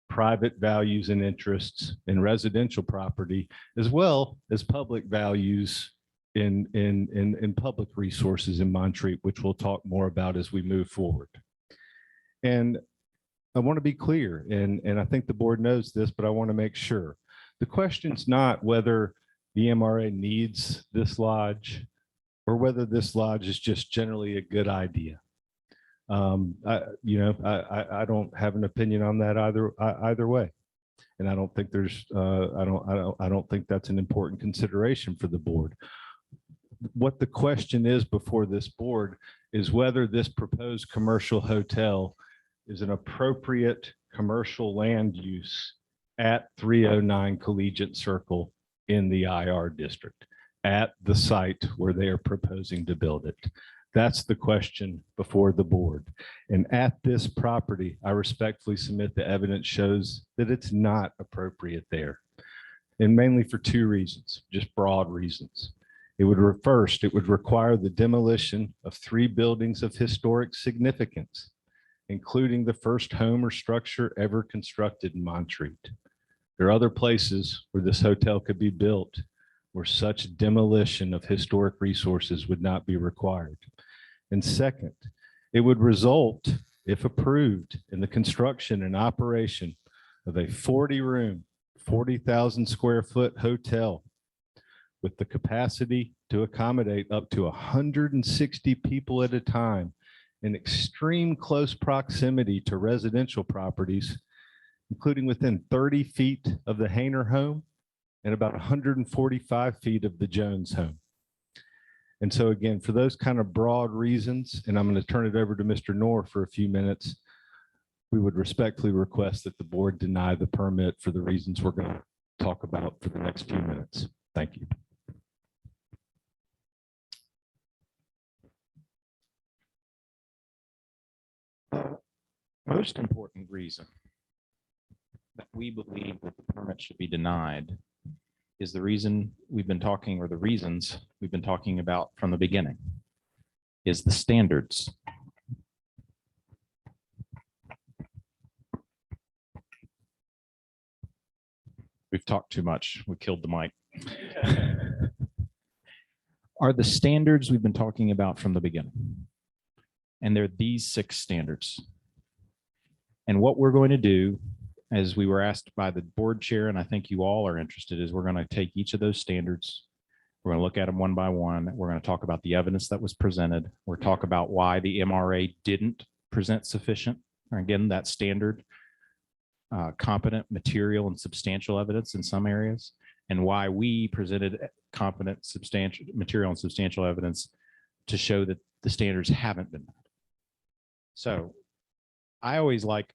private values and interests in residential property, as well as public values in public resources in Montreat, which we'll talk more about as we move forward. And I want to be clear, and I think the board knows this, but I want to make sure. The question's not whether the MRA needs this lodge or whether this lodge is just generally a good idea. I don't have an opinion on that either way. And I don't think there's, I don't think that's an important consideration for the board. What the question is before this board is whether this proposed commercial hotel is an appropriate commercial land use at 309 Collegiate Circle in the IR district, at the site where they are proposing to build it. That's the question before the board. And at this property, I respectfully submit the evidence shows that it's not appropriate there. And mainly for two reasons, just broad reasons. First, it would require the demolition of 3 buildings of historic significance, including the first home or structure ever constructed in Montreat. There are other places where this hotel could be built where such demolition of historic resources would not be required. And second, it would result, if approved, in the construction and operation of a 40-room, 40,000 square foot hotel with the capacity to accommodate up to 160 people at a time in extreme close proximity to residential properties, including within 30 feet of the Hayner home and about 145 feet of the Jones home. And so again, for those kind of broad reasons, and I'm going to turn it over to Mr. Knorr for a few minutes, we would respectfully request that the board deny the permit for the reasons we're going to talk about for the next few minutes. Thank you. Most important reason that we believe that the permit should be denied is the reason we've been talking, or the reasons we've been talking about from the beginning, is the standards. We've talked too much. We killed the mic. Are the standards we've been talking about from the beginning. And they're these 6 standards. And what we're going to do, as we were asked by the board chair, and I think you all are interested, is we're going to take each of those standards. We're going to look at them one by one. We're going to talk about the evidence that was presented. We're talk about why the MRA didn't present sufficient, or again, that standard, competent material and substantial evidence in some areas, and why we presented competent, substantial material and substantial evidence to show that the standards haven't been met. So I always like,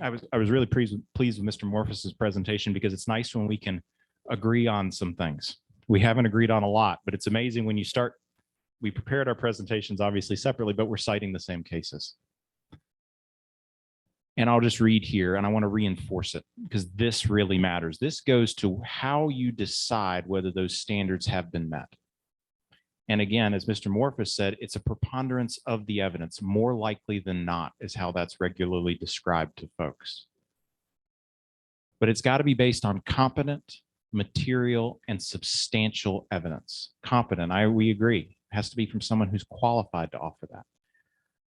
I was really pleased with Mr. Morphus's presentation, because it's nice when we can agree on some things. We haven't agreed on a lot, but it's amazing when you start, we prepared our presentations obviously separately, but we're citing the same cases. And I'll just read here, and I want to reinforce it because this really matters. This goes to how you decide whether those standards have been met. And again, as Mr. Morphus said, it's a preponderance of the evidence. More likely than not is how that's regularly described to folks. But it's got to be based on competent, material, and substantial evidence. Competent, we agree, it has to be from someone who's qualified to offer that.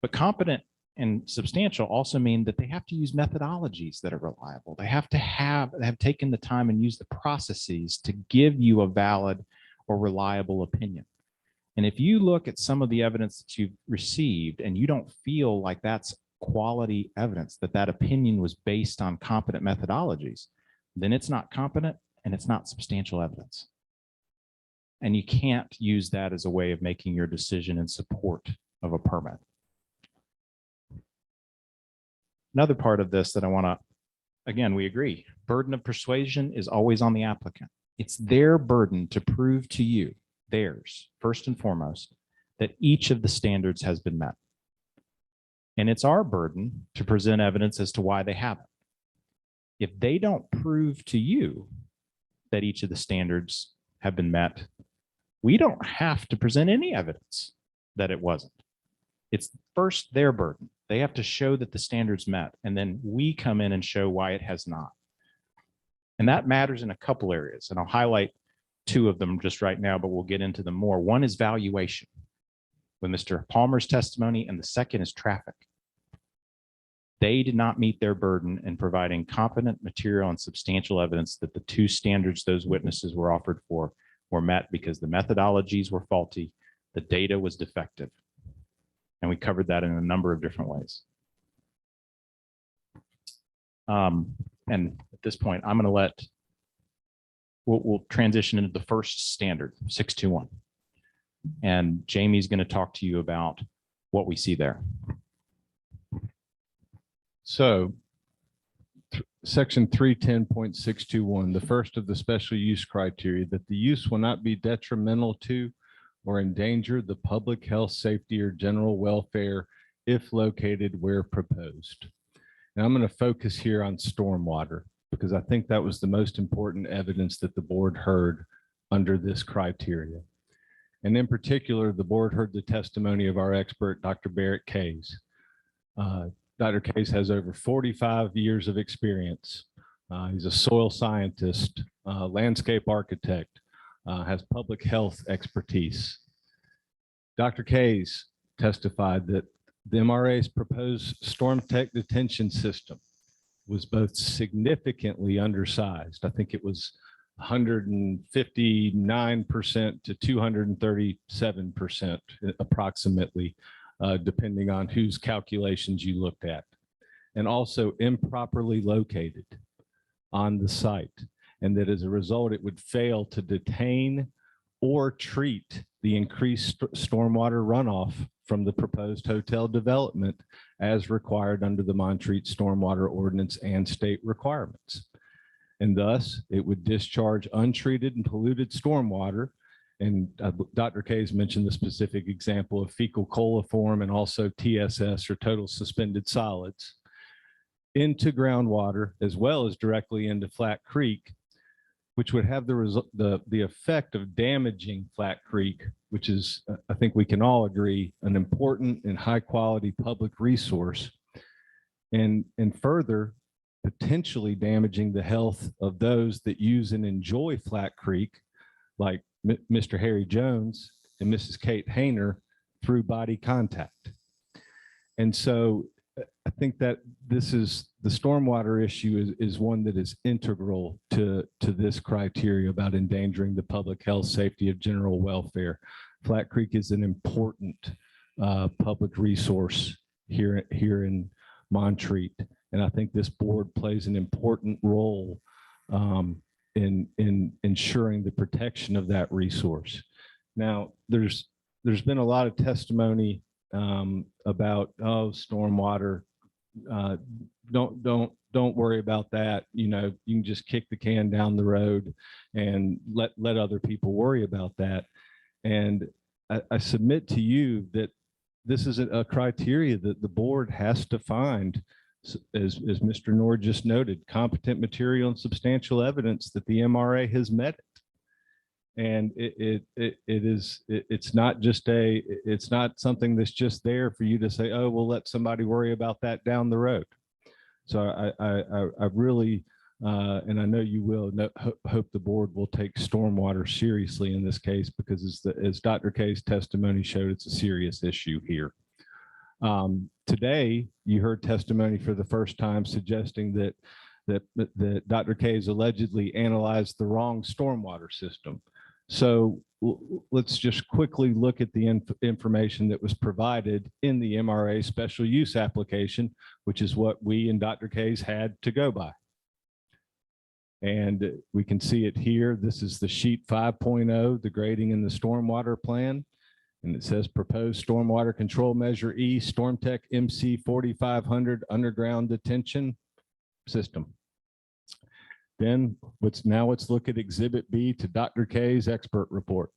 But competent and substantial also mean that they have to use methodologies that are reliable. They have to have taken the time and used the processes to give you a valid or reliable opinion. And if you look at some of the evidence that you've received and you don't feel like that's quality evidence, that that opinion was based on competent methodologies, then it's not competent and it's not substantial evidence. And you can't use that as a way of making your decision in support of a permit. Another part of this that I want to, again, we agree, burden of persuasion is always on the applicant. It's their burden to prove to you, theirs, first and foremost, that each of the standards has been met. And it's our burden to present evidence as to why they haven't. If they don't prove to you that each of the standards have been met, we don't have to present any evidence that it wasn't. It's first their burden. They have to show that the standards met, and then we come in and show why it has not. And that matters in a couple areas, and I'll highlight two of them just right now, but we'll get into them more. One is valuation with Mr. Palmer's testimony, and the second is traffic. They did not meet their burden in providing competent material and substantial evidence that the two standards those witnesses were offered for were met because the methodologies were faulty, the data was defective. And we covered that in a number of different ways. And at this point, I'm going to we'll transition into the first standard, 621. And Jamie's going to talk to you about what we see there. So section 310.621, the first of the special use criteria, that the use will not be detrimental to or endanger the public health, safety, or general welfare if located where proposed. And I'm going to focus here on stormwater because I think that was the most important evidence that the board heard under this criteria. And in particular, the board heard the testimony of our expert, Dr. Barrett Kays. Dr. Kays has over 45 years of experience. He's a soil scientist, landscape architect, has public health expertise. Dr. Kays testified that the MRA's proposed storm tech detention system was both significantly undersized. I think it was 159% to 237% approximately, depending on whose calculations you looked at, and also improperly located on the site. And that as a result, it would fail to detain or treat the increased stormwater runoff from the proposed hotel development as required under the Montreat Stormwater Ordinance and state requirements. And thus, it would discharge untreated and polluted stormwater. And Dr. Kays mentioned the specific example of fecal coliform and also TSS, or total suspended solids, into groundwater as well as directly into Flat Creek, which would have the effect of damaging Flat Creek, which is, I think we can all agree, an important and high quality public resource, and further potentially damaging the health of those that use and enjoy Flat Creek, like Mr. Harry Jones and Mrs. Kate Hayner, through body contact. And so I think that this is the stormwater issue is one that is integral to this criteria about endangering the public health, safety, of general welfare. Flat Creek is an important public resource here in Montreat. And I think this board plays an important role in ensuring the protection of that resource. Now, there's been a lot of testimony about, oh, stormwater, don't worry about that. You know, you can just kick the can down the road and let other people worry about that. And I submit to you that this is a criteria that the board has to find, as Mr. Nord just noted, competent material and substantial evidence that the MRA has met it. And it's not something that's just there for you to say, oh, we'll let somebody worry about that down the road. So I really, and I know you will, hope the board will take stormwater seriously in this case, because as Dr. Kaye's testimony showed, it's a serious issue here. Today, you heard testimony for the first time suggesting that Dr. Kaye's allegedly analyzed the wrong stormwater system. So let's just quickly look at the information that was provided in the MRA special use application, which is what we and Dr. Kays had to go by. And we can see it here. This is the sheet 5.0, the grading and the stormwater plan. And it says proposed stormwater control measure E, StormTech MC 4500 underground detention system. Then let's look at Exhibit B to Dr. Kays expert report.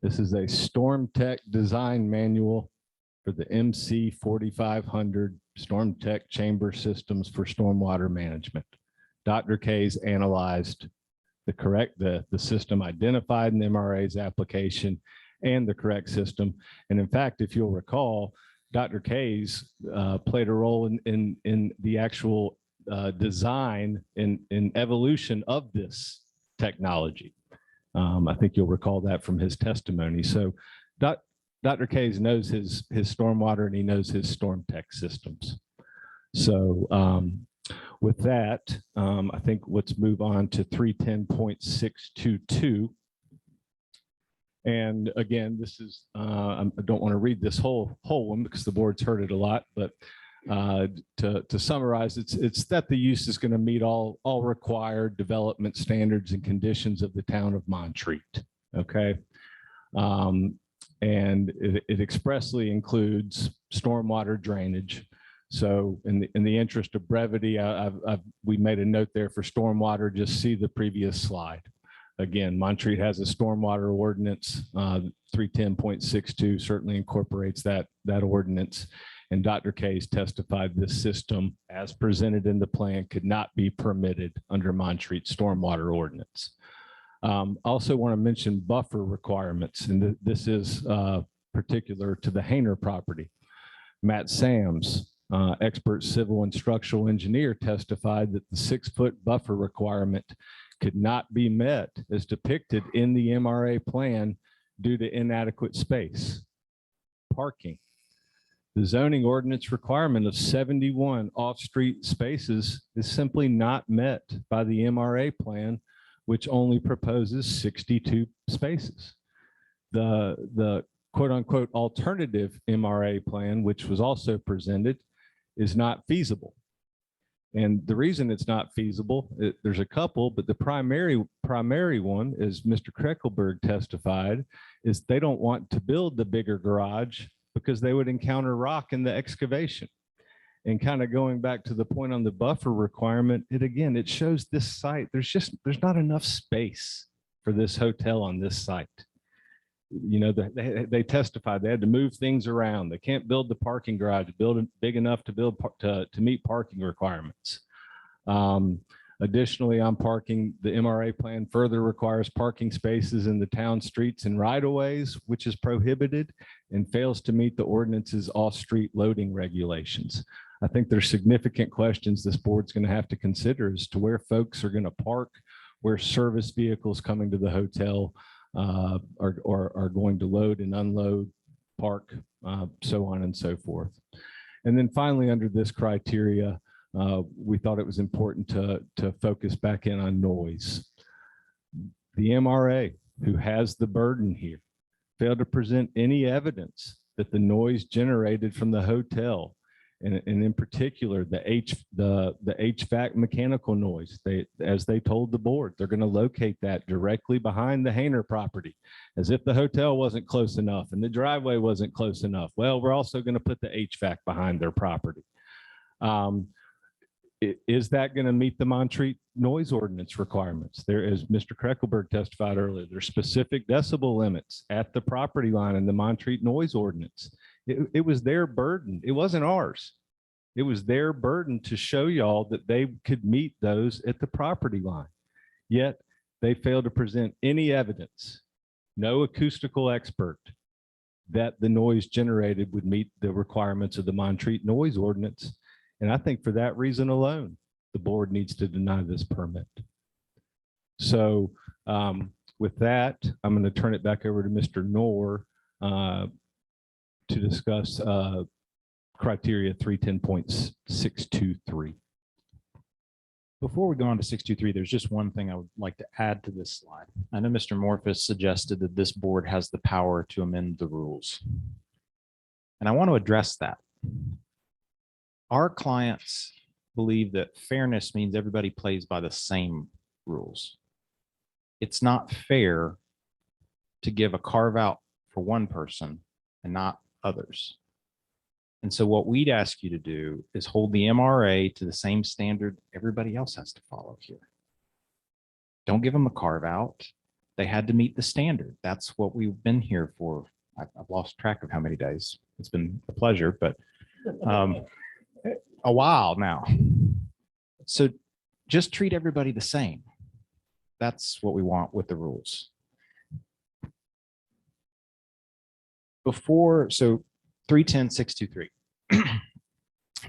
This is a StormTech design manual for the MC 4500 StormTech chamber systems for stormwater management. Dr. Kays analyzed the system identified in the MRA's application and the correct system. And in fact, if you'll recall, Dr. Kays played a role in the actual design and evolution of this technology. I think you'll recall that from his testimony. So Dr. Kays knows his stormwater and he knows his StormTech systems. So with that, I think let's move on to 310.622. And again, this is, I don't want to read this whole one because the board's heard it a lot, but to summarize, it's that the use is going to meet all required development standards and conditions of the town of Montreat. Okay. And it expressly includes stormwater drainage. So in the interest of brevity, we made a note there for stormwater. Just see the previous slide. Again, Montreat has a stormwater ordinance. 310.62 certainly incorporates that ordinance. And Dr. Kays testified this system, as presented in the plan, could not be permitted under Montreat stormwater ordinance. Also want to mention buffer requirements, and this is particular to the Hayner property. Matt Sams, expert civil and structural engineer, testified that the 6-foot buffer requirement could not be met as depicted in the MRA plan due to inadequate space. Parking. The zoning ordinance requirement of 71 off-street spaces is simply not met by the MRA plan, which only proposes 62 spaces. The quote unquote alternative MRA plan, which was also presented, is not feasible. And the reason it's not feasible, there's a couple, but the primary one, as Mr. Kreckelberg testified, is they don't want to build the bigger garage because they would encounter rock in the excavation. And kind of going back to the point on the buffer requirement, it shows this site, there's not enough space for this hotel on this site. You know, they testified they had to move things around. They can't build the parking garage, build it big enough to meet parking requirements. Additionally, on parking, the MRA plan further requires parking spaces in the town streets and right-of-ways, which is prohibited and fails to meet the ordinance's off-street loading regulations. I think there's significant questions this board's going to have to consider as to where folks are going to park, where service vehicles coming to the hotel are going to load and unload, park, so on and so forth. And then finally, under this criteria, we thought it was important to focus back in on noise. The MRA, who has the burden here, failed to present any evidence that the noise generated from the hotel, and in particular, the HVAC mechanical noise, as they told the board, they're going to locate that directly behind the Hayner property, as if the hotel wasn't close enough and the driveway wasn't close enough. Well, we're also going to put the HVAC behind their property. Is that going to meet the Montreat noise ordinance requirements? There, as Mr. Kreckelberg testified earlier, there's specific decibel limits at the property line in the Montreat noise ordinance. It was their burden. It wasn't ours. It was their burden to show y'all that they could meet those at the property line. Yet they failed to present any evidence, no acoustical expert, that the noise generated would meet the requirements of the Montreat noise ordinance. And I think for that reason alone, the board needs to deny this permit. So with that, I'm going to turn it back over to Mr. Knorr to discuss criteria 310.623. Before we go on to 623, there's just one thing I would like to add to this slide. I know Mr. Morphus suggested that this board has the power to amend the rules. And I want to address that. Our clients believe that fairness means everybody plays by the same rules. It's not fair to give a carve out for one person and not others. And so what we'd ask you to do is hold the MRA to the same standard everybody else has to follow here. Don't give them a carve out. They had to meet the standard. That's what we've been here for. I've lost track of how many days. It's been a pleasure, but a while now. So just treat everybody the same. That's what we want with the rules. Before, so 310-623.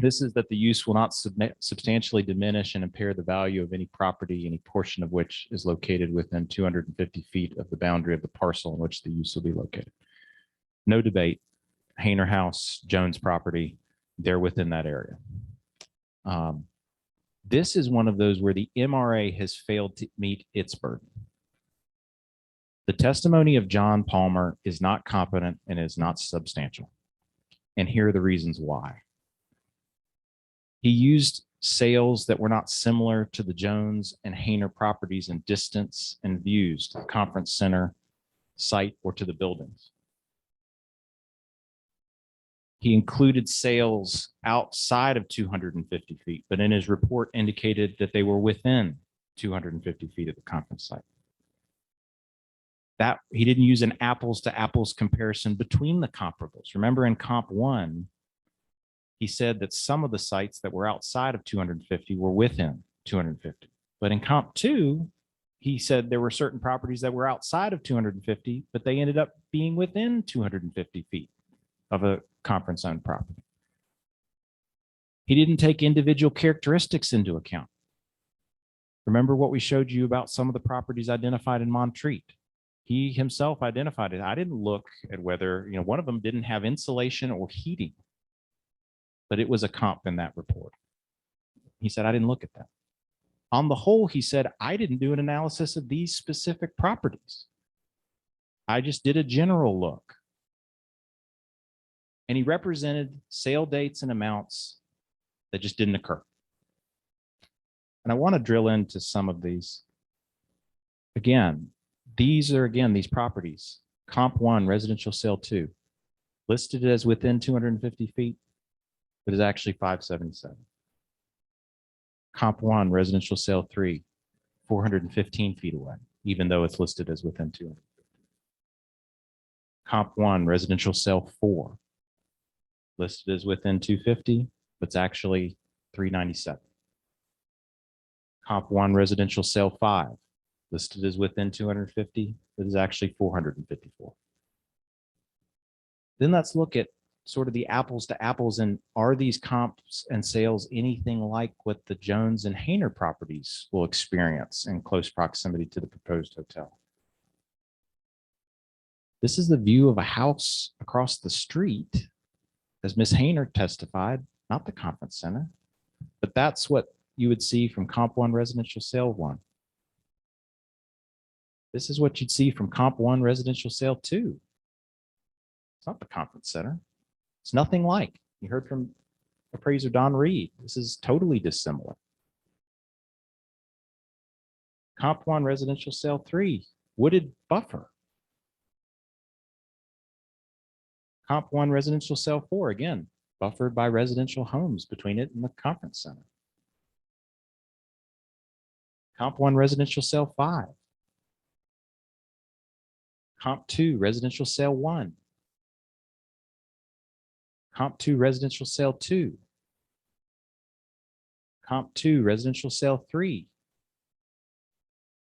This is that the use will not substantially diminish and impair the value of any property, any portion of which is located within 250 feet of the boundary of the parcel in which the use will be located. No debate. Hayner House, Jones property, they're within that area. This is one of those where the MRA has failed to meet its burden. The testimony of John Palmer is not competent and is not substantial. And here are the reasons why. He used sales that were not similar to the Jones and Hayner properties in distance and views to the conference center, site, or to the buildings. He included sales outside of 250 feet, but in his report indicated that they were within 250 feet of the conference site. That he didn't use an apples to apples comparison between the comparables. Remember in comp 1, he said that some of the sites that were outside of 250 were within 250. But in comp 2, he said there were certain properties that were outside of 250, but they ended up being within 250 feet of a conference owned property. He didn't take individual characteristics into account. Remember what we showed you about some of the properties identified in Montreat. He himself identified it. I didn't look at whether, one of them didn't have insulation or heating, but it was a comp in that report. He said, I didn't look at that. On the whole, he said, I didn't do an analysis of these specific properties. I just did a general look. And he represented sale dates and amounts that just didn't occur. And I want to drill into some of these. Again, these properties, comp 1, residential sale 2, listed as within 250 feet, but is actually 577. Comp 1, residential sale 3, 415 feet away, even though it's listed as within 200. Comp 1, residential sale 4, listed as within 250, but it's actually 397. Comp 1, residential sale 5, listed as within 250, but is actually 454. Then let's look at sort of the apples to apples, and are these comps and sales anything like what the Jones and Hayner properties will experience in close proximity to the proposed hotel? This is the view of a house across the street, as Ms. Hayner testified, not the conference center, but that's what you would see from comp 1 residential sale 1. This is what you'd see from comp 1 residential sale 2. It's not the conference center. It's nothing like. You heard from appraiser Don Reed. This is totally dissimilar. Comp 1 residential sale 3, wooded buffer. Comp 1 residential sale 4, again, buffered by residential homes between it and the conference center. Comp 1 residential sale 5. Comp 2 residential sale 1. Comp 2 residential sale 2. Comp 2 residential sale 3.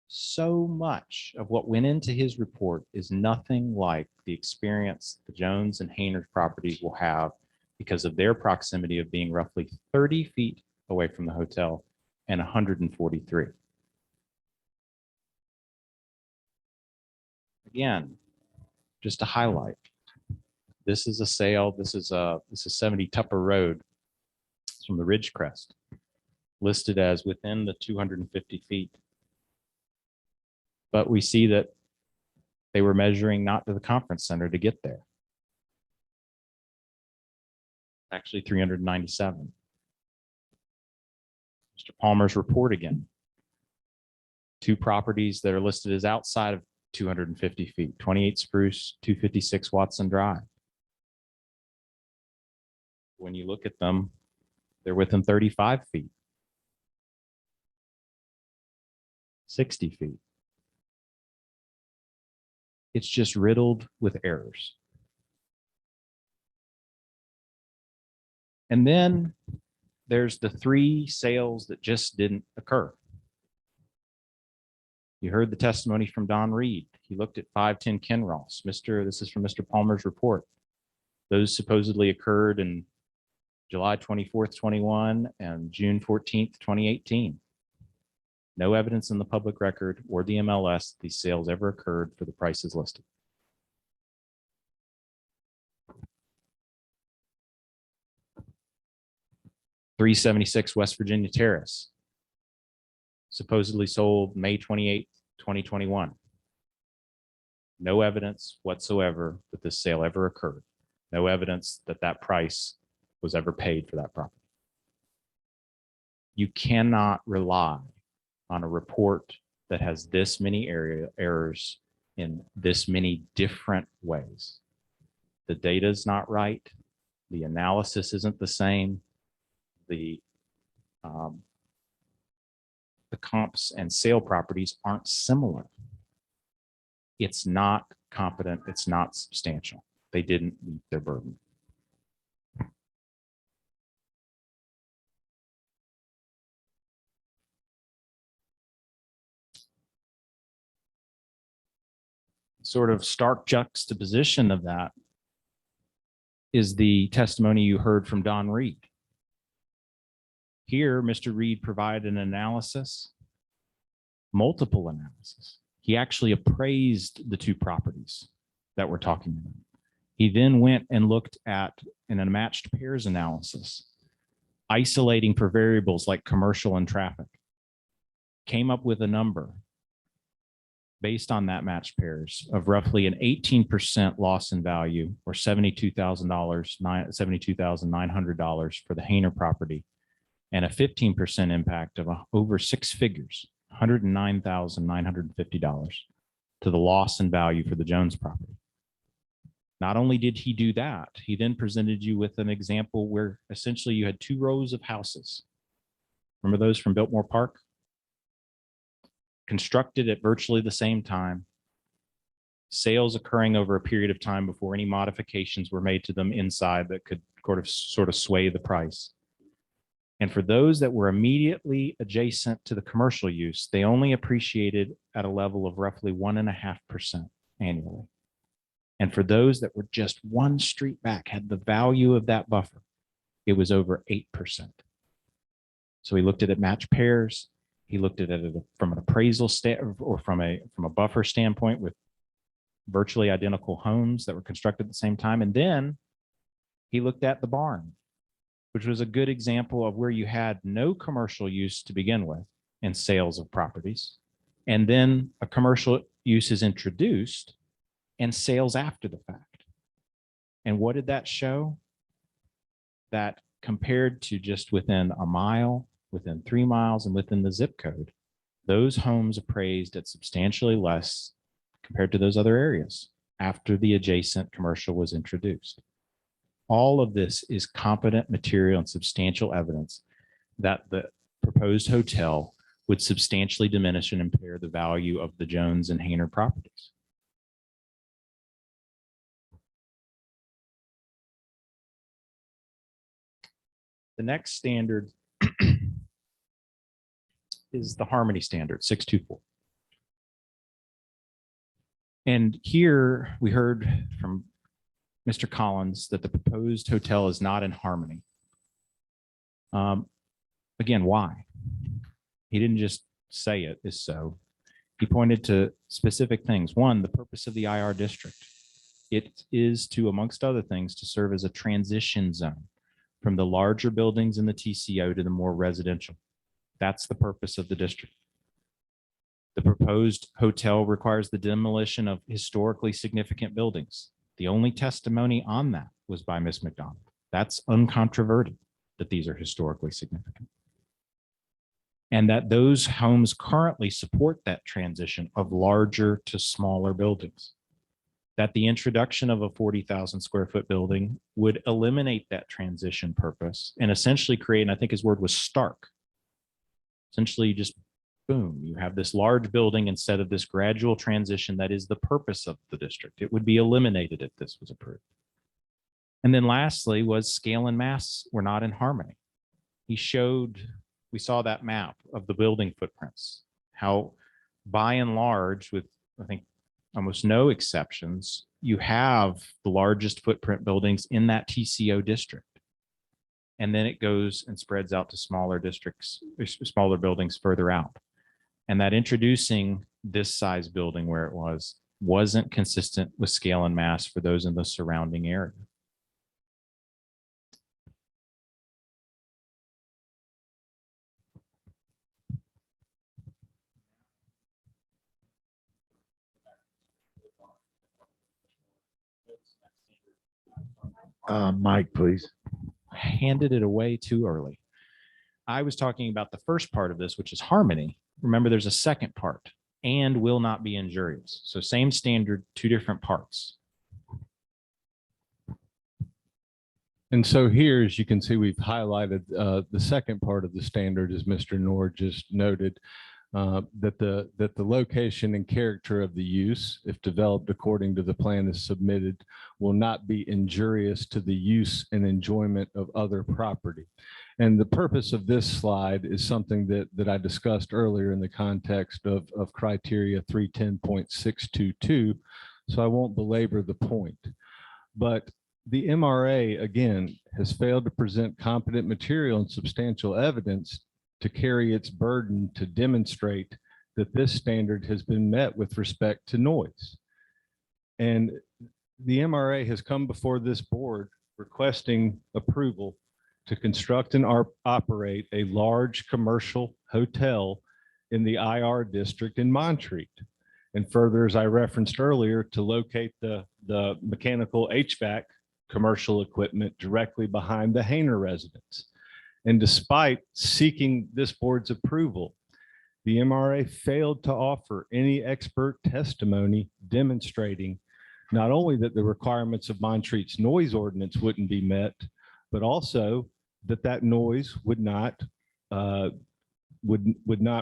So much of what went into his report is nothing like the experience the Jones and Hayner properties will have because of their proximity of being roughly 30 feet away from the hotel and 143. Again, just to highlight, this is a sale. This is 70 Tupper Road. It's from the Ridgecrest. listed as within the 250 feet. But we see that they were measuring not to the conference center to get there. Actually 397. Mr. Palmer's report again. 2 properties that are listed as outside of 250 feet, 28 Spruce, 256 Watson Drive. When you look at them, they're within 35 feet, 60 feet. It's just riddled with errors. And then there's the 3 sales that just didn't occur. You heard the testimony from Don Reed. He looked at 510 Kinross. This is from Mr. Palmer's report. Those supposedly occurred in July 24th, 21 and June 14th, 2018. No evidence in the public record or the MLS that these sales ever occurred for the prices listed. .376 West Virginia Terrace, supposedly sold May 28th, 2021. No evidence whatsoever that this sale ever occurred. No evidence that that price was ever paid for that property. You cannot rely on a report that has this many errors in this many different ways. The data is not right. The analysis isn't the same. The comps and sale properties aren't similar. It's not competent. It's not substantial. They didn't meet their burden. Sort of stark juxtaposition of that is the testimony you heard from Don Reed. Here, Mr. Reed provided an analysis, multiple analysis. He actually appraised the 2 properties that we're talking about. He then went and looked at, in a matched pairs analysis, isolating for variables like commercial and traffic, came up with a number based on that matched pairs of roughly an 18% loss in value, or $72,900 for the Hayner property, and a 15% impact of over 6 figures, $109,950 to the loss in value for the Jones property. Not only did he do that, he then presented you with an example where essentially you had 2 rows of houses. Remember those from Biltmore Park? Constructed at virtually the same time, sales occurring over a period of time before any modifications were made to them inside that could sort of sway the price. And for those that were immediately adjacent to the commercial use, they only appreciated at a level of roughly 1.5% annually. And for those that were just 1 street back, had the value of that buffer, it was over 8%. So he looked at it match pairs. He looked at it from an appraisal or from a buffer standpoint with virtually identical homes that were constructed at the same time. And then he looked at the barn, which was a good example of where you had no commercial use to begin with in sales of properties. And then a commercial use is introduced and sales after the fact. And what did that show? That compared to just within a mile, within 3 miles, and within the zip code, those homes appraised at substantially less compared to those other areas after the adjacent commercial was introduced. All of this is competent material and substantial evidence that the proposed hotel would substantially diminish and impair the value of the Jones and Hayner properties. The next standard is the Harmony Standard 624. And here we heard from Mr. Collins that the proposed hotel is not in harmony. Again, why? He didn't just say it is so. He pointed to specific things. 1, the purpose of the IR district. It is to, amongst other things, to serve as a transition zone from the larger buildings in the TCO to the more residential. That's the purpose of the district. The proposed hotel requires the demolition of historically significant buildings. The only testimony on that was by Ms. McDonald. That's uncontroverted, that these are historically significant. And that those homes currently support that transition of larger to smaller buildings. That the introduction of a 40,000 square foot building would eliminate that transition purpose and essentially create, and I think his word was stark. Essentially just boom, you have this large building instead of this gradual transition that is the purpose of the district. It would be eliminated if this was approved. And then lastly was scale and mass were not in harmony. He showed, we saw that map of the building footprints, how by and large, with I think almost no exceptions, you have the largest footprint buildings in that TCO district. And then it goes and spreads out to smaller districts, smaller buildings further out. And that introducing this size building where it wasn't consistent with scale and mass for those in the surrounding area. Mike, please. Handed it away too early. I was talking about the first part of this, which is harmony. Remember, there's a second part, and will not be injurious. So same standard, two different parts. And so here, as you can see, we've highlighted the second part of the standard, as Mr. Noor just noted, that the location and character of the use, if developed according to the plan as submitted, will not be injurious to the use and enjoyment of other property. And the purpose of this slide is something that I discussed earlier in the context of criteria 310.622. So I won't belabor the point. But the MRA, again, has failed to present competent material and substantial evidence to carry its burden to demonstrate that this standard has been met with respect to noise. And the MRA has come before this board requesting approval to construct and operate a large commercial hotel in the IR district in Montreat. And further, as I referenced earlier, to locate the mechanical HVAC commercial equipment directly behind the Hayner residence. And despite seeking this board's approval, the MRA failed to offer any expert testimony demonstrating not only that the requirements of Montreat's noise ordinance wouldn't be met, but also that noise would not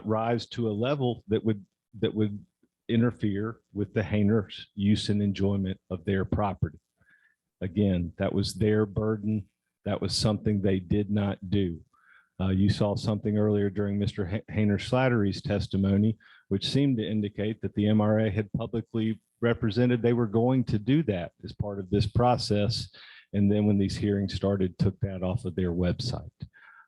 rise to a level that would interfere with the Hayner's use and enjoyment of their property. Again, that was their burden. That was something they did not do. You saw something earlier during Mr. Hayner Slattery's testimony, which seemed to indicate that the MRA had publicly represented they were going to do that as part of this process. And then when these hearings started, took that off of their website.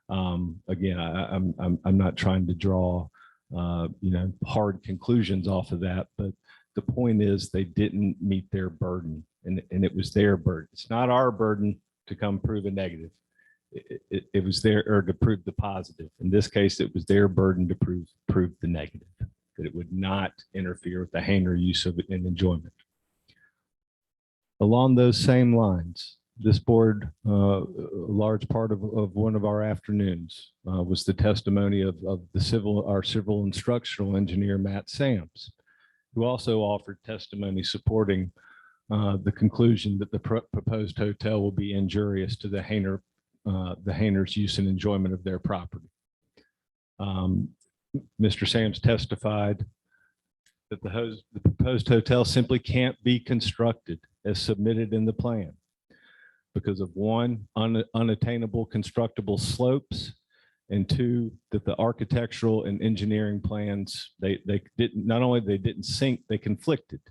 Again, I'm not trying to draw hard conclusions off of that, but the point is they didn't meet their burden, and it was their burden. It's not our burden to come prove a negative. It was their, or to prove the positive. In this case, it was their burden to prove the negative, that it would not interfere with the Hayner use of it and enjoyment. Along those same lines, this board, a large part of one of our afternoons was the testimony of our civil instructional engineer, Matt Sams, who also offered testimony supporting the conclusion that the proposed hotel will be injurious to the Hayner's use and enjoyment of their property. Mr. Sams testified that the proposed hotel simply can't be constructed as submitted in the plan because of one, unattainable constructible slopes, and two, that the architectural and engineering plans, they didn't, not only they didn't sync, they conflicted.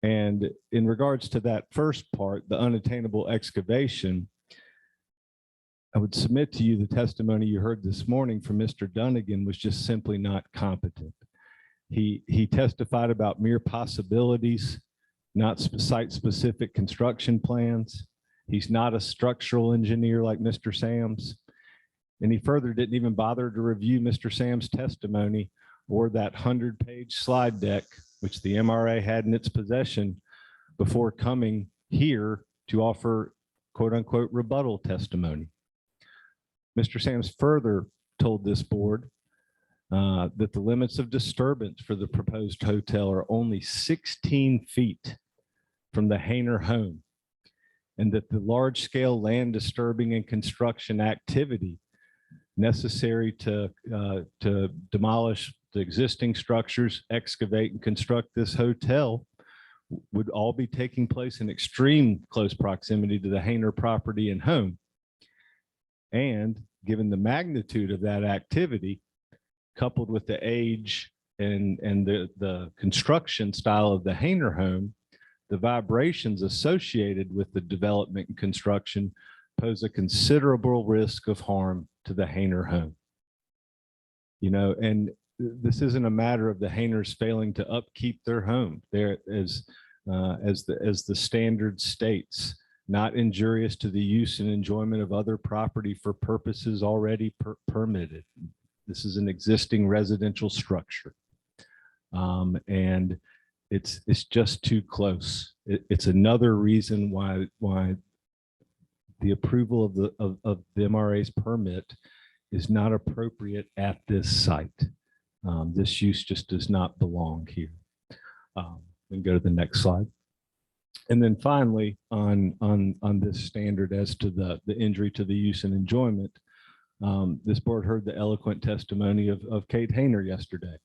And in regards to that first part, the unattainable excavation, I would submit to you the testimony you heard this morning from Mr. Dunnigan was just simply not competent. He testified about mere possibilities, not site-specific construction plans. He's not a structural engineer like Mr. Sams. And he further didn't even bother to review Mr. Sam's testimony or that 100-page slide deck, which the MRA had in its possession before coming here to offer quote unquote rebuttal testimony. Mr. Sams further told this board that the limits of disturbance for the proposed hotel are only 16 feet from the Hayner home, and that the large-scale land disturbing and construction activity necessary to demolish the existing structures, excavate and construct this hotel would all be taking place in extreme close proximity to the Hayner property and home. And given the magnitude of that activity, coupled with the age and the construction style of the Hayner home, the vibrations associated with the development and construction pose a considerable risk of harm to the Hayner home. You know, and this isn't a matter of the Hayners failing to upkeep their home. There, as the standard states, not injurious to the use and enjoyment of other property for purposes already permitted. This is an existing residential structure, and it's just too close. It's another reason why the approval of the MRA's permit is not appropriate at this site. This use just does not belong here. We can go to the next slide. And then finally, on this standard as to the injury to the use and enjoyment, this board heard the eloquent testimony of Kate Hayner yesterday.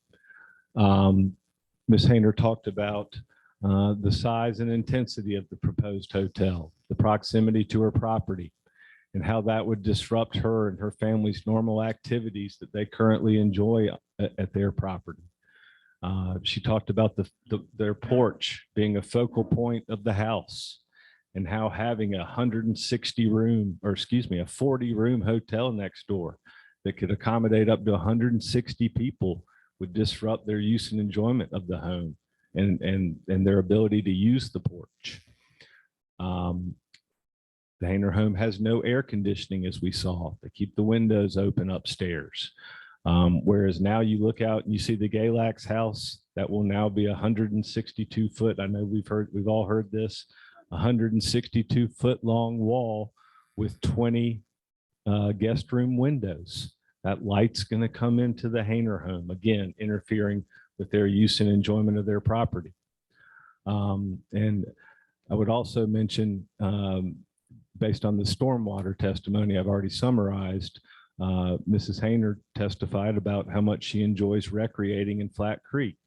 Ms. Hayner talked about the size and intensity of the proposed hotel, the proximity to her property, and how that would disrupt her and her family's normal activities that they currently enjoy at their property. She talked about their porch being a focal point of the house, and how having a 40-room hotel next door that could accommodate up to 160 people would disrupt their use and enjoyment of the home and their ability to use the porch. The Hayner home has no air conditioning, as we saw. They keep the windows open upstairs. Whereas now you look out and you see the Galax house that will now be 162 foot. I know we've all heard this, 162 foot long wall with 20 guest room windows. That light's going to come into the Hayner home, again, interfering with their use and enjoyment of their property. And I would also mention, based on the stormwater testimony I've already summarized, Mrs. Hayner testified about how much she enjoys recreating in Flat Creek,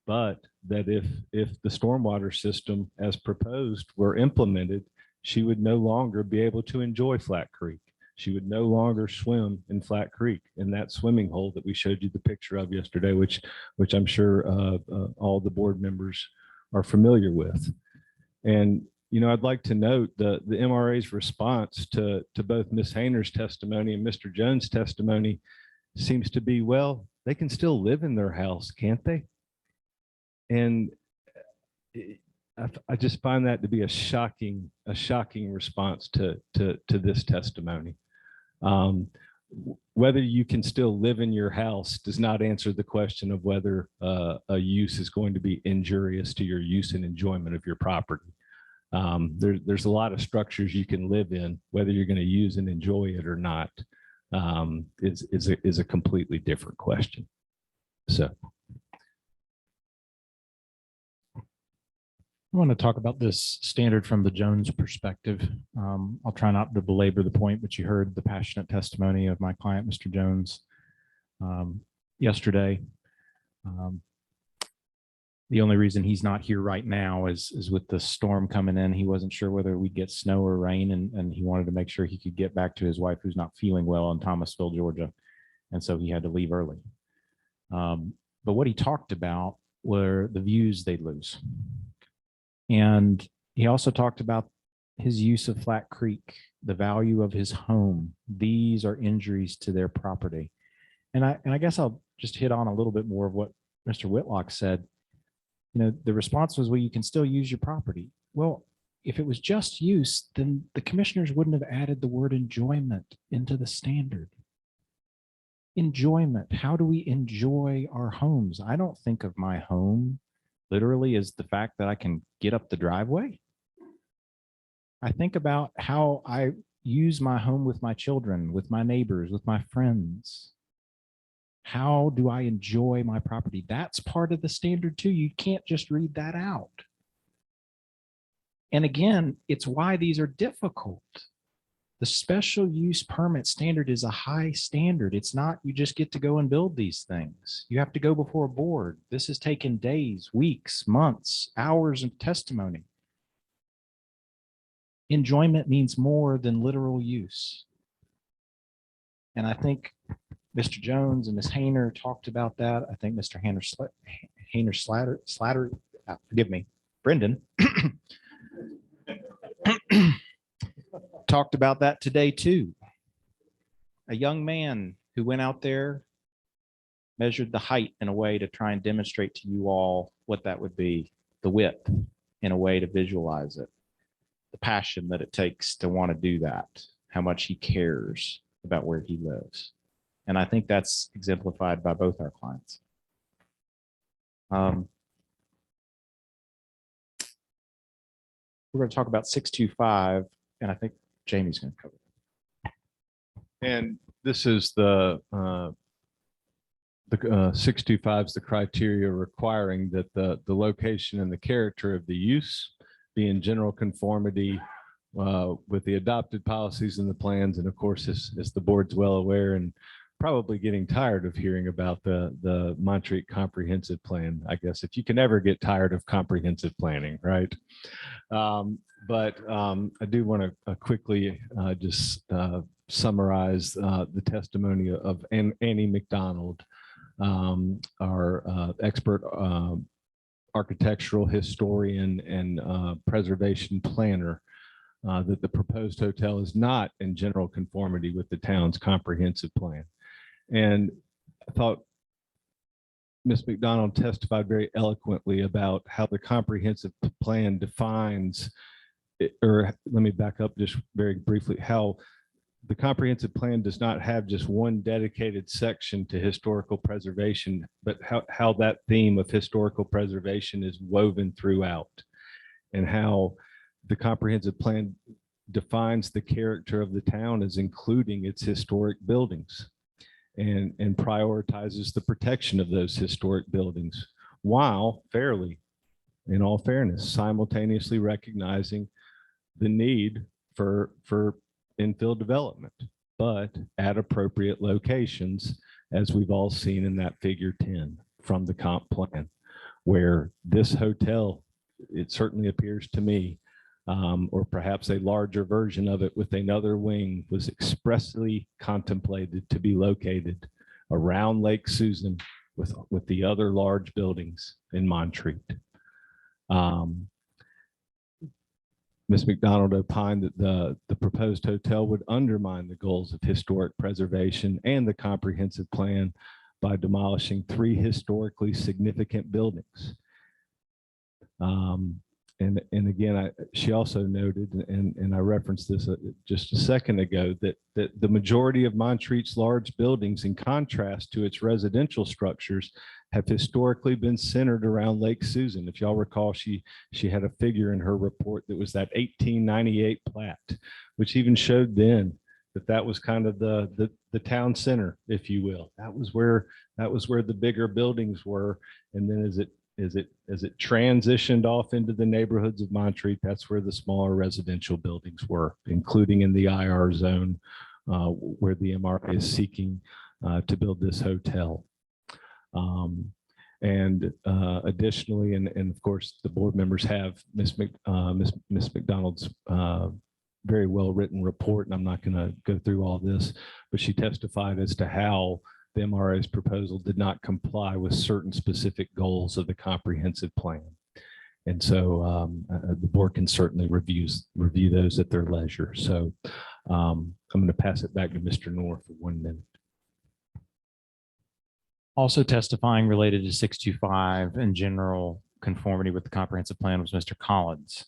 but that if the stormwater system as proposed were implemented, she would no longer be able to enjoy Flat Creek. She would no longer swim in Flat Creek in that swimming hole that we showed you the picture of yesterday, which I'm sure all the board members are familiar with. And you know, I'd like to note the MRA's response to both Ms. Hayner's testimony and Mr. Jones' testimony seems to be, well, they can still live in their house, can't they? And I just find that to be a shocking response to this testimony. Whether you can still live in your house does not answer the question of whether a use is going to be injurious to your use and enjoyment of your property. There's a lot of structures you can live in, whether you're going to use and enjoy it or not, is a completely different question. So. I want to talk about this standard from the Jones perspective. I'll try not to belabor the point, but you heard the passionate testimony of my client, Mr. Jones, yesterday. The only reason he's not here right now is with the storm coming in. He wasn't sure whether we'd get snow or rain, and he wanted to make sure he could get back to his wife who's not feeling well in Thomasville, Georgia. And so he had to leave early. But what he talked about were the views they'd lose. And he also talked about his use of Flat Creek, the value of his home. These are injuries to their property. And I guess I'll just hit on a little bit more of what Mr. Whitlock said. You know, the response was, well, you can still use your property. Well, if it was just use, then the commissioners wouldn't have added the word enjoyment into the standard. Enjoyment. How do we enjoy our homes? I don't think of my home literally as the fact that I can get up the driveway. I think about how I use my home with my children, with my neighbors, with my friends. How do I enjoy my property? That's part of the standard too. You can't just read that out. And again, it's why these are difficult. The special use permit standard is a high standard. It's not you just get to go and build these things. You have to go before a board. This has taken days, weeks, months, hours of testimony. Enjoyment means more than literal use. And I think Mr. Jones and Ms. Hayner talked about that. I think Mr. Slatter, forgive me, Brendan, talked about that today too. A young man who went out there, measured the height in a way to try and demonstrate to you all what that would be, the width in a way to visualize it, the passion that it takes to want to do that, how much he cares about where he lives. And I think that's exemplified by both our clients. We're going to talk about 625, and I think Jamie's going to cover it. And this is the 625 is the criteria requiring that the location and the character of the use be in general conformity with the adopted policies and the plans. And of course, as the board's well aware and probably getting tired of hearing about the Montreat Comprehensive Plan, I guess, if you can ever get tired of comprehensive planning, right? But I do want to quickly just summarize the testimony of Annie McDonald, our expert architectural historian and preservation planner, that the proposed hotel is not in general conformity with the town's comprehensive plan. And I thought Ms. McDonald testified very eloquently about how the comprehensive plan defines, or let me back up just very briefly, how the comprehensive plan does not have just one dedicated section to historical preservation, but how that theme of historical preservation is woven throughout, and how the comprehensive plan defines the character of the town as including its historic buildings, and prioritizes the protection of those historic buildings, while fairly, in all fairness, simultaneously recognizing the need for infill development, but at appropriate locations, as we've all seen in that figure 10 from the comp plan, where this hotel, it certainly appears to me, or perhaps a larger version of it with another wing, was expressly contemplated to be located around Lake Susan with the other large buildings in Montreat. Ms. McDonald opined that the proposed hotel would undermine the goals of historic preservation and the comprehensive plan by demolishing 3 historically significant buildings. And again, she also noted, and I referenced this just a second ago, that the majority of Montreat's large buildings, in contrast to its residential structures, have historically been centered around Lake Susan. If y'all recall, she had a figure in her report that was that 1898 plat, which even showed then that was kind of the town center, if you will. That was where the bigger buildings were, and then as it transitioned off into the neighborhoods of Montreat, that's where the smaller residential buildings were, including in the IR zone where the MRA is seeking to build this hotel. Additionally, and of course, the board members have Ms. McDonald's very well-written report, and I'm not going to go through all this, but she testified as to how the MRA's proposal did not comply with certain specific goals of the comprehensive plan. And so the board can certainly review those at their leisure. So I'm going to pass it back to Mr. Noor for 1 minute. Also testifying related to 625 in general conformity with the comprehensive plan was Mr. Collins.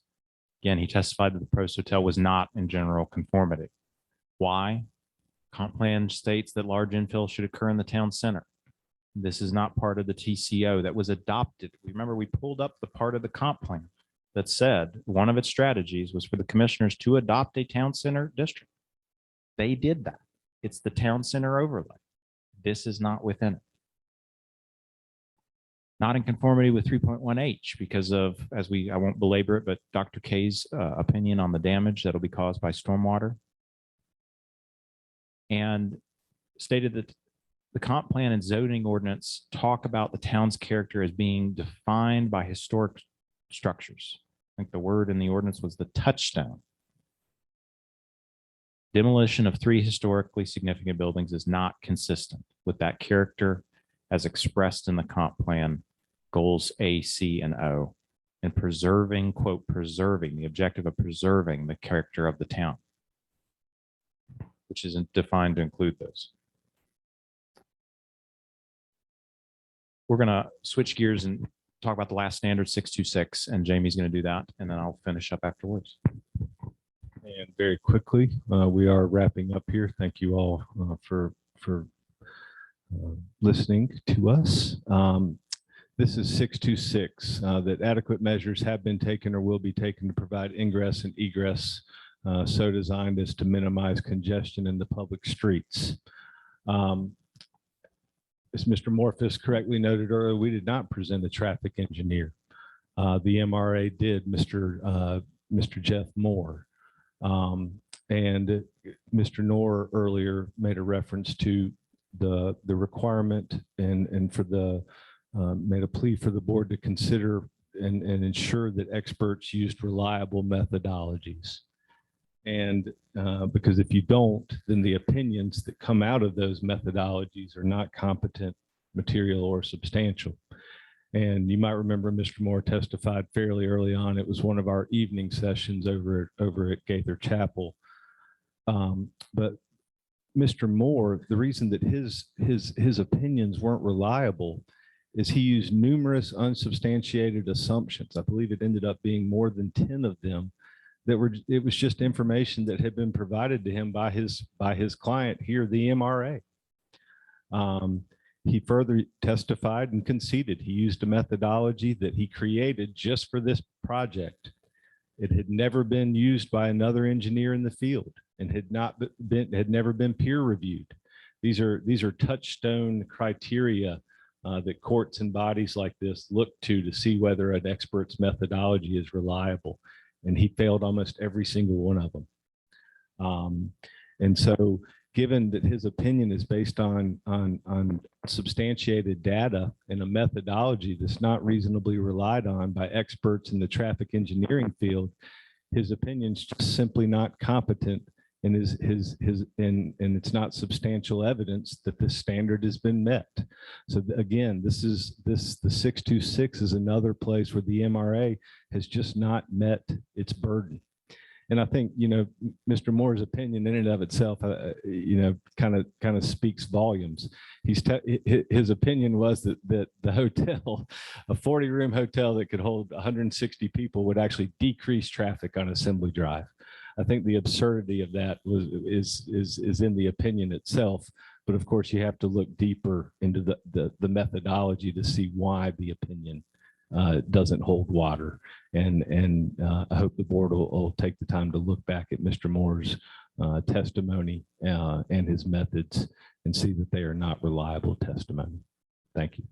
Again, he testified that the proposed hotel was not in general conformity. Why? Comp plan states that large infill should occur in the town center. This is not part of the TCO that was adopted. Remember, we pulled up the part of the comp plan that said one of its strategies was for the commissioners to adopt a town center district. They did that. It's the town center overlay. This is not within it. Not in conformity with 3.1H because of, I won't belabor it, but Dr. K's opinion on the damage that'll be caused by stormwater. And stated that the comp plan and zoning ordinance talk about the town's character as being defined by historic structures. I think the word in the ordinance was the touchstone. Demolition of 3 historically significant buildings is not consistent with that character as expressed in the comp plan goals A, C, and O, and preserving, quote, preserving, the objective of preserving the character of the town, which isn't defined to include those. We're going to switch gears and talk about the last standard 626, and Jamie's going to do that, and then I'll finish up afterwards. And very quickly, we are wrapping up here. Thank you all for listening to us. This is 626, that adequate measures have been taken or will be taken to provide ingress and egress so designed as to minimize congestion in the public streets. As Mr. Morphus correctly noted earlier, we did not present a traffic engineer. The MRA did, Mr. Jeff Moore. And Mr. Knorr earlier made a reference to the requirement and for the made a plea for the board to consider and ensure that experts used reliable methodologies. And because if you don't, then the opinions that come out of those methodologies are not competent, material, or substantial. And you might remember Mr. Moore testified fairly early on. It was one of our evening sessions over at Gaither Chapel. But Mr. Moore, the reason that his opinions weren't reliable is he used numerous unsubstantiated assumptions. I believe it ended up being more than 10 of them it was just information that had been provided to him by his client here, the MRA. He further testified and conceded he used a methodology that he created just for this project. It had never been used by another engineer in the field and had never been peer reviewed. These are touchstone criteria that courts and bodies like this look to see whether an expert's methodology is reliable. And he failed almost every single one of them. And so given that his opinion is based on substantiated data and a methodology that's not reasonably relied on by experts in the traffic engineering field, his opinion's just simply not competent and it's not substantial evidence that the standard has been met. So again, the 626 is another place where the MRA has just not met its burden. And I think, Mr. Moore's opinion in and of itself, kind of speaks volumes. His opinion was that the hotel, a 40-room hotel that could hold 160 people would actually decrease traffic on Assembly Drive. I think the absurdity of that is in the opinion itself. But of course, you have to look deeper into the methodology to see why the opinion doesn't hold water. And I hope the board will take the time to look back at Mr. Moore's testimony and his methods and see that they are not reliable testimony. Thank you.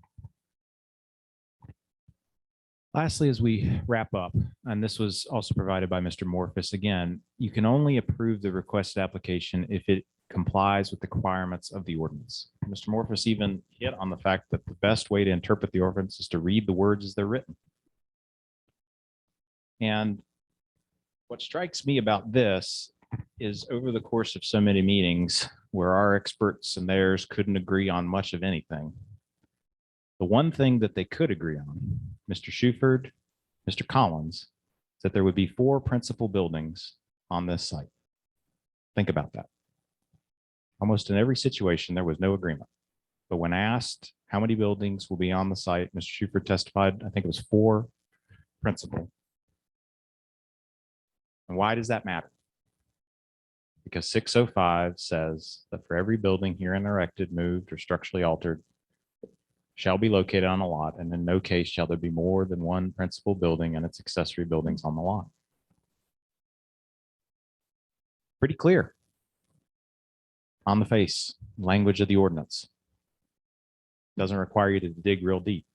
Lastly, as we wrap up, and this was also provided by Mr. Morphus, again, you can only approve the requested application if it complies with the requirements of the ordinance. Mr. Morphus even hit on the fact that the best way to interpret the ordinance is to read the words as they're written. And what strikes me about this is over the course of so many meetings where our experts and theirs couldn't agree on much of anything, the one thing that they could agree on, Mr. Shuford, Mr. Collins, is that there would be 4 principal buildings on this site. Think about that. Almost in every situation, there was no agreement. But when asked how many buildings will be on the site, Mr. Shuford testified, I think it was 4 principal. And why does that matter? Because 605 says that for every building herein erected, moved, or structurally altered shall be located on a lot, and in no case shall there be more than one principal building and its accessory buildings on the lot. Pretty clear on the face, language of the ordinance. Doesn't require you to dig real deep.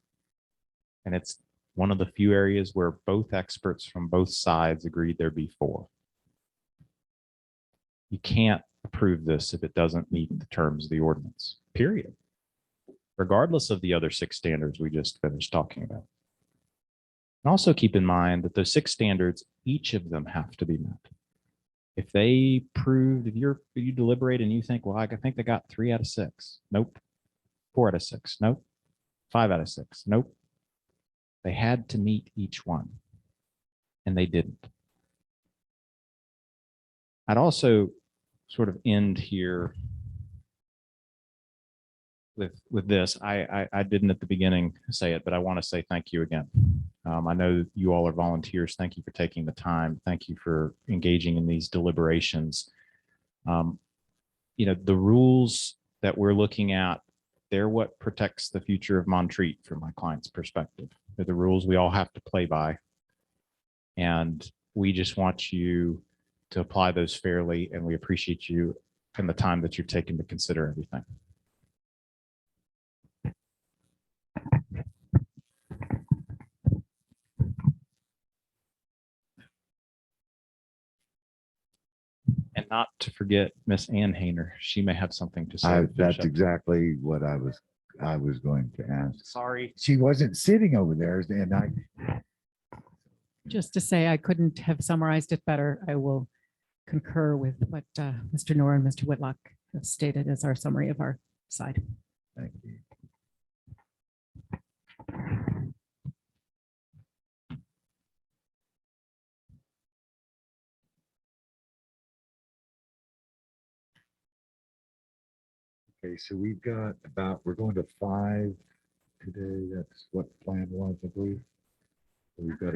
And it's one of the few areas where both experts from both sides agreed there be 4. You can't approve this if it doesn't meet the terms of the ordinance, period. Regardless of the other 6 standards we just finished talking about. And also keep in mind that those 6 standards, each of them have to be met. If they proved, if you deliberate and you think, well, I think they got 3 out of 6. Nope. 4 out of 6. Nope. 5 out of 6. Nope. They had to meet each one, and they didn't. I'd also sort of end here with this. I didn't at the beginning say it, but I want to say thank you again. I know you all are volunteers. Thank you for taking the time. Thank you for engaging in these deliberations. You know, the rules that we're looking at, they're what protects the future of Montreat from my client's perspective. They're the rules we all have to play by. And we just want you to apply those fairly, and we appreciate you and the time that you've taken to consider everything. And not to forget Miss Ann Hayner. She may have something to say. to finish That's up. exactly what I was going to ask. Sorry. She wasn't sitting over there, and Just to say, I couldn't have summarized it better. I will concur with what Mr. Noor and Mr. Whitlock have stated as our summary of our side. Thank you. Okay, so we've got we're going to 5 today. That's what the plan was, I believe. So we've got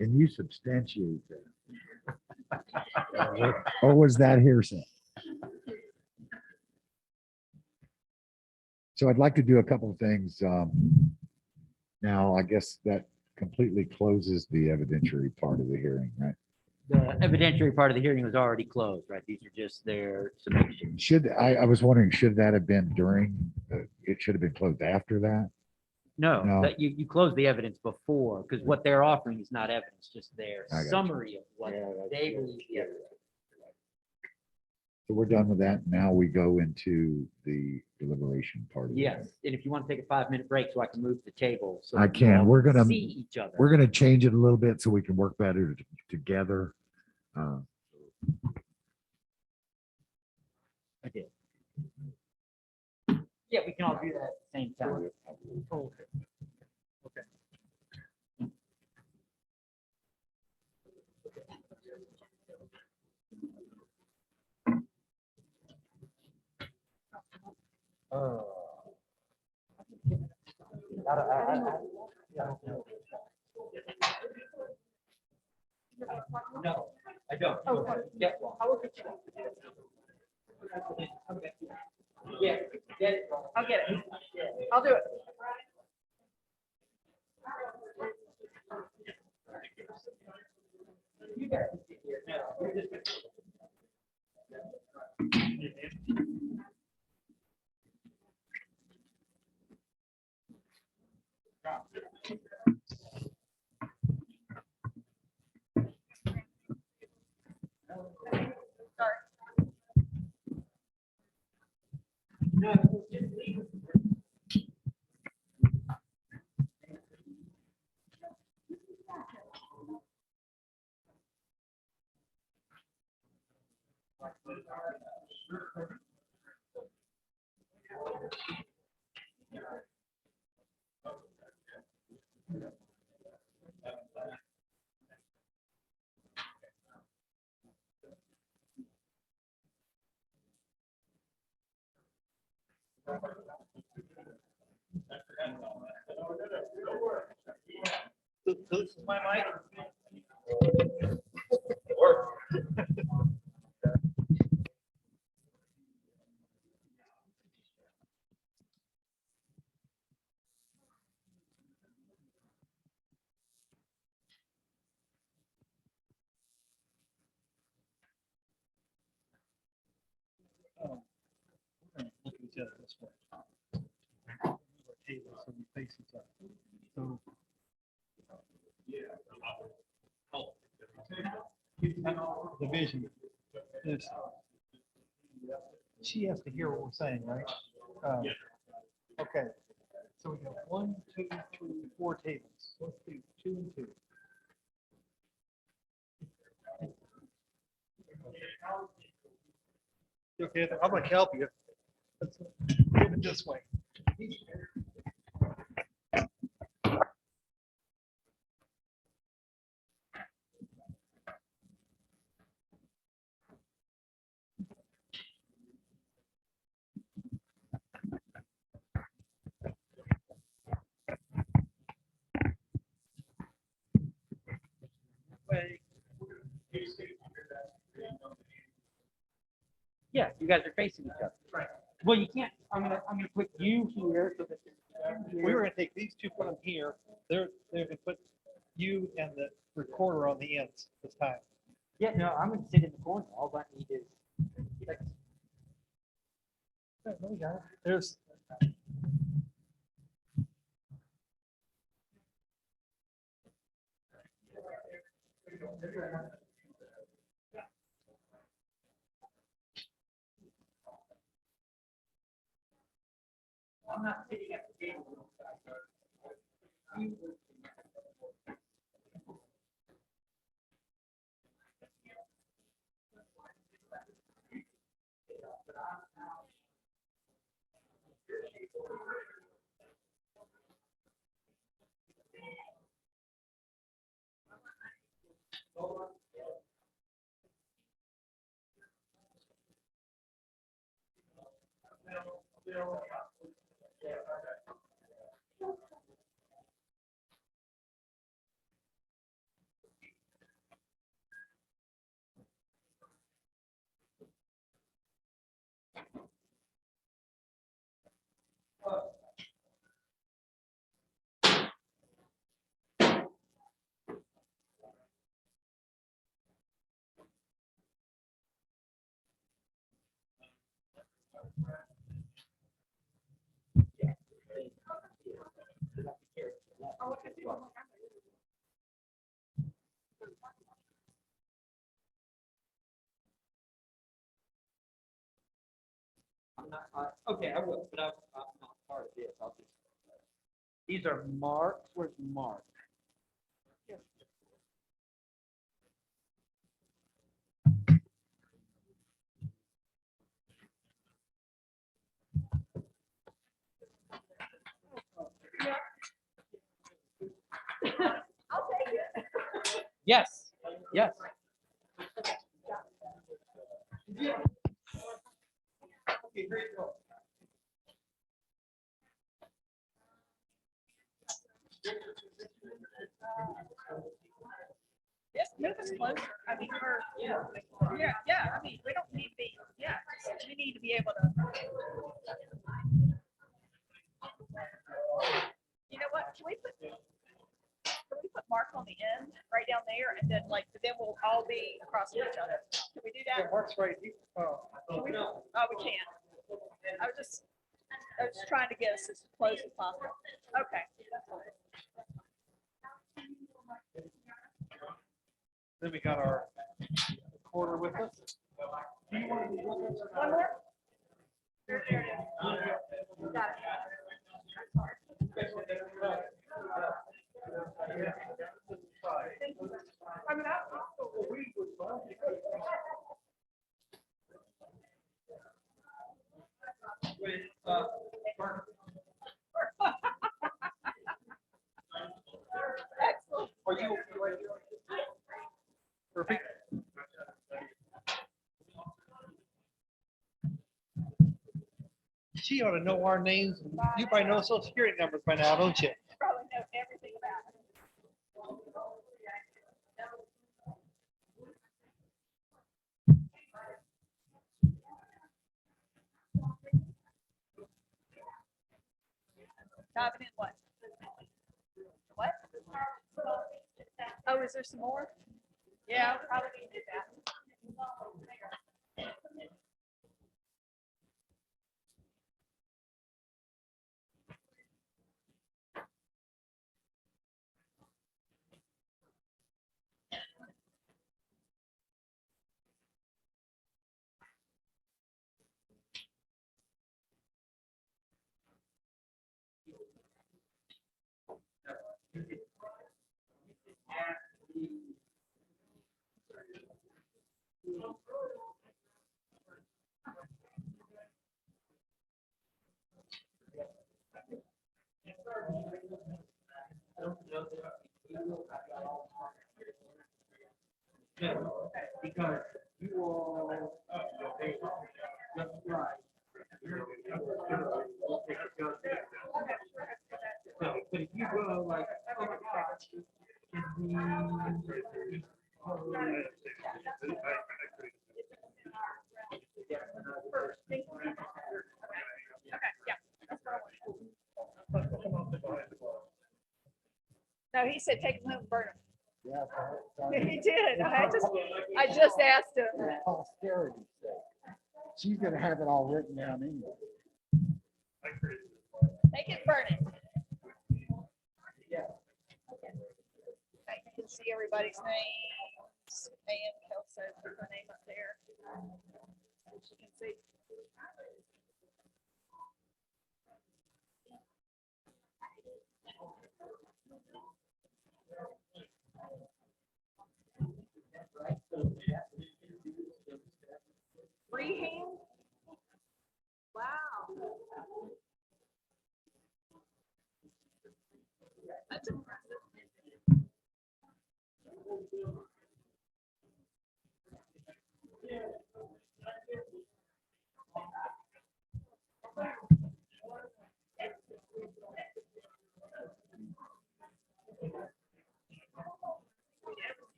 Can you substantiate that? Or was that hearsay? So I'd like to do a couple of things. Now, I guess that completely closes the evidentiary part of the hearing, right? The evidentiary part of the hearing was already closed, right? These are just their submissions. I was wondering, should that have been during, it should have been closed after that? No, No. that you close the evidence before, because what they're offering is not evidence, just their I got you. summary of what they believe the evidence. So we're done with that. Now we go into the deliberation part of it. Yes, and if you want to take a 5-minute break so I can move the table. So I that you can. all We're gonna see each other. We're gonna change it a little bit so we can work better together. I did. Yeah, we can all do that at the same time. Okay. No, I don't. Get one. Yeah, get it. I'll get it. I'll do it. You guys can sit here. No, you're just- This is my mic. Look at each other this way. Tables, so we face each other. So. The vision is. She has to hear what we're saying, right? Okay. So we got 1, 2, 3, 4 tables. Let's do 2 and 2. Okay, I'm gonna help you. Let's move it this way. Yeah, you guys are facing each other. Right. Well, you can't, I'm gonna put you here so that. We were gonna take these two, put them here. They're gonna put you and the recorder on the ends this time. Yeah, no, I'm gonna sit in the corner. All I need is. There we go. There's. I'm not sitting at the table. I'm not, okay, I will, but I'm not part of this. I'll just. These are Mark. Where's Mark? I'll take it. Yes, yes. Okay, great. Yes, move us closer. I mean, yeah, I mean, we don't need to be, we need to be able to. You know what, can we put Mark on the end, right down there, and then then we'll all be across from each other. Can we do that? Yeah, Mark's right here. Can we? Oh, we can't. I was just trying to get us as close as possible. Okay. Then we got our recorder with us. Do you want to do one more? There it is. Got it. I mean, excellent. Are you? Perfect. She ought to know our names. You probably know social security numbers by now, don't you? Probably know everything about it. Diving in what? What? Oh, is there some more? Yeah, I'll probably do that. Because you all, that's right. But if you go like, oh my gosh, No, he said take them home and burn them. He did. I just asked him. Posterity. She's gonna have it all written down anyway. Take it, burn it. You can see everybody's names. And Kelso put her name up there. As you can see. Freehand? Wow. That's impressive.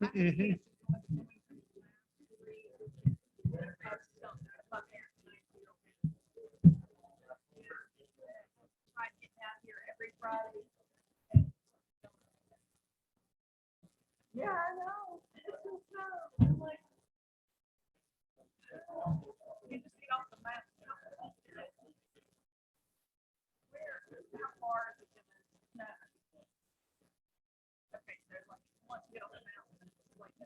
Mhm. Yeah, I know. It's so slow. I'm like, you just get off the map. Where, how far is it? No. Okay, so like, once you get off the mountain, it's like,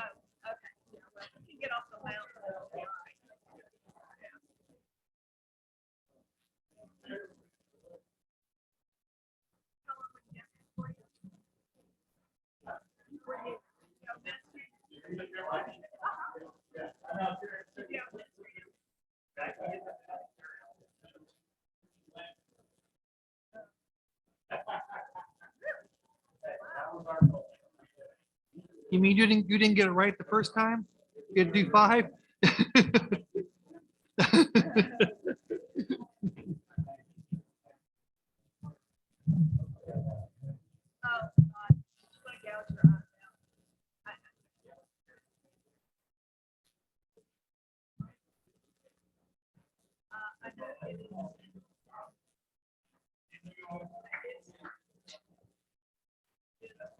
oh, okay. Yeah, well, if you get off the mountain, it'll be all right. You mean you didn't get it right the first time? You had to do 5?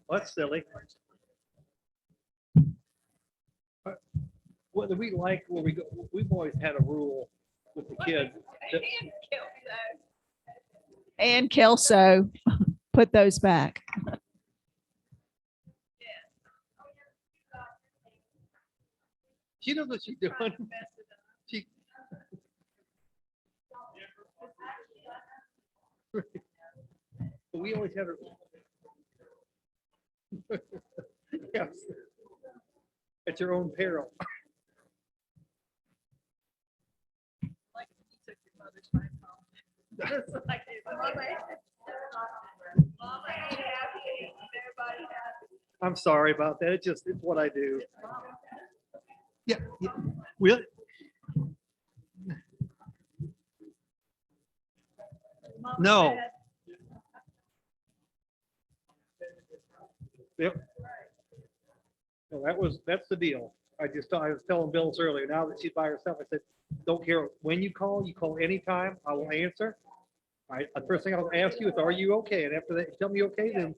That's silly. Whether we like where we go, we've always had a rule with the kids. that- And Kelso, put those back. She knows what she's doing. She. But we always had a. Yes. At your own peril. Like you took your mother's phone home. It's like, Mama ain't happy, everybody happy. I'm sorry about that. It's what I do. Yeah. Will. No. Yep. So that's the deal. I was telling Bills earlier, now that she's by herself, I said, don't care when you call anytime, I will answer. The first thing I'll ask you is, are you okay? And after that, you tell me okay, then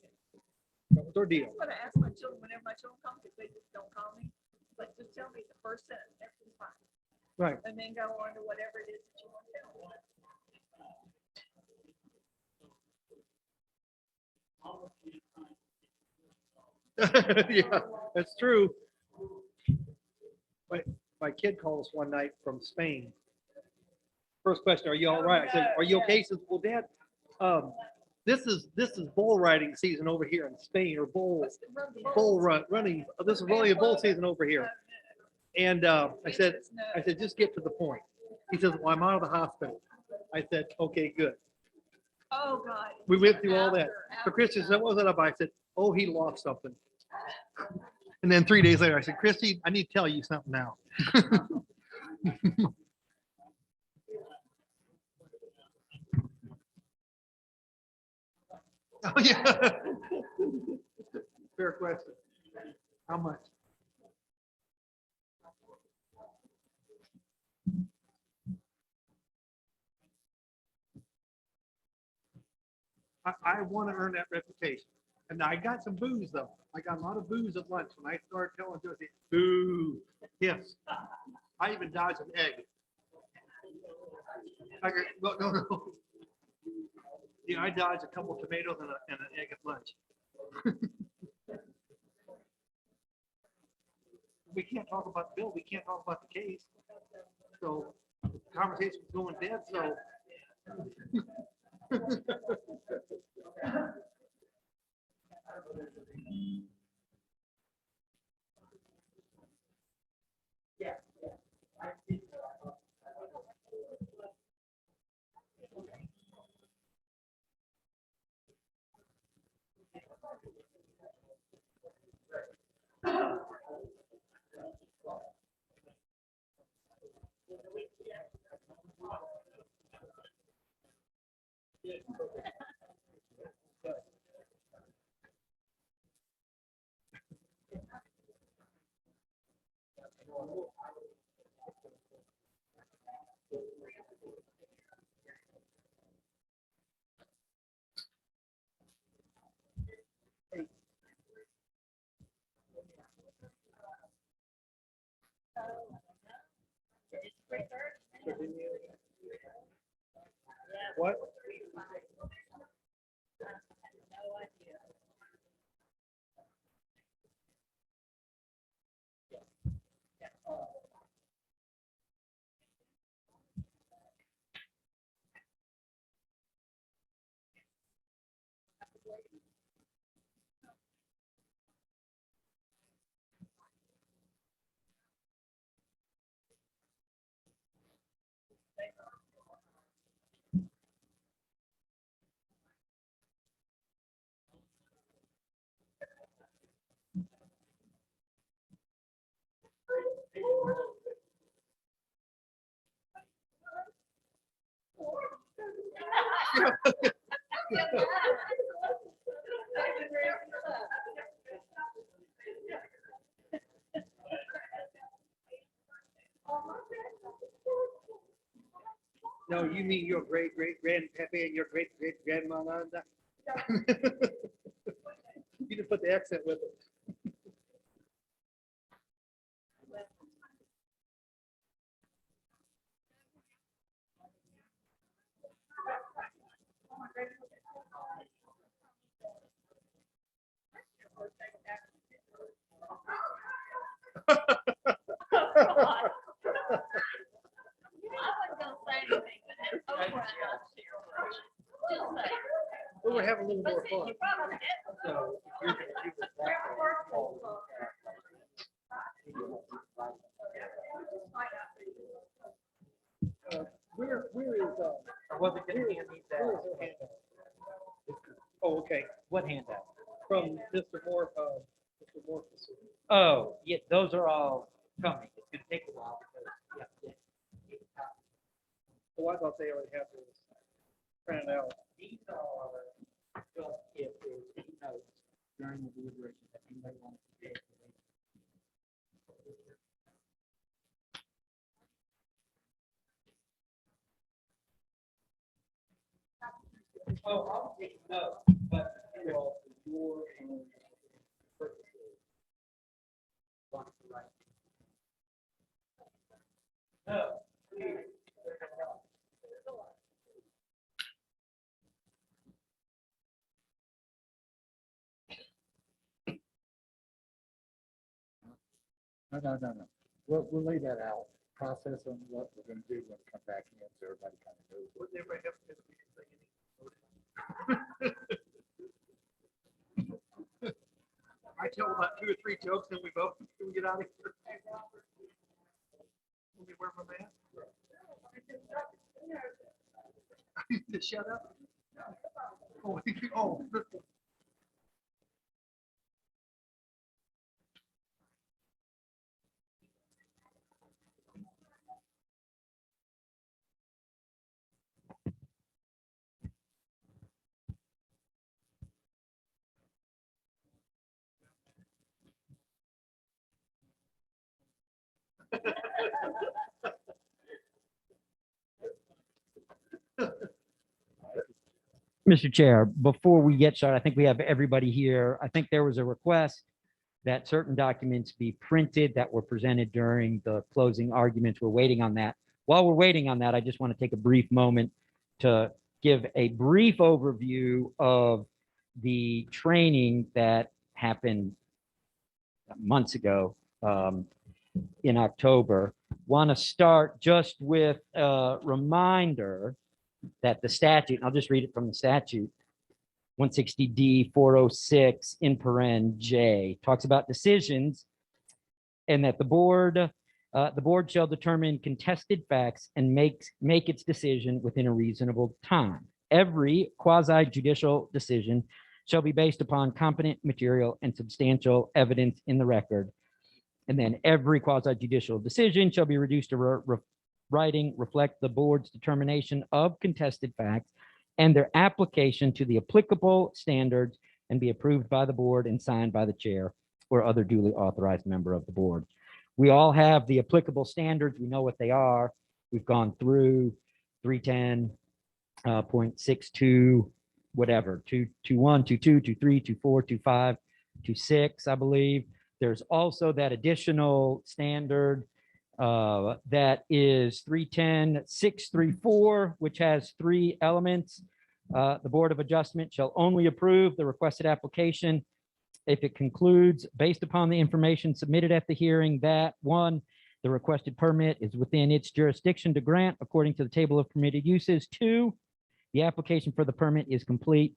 that was our deal. That's what I ask my children whenever my children come, because they just don't call me. But just tell me the first sentence, everything's fine. Right. And then go on to whatever it is that you want to tell me. Yeah, that's true. My kid called us one night from Spain. First question, are you all right? I said, are you okay? He says, well, Dad, this is bull riding season over here in Spain, or running. This is really a bull season over here. And I said, just get to the point. He says, well, I'm out of the hospital. I said, okay, good. Oh, God. We went through all that. So Christian said, what was that about? I said, oh, he lost something. And then 3 days later, I said, Christy, I need to tell you something now. Oh, yeah. Fair question. How much? I want to earn that reputation. And I got some booze though. I got a lot of booze at lunch when I started telling Josie, boo. Yes. I even dodged an egg. No. Yeah, I dodged a couple of tomatoes and an egg at lunch. We can't talk about the bill. We can't talk about the case. So the conversation's going dead. So. Yeah. What? No, you mean your great grandpappy and your great grandmama? You just put the accent with it. We were having a little more fun. So, What handout? From Mr. Moore, Mr. Moore. Oh, yeah, those are all coming. It's gonna take a while. because, yeah. So I thought they already have this printed out. These are, if there's any notes during the deliberation that anybody wants to take. Oh, I'll take notes, but you know, for your own purposes. want to write. No. No. We'll leave that out. Process on what we're gonna do when we come back in, so everybody kind of knows. Would everybody have to be I tell about 2 or 3 jokes, then we vote, can we get out of here? Let me wear my mask. To shut up? Oh. Mr. Chair, before we get started, I think we have everybody here. I think there was a request that certain documents be printed that were presented during the closing arguments. We're waiting on that. While we're waiting on that, I just want to take a brief moment to give a brief overview of the training that happened months ago in October. Want to start just with a reminder that the statute, I'll just read it from the statute, 160D 406 in paren J, talks about decisions and that the board shall determine contested facts and make its decision within a reasonable time. Every quasi judicial decision shall be based upon competent material and substantial evidence in the record. And then every quasi judicial decision shall be reduced to writing, reflect the board's determination of contested facts and their application to the applicable standards and be approved by the board and signed by the chair or other duly authorized member of the board. We all have the applicable standards. We know what they are. We've gone through 310.62, whatever, 221, 22, 23, 24, 25, 26, I believe. There's also that additional standard that is 310.634, which has 3 elements. The Board of Adjustment shall only approve the requested application if it concludes, based upon the information submitted at the hearing, that 1, the requested permit is within its jurisdiction to grant according to the table of permitted uses. 2, the application for the permit is complete.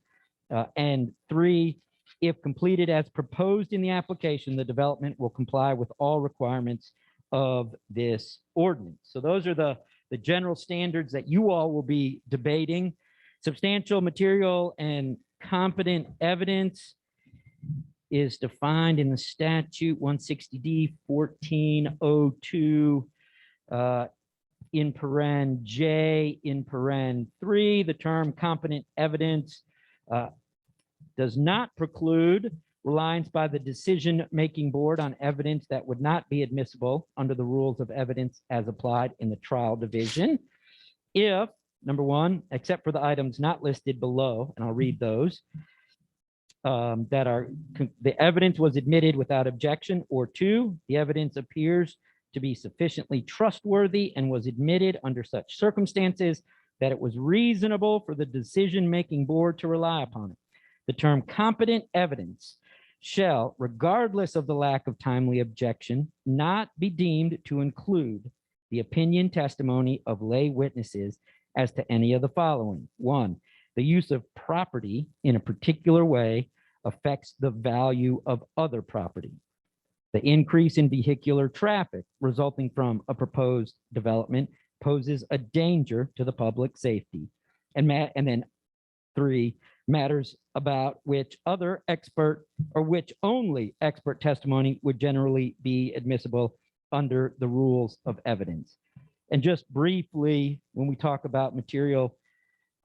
And 3, if completed as proposed in the application, the development will comply with all requirements of this ordinance. So those are the general standards that you all will be debating. Substantial material and competent evidence is defined in the statute 160D 1402 in paren J in paren 3. The term competent evidence does not preclude reliance by the decision-making board on evidence that would not be admissible under the rules of evidence as applied in the trial division. If, number 1, except for the items not listed below, and I'll read those, that are, the evidence was admitted without objection, or 2, the evidence appears to be sufficiently trustworthy and was admitted under such circumstances that it was reasonable for the decision-making board to rely upon it. The term competent evidence shall, regardless of the lack of timely objection, not be deemed to include the opinion testimony of lay witnesses as to any of the following. 1, the use of property in a particular way affects the value of other property. The increase in vehicular traffic resulting from a proposed development poses a danger to the public safety. And then 3, matters about which other expert or which only expert testimony would generally be admissible under the rules of evidence. And just briefly, when we talk about material,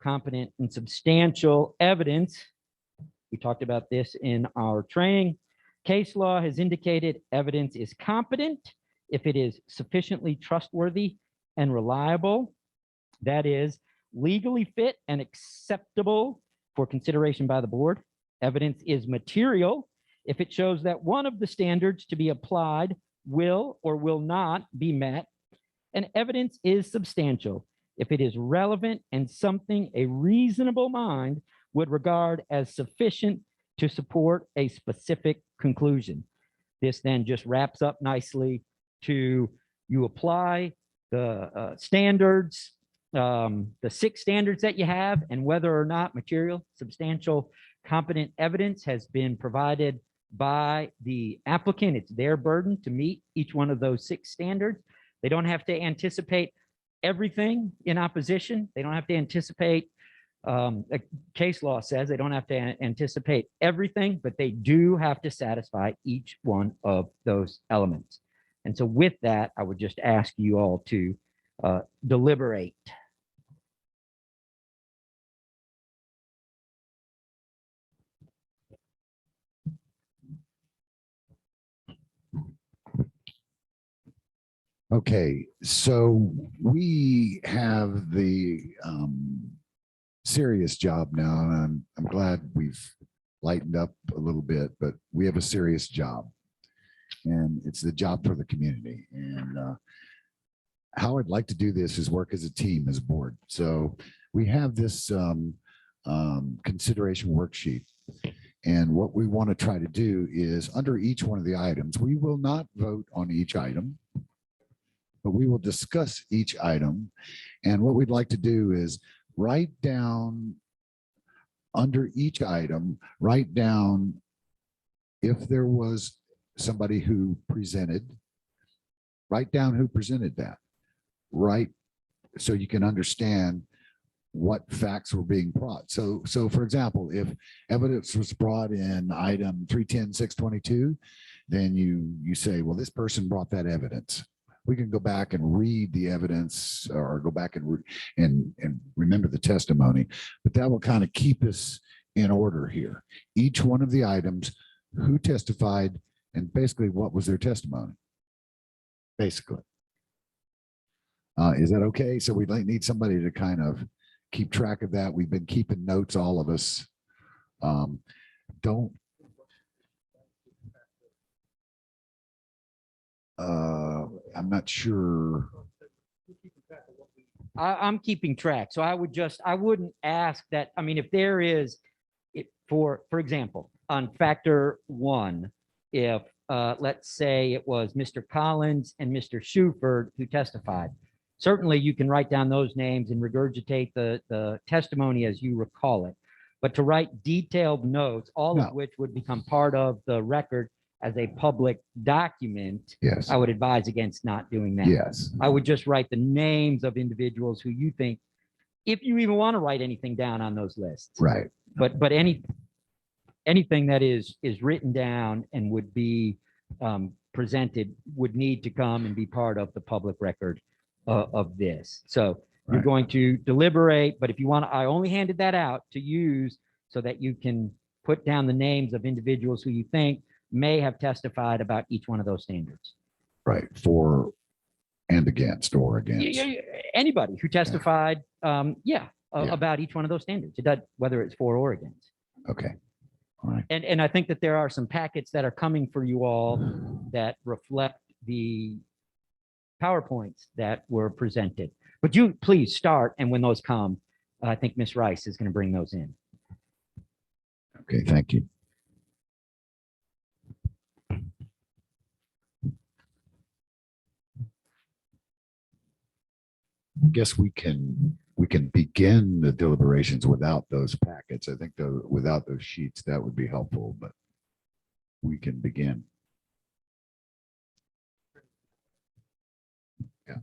competent, and substantial evidence, we talked about this in our training. Case law has indicated evidence is competent if it is sufficiently trustworthy and reliable, that is, legally fit and acceptable for consideration by the board. Evidence is material if it shows that one of the standards to be applied will or will not be met. And evidence is substantial if it is relevant and something a reasonable mind would regard as sufficient to support a specific conclusion. This then just wraps up nicely to you apply the standards, the 6 standards that you have, and whether or not material, substantial, competent evidence has been provided by the applicant. It's their burden to meet each one of those 6 standards. They don't have to anticipate everything in opposition. They don't have to anticipate, a case law says they don't have to anticipate everything, but they do have to satisfy each one of those elements. And so with that, I would just ask you all to deliberate. Okay, so we have the serious job now, and I'm glad we've lightened up a little bit, but we have a serious job, and it's the job for the community. And how I'd like to do this is work as a team, as a board. So we have this consideration worksheet. And what we want to try to do is under each one of the items, we will not vote on each item, but we will discuss each item. And what we'd like to do is write down under each item, write down if there was somebody who presented, write down who presented that, right? So you can understand what facts were being brought. So for example, if evidence was brought in item 310-622, then you say, well, this person brought that evidence. We can go back and read the evidence or go back and remember the testimony, but that will kind of keep us in order here. Each one of the items, who testified, and basically what was their testimony, basically. Is that okay? So we need somebody to kind of keep track of that. We've been keeping notes, all of us. I'm not sure. I'm keeping track. So I wouldn't ask that. I mean, if there is, for example, on factor 1, if let's say it was Mr. Collins and Mr. Shuford who testified, certainly you can write down those names and regurgitate the testimony as you recall it. But to write detailed notes, all of which would become part of the record as a public document, yes, I would advise against not doing that. Yes. I would just write the names of individuals who you think, if you even want to write anything down on those lists. Right. But anything that is written down and would be presented would need to come and be part of the public record of this. So you're going to deliberate, but if you want, I only handed that out to use so that you can put down the names of individuals who you think may have testified about each one of those standards. Right, for and against or against. Anybody who testified, about each one of those standards. It does, whether it's for or against. Okay. All right. And I think that there are some packets that are coming for you all that reflect the PowerPoints that were presented. But you please start, and when those come, I think Ms. Rice is going to bring those in. Okay, thank you. I guess we can begin the deliberations without those packets. I think without those sheets, that would be helpful, but we can begin. Yeah.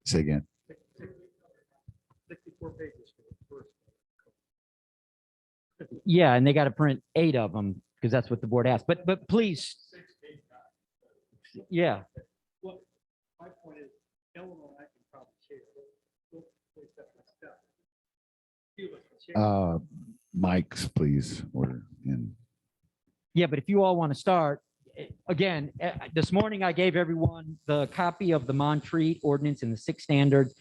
Say again. 6 4 pages for the first. Yeah, and they got to print 8 of them because that's what the board asked. But please, yeah. Well, my point is, Eleanor and I can probably share. We'll take that next step. Few of us can share. Mics, please, order in. Yeah, but if you all want to start, again, this morning I gave everyone the copy of the Montreat ordinance and the 6 standard,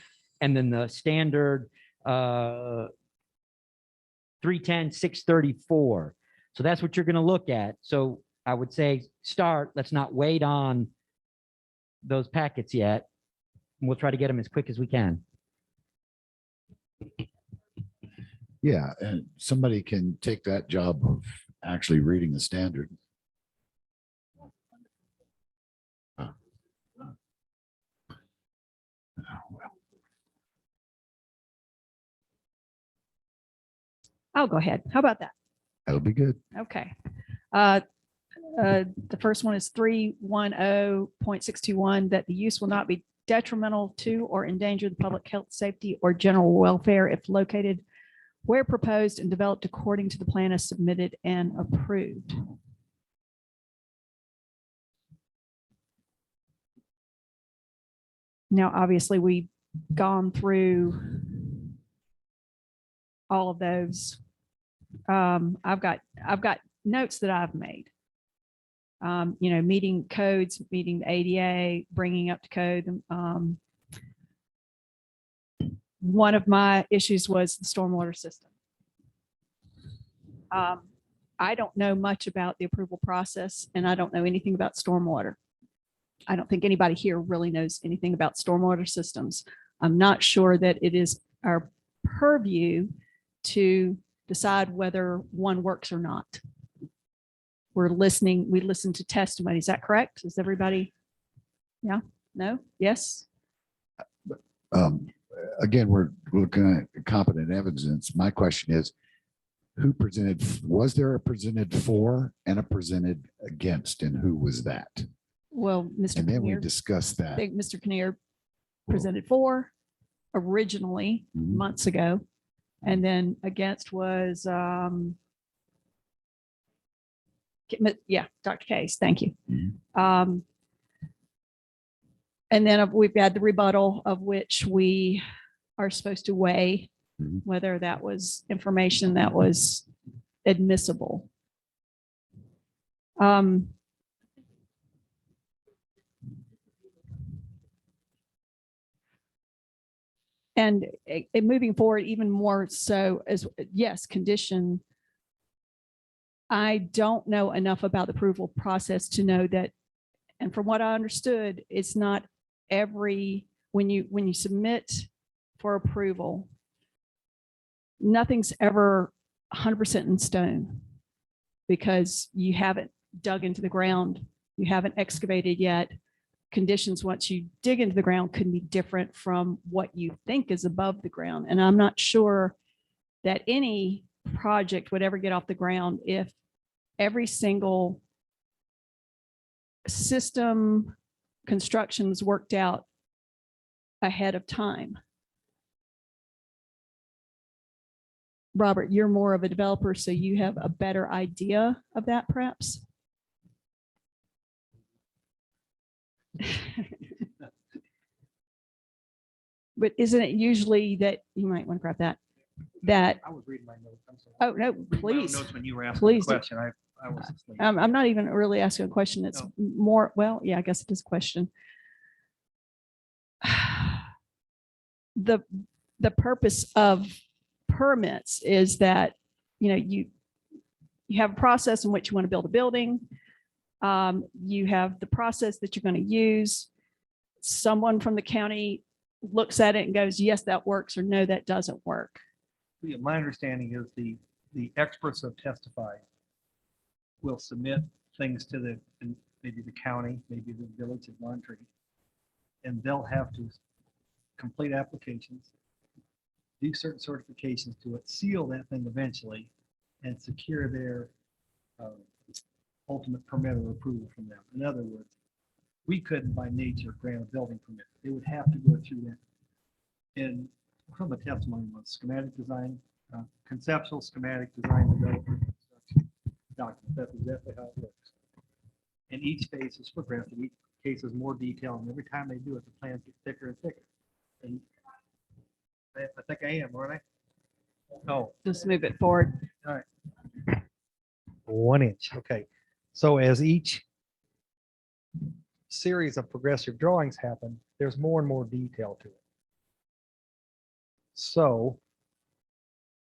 and then the standard 310, 634. So that's what you're going to look at. So I would say start. Let's not wait on those packets yet. We'll try to get them as quick as we can. Yeah, and somebody can take that job of actually reading the standard. I'll go ahead. How about that? That'll be good. Okay. The first one is 310.621, that the use will not be detrimental to or endanger the public health, safety, or general welfare if located where proposed and developed according to the plan as submitted and approved. Now, obviously, we've gone through all of those. I've got notes that I've made. Meeting codes, meeting the ADA, bringing up to code. One of my issues was the stormwater system. I don't know much about the approval process, and I don't know anything about stormwater. I don't think anybody here really knows anything about stormwater systems. I'm not sure that it is our purview to decide whether one works or not. We listen to testimony. Is that correct? Is everybody? Yeah, no, yes? Again, we're looking at competent evidence. My question is, who presented, was there a presented for and a presented against, and who was that? Well, Mr. And then we Kinnear, discussed I that. think Mr. Kinnear presented for originally months ago, and then against was, yeah, Dr. Case, thank you. And then we've had the rebuttal, of which we are supposed to weigh whether that was information that was admissible. And moving forward, even more so as, yes, condition. I don't know enough about the approval process to know that, and from what I understood, it's not every, when you submit for approval, nothing's ever 100% in stone because you haven't dug into the ground, you haven't excavated yet. Conditions once you dig into the ground could be different from what you think is above the ground. And I'm not sure that any project would ever get off the ground if every single system construction was worked out ahead of time. Robert, you're more of a developer, so you have a better idea of that, perhaps? But isn't it usually that, you might want to grab that, I was reading my notes. I'm sorry. oh, no, Reading my own please. Notes when you were asking the Please do. question, I was asleep. I'm not even really asking a question. It's more, well, yeah, I guess it is a question. The purpose of permits is that, you have a process in which you want to build a building. You have the process that you're going to use. Someone from the county looks at it and goes, yes, that works, or no, that doesn't work. Yeah, my understanding is the experts have testified will submit things to maybe the county, maybe the village of Montreat, and they'll have to complete applications, do certain certifications to it, seal that thing eventually, and secure their ultimate permit or approval from them. In other words, we couldn't by nature grant a building permit. They would have to go through that. And from the testimony was schematic design, conceptual schematic design development construction document. That's exactly how it works. And each phase is progressive. Each case is more detailed, and every time they do it, the plans get thicker and thicker. And I think I am, aren't I? No. Just move it forward. All right. 1 inch. Okay. So as each series of progressive drawings happen, there's more and more detail to it. So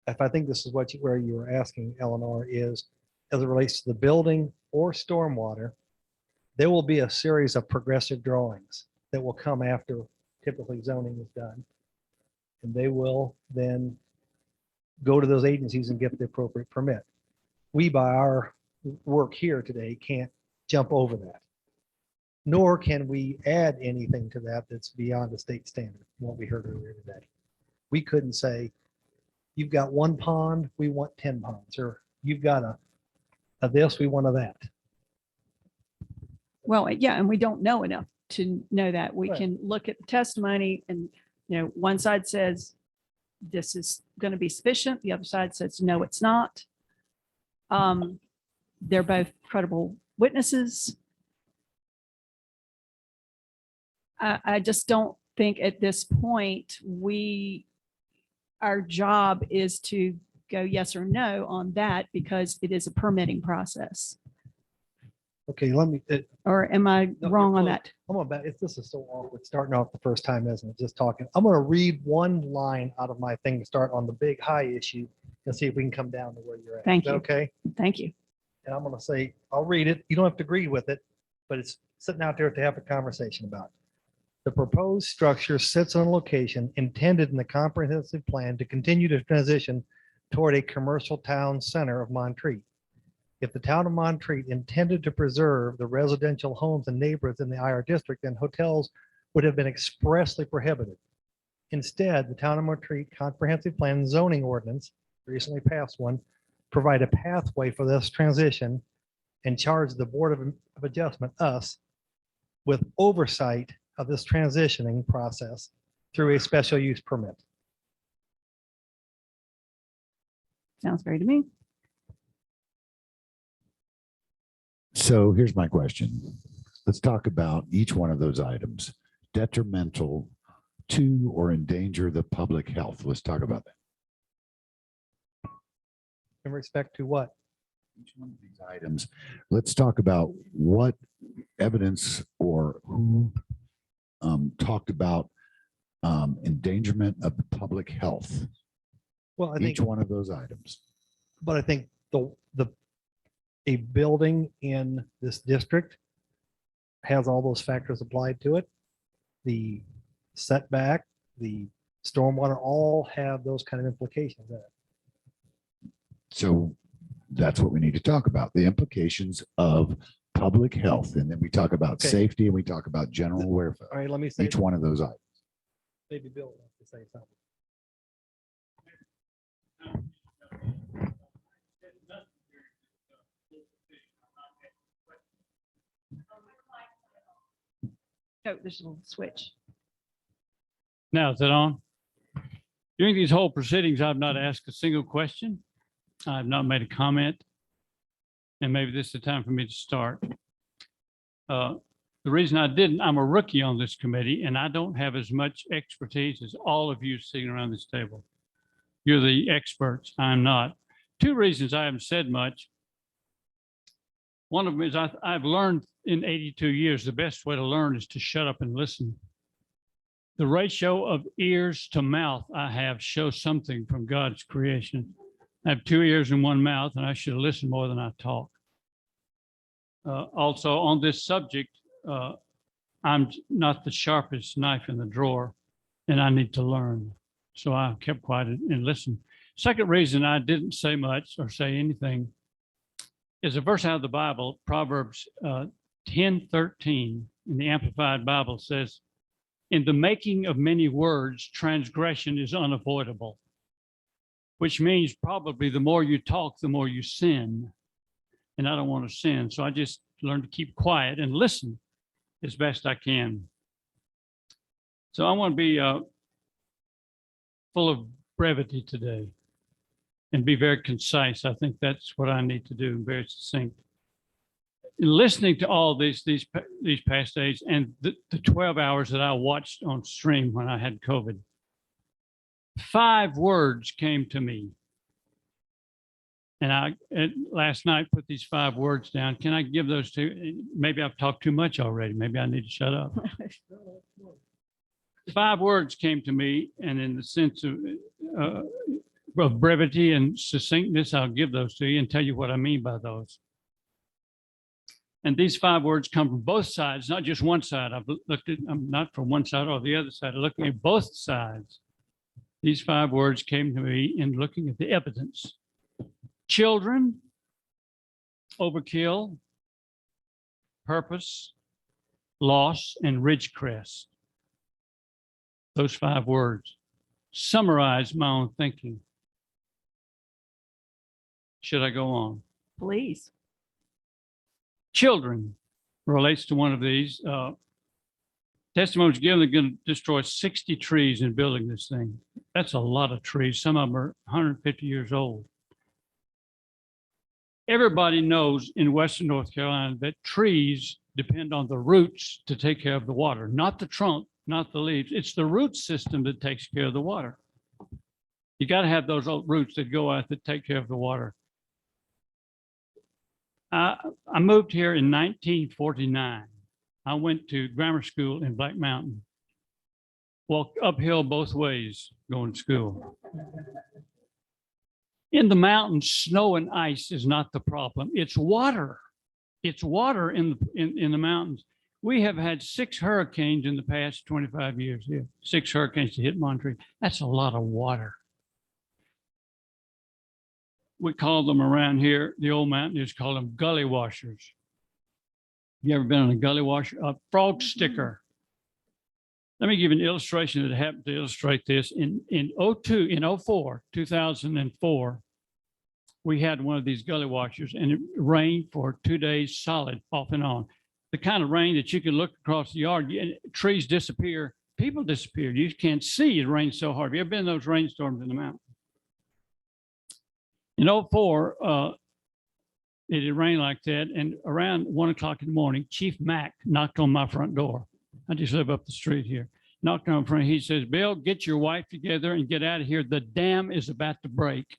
if I think this is where you were asking, Eleanor, is as it relates to the building or stormwater, there will be a series of progressive drawings that will come after typically zoning is done. And they will then go to those agencies and get the appropriate permit. We, by our work here today, can't jump over that. Nor can we add anything to that that's beyond the state standard, what we heard earlier today. We couldn't say, you've got 1 pond, we want 10 ponds, or you've got a this, we want a that. Well, yeah, and we don't know enough to know that. We Right. can look at the testimony and, one side says this is going to be sufficient. The other side says, no, it's not. They're both credible witnesses. I just don't think at this point, our job is to go yes or no on that because it is a permitting process. Okay, let me. Or am I No, wrong you're on close. that? I'm about, this is so awkward starting off the first time, isn't it? Just talking. I'm going to read one line out of my thing to start on the big high issue and see if we can come down to where you're at. Thank Is that you. Okay. Thank you. And I'm going to say, I'll read it. You don't have to agree with it, but it's sitting out there to have a conversation about. The proposed structure sits on a location intended in the comprehensive plan to continue to transition toward a commercial town center of Montreat. If the town of Montreat intended to preserve the residential homes and neighborhoods in the IR district, then hotels would have been expressly prohibited. Instead, the town of Montreat comprehensive plan zoning ordinance, recently passed one, provide a pathway for this transition and charge the Board of Adjustment, us, with oversight of this transitioning process through a special use permit. Sounds great to me. So here's my question. Let's talk about each one of those items. Detrimental to or endanger the public health. Let's talk about that. In respect to what? Each one of these items. Let's talk about what evidence or who talked about endangerment of the public health. Well, I think Each one of those items. But I think a building in this district has all those factors applied to it. The setback, the stormwater, all have those kind of implications in it. So that's what we need to talk about, the implications of public health. And then we talk about Okay. safety and we talk about general welfare. All right, let me say, Each one of those items. maybe Bill wants to say something. Oh, there's a little switch. Now, is it on? During these whole proceedings, I've not asked a single question. I've not made a comment. And maybe this is the time for me to start. The reason I didn't, I'm a rookie on this committee and I don't have as much expertise as all of you sitting around this table. You're the experts. I'm not. 2 reasons I haven't said much. One of them is I've learned in 82 years, the best way to learn is to shut up and listen. The ratio of ears to mouth I have shows something from God's creation. I have 2 ears and 1 mouth, and I should listen more than I talk. Also, on this subject, I'm not the sharpest knife in the drawer, and I need to learn. So I kept quiet and listened. Second reason I didn't say much or say anything is a verse out of the Bible, Proverbs 10:13 in the Amplified Bible says, "In the making of many words, transgression is unavoidable," which means probably the more you talk, the more you sin. And I don't want to sin. So I just learned to keep quiet and listen as best I can. So I want to be full of brevity today and be very concise. I think that's what I need to do, very succinct. In listening to all these past days and the 12 hours that I watched on stream when I had COVID, 5 words came to me. And last night put these 5 words down. Can I give those to, maybe I've talked too much already. Maybe I need to shut up. 5 words came to me, and in the sense of brevity and succinctness, I'll give those to you and tell you what I mean by those. And these 5 words come from both sides, not just one side. I've looked at, I'm not from one side or the other side, I'm looking at both sides. These 5 words came to me in looking at the evidence. Children, overkill, purpose, loss, and ridgecrest. Those 5 words summarize my own thinking. Should I go on? Please. Children relates to one of these. Testimony was given, they're going to destroy 60 trees in building this thing. That's a lot of trees. Some of them are 150 years old. Everybody knows in Western North Carolina that trees depend on the roots to take care of the water, not the trunk, not the leaves. It's the root system that takes care of the water. You got to have those old roots that go out that take care of the water. I moved here in 1949. I went to grammar school in Black Mountain. Walked uphill both ways going to school. In the mountains, snow and ice is not the problem. It's water. It's water in the mountains. We have had 6 hurricanes in the past 25 years here. 6 hurricanes to hit Monterey. That's a lot of water. We call them around here, the old mountaineers call them gully washers. You ever been on a gully washer? A frog sticker. Let me give you an illustration that happened to illustrate this. In 2004, we had one of these gully washers, and it rained for 2 days solid, off and on. The kind of rain that you can look across the yard, and trees disappear, people disappear. You can't see, it rains so hard. Have you ever been in those rainstorms in the mountains? In 2004, it had rained like that, and around 1 o'clock in the morning, Chief Mack knocked on my front door. I just live up the street here. Knocked on front. He says, "Bill, get your wife together and get out of here. The dam is about to break."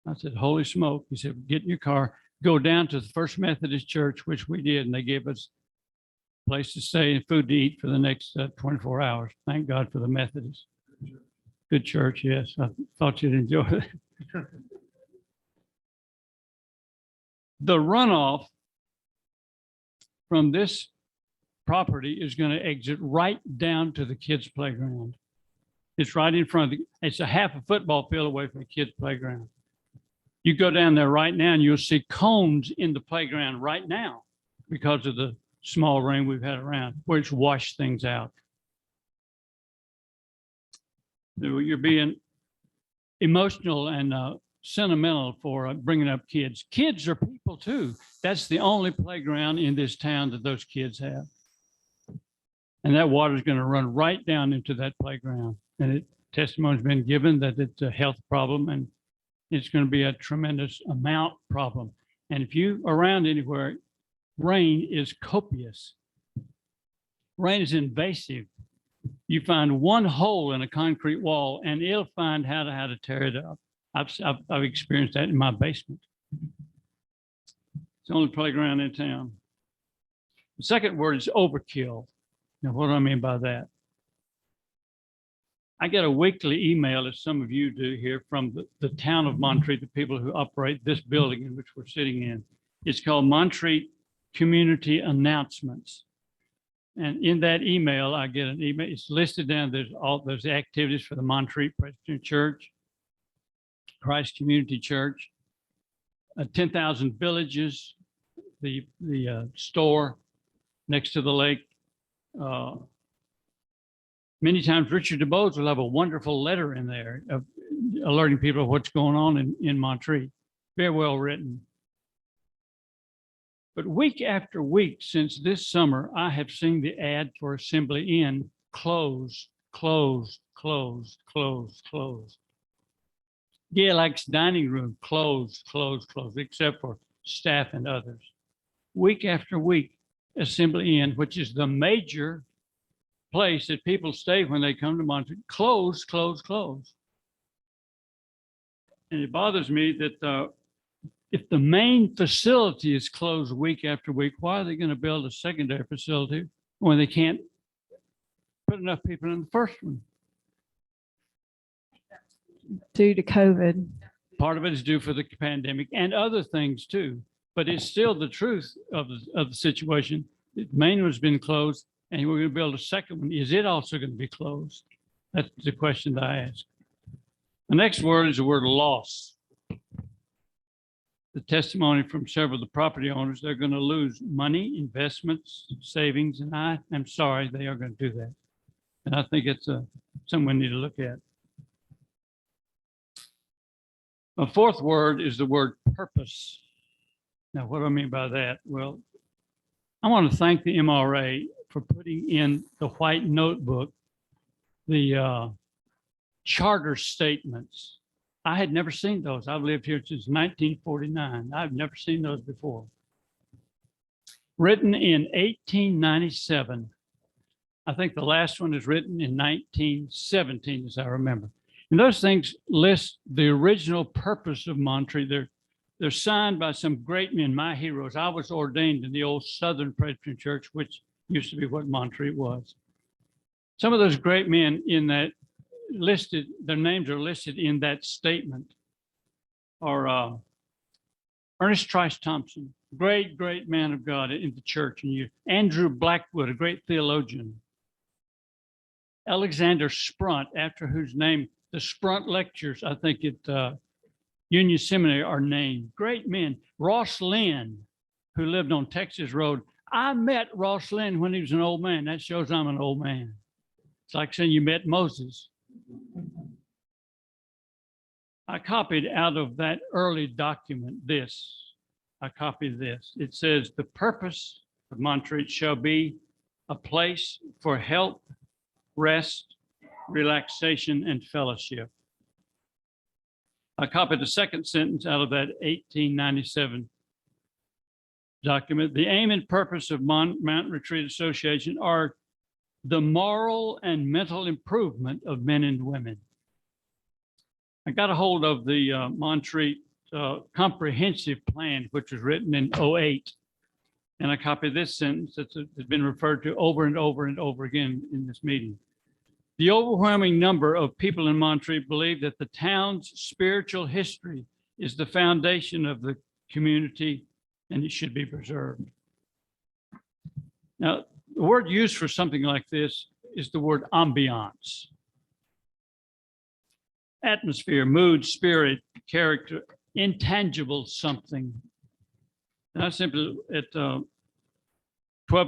I said, "Holy smoke." He said, "Get in your car, go down to the First Methodist Church," which we did, and they gave us a place to stay and food to eat for the next 24 hours. Thank God for the Methodists. Good church, yes. I thought you'd enjoy it. The runoff from this property is going to exit right down to the kids' playground. It's right in front of it's a half a football field away from the kids' playground. You go down there right now and you'll see cones in the playground right now because of the small rain we've had around, where it's washed things out. You're being emotional and sentimental for bringing up kids. Kids are people too. That's the only playground in this town that those kids have. And that water is going to run right down into that playground. And testimony's been given that it's a health problem and it's going to be a tremendous amount problem. And if you around anywhere, rain is copious. Rain is invasive. You find one hole in a concrete wall and it'll find how to tear it up. I've experienced that in my basement. It's the only playground in town. The second word is overkill. Now, what do I mean by that? I get a weekly email, as some of you do here, from the town of Monterey, the people who operate this building in which we're sitting in. It's called Monterey Community Announcements. And in that email, I get an email. It's listed down. There's all those activities for the Monterey Presbyterian Church, Christ Community Church, 10,000 Villages, the store next to the lake. Many times Richard DuBose will have a wonderful letter in there of alerting people of what's going on in Monterey. Very well written. But week after week since this summer, I have seen the ad for Assembly Inn close closed, closed, closed, closed. Galax dining room, closed, closed, closed, except for staff and others. Week after week, Assembly Inn, which is the major place that people stay when they come to Montreat, closed, closed, closed. And it bothers me that if the main facility is closed week after week, why are they going to build a secondary facility when they can't put enough people in the first one? Due to COVID. Part of it is due for the pandemic and other things too, but it's still the truth of the situation. The main one's been closed and we're going to build a second one. Is it also going to be closed? That's the question that I ask. The next word is the word loss. The testimony from several of the property owners, they're going to lose money, investments, savings, and I am sorry they are going to do that. And I think it's something we need to look at. A fourth word is the word purpose. Now, what do I mean by that? Well, I want to thank the MRA for putting in the white notebook the charter statements. I had never seen those. I've lived here since 1949. I've never seen those before. Written in 1897. I think the last one is written in 1917, as I remember. And those things list the original purpose of Montreat. They're signed by some great men, my heroes. I was ordained in the old Southern Presbyterian Church, which used to be what Montreat was. Some of those great men in that listed, their names are listed in that statement, are Ernest Trice Thompson, great, great man of God in the church. And Andrew Blackwood, a great theologian. Alexander Sprunt, after whose name the Sprunt Lectures, I think at Union Seminary are named. Great men. Ross Lynn, who lived on Texas Road. I met Ross Lynn when he was an old man. That shows I'm an old man. It's like saying you met Moses. I copied out of that early document this. I copied this. It says, the purpose of Montreat shall be a place for health, rest, relaxation, and fellowship. I copied the second sentence out of that 1897 document. The aim and purpose of Mountain Retreat Association are the moral and mental improvement of men and women. I got a hold of the Montreat Comprehensive Plan, which was written in 2008. And I copied this sentence that's been referred to over and over and over again in this meeting. The overwhelming number of people in Montreat believe that the town's spiritual history is the foundation of the community and it should be preserved. Now, the word used for something like this is the word ambiance. Atmosphere, mood, spirit, character, intangible something. And I simply, at 12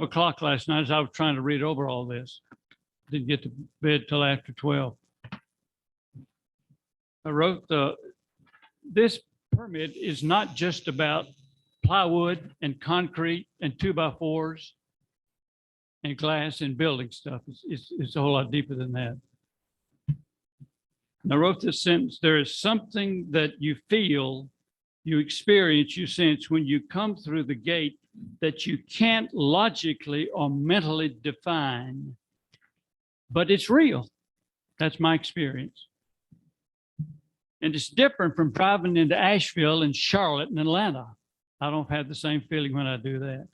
o'clock last night, as I was trying to read over all this, didn't get to bed till after 12. I wrote this permit is not just about plywood and concrete and 2x4s and glass and building stuff. It's a whole lot deeper than that. And I wrote this sentence, there is something that you feel, you experience, you sense when you come through the gate that you can't logically or mentally define, but it's real. That's my experience. And it's different from driving into Asheville and Charlotte and Atlanta. I don't have the same feeling when I do that.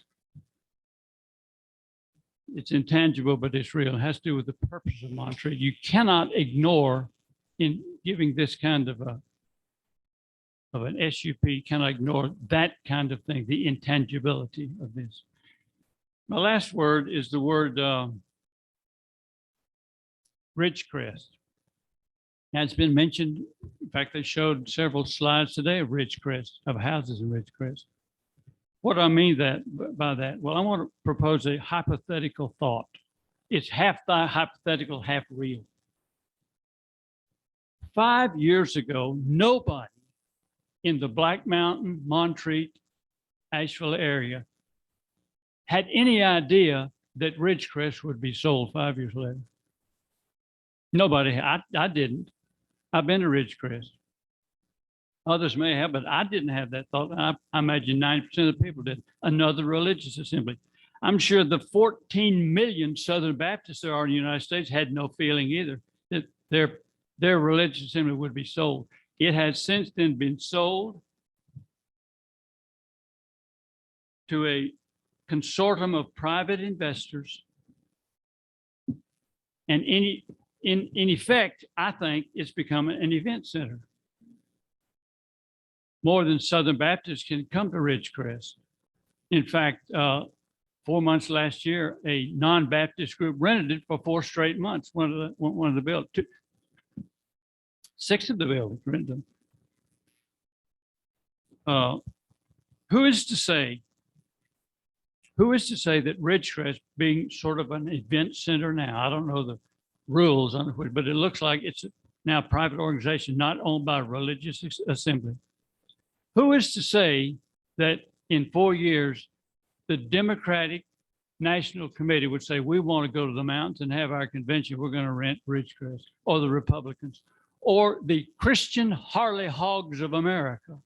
It's intangible, but it's real. It has to do with the purpose of Montreat. You cannot ignore, in giving this kind of an SUP, cannot ignore that kind of thing, the intangibility of this. My last word is the word Ridgecrest. Now, it's been mentioned. In fact, they showed several slides today of Ridgecrest, of houses in Ridgecrest. What do I mean by that? Well, I want to propose a hypothetical thought. It's half hypothetical, half real. 5 years ago, nobody in the Black Mountain, Montreat, Asheville area had any idea that Ridgecrest would be sold 5 years later. Nobody, I didn't. I've been to Ridgecrest. Others may have, but I didn't have that thought. I imagine 90% of the people did. Another religious assembly. I'm sure the 14 million Southern Baptists there are in the United States had no feeling either that their religious assembly would be sold. It has since then been sold to a consortium of private investors. And in effect, I think it's become an event center. More than Southern Baptists can come to Ridgecrest. In fact, 4 months last year, a non-Baptist group rented it for 4 straight months. One of the buildings, 6 of the buildings rented them. Who is to say that Ridgecrest, being sort of an event center now, I don't know the rules on it, but it looks like it's now a private organization not owned by a religious assembly. Who is to say that in 4 years, the Democratic National Committee would say, we want to go to the mountains and have our convention, we're going to rent Ridgecrest, or the Republicans, or the Christian Harley Hogs of America,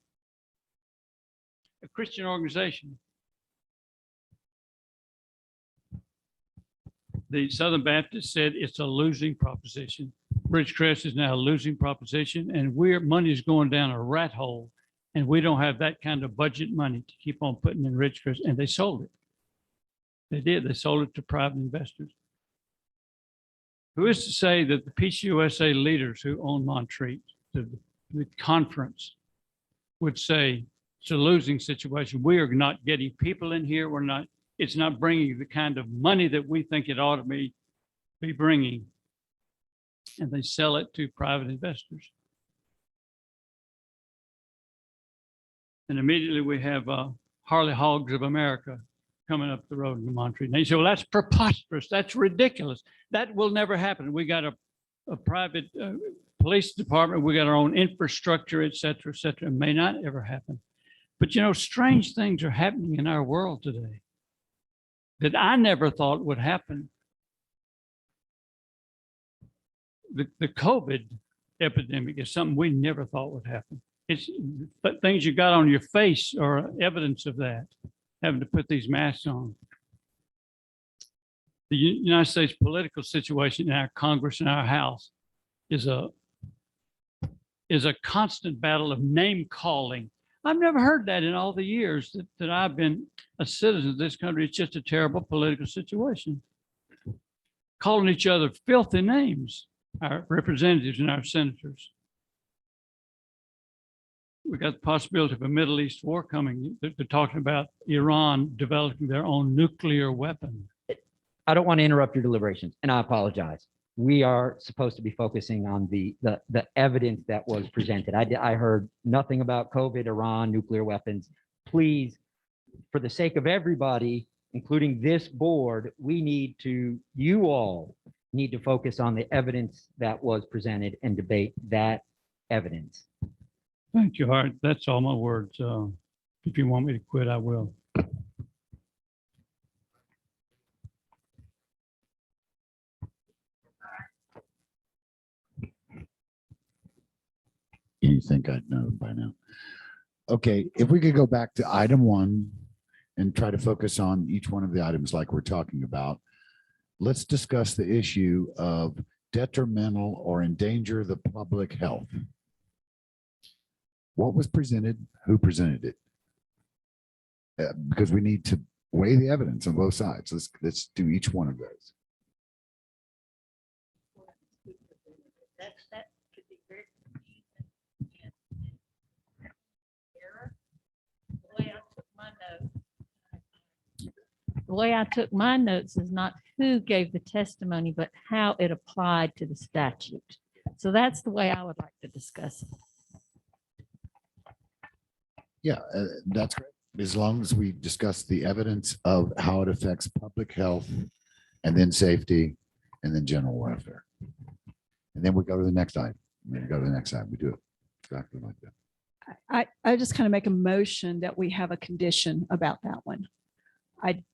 a Christian organization. The Southern Baptists said it's a losing proposition. Ridgecrest is now a losing proposition, and money is going down a rat hole, and we don't have that kind of budget money to keep on putting in Ridgecrest, and they sold it. They did. They sold it to private investors. Who is to say that the PCUSA leaders who own Montreat, the conference, would say it's a losing situation? We are not getting people in here. It's not bringing the kind of money that we think it ought to be bringing. And they sell it to private investors. And immediately we have Harley Hogs of America coming up the road in Montreat. And they say, well, that's preposterous. That's ridiculous. That will never happen. We got a private police department. We got our own infrastructure, et cetera, et cetera. It may not ever happen. But, strange things are happening in our world today that I never thought would happen. The COVID epidemic is something we never thought would happen. It's but things you got on your face are evidence of that, having to put these masks on. The United States political situation in our Congress and our House is a constant battle of name calling. I've never heard that in all the years that I've been a citizen of this country. It's just a terrible political situation. Calling each other filthy names, our representatives and our senators. We got the possibility of a Middle East war coming. They're talking about Iran developing their own nuclear weapon. I don't want to interrupt your deliberations, and I apologize. We are supposed to be focusing on the evidence that was presented. I heard nothing about COVID, Iran, nuclear weapons. Please, for the sake of everybody, including this board, you all need to focus on the evidence that was presented and debate that evidence. Thank you, Hart. That's all my words. If you want me to quit, I will. You think I'd know by now? Okay, if we could go back to item 1 and try to focus on each one of the items like we're talking about. Let's discuss the issue of detrimental or endanger the public health. What was presented? Who presented it? Because we need to weigh the evidence on both sides. Let's do each one of those. That could be very confusing and error. The way I took my notes is not who gave the testimony, but how it applied to the statute. So that's the way I would like to discuss it. Yeah, that's great. As long as we discuss the evidence of how it affects public health and then safety and then general welfare. And then we go to the next item. And then we go to the next item. We do it exactly like that. I just kind of make a motion that we have a condition about that one. I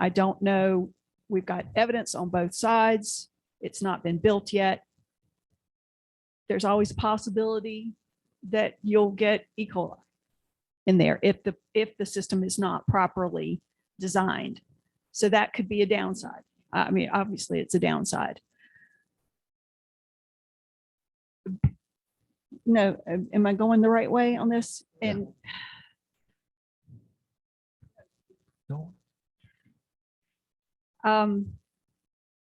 don't know. We've got evidence on both sides. It's not been built yet. There's always a possibility that you'll get E. coli in there if the system is not properly designed. So that could be a downside. I mean, obviously it's a downside. No, am I going the right way on this? And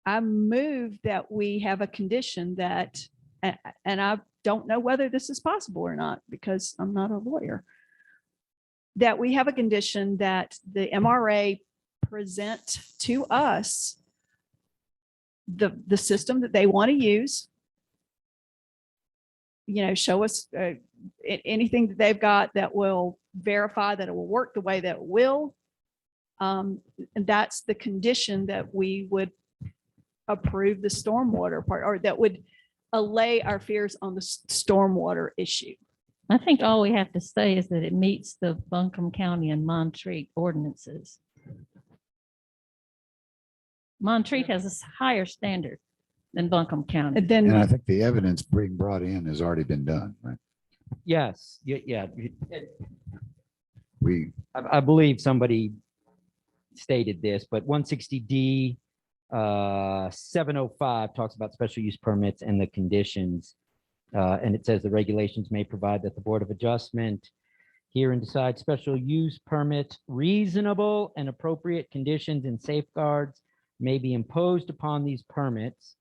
I move that we have a condition that, and I don't know whether this is possible or not because I'm not a lawyer, that we have a condition that the MRA present to us the system that they want to use, show us anything that they've got that will verify that it will work the way that it will. And that's the condition that we would approve the stormwater part, or that would allay our fears on the stormwater issue. I think all we have to say is that it meets the Buncombe County and Montreat ordinances. Montreat has a higher standard than Buncombe County. And I think the evidence being brought in has already been done, right? Yes, yeah. I I believe somebody stated this, but 160D 705 talks about special use permits and the conditions. And it says the regulations may provide that the Board of Adjustment hear and decide special use permits, reasonable and appropriate conditions and safeguards may be imposed upon these permits.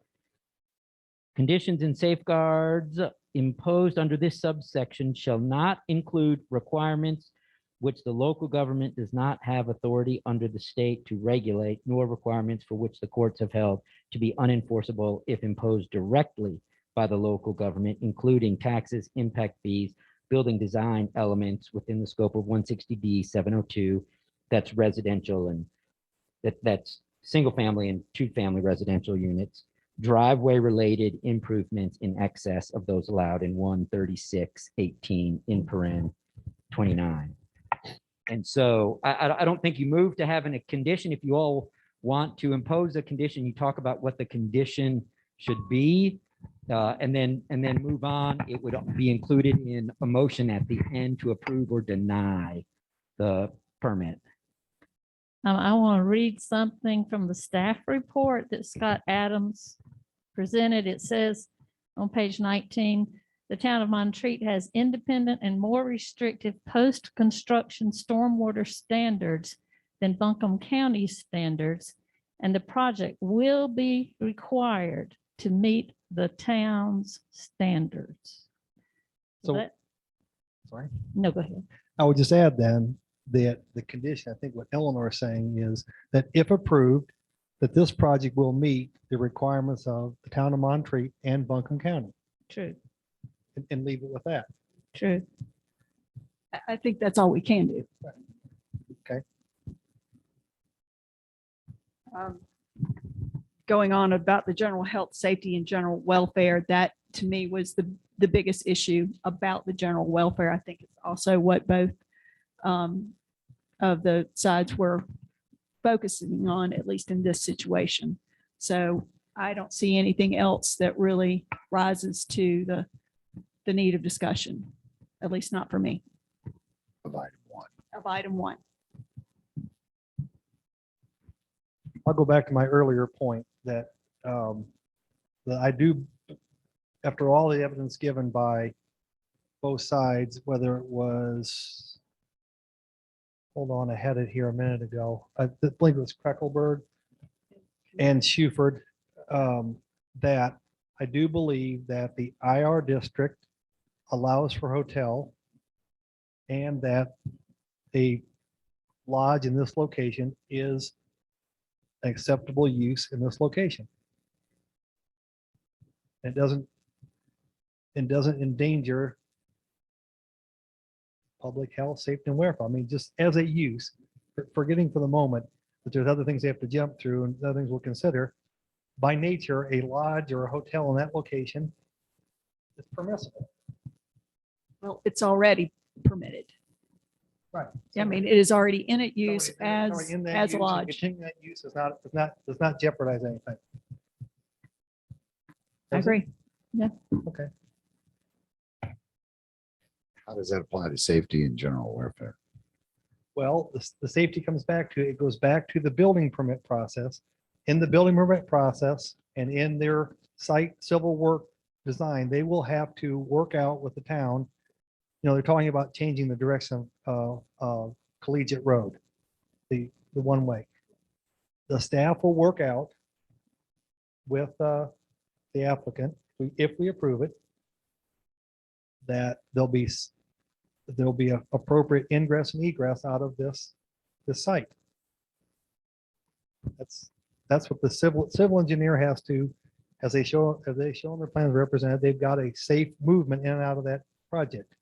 Conditions and safeguards imposed under this subsection shall not include requirements which the local government does not have authority under the state to regulate, nor requirements for which the courts have held to be unenforceable if imposed directly by the local government, including taxes, impact fees, building design elements within the scope of 160D 702. That's residential, and that's single family and two family residential units. Driveway related improvements in excess of those allowed in 136.18 in paren 29. And so I don't think you move to having a condition. If you all want to impose a condition, you talk about what the condition should be, and then move on. It would be included in a motion at the end to approve or deny the permit. I want to read something from the staff report that Scott Adams presented. It says on page 19, the town of Montreat has independent and more restrictive post-construction stormwater standards than Buncombe County standards, and the project will be required to meet the town's standards. So, sorry. No, go ahead. I would just add then that the condition, I think what Eleanor is saying is that if approved, that this project will meet the requirements of the town of Montreat and Buncombe County. True. And leave it with that. True. I think that's all we can do. Okay. Going on about the general health, safety, and general welfare, that to me was the biggest issue about the general welfare. I think it's also what both of the sides were focusing on, at least in this situation. So I don't see anything else that really rises to the need of discussion, at least not for me. Of item one. Of item one. I'll go back to my earlier point that that I do, after all the evidence given by both sides, whether it was, hold on, I had it here a minute ago. I believe it was Kreckelberg and Schuford, that I do believe that the IR district allows for hotel and that a lodge in this location is an acceptable use in this location. It doesn't endanger public health, safety, and welfare. I mean, just as a use, forgetting for the moment that there's other things they have to jump through and other things we'll consider. By nature, a lodge or a hotel in that location is permissible. Well, it's already permitted. Right. I mean, it is already in it use It's already as in that a use, and lodge. continuing that use does not jeopardize anything. I Does it? agree. Yeah. Okay. How does that apply to safety and general welfare? Well, the safety comes back to, it goes back to the building permit process. In the building permit process and in their site civil work design, they will have to work out with the town. You know, they're talking about changing the direction of Collegiate Road, the one way. The staff will work out with the applicant, if we approve it, that there'll be a appropriate ingress and egress out of this site. That's what the civil engineer has to, as they show in their plans represented, they've got a safe movement in and out of that project.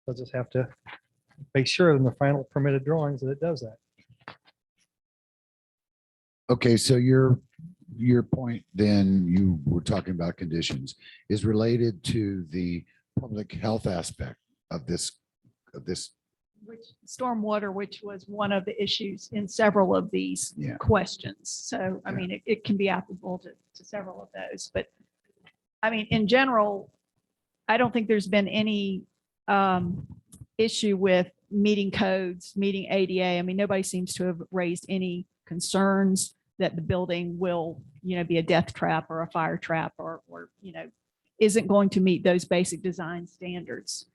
They'll just have to make sure in the final permitted drawings that it does that. Okay, so your point then, you were talking about conditions, is related to the public health aspect of this. Which stormwater, which was one of the issues in several of these Yeah. questions. So, I mean, it can be applicable to several of those, but I mean, in general, I don't think there's been any issue with meeting codes, meeting ADA. I mean, nobody seems to have raised any concerns that the building will, be a death trap or a fire trap or, isn't going to meet those basic design standards.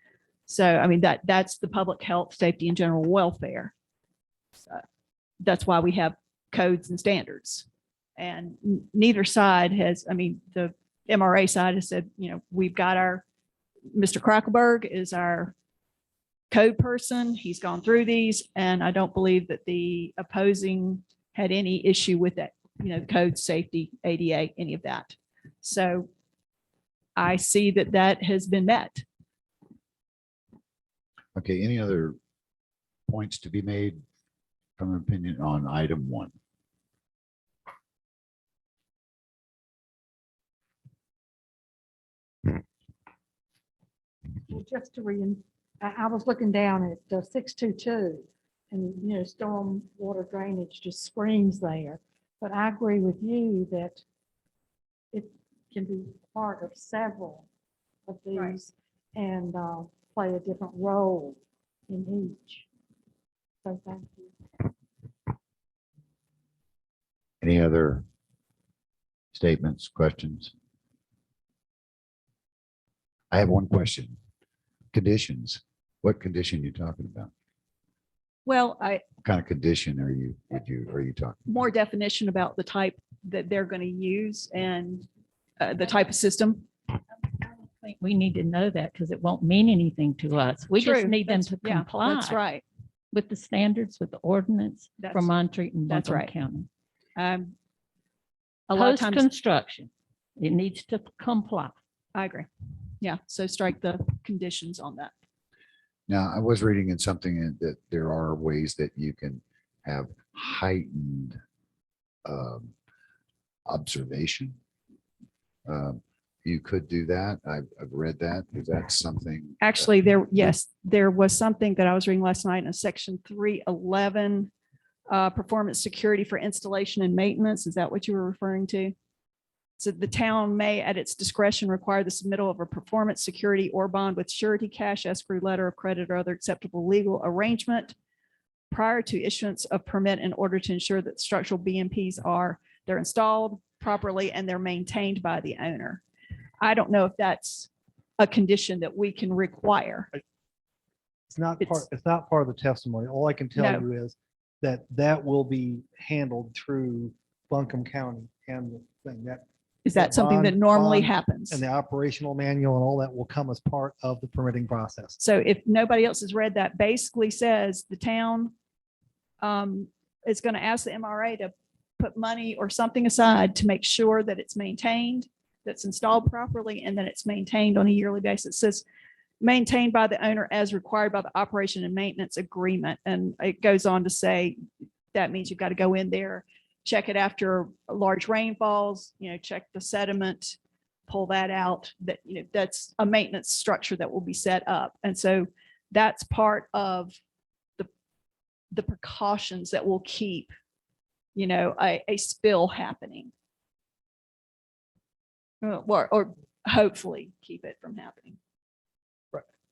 So, I mean, that's the public health, safety, and general welfare. So that's why we have codes and standards. And neither side has, I mean, the MRA side has said, we've got Mr. Krackelberg is our code person. He's gone through these, and I don't believe that the opposing had any issue with that, code, safety, ADA, any of that. So I see that has been met. Okay, any other points to be made from an opinion on item 1? Well, just to I was looking down at 622 and, storm water drainage just screams there. But I agree with you that it can be part of several of these and play a different role in each. So thank you. Any other statements, questions? I have one question. Conditions. What condition you talking about? Well, What kind of condition are you talking? more definition about the type that they're going to use and the type of system. I think we need to know that because it won't mean anything to us. We just True. need them That's- to yeah, comply. That's right. With the standards, with the ordinance That's- from Montreat and that's Buncombe right. County. A lot of times, Post-construction, it needs to comply. I agree. Yeah, so strike the conditions on that. Now, I was reading in something that there are ways that you can have heightened observation. You could do that. I've read that. Is that something? Actually, there was something that I was reading last night in section 311, performance security for installation and maintenance. Is that what you were referring to? So the town may at its discretion require the submittal of a performance security or bond with surety, cash, escrow, letter of credit, or other acceptable legal arrangement prior to issuance of permit in order to ensure that structural BMPs they're installed properly and they're maintained by the owner. I don't know if that's a condition that we can require. It's not part of the testimony. All I can tell No. you is that will be handled through Buncombe County and the thing that. Is that something that normally bond happens? And the operational manual and all that will come as part of the permitting process. So if nobody else has read that, basically says the town is going to ask the MRA to put money or something aside to make sure that it's maintained, that's installed properly, and that it's maintained on a yearly basis. It says maintained by the owner as required by the operation and maintenance agreement. And it goes on to say that means you've got to go in there, check it after large rainfalls, check the sediment, pull that out, that's a maintenance structure that will be set up. And so that's part of the precautions that will keep, a spill happening. or hopefully keep it from happening.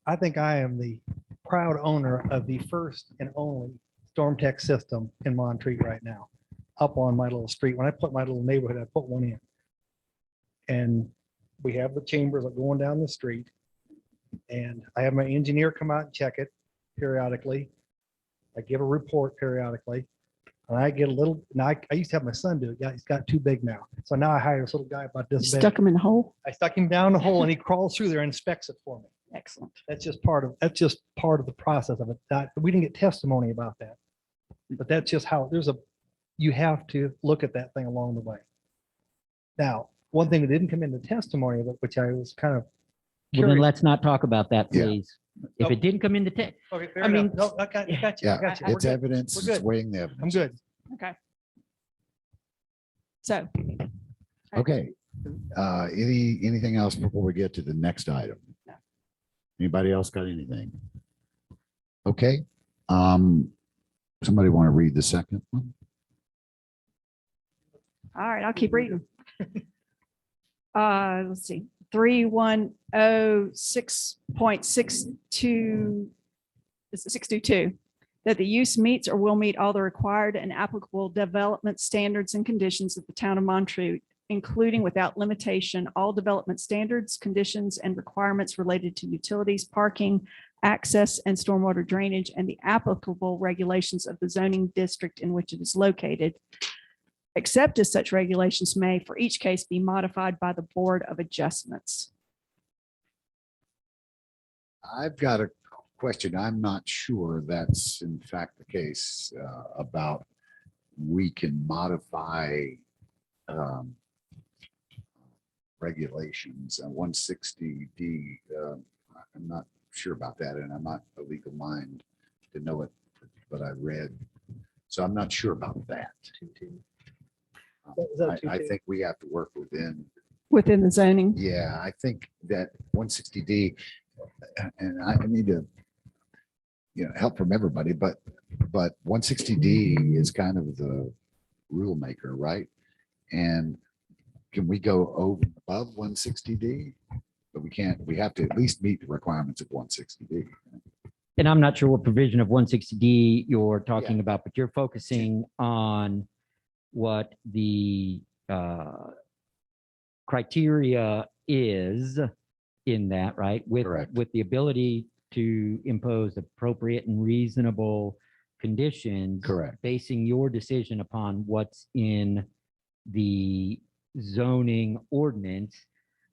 I think I am the proud owner of the first and only storm tech system in Montreat right now, up on my little street. When I put my little neighborhood, I put one in. And we have the chambers that going down the street. And I have my engineer come out and check it periodically. I give a report periodically. And I get a little, now I used to have my son do it. Yeah, he's got too big now. So now I hire this little guy about You this big. stuck him in the hole? I stuck him down the hole and he crawls through there and inspects it for me. Excellent. That's just part of the process of it. We didn't get testimony about that. But that's just how you have to look at that thing along the way. Now, one thing that didn't come into testimony, but which I was kind of Well, then curious. let's not talk about that, Yeah. please. If it didn't come into text, Okay, fair I mean, enough. No, I got you. I got you. Yeah, I got you. We're it's good. evidence, We're it's good. weighing the evidence. I'm good. Okay. So, Okay. Anything else before we get to the next item? No. Anybody else got anything? Okay. Somebody want to read the second one? all right, I'll keep reading. Let's see, 3106.62, this is 622, that the use meets or will meet all the required and applicable development standards and conditions of the town of Montreat, including without limitation, all development standards, conditions, and requirements related to utilities, parking, access, and stormwater drainage, and the applicable regulations of the zoning district in which it is located, except as such regulations may, for each case, be modified by the Board of Adjustments. I've got a question. I'm not sure that's in fact the case about we can modify regulations and 160D. I'm not sure about that, and I'm not a legal mind to know it, but I read. So I'm not sure about that. Is that I 2-2? think we have to work within. Within the zoning. Yeah, I think that 160D, and I need to, help from everybody, but 160D is kind of the rule maker, right? And can we go over and above 160D? But we can't, we have to at least meet the requirements of 160D. and I'm not sure what provision of 160D you're talking about, but you're focusing on what the criteria is in that, right? With the ability to impose appropriate and reasonable conditions. Correct. Basing your decision upon what's in the zoning ordinance.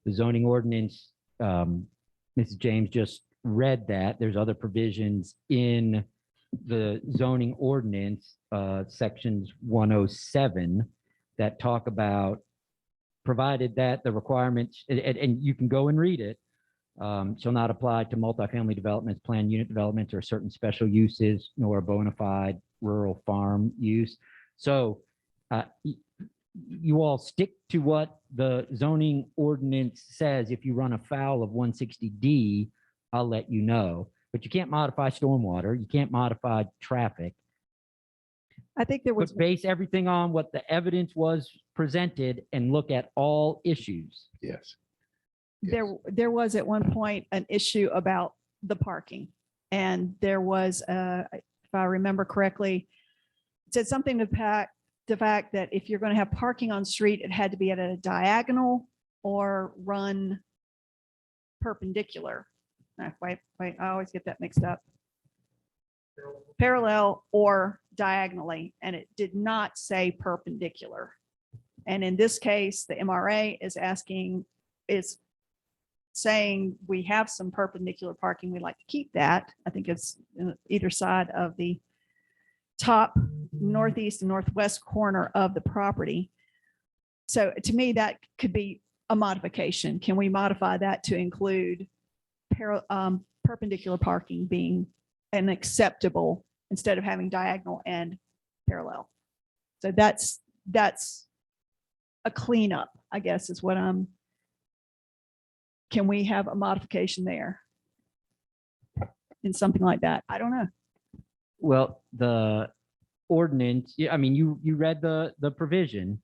The zoning ordinance, Mrs. James just read that. There's other provisions in the zoning ordinance, sections 107, that talk about, provided that the requirements, and you can go and read it, shall not apply to multifamily developments, planned unit developments, or certain special uses, nor a bona fide rural farm use. So you all stick to what the zoning ordinance says. If you run afoul of 160D, I'll let you know. But you can't modify stormwater. You can't modify traffic. I think there was. But base everything on what the evidence was presented and look at all issues. Yes. There was at one point an issue about the parking. And there was, if I remember correctly, it said something to the fact that if you're going to have parking on street, it had to be at a diagonal or run perpendicular. Wait, I always get that mixed up. Parallel or diagonally, and it did not say perpendicular. And in this case, the MRA is saying we have some perpendicular parking. We'd like to keep that. I think it's either side of the top northeast and northwest corner of the property. So to me, that could be a modification. Can we modify that to include perpendicular parking being an acceptable instead of having diagonal and parallel? So that's a cleanup, I guess, is what can we have a modification there in something like that? I don't know. Well, the ordinance, I mean, you read the provision.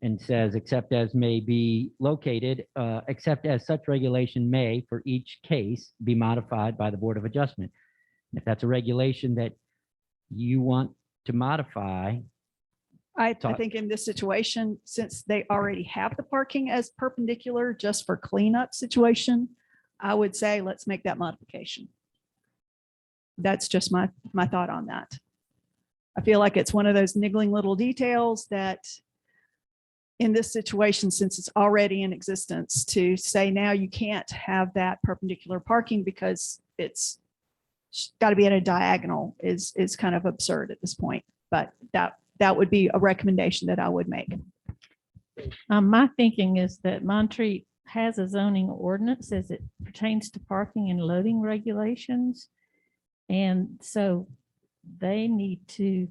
and says, except as may be located, except as such regulation may, for each case, be modified by the Board of Adjustment. If that's a regulation that you want to modify, I Talk- think in this situation, since they already have the parking as perpendicular just for cleanup situation, I would say let's make that modification. That's just my thought on that. I feel like it's one of those niggling little details that in this situation, since it's already in existence, to say now you can't have that perpendicular parking because it's got to be at a diagonal is kind of absurd at this point. But that would be a recommendation that I would make. My thinking is that Montreat has a zoning ordinance as it pertains to parking and loading regulations. And so they need to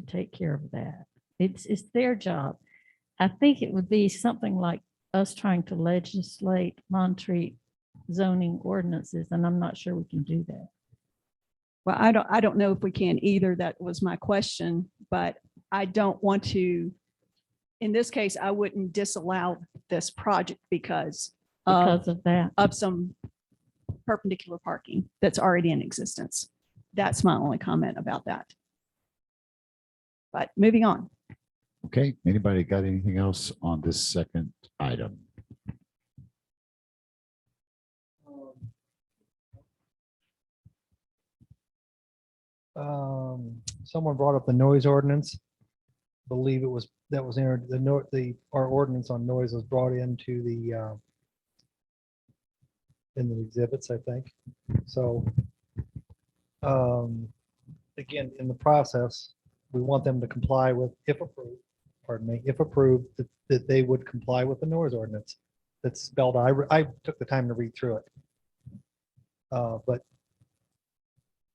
take care of that. It's their job. I think it would be something like us trying to legislate Montreat zoning ordinances, and I'm not sure we can do that. Well, I don't know if we can either. That was my question, but I don't want to, in this case, I wouldn't disallow this project because of that, of some perpendicular parking that's already in existence. That's my only comment about that. But moving on. Okay, anybody got anything else on this second item? Someone brought up the noise ordinance. Believe that was entered, our ordinance on noise was brought into in the exhibits, I think. So, again, in the process, we want them to comply with, if approved, if approved, that they would comply with the noise ordinance that's spelled out. I took the time to read through it. But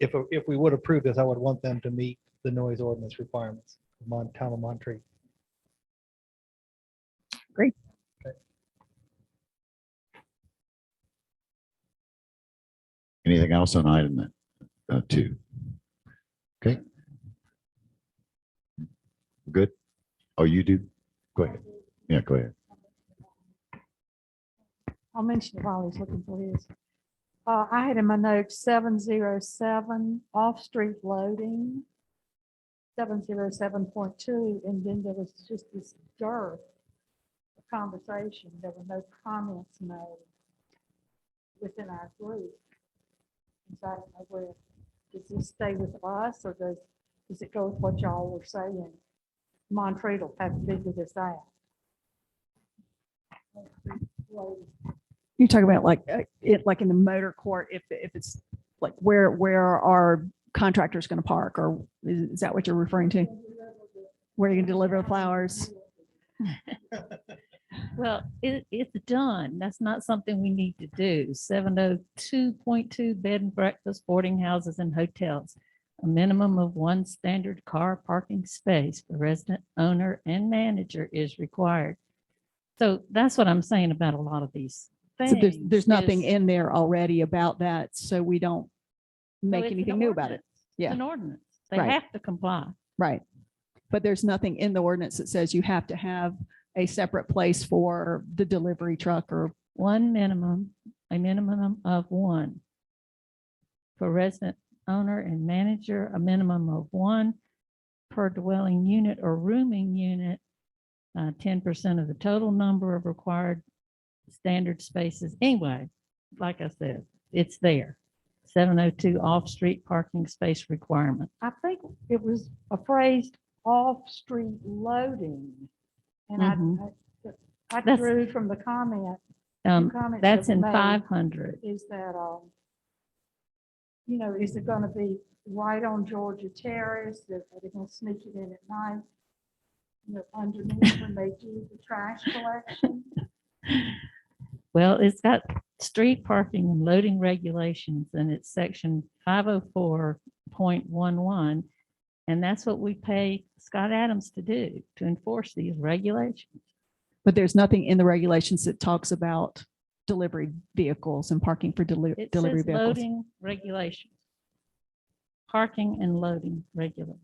if we would approve this, I would want them to meet the noise ordinance requirements of town of Montreat. Great. Okay. Anything else on item 2? Okay. Good. Oh, you do? Go ahead. Yeah, go ahead. I'll mention it while he's looking for his. I had in my notes 707 off-street loading, 707.2, and then there was just this dearth of conversation. There were no comments made within our group. And so I don't know where, does this stay with us or does it go with what y'all were saying? Montreat will have to figure this out. You're talking about like like in the motor court, if it's like where are contractors going to park, or is that what you're referring to? Where you can deliver the flowers? Well, it's done. That's not something we need to do. 702.2 bed and breakfast, boarding houses and hotels. A minimum of 1 standard car parking space for resident, owner, and manager is required. So that's what I'm saying about a lot of these things. So there's nothing is- in there already about that, so we don't No, make it's an anything new about it. ordinance. It's Yeah, an ordinance. They Right. have to comply. right. But there's nothing in the ordinance that says you have to have a separate place for the delivery truck or A minimum of 1. For resident, owner, and manager, a minimum of 1 per dwelling unit or rooming unit. 10% of the total number of required standard spaces. Anyway, like I said, it's there. 702 off-street parking space requirement. I think it was a phrase off-street loading. And I That's- drew from the comment. the comments That's that in were made 500. Is that, is it going to be right on Georgia Terrace? Are they going to sneak it in at night? Underneath when they do the trash collection? Well, it's got street parking and loading regulations, and it's section 504.11. And that's what we pay Scott Adams to do, to enforce these regulations. but there's nothing in the regulations that talks about delivery vehicles and parking for It delivery says vehicles. loading regulations. Parking and loading regulations.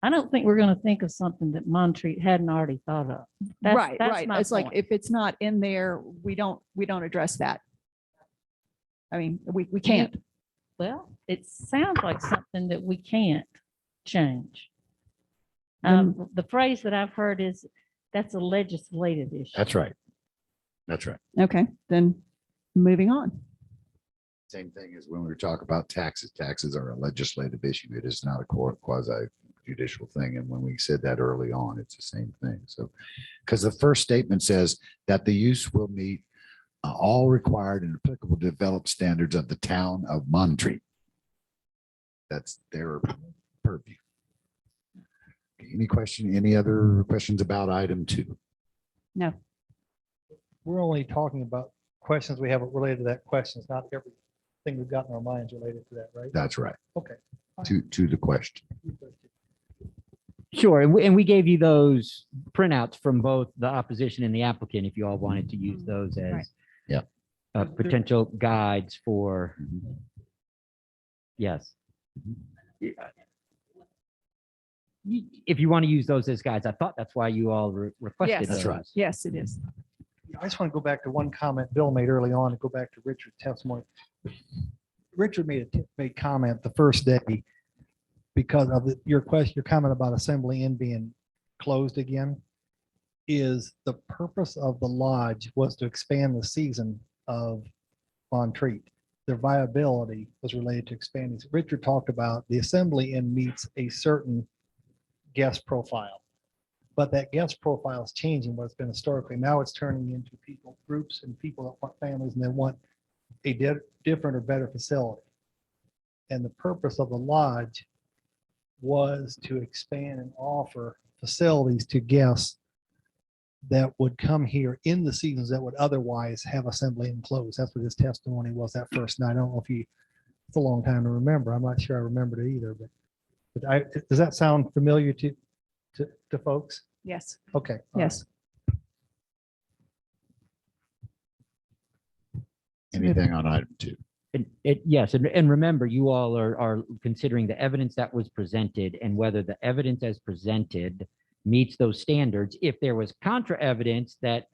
I don't think we're going to think of something that Montreat hadn't already thought of. Right, That's right. my It's like, point. if it's not in there, we don't address that. I mean, we can't. Well, it sounds like something that we can't change. The phrase that I've heard is that's a legislative issue. That's right. That's right. Okay, then moving on. Same thing as when we were talking about taxes. Taxes are a legislative issue. It is not a quasi judicial thing. And when we said that early on, it's the same thing. So, because the first statement says that the use will meet all required and applicable developed standards of the town of Montreat. That's their purview. Okay, any other questions about item 2? No. We're only talking about questions we have related to that questions, not everything we've got in our minds related to that, right? That's right. Okay. To the question. Sure, and we gave you those printouts from both the opposition and the applicant, if you all wanted to use those as Right. Yeah. Potential guides for, yes. If you want to use those as guides, I thought that's why you all requested Yes, those. yes, it is. I just want to go back to one comment Bill made early on and go back to Richard's testimony. Richard made comment the first day because of your comment about Assembly Inn being closed again. Is the purpose of the lodge was to expand the season of Montreat. Their viability was related to expanding. Richard talked about the Assembly Inn meets a certain guest profile, but that guest profile is changing what it's been historically. Now it's turning into people, groups and people that want families and they want a different or better facility. And the purpose of the lodge was to expand and offer facilities to guests that would come here in the seasons that would otherwise have Assembly Inn closed. That's what his testimony was that first night. I don't know if it's a long time to remember. I'm not sure I remembered it either, but does that sound familiar to folks? Yes. Okay. Yes. Anything on item 2? Yes, and remember, you all are considering the evidence that was presented and whether the evidence as presented meets those standards. If there was contra evidence that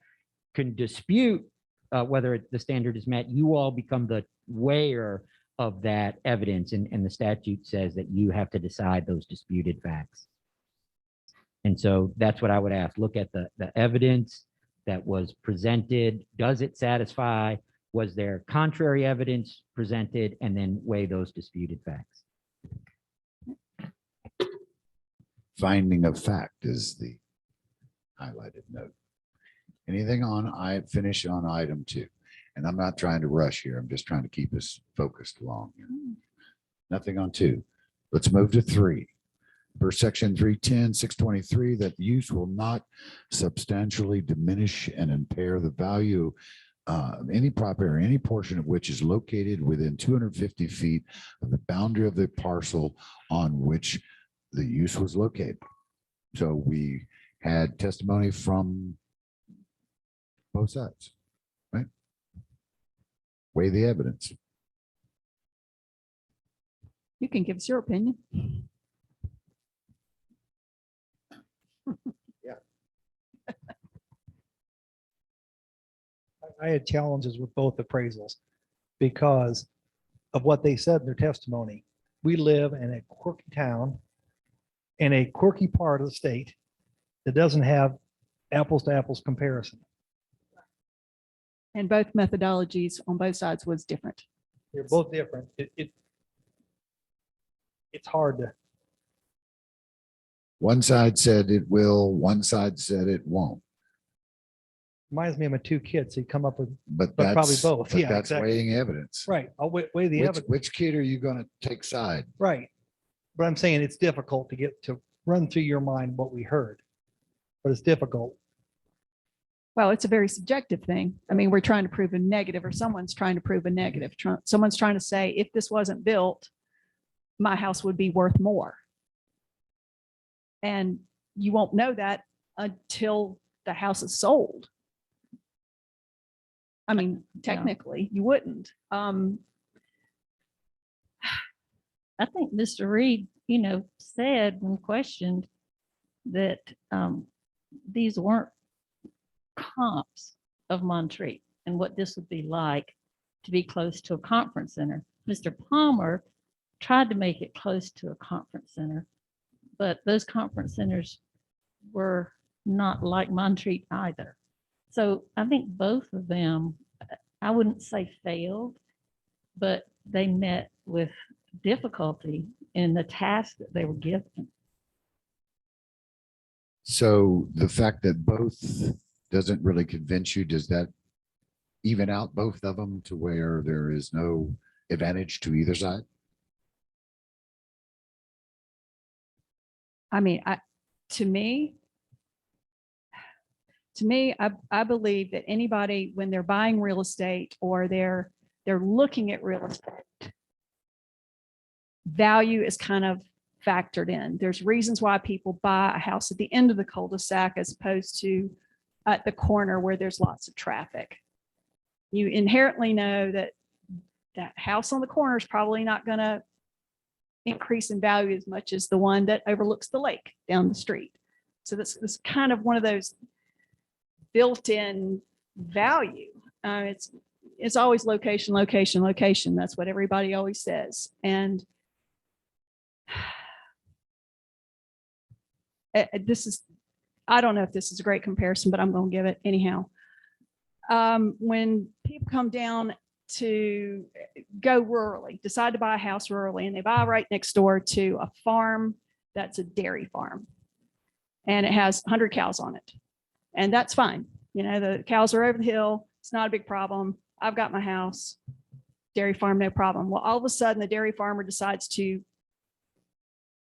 can dispute whether the standard is met, you all become the weigher of that evidence, and the statute says that you have to decide those disputed facts. And so that's what I would ask. Look at the evidence that was presented. Does it satisfy? Was there contrary evidence presented? And then weigh those disputed facts. Finding of fact is the highlighted note. Anything finish on item 2? And I'm not trying to rush here. I'm just trying to keep us focused along here. Nothing on 2. Let's move to 3. Per section 310, 623, that the use will not substantially diminish and impair the value of any property or any portion of which is located within 250 feet of the boundary of the parcel on which the use was located. So we had testimony from both sides, right? Weigh the evidence. You can give us your opinion. Yeah. I had challenges with both appraisals because of what they said in their testimony. We live in a quirky town in a quirky part of the state that doesn't have apples to apples comparison. And both methodologies on both sides was different. They're both different. It's hard to. One side said it will, one side said it won't. Reminds me of my 2 kids. They come up with, But probably that's, both. but Yeah, that's exactly. weighing evidence. Right. I'll weigh the evidence. Which kid are you going to take side? Right. But I'm saying it's difficult to get to run through your mind what we heard, but it's difficult. Well, it's a very subjective thing. I mean, we're trying to prove a negative, or someone's trying to prove a negative. Someone's trying to say, if this wasn't built, my house would be worth more. And you won't know that until the house is sold. I mean, technically, you wouldn't. I think Mr. Reed said when questioned that these weren't comps of Montreat and what this would be like to be close to a conference center. Mr. Palmer tried to make it close to a conference center, but those conference centers were not like Montreat either. So I think both of them, I wouldn't say failed, but they met with difficulty in the task that they were given. So the fact that both doesn't really convince you, does that even out both of them to where there is no advantage to either side? I mean, to me, I believe that anybody, when they're buying real estate or they're looking at real estate, value is kind of factored in. There's reasons why people buy a house at the end of the cul-de-sac as opposed to at the corner where there's lots of traffic. You inherently know that that house on the corner is probably not going to increase in value as much as the one that overlooks the lake down the street. So that's kind of one of those built-in value. It's always location, location, location. That's what everybody always says. And I don't know if this is a great comparison, but I'm going to give it anyhow. When people come down to go rurally, decide to buy a house rurally, and they buy right next door to a farm that's a dairy farm, and it has 100 cows on it. And that's fine. The cows are over the hill. It's not a big problem. I've got my house, dairy farm, no problem. Well, all of a sudden the dairy farmer decides to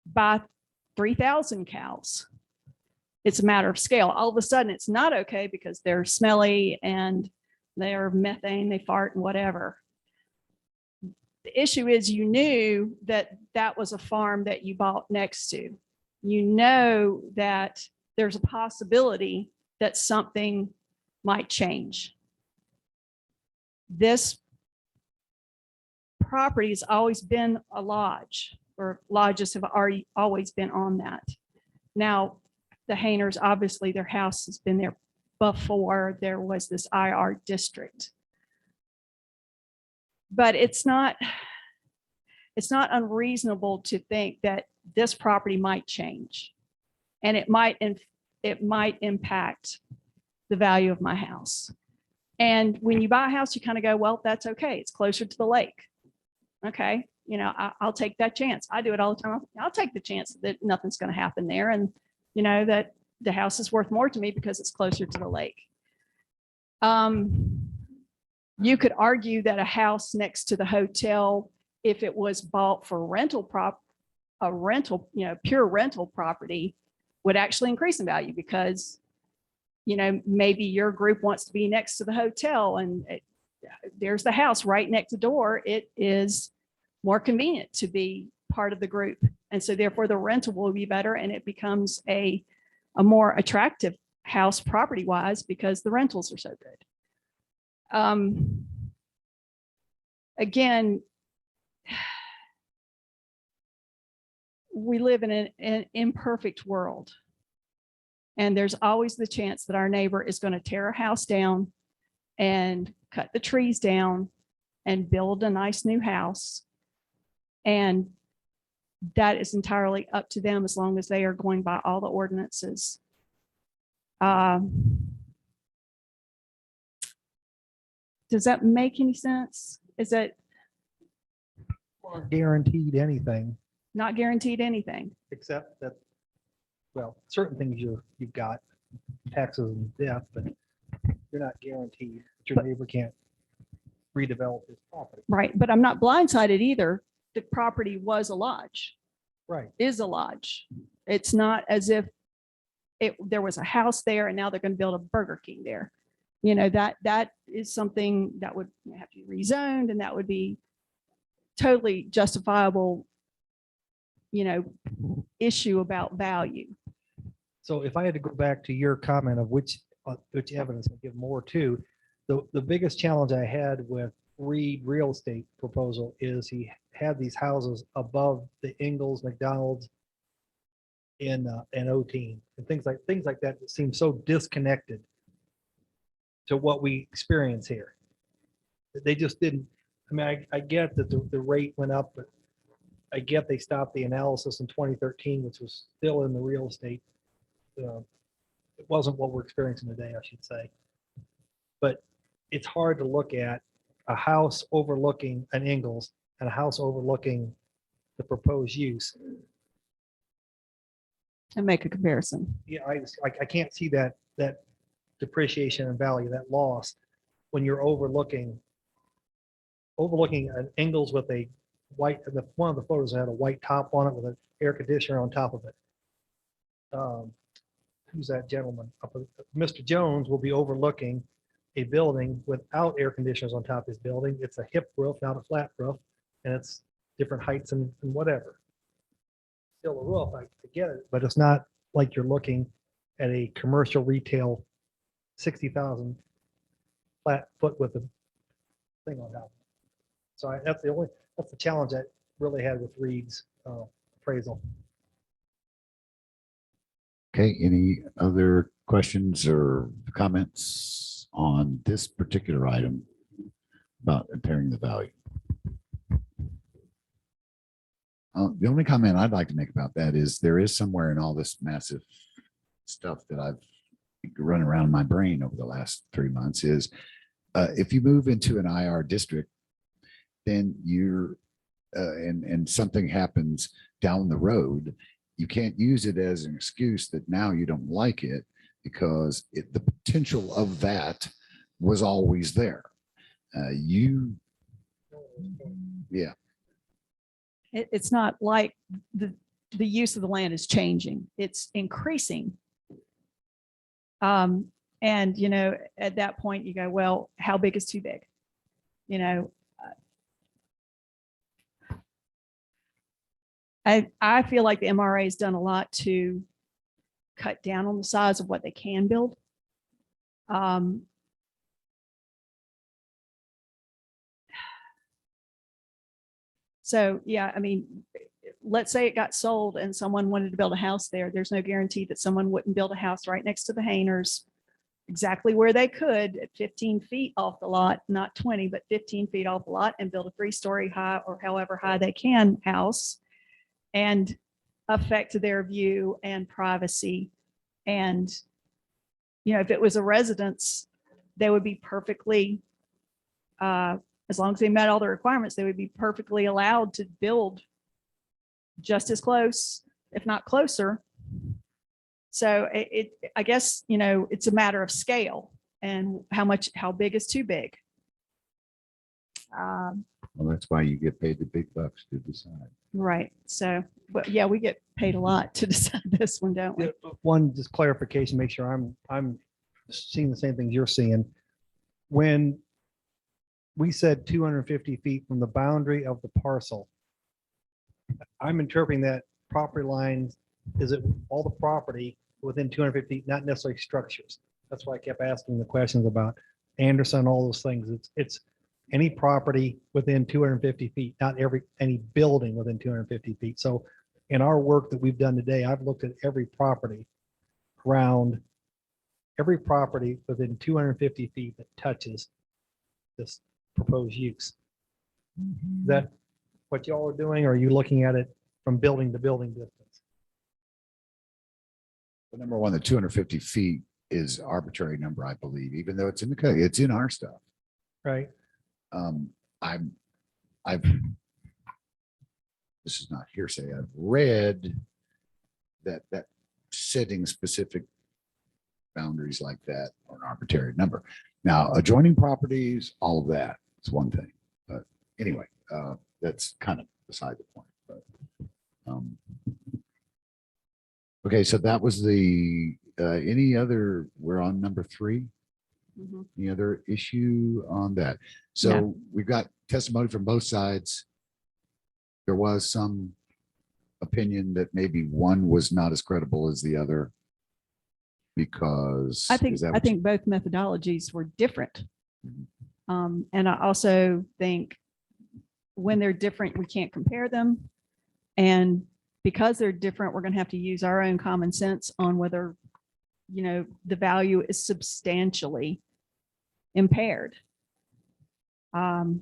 buy 3,000 cows. It's a matter of scale. All of a sudden it's not okay because they're smelly and they're methane, they fart and whatever. The issue is you knew that that was a farm that you bought next to. You know that there's a possibility that something might change. This property has always been a lodge, or lodges have always been on that. Now, the Hainers, obviously their house has been there before there was this IR district. But it's not unreasonable to think that this property might change, and it might impact the value of my house. And when you buy a house, you kind of go, well, that's okay. It's closer to the lake. Okay. I'll take that chance. I do it all the time. I'll take the chance that nothing's going to happen there. And that the house is worth more to me because it's closer to the lake. You could argue that a house next to the hotel, if it was bought for pure rental property, would actually increase in value because, maybe your group wants to be next to the hotel and there's the house right next door. It is more convenient to be part of the group. And so therefore the rental will be better and it becomes a more attractive house property wise because the rentals are so good. Again, we live in an imperfect world. And there's always the chance that our neighbor is going to tear a house down and cut the trees down and build a nice new house. And that is entirely up to them as long as they are going by all the ordinances. Does that make any sense? Is that guaranteed anything, not guaranteed anything? except that, well, certain things you've got taxes and death, but you're not guaranteed that your neighbor can't redevelop his property. Right. But I'm not blindsided either. The property was a lodge. Right. Is a lodge. It's not as if there was a house there and now they're going to build a Burger King there. That is something that would have to be rezoned, and that would be totally justifiable, issue about value. So if I had to go back to your comment of which evidence I give more to, the biggest challenge I had with Reed real estate proposal is he had these houses above the Ingalls, McDonald's in O-Team and things like that that seem so disconnected to what we experience here. They just didn't, I mean, I get that the rate went up, but I get they stopped the analysis in 2013, which was still in the real estate. It wasn't what we're experiencing today, I should say. But it's hard to look at a house overlooking an Ingalls and a house overlooking the proposed use. And make a comparison. Yeah, I can't see that depreciation and value, that loss, when you're overlooking an Ingalls with a white, one of the photos had a white top on it with an air conditioner on top of it. Who's that gentleman? Mr. Jones will be overlooking a building without air conditioners on top of his building. It's a hip roof, not a flat roof, and it's different heights and whatever. Still a roof, I get it, but it's not like you're looking at a commercial retail 60,000 flat foot with a thing on top. So that's the challenge I really had with Reed's appraisal. Okay, any other questions or comments on this particular item about impairing the value? The only comment I'd like to make about that is there is somewhere in all this massive stuff that I've run around my brain over the last 3 months is if you move into an IR district, then you're and something happens down the road, you can't use it as an excuse that now you don't like it because the potential of that was always there. Yeah. It's not like the use of the land is changing. It's increasing. And, you know, at that point you go, well, how big is too big? You know, I feel like the MRA has done a lot to cut down on the size of what they can build. So, yeah, I mean, let's say it got sold and someone wanted to build a house there. There's no guarantee that someone wouldn't build a house right next to the Hainers, exactly where they could at 15 feet off the lot, not 20, but 15 feet off the lot, and build a 3-story high or however high they can house and affect their view and privacy. And, you know, if it was a residence, they would be perfectly, as long as they met all the requirements, they would be perfectly allowed to build just as close, if not closer. So I guess, you know, it's a matter of scale and how big is too big. Well, that's why you get paid the big bucks to decide. Right. So, but yeah, we get paid a lot to decide this one, don't we? One just clarification, make sure I'm seeing the same things you're seeing. When we said 250 feet from the boundary of the parcel, I'm interpreting that property lines, is it all the property within 250 feet, not necessarily structures? That's why I kept asking the questions about Anderson, all those things. It's any property within 250 feet, not any building within 250 feet. So in our work that we've done today, I've looked at every property within 250 feet that touches this proposed use. Is that what y'all are doing? Or are you looking at it from building to building distance? Well, number one, the 250 feet is arbitrary number, I believe, even though it's in the code, it's in our stuff. Right. This is not hearsay. I've read that setting specific boundaries like that are an arbitrary number. Now, adjoining properties, all of that is one thing. But anyway, that's kind of beside the point. But, okay, so that was the any other, we're on number 3. Mhm. Any other issue on that? So No. we've got testimony from both sides. There was some opinion that maybe one was not as credible as the other because I think is that I what you- think both methodologies were different. And I also think when they're different, we can't compare them. And because they're different, we're going to have to use our own common sense on whether, the value is substantially impaired. That's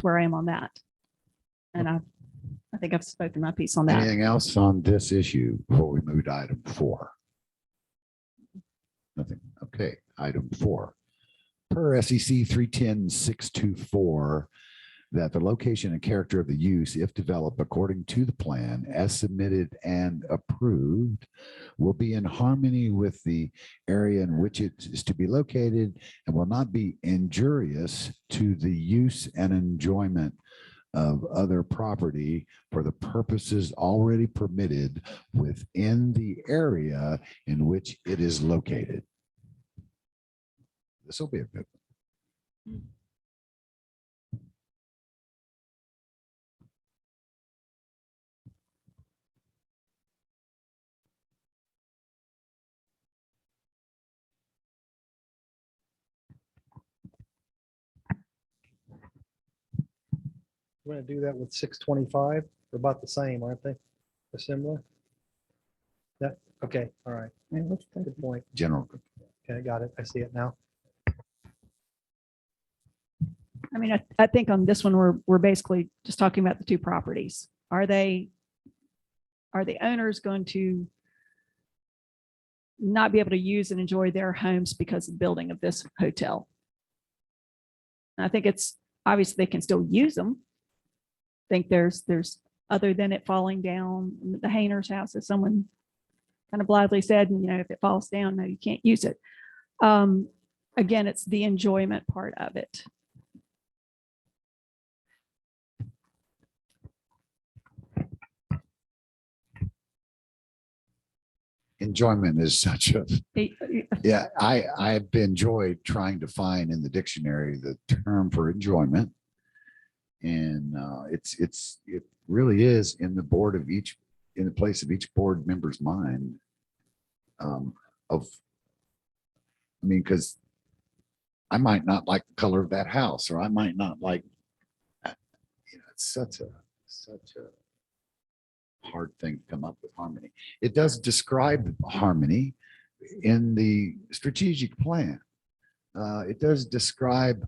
where I am on that. And I think I've spoken my piece on that. Anything else on this issue before we move to item 4? Nothing. Okay, item 4. Per SEC 310-624, that the location and character of the use, if developed according to the plan as submitted and approved, will be in harmony with the area in which it is to be located and will not be injurious to the use and enjoyment of other property for the purposes already permitted within the area in which it is located. This will be a good one. We're gonna do that with 625. They're about the same, aren't they? They're similar? Yeah, okay, all right. Good point. General. Okay, got it. I see it now. I mean, I think on this one, we're basically just talking about the two properties. Are the owners going to not be able to use and enjoy their homes because of the building of this hotel? And I think it's obvious they can still use them. I think there's other than it falling down, the Hayner's house, as someone kind of blithely said, if it falls down, no, you can't use it. Again, it's the enjoyment part of it. Enjoyment is such a, yeah, I've enjoyed trying to find in the dictionary the term for enjoyment. And it really is in the place of each board member's mind. Because I might not like the color of that house, or I might not like, it's such a hard thing to come up with harmony. It does describe harmony in the strategic plan. It does describe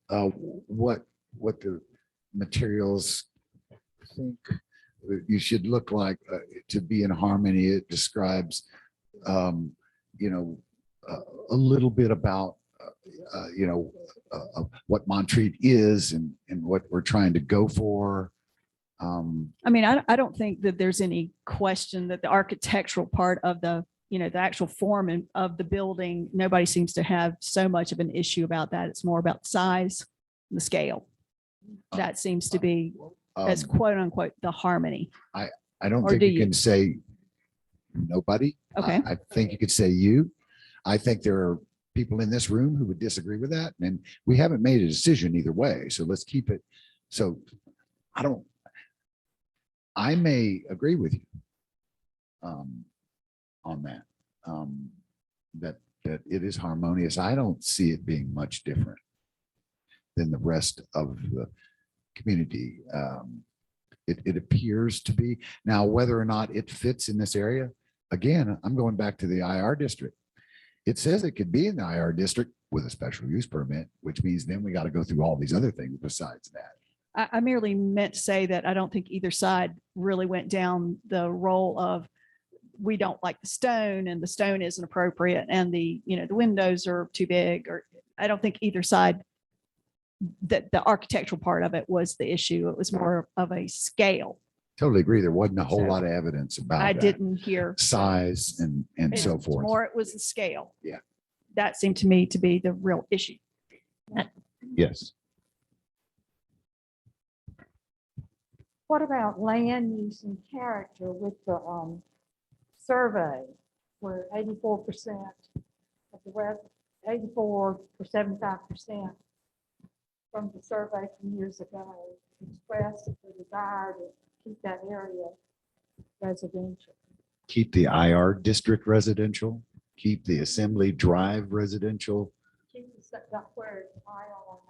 what the materials think you should look like to be in harmony. It describes, a little bit about, what Montreat is and what we're trying to go for. I mean, I don't think that there's any question that the architectural part of the actual form of the building, nobody seems to have so much of an issue about that. It's more about size and the scale. That seems to be as quote unquote the harmony. I don't think you can say nobody. Okay. I think you could say you. I think there are people in this room who would disagree with that. And we haven't made a decision either way. So let's keep it. So I may agree with you on that, that it is harmonious. I don't see it being much different than the rest of the community. It appears to be. Now, whether or not it fits in this area, again, I'm going back to the IR district. It says it could be in the IR district with a special use permit, which means then we got to go through all these other things besides that. I merely meant to say that I don't think either side really went down the role of we don't like the stone and the stone isn't appropriate and the windows are too big, or I don't think either side, that the architectural part of it was the issue. It was more of a scale. Totally agree. There wasn't a whole lot of evidence about I that. didn't hear Size and so it's forth. more, it was the scale. Yeah. That seemed to me to be the real issue. Yes. What about land use and character with the survey where 84% of the rest, 84 or 75% from the survey from years ago expressed the desire to keep that area residential? Keep the IR district residential, keep the Assembly Drive residential. Set that where it's aisle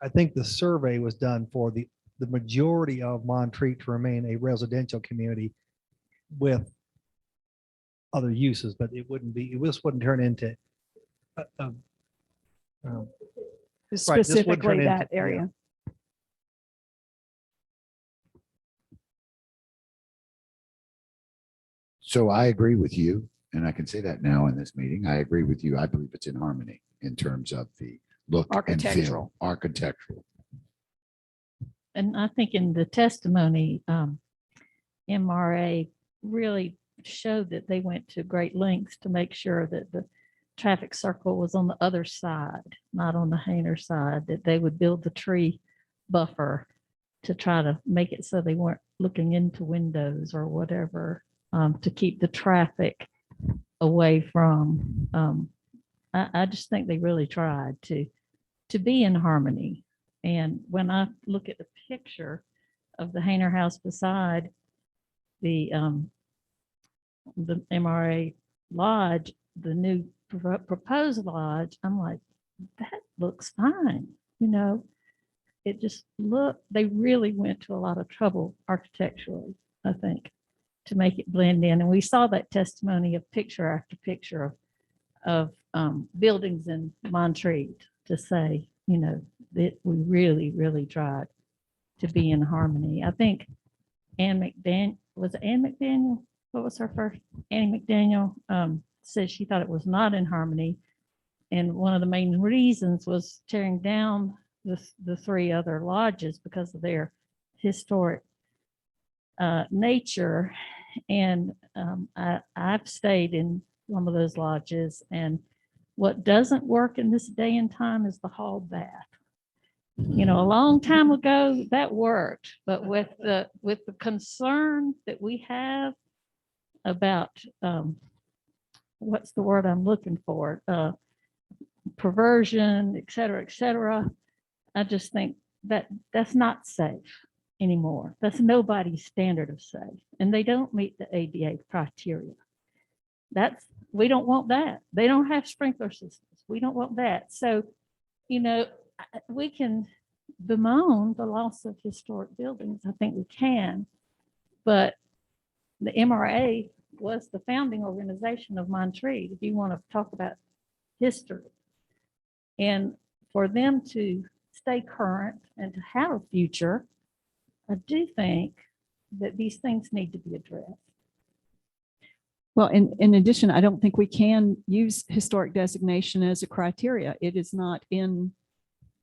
I think the survey was done for the majority of Montreat to remain a residential community with other uses, but it wouldn't be, this wouldn't turn into right, this would turn Specifically into- that yeah. area. So I agree with you, and I can say that now in this meeting. I agree with you. I believe it's in harmony in terms of the look and feel. Architectural. Architectural. And I think in the testimony, MRA really showed that they went to great lengths to make sure that the traffic circle was on the other side, not on the Hayner side, that they would build the tree buffer to try to make it so they weren't looking into windows or whatever, to keep the traffic away from. I just think they really tried to be in harmony. And when I look at the picture of the Hayner house beside the MRA lodge, the new proposed lodge, I'm like, that looks fine. You know, it just looked, they really went to a lot of trouble architecturally, I think, to make it blend in. And we saw that testimony of picture after picture of buildings in Montreat to say, you know, that we really, really tried to be in harmony. I think Ann McDaniel, was it Ann McDaniel? What was her first? Annie McDaniel said she thought it was not in harmony. And one of the main reasons was tearing down the three other lodges because of their historic nature. And I've stayed in some of those lodges, and what doesn't work in this day and time is the hall bath. You know, a long time ago that worked, but with the concern that we have about what's the word I'm looking for, perversion, et cetera, I just think that that's not safe anymore. That's nobody's standard of safe, and they don't meet the ADA criteria. We don't want that. They don't have sprinkler systems. We don't want that. So, you know, we can bemoan the loss of historic buildings. I think we can, but the MRA was the founding organization of Montreat, if you want to talk about history. And for them to stay current and to have a future, I do think that these things need to be addressed. Well, in addition, I don't think we can use historic designation as a criteria. It is not in,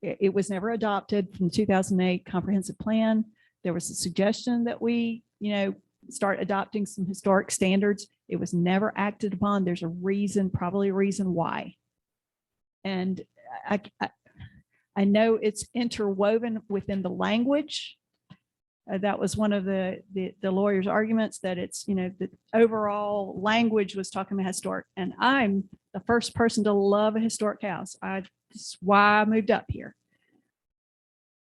it was never adopted from 2008 comprehensive plan. There was a suggestion that we, you know, start adopting some historic standards. It was never acted upon. There's a reason, probably a reason why. And I know it's interwoven within the language. That was one of the lawyer's arguments, that it's, you know, the overall language was talking about historic. And I'm the first person to love a historic house. That's why I moved up here.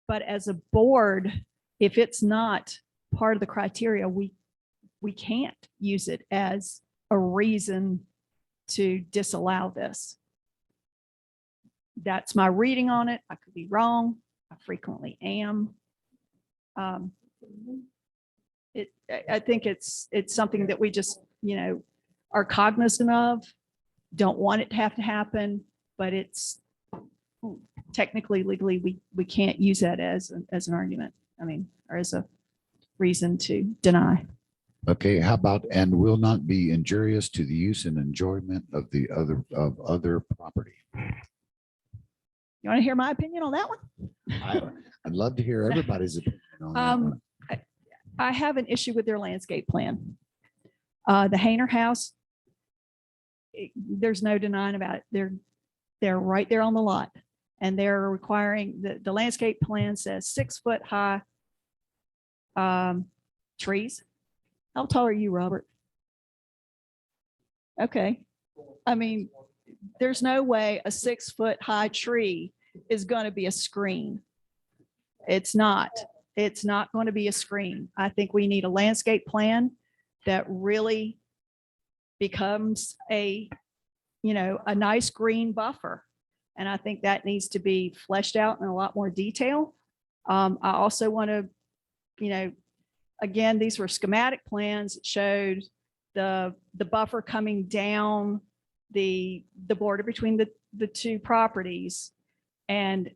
But as a board, if it's not part of the criteria, we can't use it as a reason to disallow this. That's my reading on it. I could be wrong. I frequently am. I think it's something that we just, you know, are cognizant of, don't want it to have to happen, but it's technically, legally, we can't use that as an argument. I mean, or as a reason to deny. Okay, how about, and will not be injurious to the use and enjoyment of other property? You want to hear my opinion on that one? I'd love to hear everybody's opinion on that one. I have an issue with their landscape plan. The Hayner house, there's no denying about it. They're right there on the lot, and they're requiring the landscape plan says 6 foot high trees. How tall are you, Robert? Okay. I mean, there's no way a 6 foot high tree is going to be a screen. It's not. It's not going to be a screen. I think we need a landscape plan that really becomes a, a nice green buffer. And I think that needs to be fleshed out in a lot more detail. I also want to, again, these were schematic plans that showed the buffer coming down the border between the two properties. And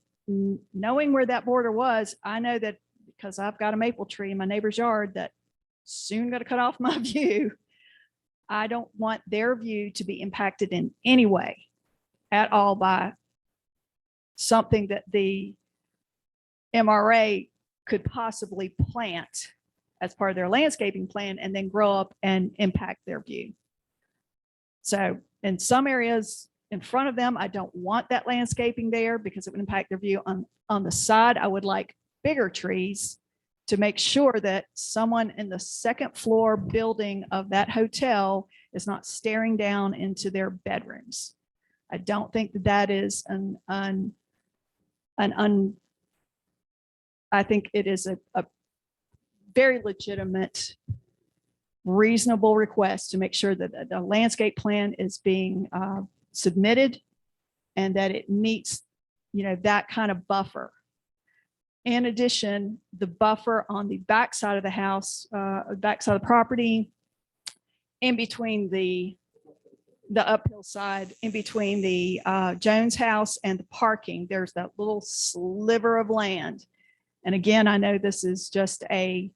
knowing where that border was, I know that because I've got a maple tree in my neighbor's yard that soon going to cut off my view. I don't want their view to be impacted in any way at all by something that the MRA could possibly plant as part of their landscaping plan and then grow up and impact their view. So in some areas in front of them, I don't want that landscaping there because it would impact their view. On the side, I would like bigger trees to make sure that someone in the second floor building of that hotel is not staring down into their bedrooms. I don't think that that is I think it is a very legitimate, reasonable request to make sure that the landscape plan is being submitted and that it meets, that kind of buffer. In addition, the buffer on the back side of the house, back side of the property, in between the uphill side, in between the Jones house and the parking, there's that little sliver of land. And again, I know this is just they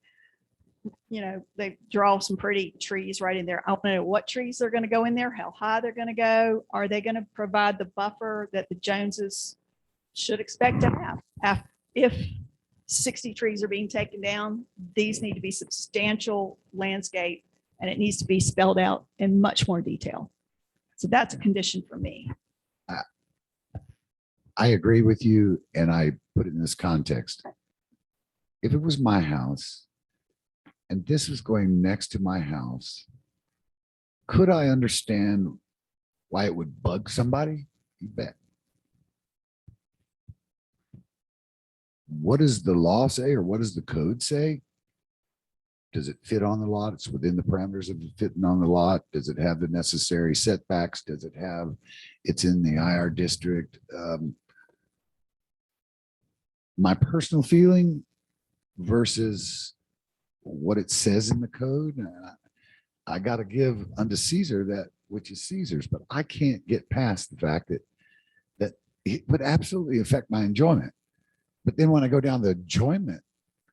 draw some pretty trees right in there. I want to know what trees are going to go in there, how high they're going to go. Are they going to provide the buffer that the Joneses should expect to have? If 60 trees are being taken down, these need to be substantial landscape and it needs to be spelled out in much more detail. So that's a condition for me. I agree with you, and I put it in this context. If it was my house and this was going next to my house, could I understand why it would bug somebody? You bet. What does the law say, or what does the code say? Does it fit on the lot? It's within the parameters of it fitting on the lot. Does it have the necessary setbacks? Does it have, it's in the IR district? My personal feeling versus what it says in the code, I got to give unto Caesar that which is Caesar's, but I can't get past the fact that it would absolutely affect my enjoyment. But then when I go down the enjoyment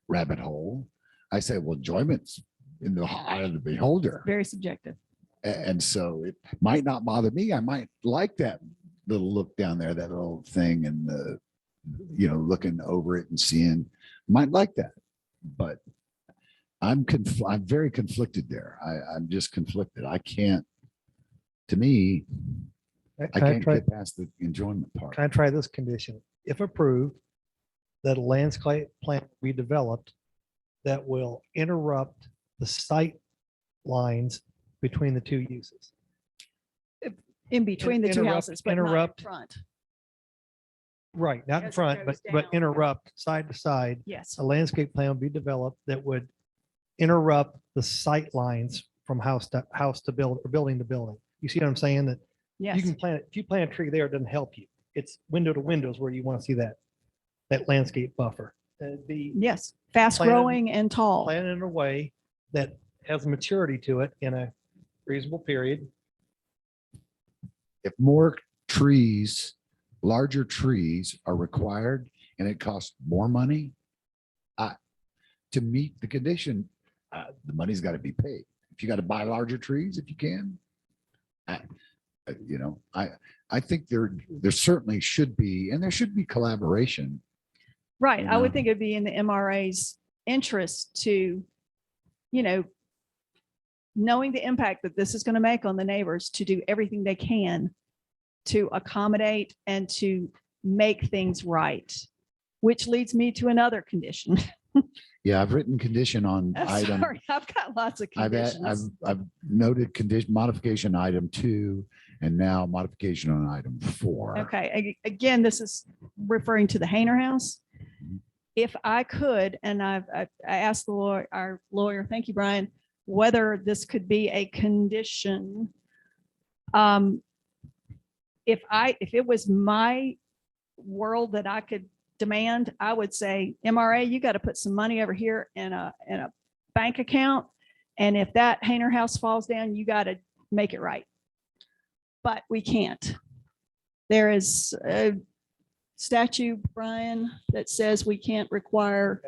rabbit hole, I say, well, enjoyment's in the eye of the beholder. Very subjective. And so it might not bother me. I might like that little look down there, that little thing, and the, looking over it and seeing, might like that. But I'm very conflicted there. I'm just conflicted. I can't, to me, I can't get past the enjoyment part. Can I try this condition? If approved, that a landscape plan be developed that will interrupt the sight lines between the two uses. In between the two Interrupt- houses, but not in interrupt. front. Right, not in As it front, goes but down. interrupt side to side. Yes. A landscape plan will be developed that would interrupt the sight lines from house to build or building to building. You see what I'm saying? That Yes. you can plant, if you plant a tree there, it doesn't help you. It's window to windows where you want to see that landscape buffer. Be Yes, fast planted- growing and tall. planted in a way that has maturity to it in a reasonable period. If more trees, larger trees are required and it costs more money, to meet the condition, the money's got to be paid. If you got to buy larger trees, if you can, I think there certainly should be, and there should be collaboration. Right. I Yeah. would think it'd be in the MRA's interest to, knowing the impact that this is going to make on the neighbors, to do everything they can to accommodate and to make things right, which leads me to another condition. Yeah, I've written condition on I'm item. sorry, I've got lots of I've conditions. noted condition modification item 2 and now modification on item 4. Okay, again, this is referring to the Hayner House. If I could, and I asked the lawyer, our lawyer, thank you, Brian, whether this could be a condition If it was my world that I could demand, I would say, MRA, you got to put some money over here in a bank account. And if that Hayner house falls down, you got to make it right. But we can't. There is a statute, Brian, that says we can't require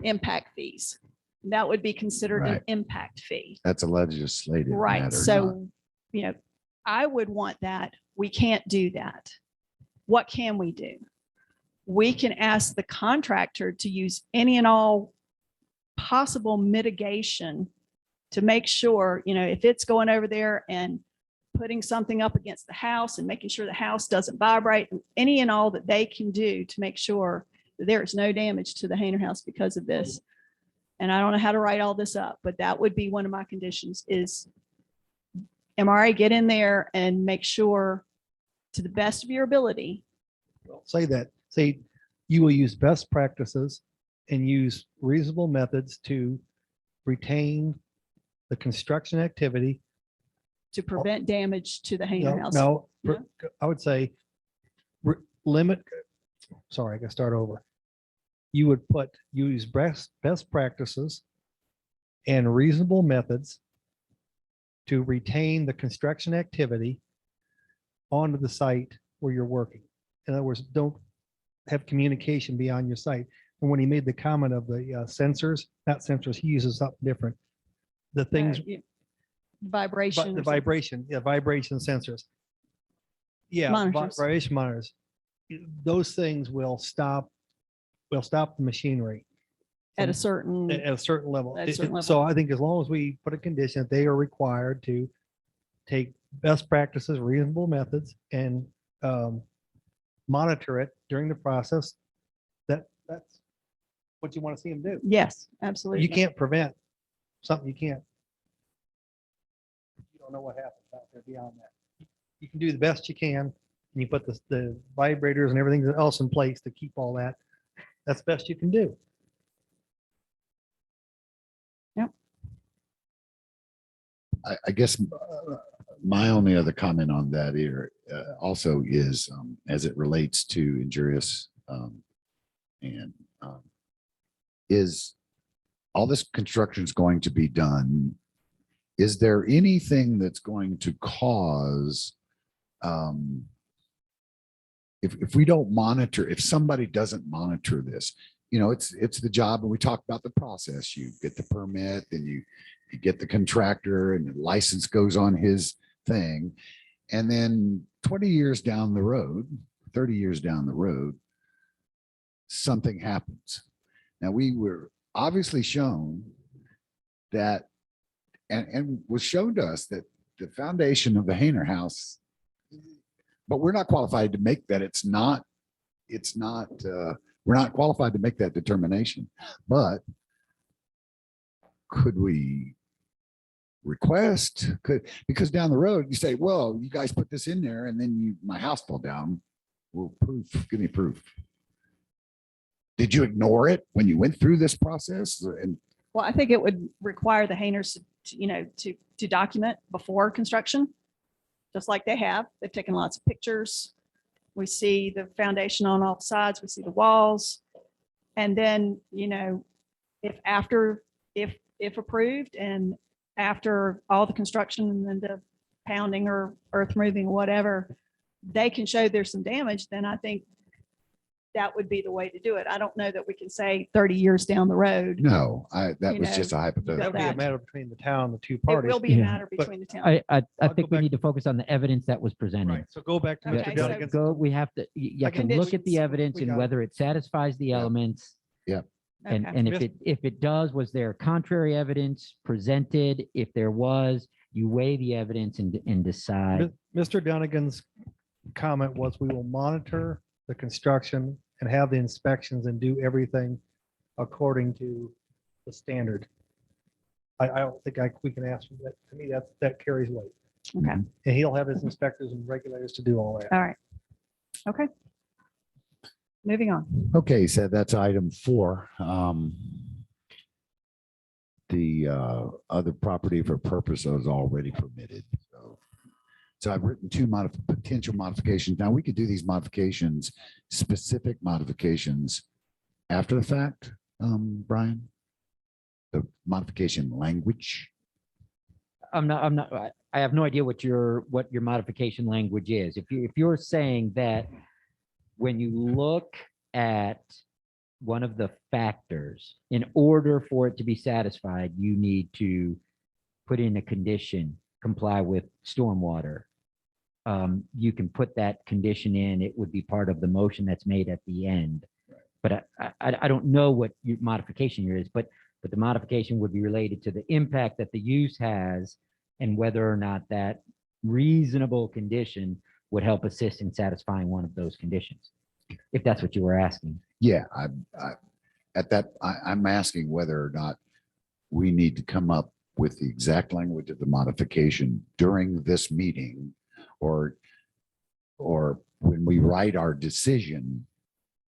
impact fees. That would be considered an Right. impact fee. That's a legislative Right. matter, not- So, I would want that. We can't do that. What can we do? We can ask the contractor to use any and all possible mitigation to make sure, if it's going over there and putting something up against the house and making sure the house doesn't vibrate, any and all that they can do to make sure that there is no damage to the Hayner house because of this. And I don't know how to write all this up, but that would be one of my conditions is MRA get in there and make sure to the best of your ability. Say you will use best practices and use reasonable methods to retain the construction activity. To prevent damage to the Hayner house. No, Yeah. I would say limit, sorry, I gotta start over. You would use best practices and reasonable methods to retain the construction activity onto the site where you're working. In other words, don't have communication beyond your site. And when he made the comment of the sensors, not sensors, he uses something different. The things, Vibration. the vibration sensors. Yeah, Monitors. vibration monitors. Those things will stop the machinery. At a certain. At a certain level. At a certain level. So I think as long as we put a condition that they are required to take best practices, reasonable methods, and monitor it during the process, that's what you want to see them do. Yes, absolutely. You can't prevent something you can't. You don't know what happens out there beyond that. You can do the best you can, and you put the vibrators and everything else in place to keep all that. That's the best you can do. I guess my only other comment on that here also is as it relates to injurious and is all this construction is going to be done. Is there anything that's going to cause if we don't monitor, if somebody doesn't monitor this, it's the job, and we talk about the process. You get the permit, then you get the contractor, and the license goes on his thing. And then 20 years down the road, 30 years down the road, something happens. Now, we were obviously shown that, and was shown to us that the foundation of the Hayner house, but we're not qualified to make that. We're not qualified to make that determination. But could we request, because down the road you say, well, you guys put this in there and then my house fell down. Well, proof, give me proof. Did you ignore it when you went through this process? And Well, I think it would require the Hayners, to document before construction, just like they have. They've taken lots of pictures. We see the foundation on all sides. We see the walls. And then, if approved and after all the construction and then the pounding or earth moving or whatever, they can show there's some damage, then I think that would be the way to do it. I don't know that we can say 30 years down the road. no, that You was know, just a That hypothetical. would be a that. matter between the town and the two It parties. will be a Yeah. matter But between the town. I I'll go think we back- need to focus on the evidence that was presented. Right, so go back to Okay, Mr. so- Dunnigan's. We have to, you have to look at the Conditions. evidence We and got it. whether it satisfies the elements. And, Okay. and if it does, was there contrary evidence presented? If there was, you weigh the evidence and decide. Mr. Dunnigan's comment was, we will monitor the construction and have the inspections and do everything according to the standard. I don't think we can ask for that. To me, that carries weight. Okay. And he'll have his inspectors and regulators to do all that. All right. Okay. Moving on. Okay, so that's item 4. The other property for purpose is already permitted. So I've written two potential modifications. Now we could do these modifications, specific modifications after the fact, Brian? The modification language? I have no idea what your modification language is. If you're saying that when you look at one of the factors, in order for it to be satisfied, you need to put in a condition, comply with stormwater. You can put that condition in, it would be part of the motion that's made at the end. But I don't know what your modification here is, but the modification would be related to the impact that the use has and whether or not that reasonable condition would help assist in satisfying one of those conditions, if that's what you were asking. Yeah, I'm asking whether or not we need to come up with the exact language of the modification during this meeting, or when we write our decision.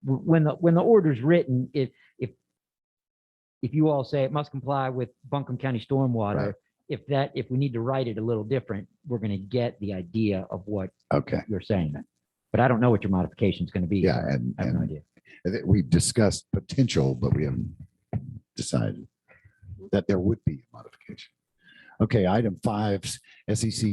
When the order's written, if you all say it must comply with Buncombe County stormwater, right. if we need to write it a little different, we're going to get the idea of what you're saying. But I don't know what your modification is going to be. Yeah, I have no idea. We've discussed potential, but we haven't decided that there would be a modification. Okay, item 5, SEC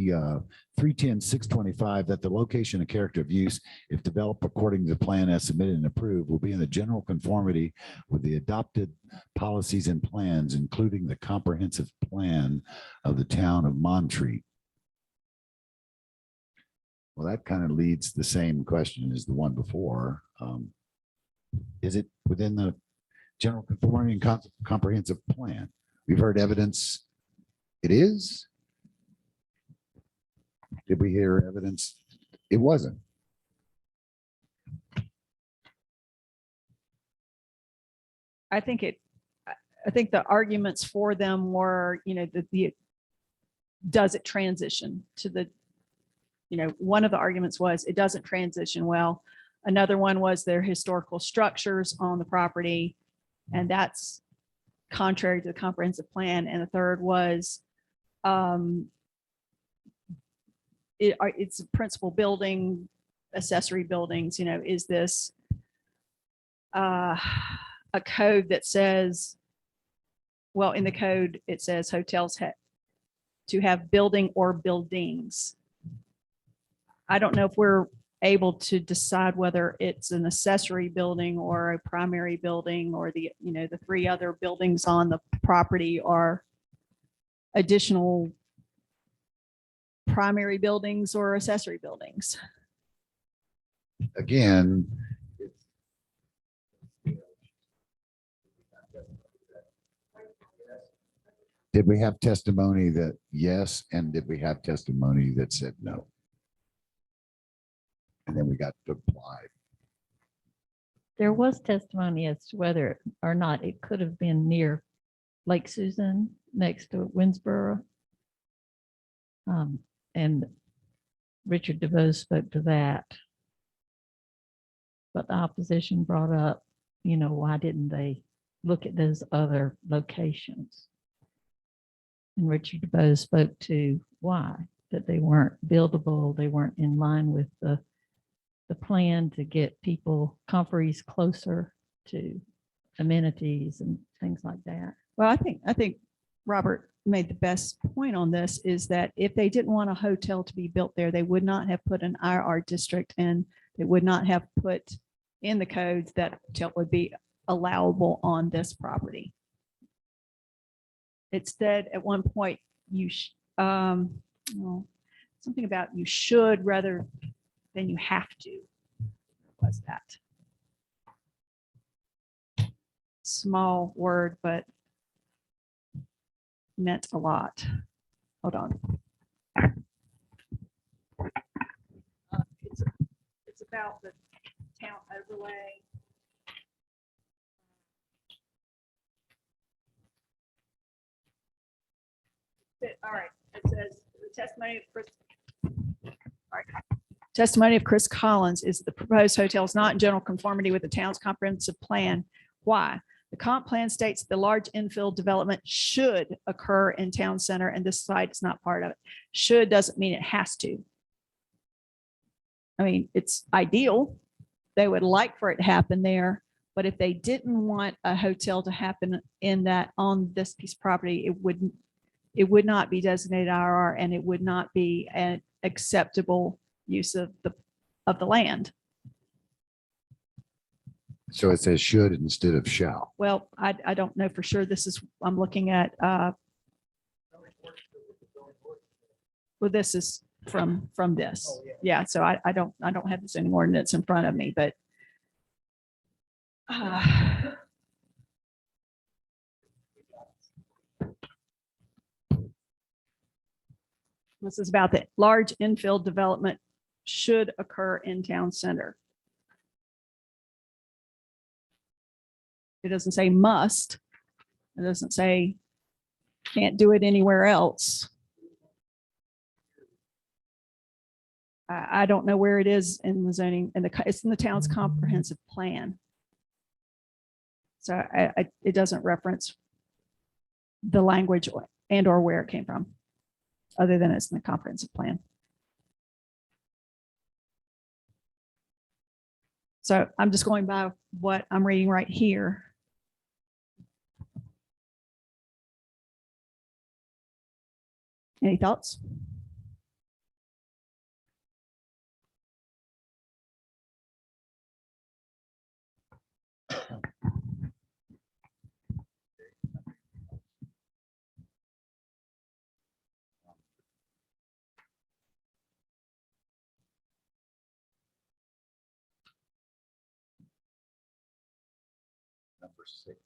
310-625, that the location and character of use, if developed according to the plan as submitted and approved, will be in the general conformity with the adopted policies and plans, including the comprehensive plan of the town of Montreat. Well, that kind of leads the same question as the one before. Is it within the general conformity and comprehensive plan? We've heard evidence it is. Did we hear evidence it wasn't? I think the arguments for them were, does it transition to the, one of the arguments was it doesn't transition well. Another one was their historical structures on the property, and that's contrary to the comprehensive plan. And the third was it's a principal building, accessory buildings, is this a code that says, well, in the code, it says hotels to have building or buildings. I don't know if we're able to decide whether it's an accessory building or a primary building, or the 3 other buildings on the property are additional primary buildings or accessory buildings. Again, did we have testimony that yes, and did we have testimony that said no? And then we got to apply. There was testimony as to whether or not it could have been near Lake Susan next to Winsboro. And Richard DeVos spoke to that. But the opposition brought up, why didn't they look at those other locations? And Richard DeVos spoke to why, that they weren't buildable, they weren't in line with the plan to get people, Comfrey's closer to amenities and things like that. Well, I think Robert made the best point on this, is that if they didn't want a hotel to be built there, they would not have put an IR district, and they would not have put in the codes that hotel would be allowable on this property. It said at one point, something about you should rather than you have to. What was that? Small word, but meant a lot. Hold on. It's about the town overlay. All right, it says the testimony of Chris. All right. Testimony of Chris Collins is the proposed hotel is not in general conformity with the town's comprehensive plan. Why? The comp plan states the large infill development should occur in town center, and this site is not part of it. Should doesn't mean it has to. I mean, it's ideal. They would like for it to happen there. But if they didn't want a hotel to happen in that, on this piece of property, it would not be designated IRR, and it would not be an acceptable use of the land. So it says should instead of shall. Well, I don't know for sure. I'm looking at, well, this is from this. Yeah, so I don't have the zoning ordinance in front of me, but this is about the large infill development should occur in town center. It doesn't say must. It doesn't say can't do it anywhere else. I don't know where it is in the zoning, and it's in the town's comprehensive plan. So it doesn't reference the language and or where it came from, other than it's in the comprehensive plan. So I'm just going by what I'm reading right here. Any thoughts? Number 6.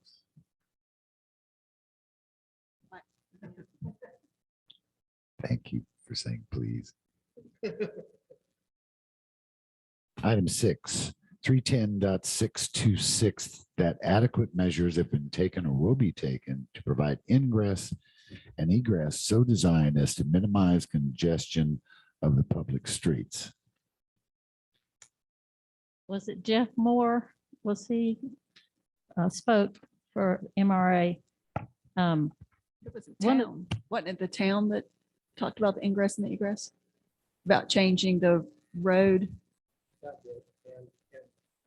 Thank you for saying please. Item 6, 310.626, that adequate measures have been taken or will be taken to provide ingress and egress so designed as to minimize congestion of the public streets. Was it Jeff Moore? Was he spoke for MRA? It was the town. Wasn't it the town that talked about the ingress and the egress? About changing the road?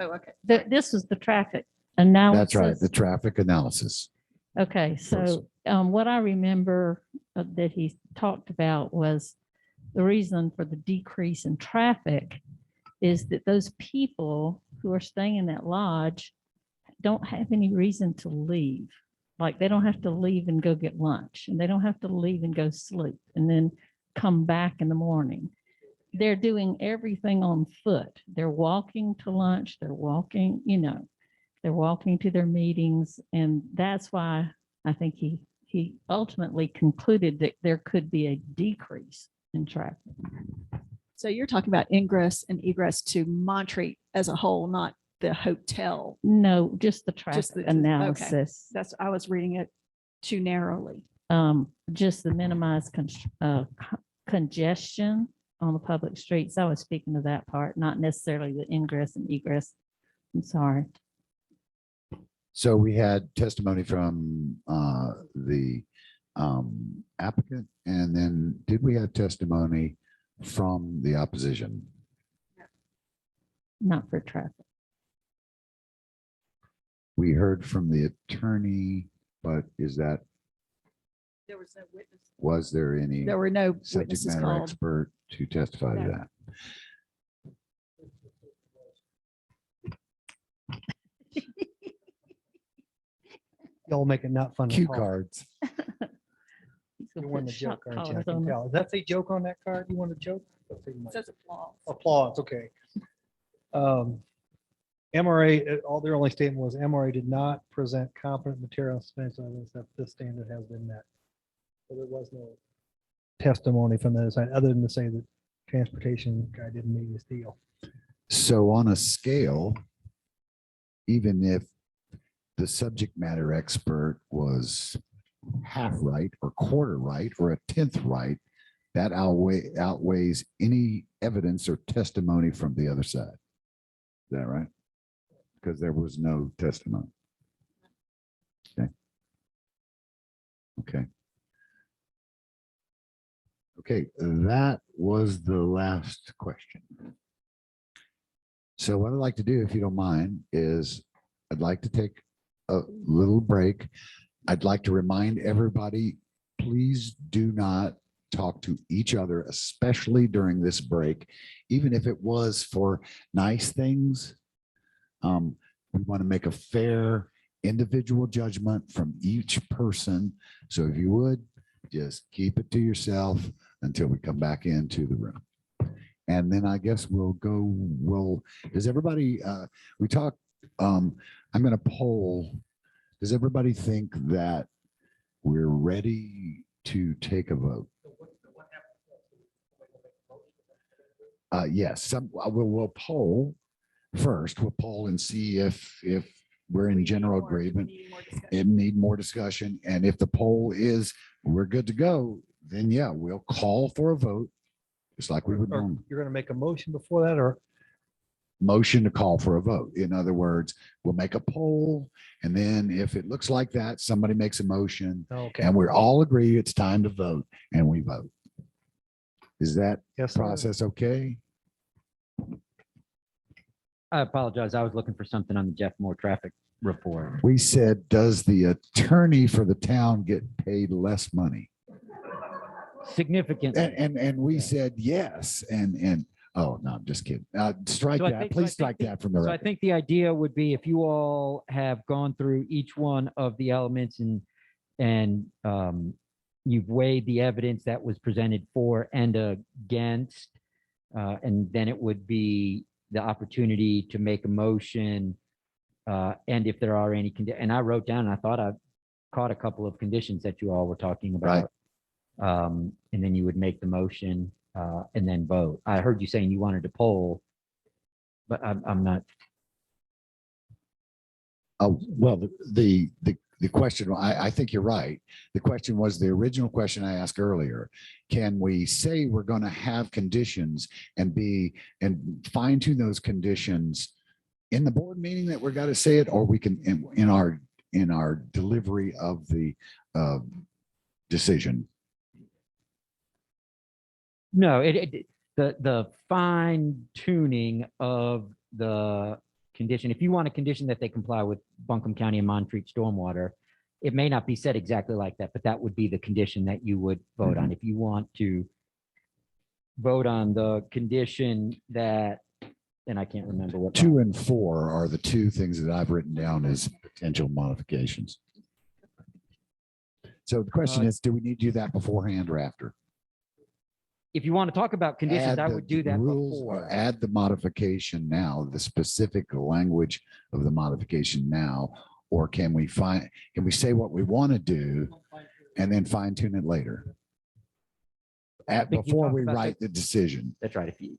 Oh, okay. This was the traffic analysis. That's right, the traffic analysis. Okay, so what I remember that he talked about was the reason for the decrease in traffic is that those people who are staying in that lodge don't have any reason to leave. Like they don't have to leave and go get lunch, and they don't have to leave and go sleep and then come back in the morning. They're doing everything on foot. They're walking to lunch. They're walking, they're walking to their meetings. And that's why I think he ultimately concluded that there could be a decrease in traffic. So you're talking about ingress and egress to Montreat as a whole, not the hotel. No, just the traffic Just the- okay. analysis. That's, I was reading it too narrowly. Just the minimized congestion on the public streets. I was speaking to that part, not necessarily the ingress and egress. I'm sorry. So we had testimony from the applicant, and then did we have testimony from the opposition? Not for traffic. We heard from the attorney, but is that, There was no witness. was there any There were no subject witnesses matter called. expert to testify to No. that? Y'all make it not fun. to Cue talk. cards. You won the joke, Shot aren't you? I collars can on it. tell. Does that say joke on that card? You want a joke? It says applause. Applause, okay. MRA, all their only statement was MRA did not present competent material substantial evidence that this standard has been met. So there was no testimony from the other side, other than to say that transportation guy didn't meet his deal. So on a scale, even if the subject matter expert was half right or quarter right or a tenth right, that outweighs any evidence or testimony from the other side. Is that right? Because there was no testimony. Okay. Okay. Okay, that was the last question. So what I'd like to do, if you don't mind, is I'd like to take a little break. I'd like to remind everybody, please do not talk to each other, especially during this break, even if it was for nice things. We want to make a fair individual judgment from each person. So if you would, just keep it to yourself until we come back into the room. And then I guess does everybody, we talked, I'm going to poll. Does everybody think that we're ready to take a vote? Yes, we'll poll first. We'll poll and see if we're in general agreement and need more discussion. And if the poll is we're good to go, then yeah, we'll call for a vote, just like we would Or normally. you're going to make a motion before that, or? Motion to call for a vote. In other words, we'll make a poll, and then if it looks like that, somebody makes a motion, Okay. and we all agree it's time to vote, and we vote. Is that Yes, sir. process okay? I apologize. I was looking for something on the Jeff Moore traffic report. We said, does the attorney for the town get paid less money? Significantly. And we said yes, and oh, no, I'm just kidding. Strike So I that. think- so I Please think strike that from the So I record. think the idea would be if you all have gone through each one of the elements and you've weighed the evidence that was presented for and against, and then it would be the opportunity to make a motion. And if there are any, and I wrote down, I thought I caught a couple of conditions that you all were talking about. And then you would make the motion and then vote. I heard you saying you wanted to poll, but I'm not. Oh, well, the question, I think you're right. The question was the original question I asked earlier. Can we say we're going to have conditions and fine tune those conditions in the board meeting that we're got to say it, or we can in our delivery of the decision? No, the fine tuning of the condition, if you want a condition that they comply with Buncombe County and Montreat stormwater, it may not be said exactly like that, but that would be the condition that you would vote on. If you want to vote on the condition that, and I can't remember what. 2 and 4 are the two things that I've written down as potential modifications. So the question is, do we need to do that beforehand or after? If you want to talk about conditions, Add I the would do that rules before. or add the modification now, the specific language of the modification now, or can we say what we want to do and then fine tune it later? think you Before talk we about write the decision. That's right. If you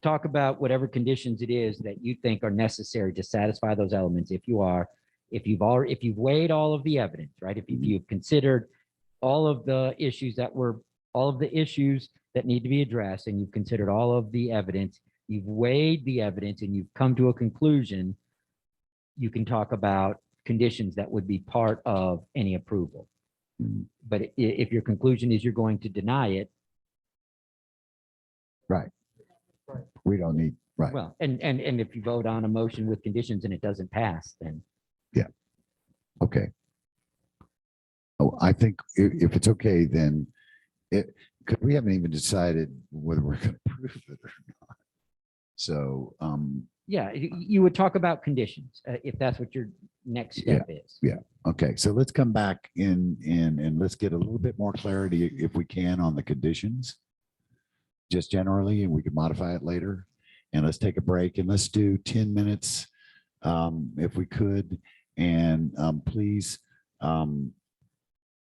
talk about whatever conditions it is that you think are necessary to satisfy those elements, if you've weighed all of the evidence, right? If you've considered all of the issues that need to be addressed, and you've considered all of the evidence, you've weighed the evidence, and you've come to a conclusion, you can talk about conditions that would be part of any approval. But if your conclusion is you're going to deny it, Right. We don't need, right. well, and if you vote on a motion with conditions and it doesn't pass, then Yeah. Okay. Oh, I think if it's okay, then because we haven't even decided whether we're going to approve it or not. So, yeah, you would talk about conditions if that's what your next step is. yeah. Okay. So let's come back in and let's get a little bit more clarity if we can on the conditions. Just generally, and we can modify it later. And let's take a break and let's do 10 minutes if we could. And please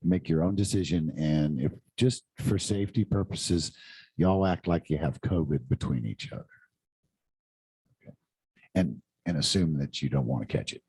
make your own decision. And if just for safety purposes, y'all act like you have COVID between each other. Okay. And assume that you don't want to catch it.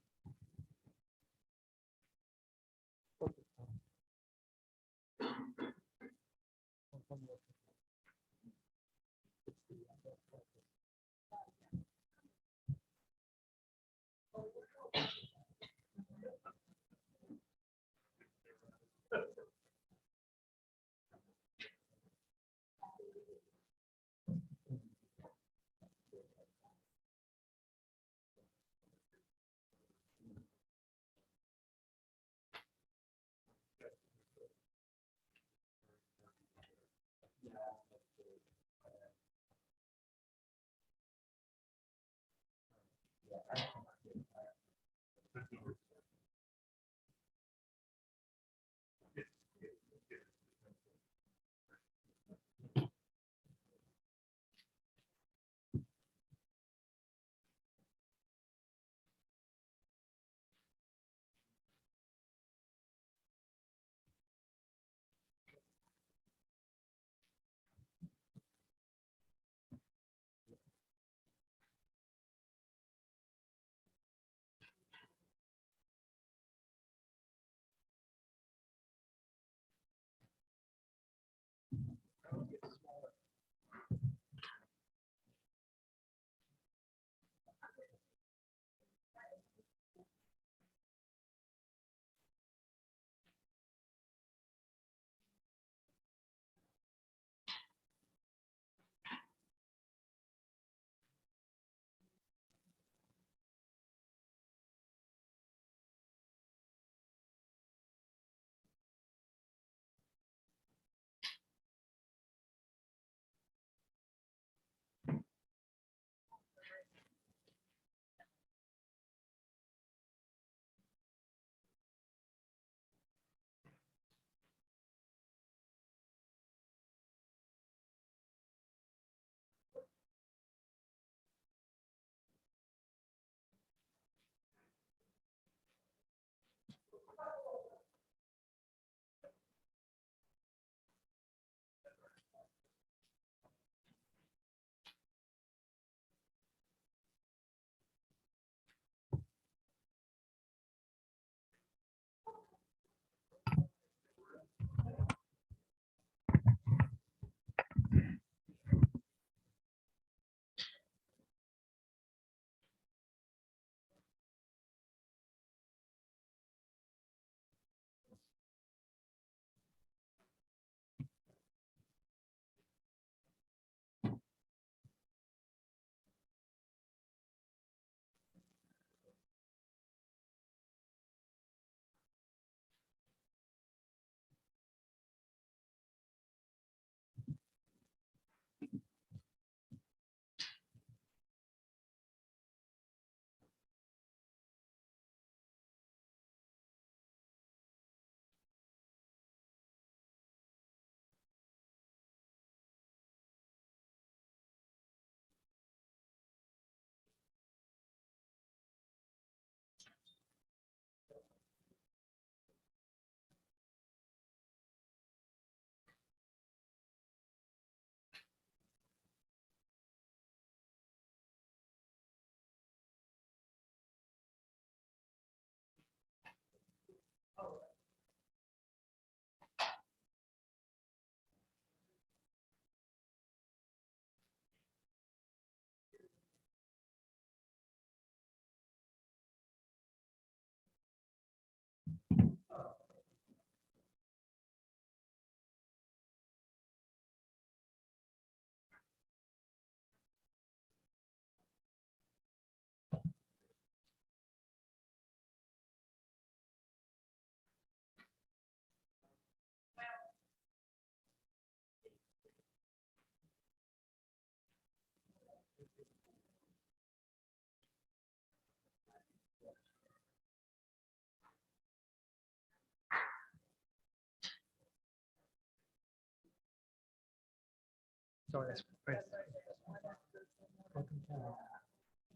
Sorry, that's great.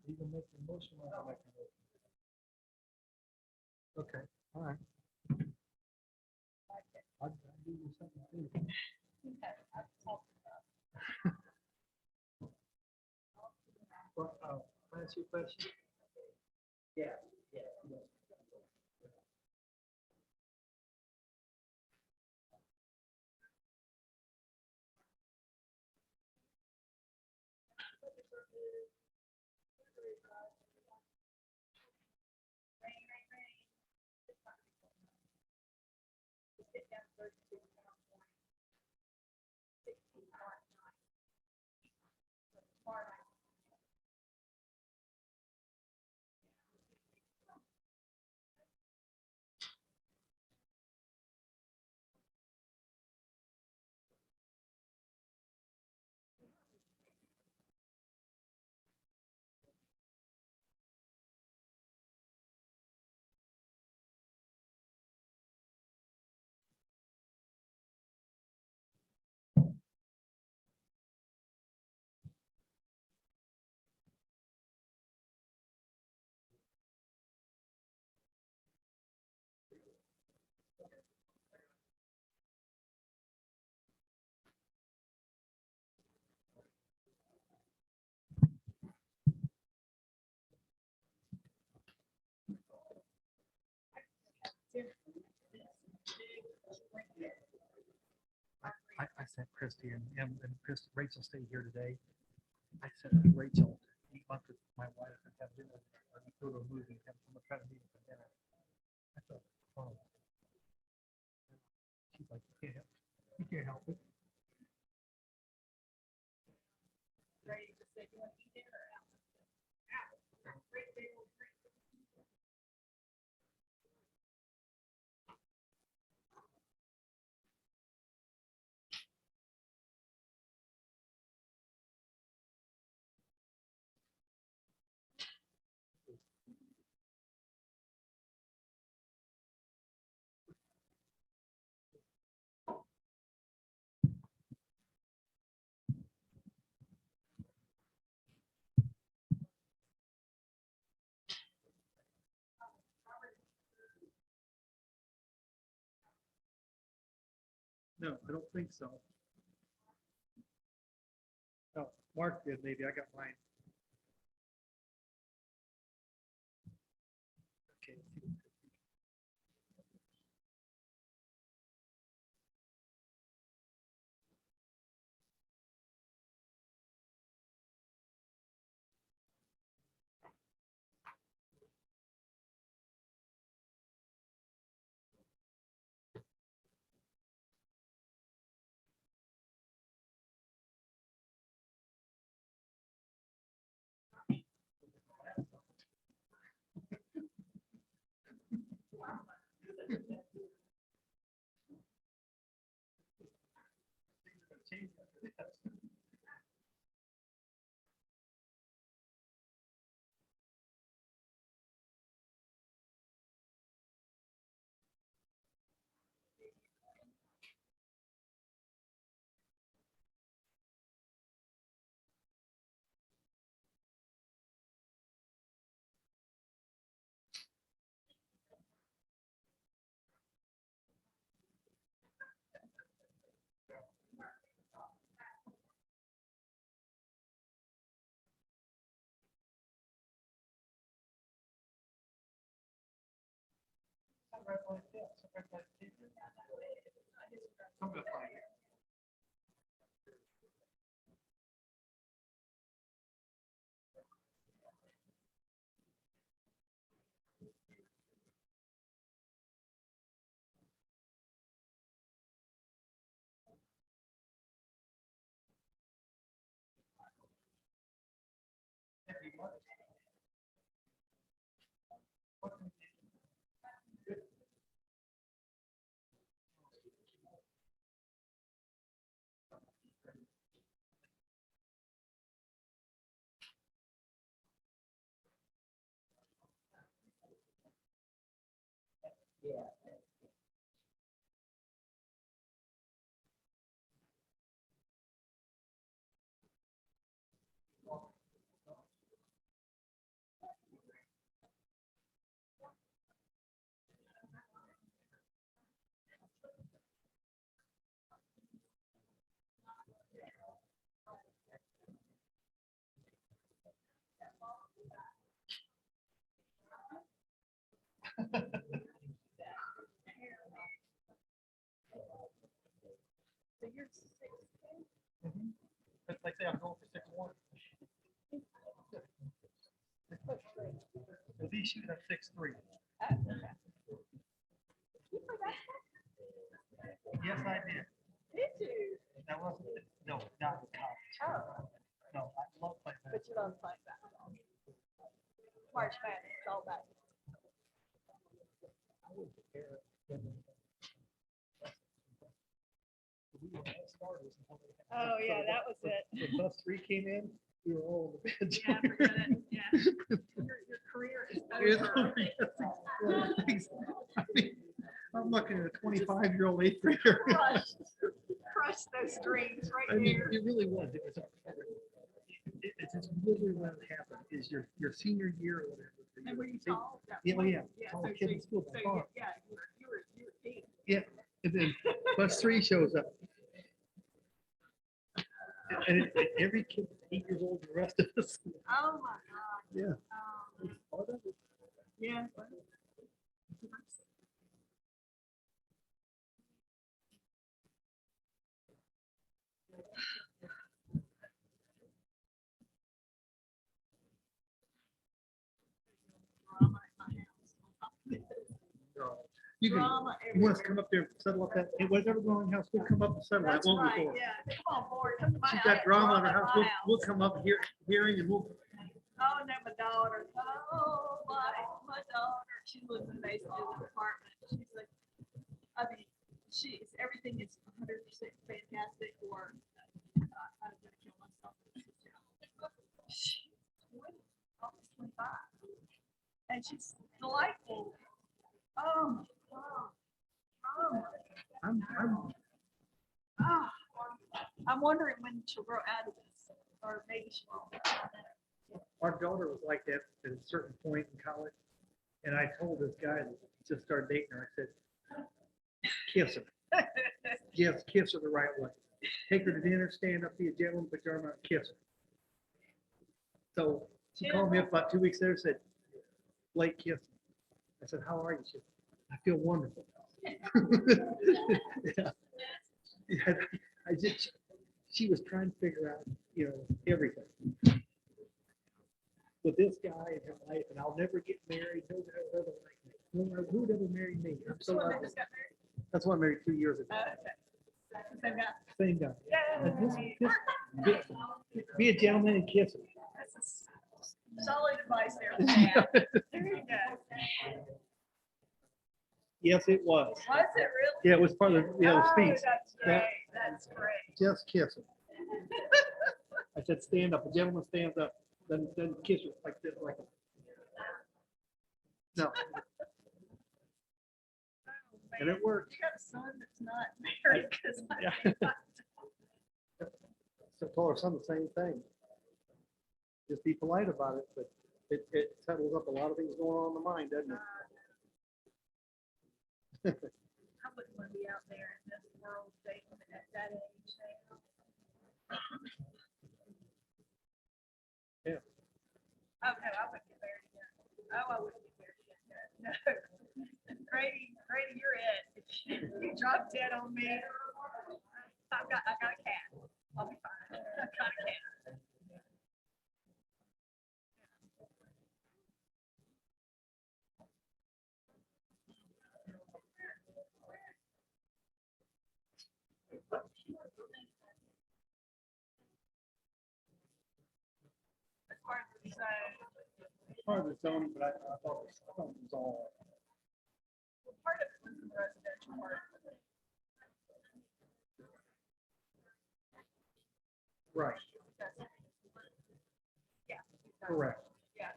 You can make the motion or I'll make the motion. Okay, all right. I'll do you something too. Well, can I ask you a question? Yeah, yeah. I sent Christy and Rachel stayed here today. I said, Rachel, eat lunch with my wife and have dinner. Or we go to a movie and have someone try to meet for dinner. I thought, oh. She's like, you can't help it. No, I don't think so. Oh, Mark did, maybe. I got mine. Okay. I'm gonna find it. It's like say I'm going for 6'1". Well, these shoot at 6'3". Yes, I did. Did you? That wasn't, no, not in college. Oh, No, I love playing but you don't play basketball. March Madness, all that. Oh, yeah, that was it. When bus 3 came in, we were all on the bench. Yeah, forget it. Yeah. Your career is It's over. over. Yes, I mean, I'm looking at a 25-year-old eighth grader. Crush those dreams I right mean, here. it really was. It's just literally what happened is your senior year or whatever. And were you tall? Yeah, well, yeah. Yeah, Tall so kid in school by far. yeah, you were big. Yeah, and then bus 3 shows up. And every kid 8 years old, the rest of us. Oh, my God. Yeah. Um, Part of it. Yeah. You can, you want us to come up there and settle up that, hey, whatever going on in the house, we'll come up and settle that, won't we? Thor? Come on, board, come to my She's house. got drama in her house, my we'll come up here, hearing and we'll, Oh, no, my daughter, oh, my daughter, she lives in the basement of the apartment. She's like, I mean, everything is 100% fantastic or I'm gonna kill myself. She's 20, almost 25. And she's delightful. Oh, I'm wondering when she'll grow out of this, or maybe she won't. our daughter was like that at a certain point in college. And I told this guy that just started dating her, I said, kiss her. Yes, kiss her the right way. Take her to dinner, stand up, be a gentleman, put your arm out, kiss her. So she called me up about 2 weeks later, said, Blake, kiss me. I said, how are you? She said, I feel wonderful. Yeah. Yeah, she was trying to figure out, everything. With this guy in her life, and I'll never get married. Nobody will ever like me. Who would ever marry me? I'm so ugly. That's why I married 2 years ago. Same guy. Same guy. And just be a gentleman and kiss him. Solid advice there. Dad. There you go. Yes, it was. Was it really? Yeah, it was part of the Oh, speech. that's great. That's great. Just kiss him. I said, stand up. A gentleman stands up, then kiss her like this, like. No. And it worked. You got a son that's not married because So I told her son the same thing. Just be polite about it, but it settles up a lot of things going on in the mind, doesn't it? I wouldn't want to be out there in this world dating at that age now. Yeah. Oh, no, I wouldn't get married again. Oh, I wouldn't get married again. No. Grady, you're it. If you drop dead on me, I got a cat. I'll be fine. I've got a cat. As far as the zone, Part of the zoning, but I thought it was all. well, part of it was the residential part. Right, Yeah. correct. Yeah.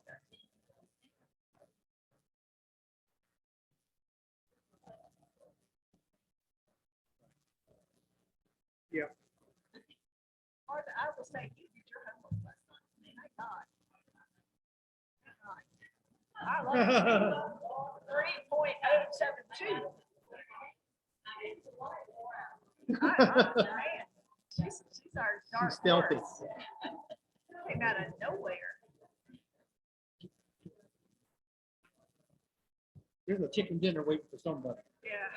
Yeah. Or I will say, you did your homework last night. I mean, I got. I love 3.072. She's our dark She's stealthy. horse. Came out of nowhere. There's a chicken dinner waiting for somebody. Yeah.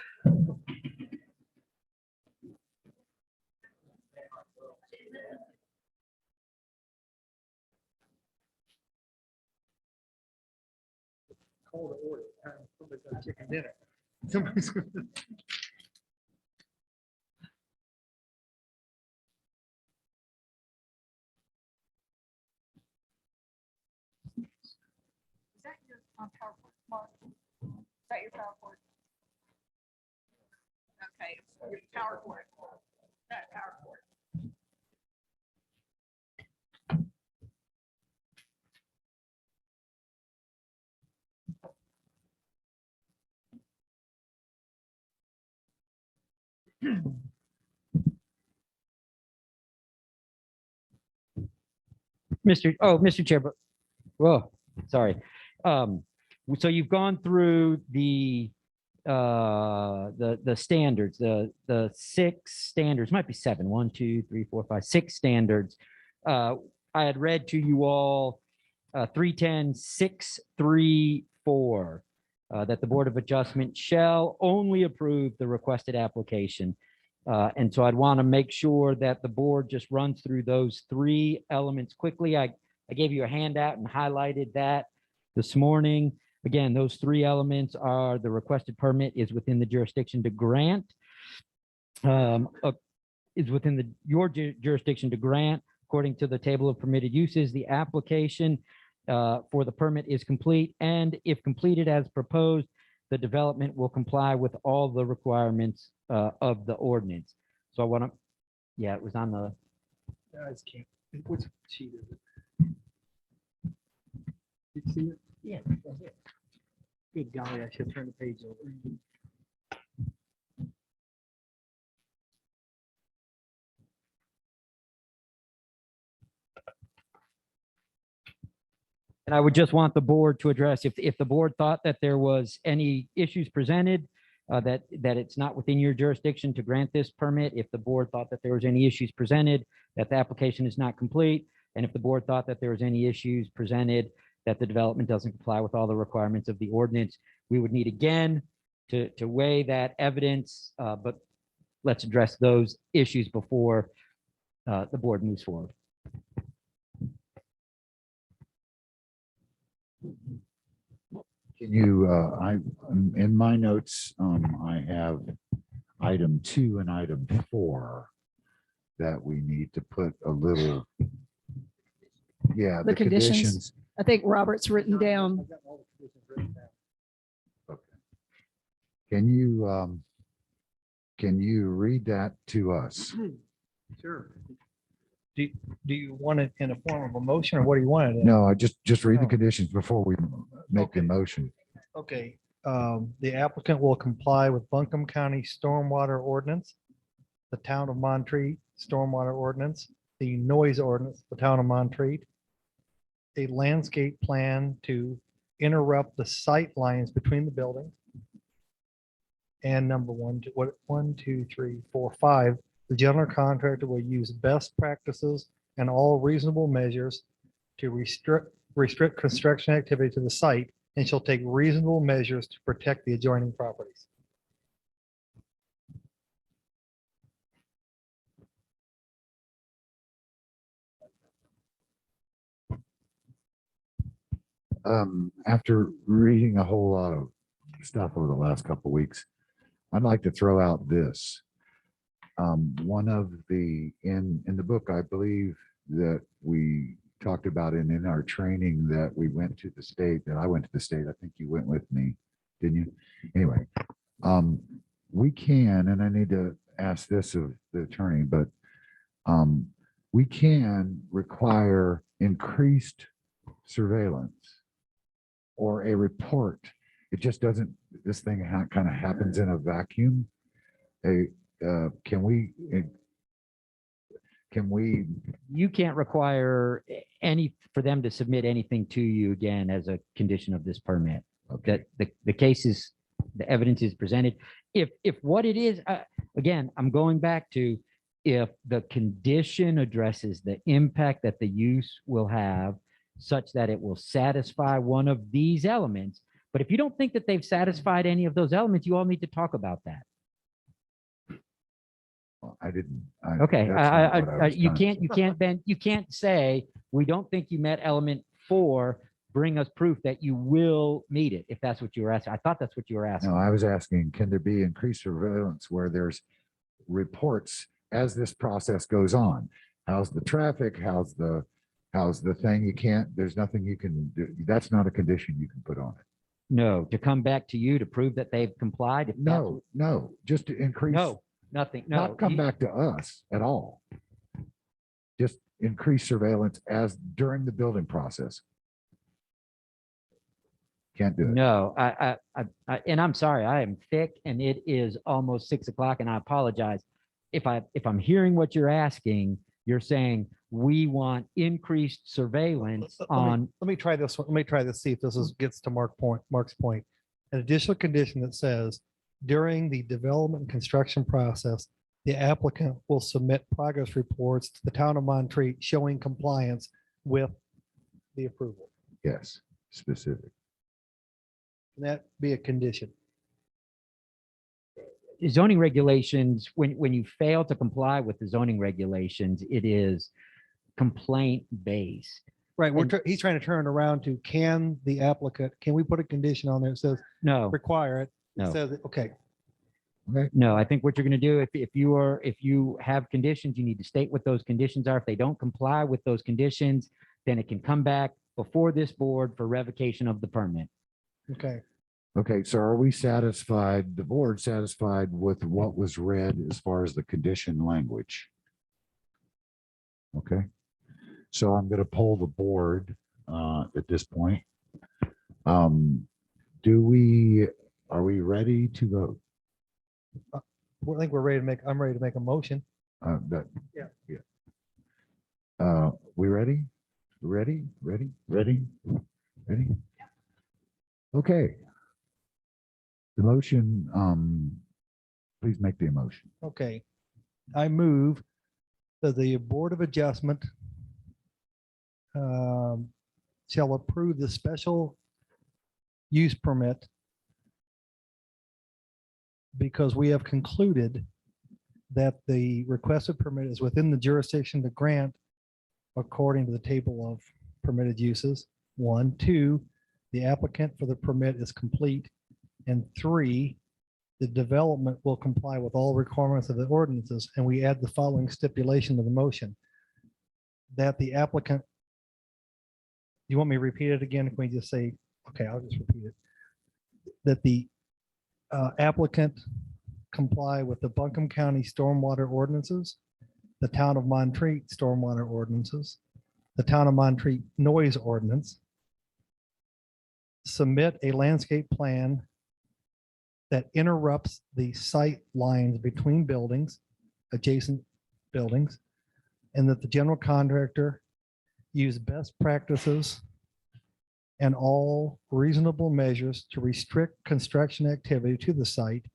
Call to order. Somebody's got chicken dinner. Somebody's. Is that your PowerPoint, Mark? Is that your PowerPoint? Okay, it's your PowerPoint. That PowerPoint. Mr. Chair, but, whoa, sorry. So you've gone through the standards, the 6 standards, might be 7, 1, 2, 3, 4, 5, 6 standards. I had read to you all 310-634 that the Board of Adjustment shall only approve the requested application. And so I'd want to make sure that the board just runs through those 3 elements quickly. I gave you a handout and highlighted that this morning. Again, those three elements are the requested permit is within the jurisdiction to grant, is within your jurisdiction to grant according to the table of permitted uses. The application for the permit is complete, and if completed as proposed, the development will comply with all the requirements of the ordinance. So I want to, yeah, it was on the, Guys can't, which sheet is it? You see it? Yeah. Good golly, I should turn the page over. and I would just want the board to address, if the board thought that there was any issues presented, that it's not within your jurisdiction to grant this permit, if the board thought that there was any issues presented, that the application is not complete, and if the board thought that there was any issues presented, that the development doesn't comply with all the requirements of the ordinance, we would need again to weigh that evidence, but let's address those issues before the board moves forward. Can you, in my notes, I have item 2 and item 4 that we need to put a little, yeah, The conditions. I think Robert's written down. Can you read that to us? Sure. Do you want it in a form of a motion, or what do you want it in? No, I just read the conditions before we make the motion. Okay, the applicant will comply with Buncombe County Stormwater Ordinance, the Town of Montreat Stormwater Ordinance, the Noise Ordinance, the Town of Montreat, a landscape plan to interrupt the sight lines between the buildings. And number 1, 2, 3, 4, 5, the general contractor will use best practices and all reasonable measures to restrict construction activity to the site, and shall take reasonable measures to protect the adjoining properties. After reading a whole lot of stuff over the last couple of weeks, I'd like to throw out this. One of the, in the book, I believe that we talked about in our training that we went to the state, that I went to the state. I think you went with me, didn't you? Anyway, we can, and I need to ask this of the attorney, but we can require increased surveillance or a report. It just doesn't, this thing kind of happens in a vacuum. Can we, You can't require for them to submit anything to you again as a condition of this permit. That the case is, the evidence is presented. If what it is, again, I'm going back to, if the condition addresses the impact that the use will have such that it will satisfy one of these elements. But if you don't think that they've satisfied any of those elements, you all need to talk about that. I didn't. Okay, that's not what I was you can't say, we don't think you met element 4, bring us proof that you will meet it, if that's what you were asking. I thought that's what you were asking. No, I was asking, can there be increased surveillance where there's reports as this process goes on? How's the traffic? How's the thing? You can't, there's nothing you can do. That's not a condition you can put on it. No, to come back to you to prove that they've complied? If that's No, just to increase. No, nothing, no. Not come back to us at all. Just increase surveillance as during the building process. Can't do it. No, and I'm sorry, I am thick and it is almost 6 o'clock and I apologize. If I'm hearing what you're asking, you're saying we want increased surveillance on. Let me try this one. Let me try this, see if this gets to Mark's point. An additional condition that says during the development and construction process, the applicant will submit progress reports to the Town of Montreat showing compliance with the approval. Yes, specific. Can that be a condition? Zoning regulations, when you fail to comply with the zoning regulations, it is complaint based. Right, And- he's trying to turn it around to, can the applicant, can we put a condition on there that says No, require it? It No. says, okay, no, I think what you're going to do, if you have conditions, you need to state what those conditions are. If they don't comply with those conditions, then it can come back before this board for revocation of the permit. okay. Okay, so are we satisfied, the board satisfied with what was read as far as the condition language? Okay, so I'm gonna poll the board at this point. Are we ready to vote? I think I'm ready to make a motion. That, Yeah. We ready? Ready? Okay. The motion, please make the motion. Okay. I move that the Board of Adjustment shall approve the special use permit because we have concluded that the requested permit is within the jurisdiction to grant according to the table of permitted uses. 1, 2, the applicant for the permit is complete. And 3, the development will comply with all requirements of the ordinances. And we add the following stipulation to the motion. That the applicant, you want me to repeat it again? Can we just say, okay, I'll just repeat it. That the applicant comply with the Buncombe County stormwater ordinances, the town of Montreat stormwater ordinances, the town of Montreat noise ordinance, submit a landscape plan that interrupts the sight lines between buildings, adjacent buildings, and that the general contractor use best practices and all reasonable measures to restrict construction activity to the site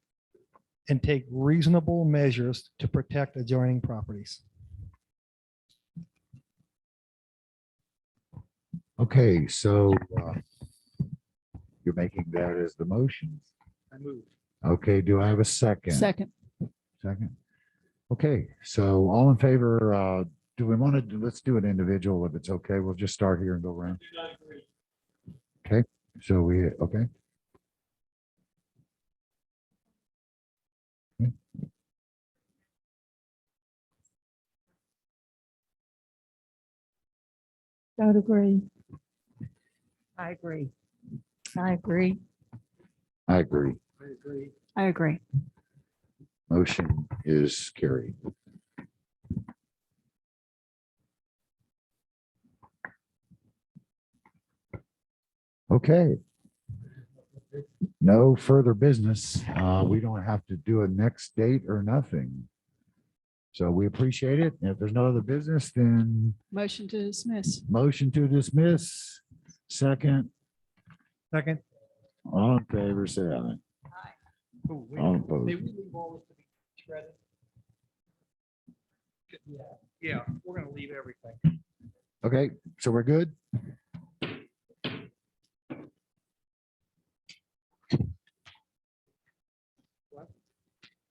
and take reasonable measures to protect adjoining properties. Okay, so you're making that as the motion. I move. Okay, do I have a second? Second. Second. Okay, so all in favor, do we want to, let's do it individual if it's okay. We'll just start here and go around. Okay, so okay. Don't agree. I agree. I agree. I agree. I agree. I agree. Motion is carried. Okay. No further business. We don't have to do a next date or nothing. So we appreciate it. And if there's no other business, then Motion to dismiss. motion to dismiss. Second, Second. all in favor, say aye. Ooh, All opposed. May we leave all this to be shredded? Yeah, we're gonna leave everything. Okay, so we're good?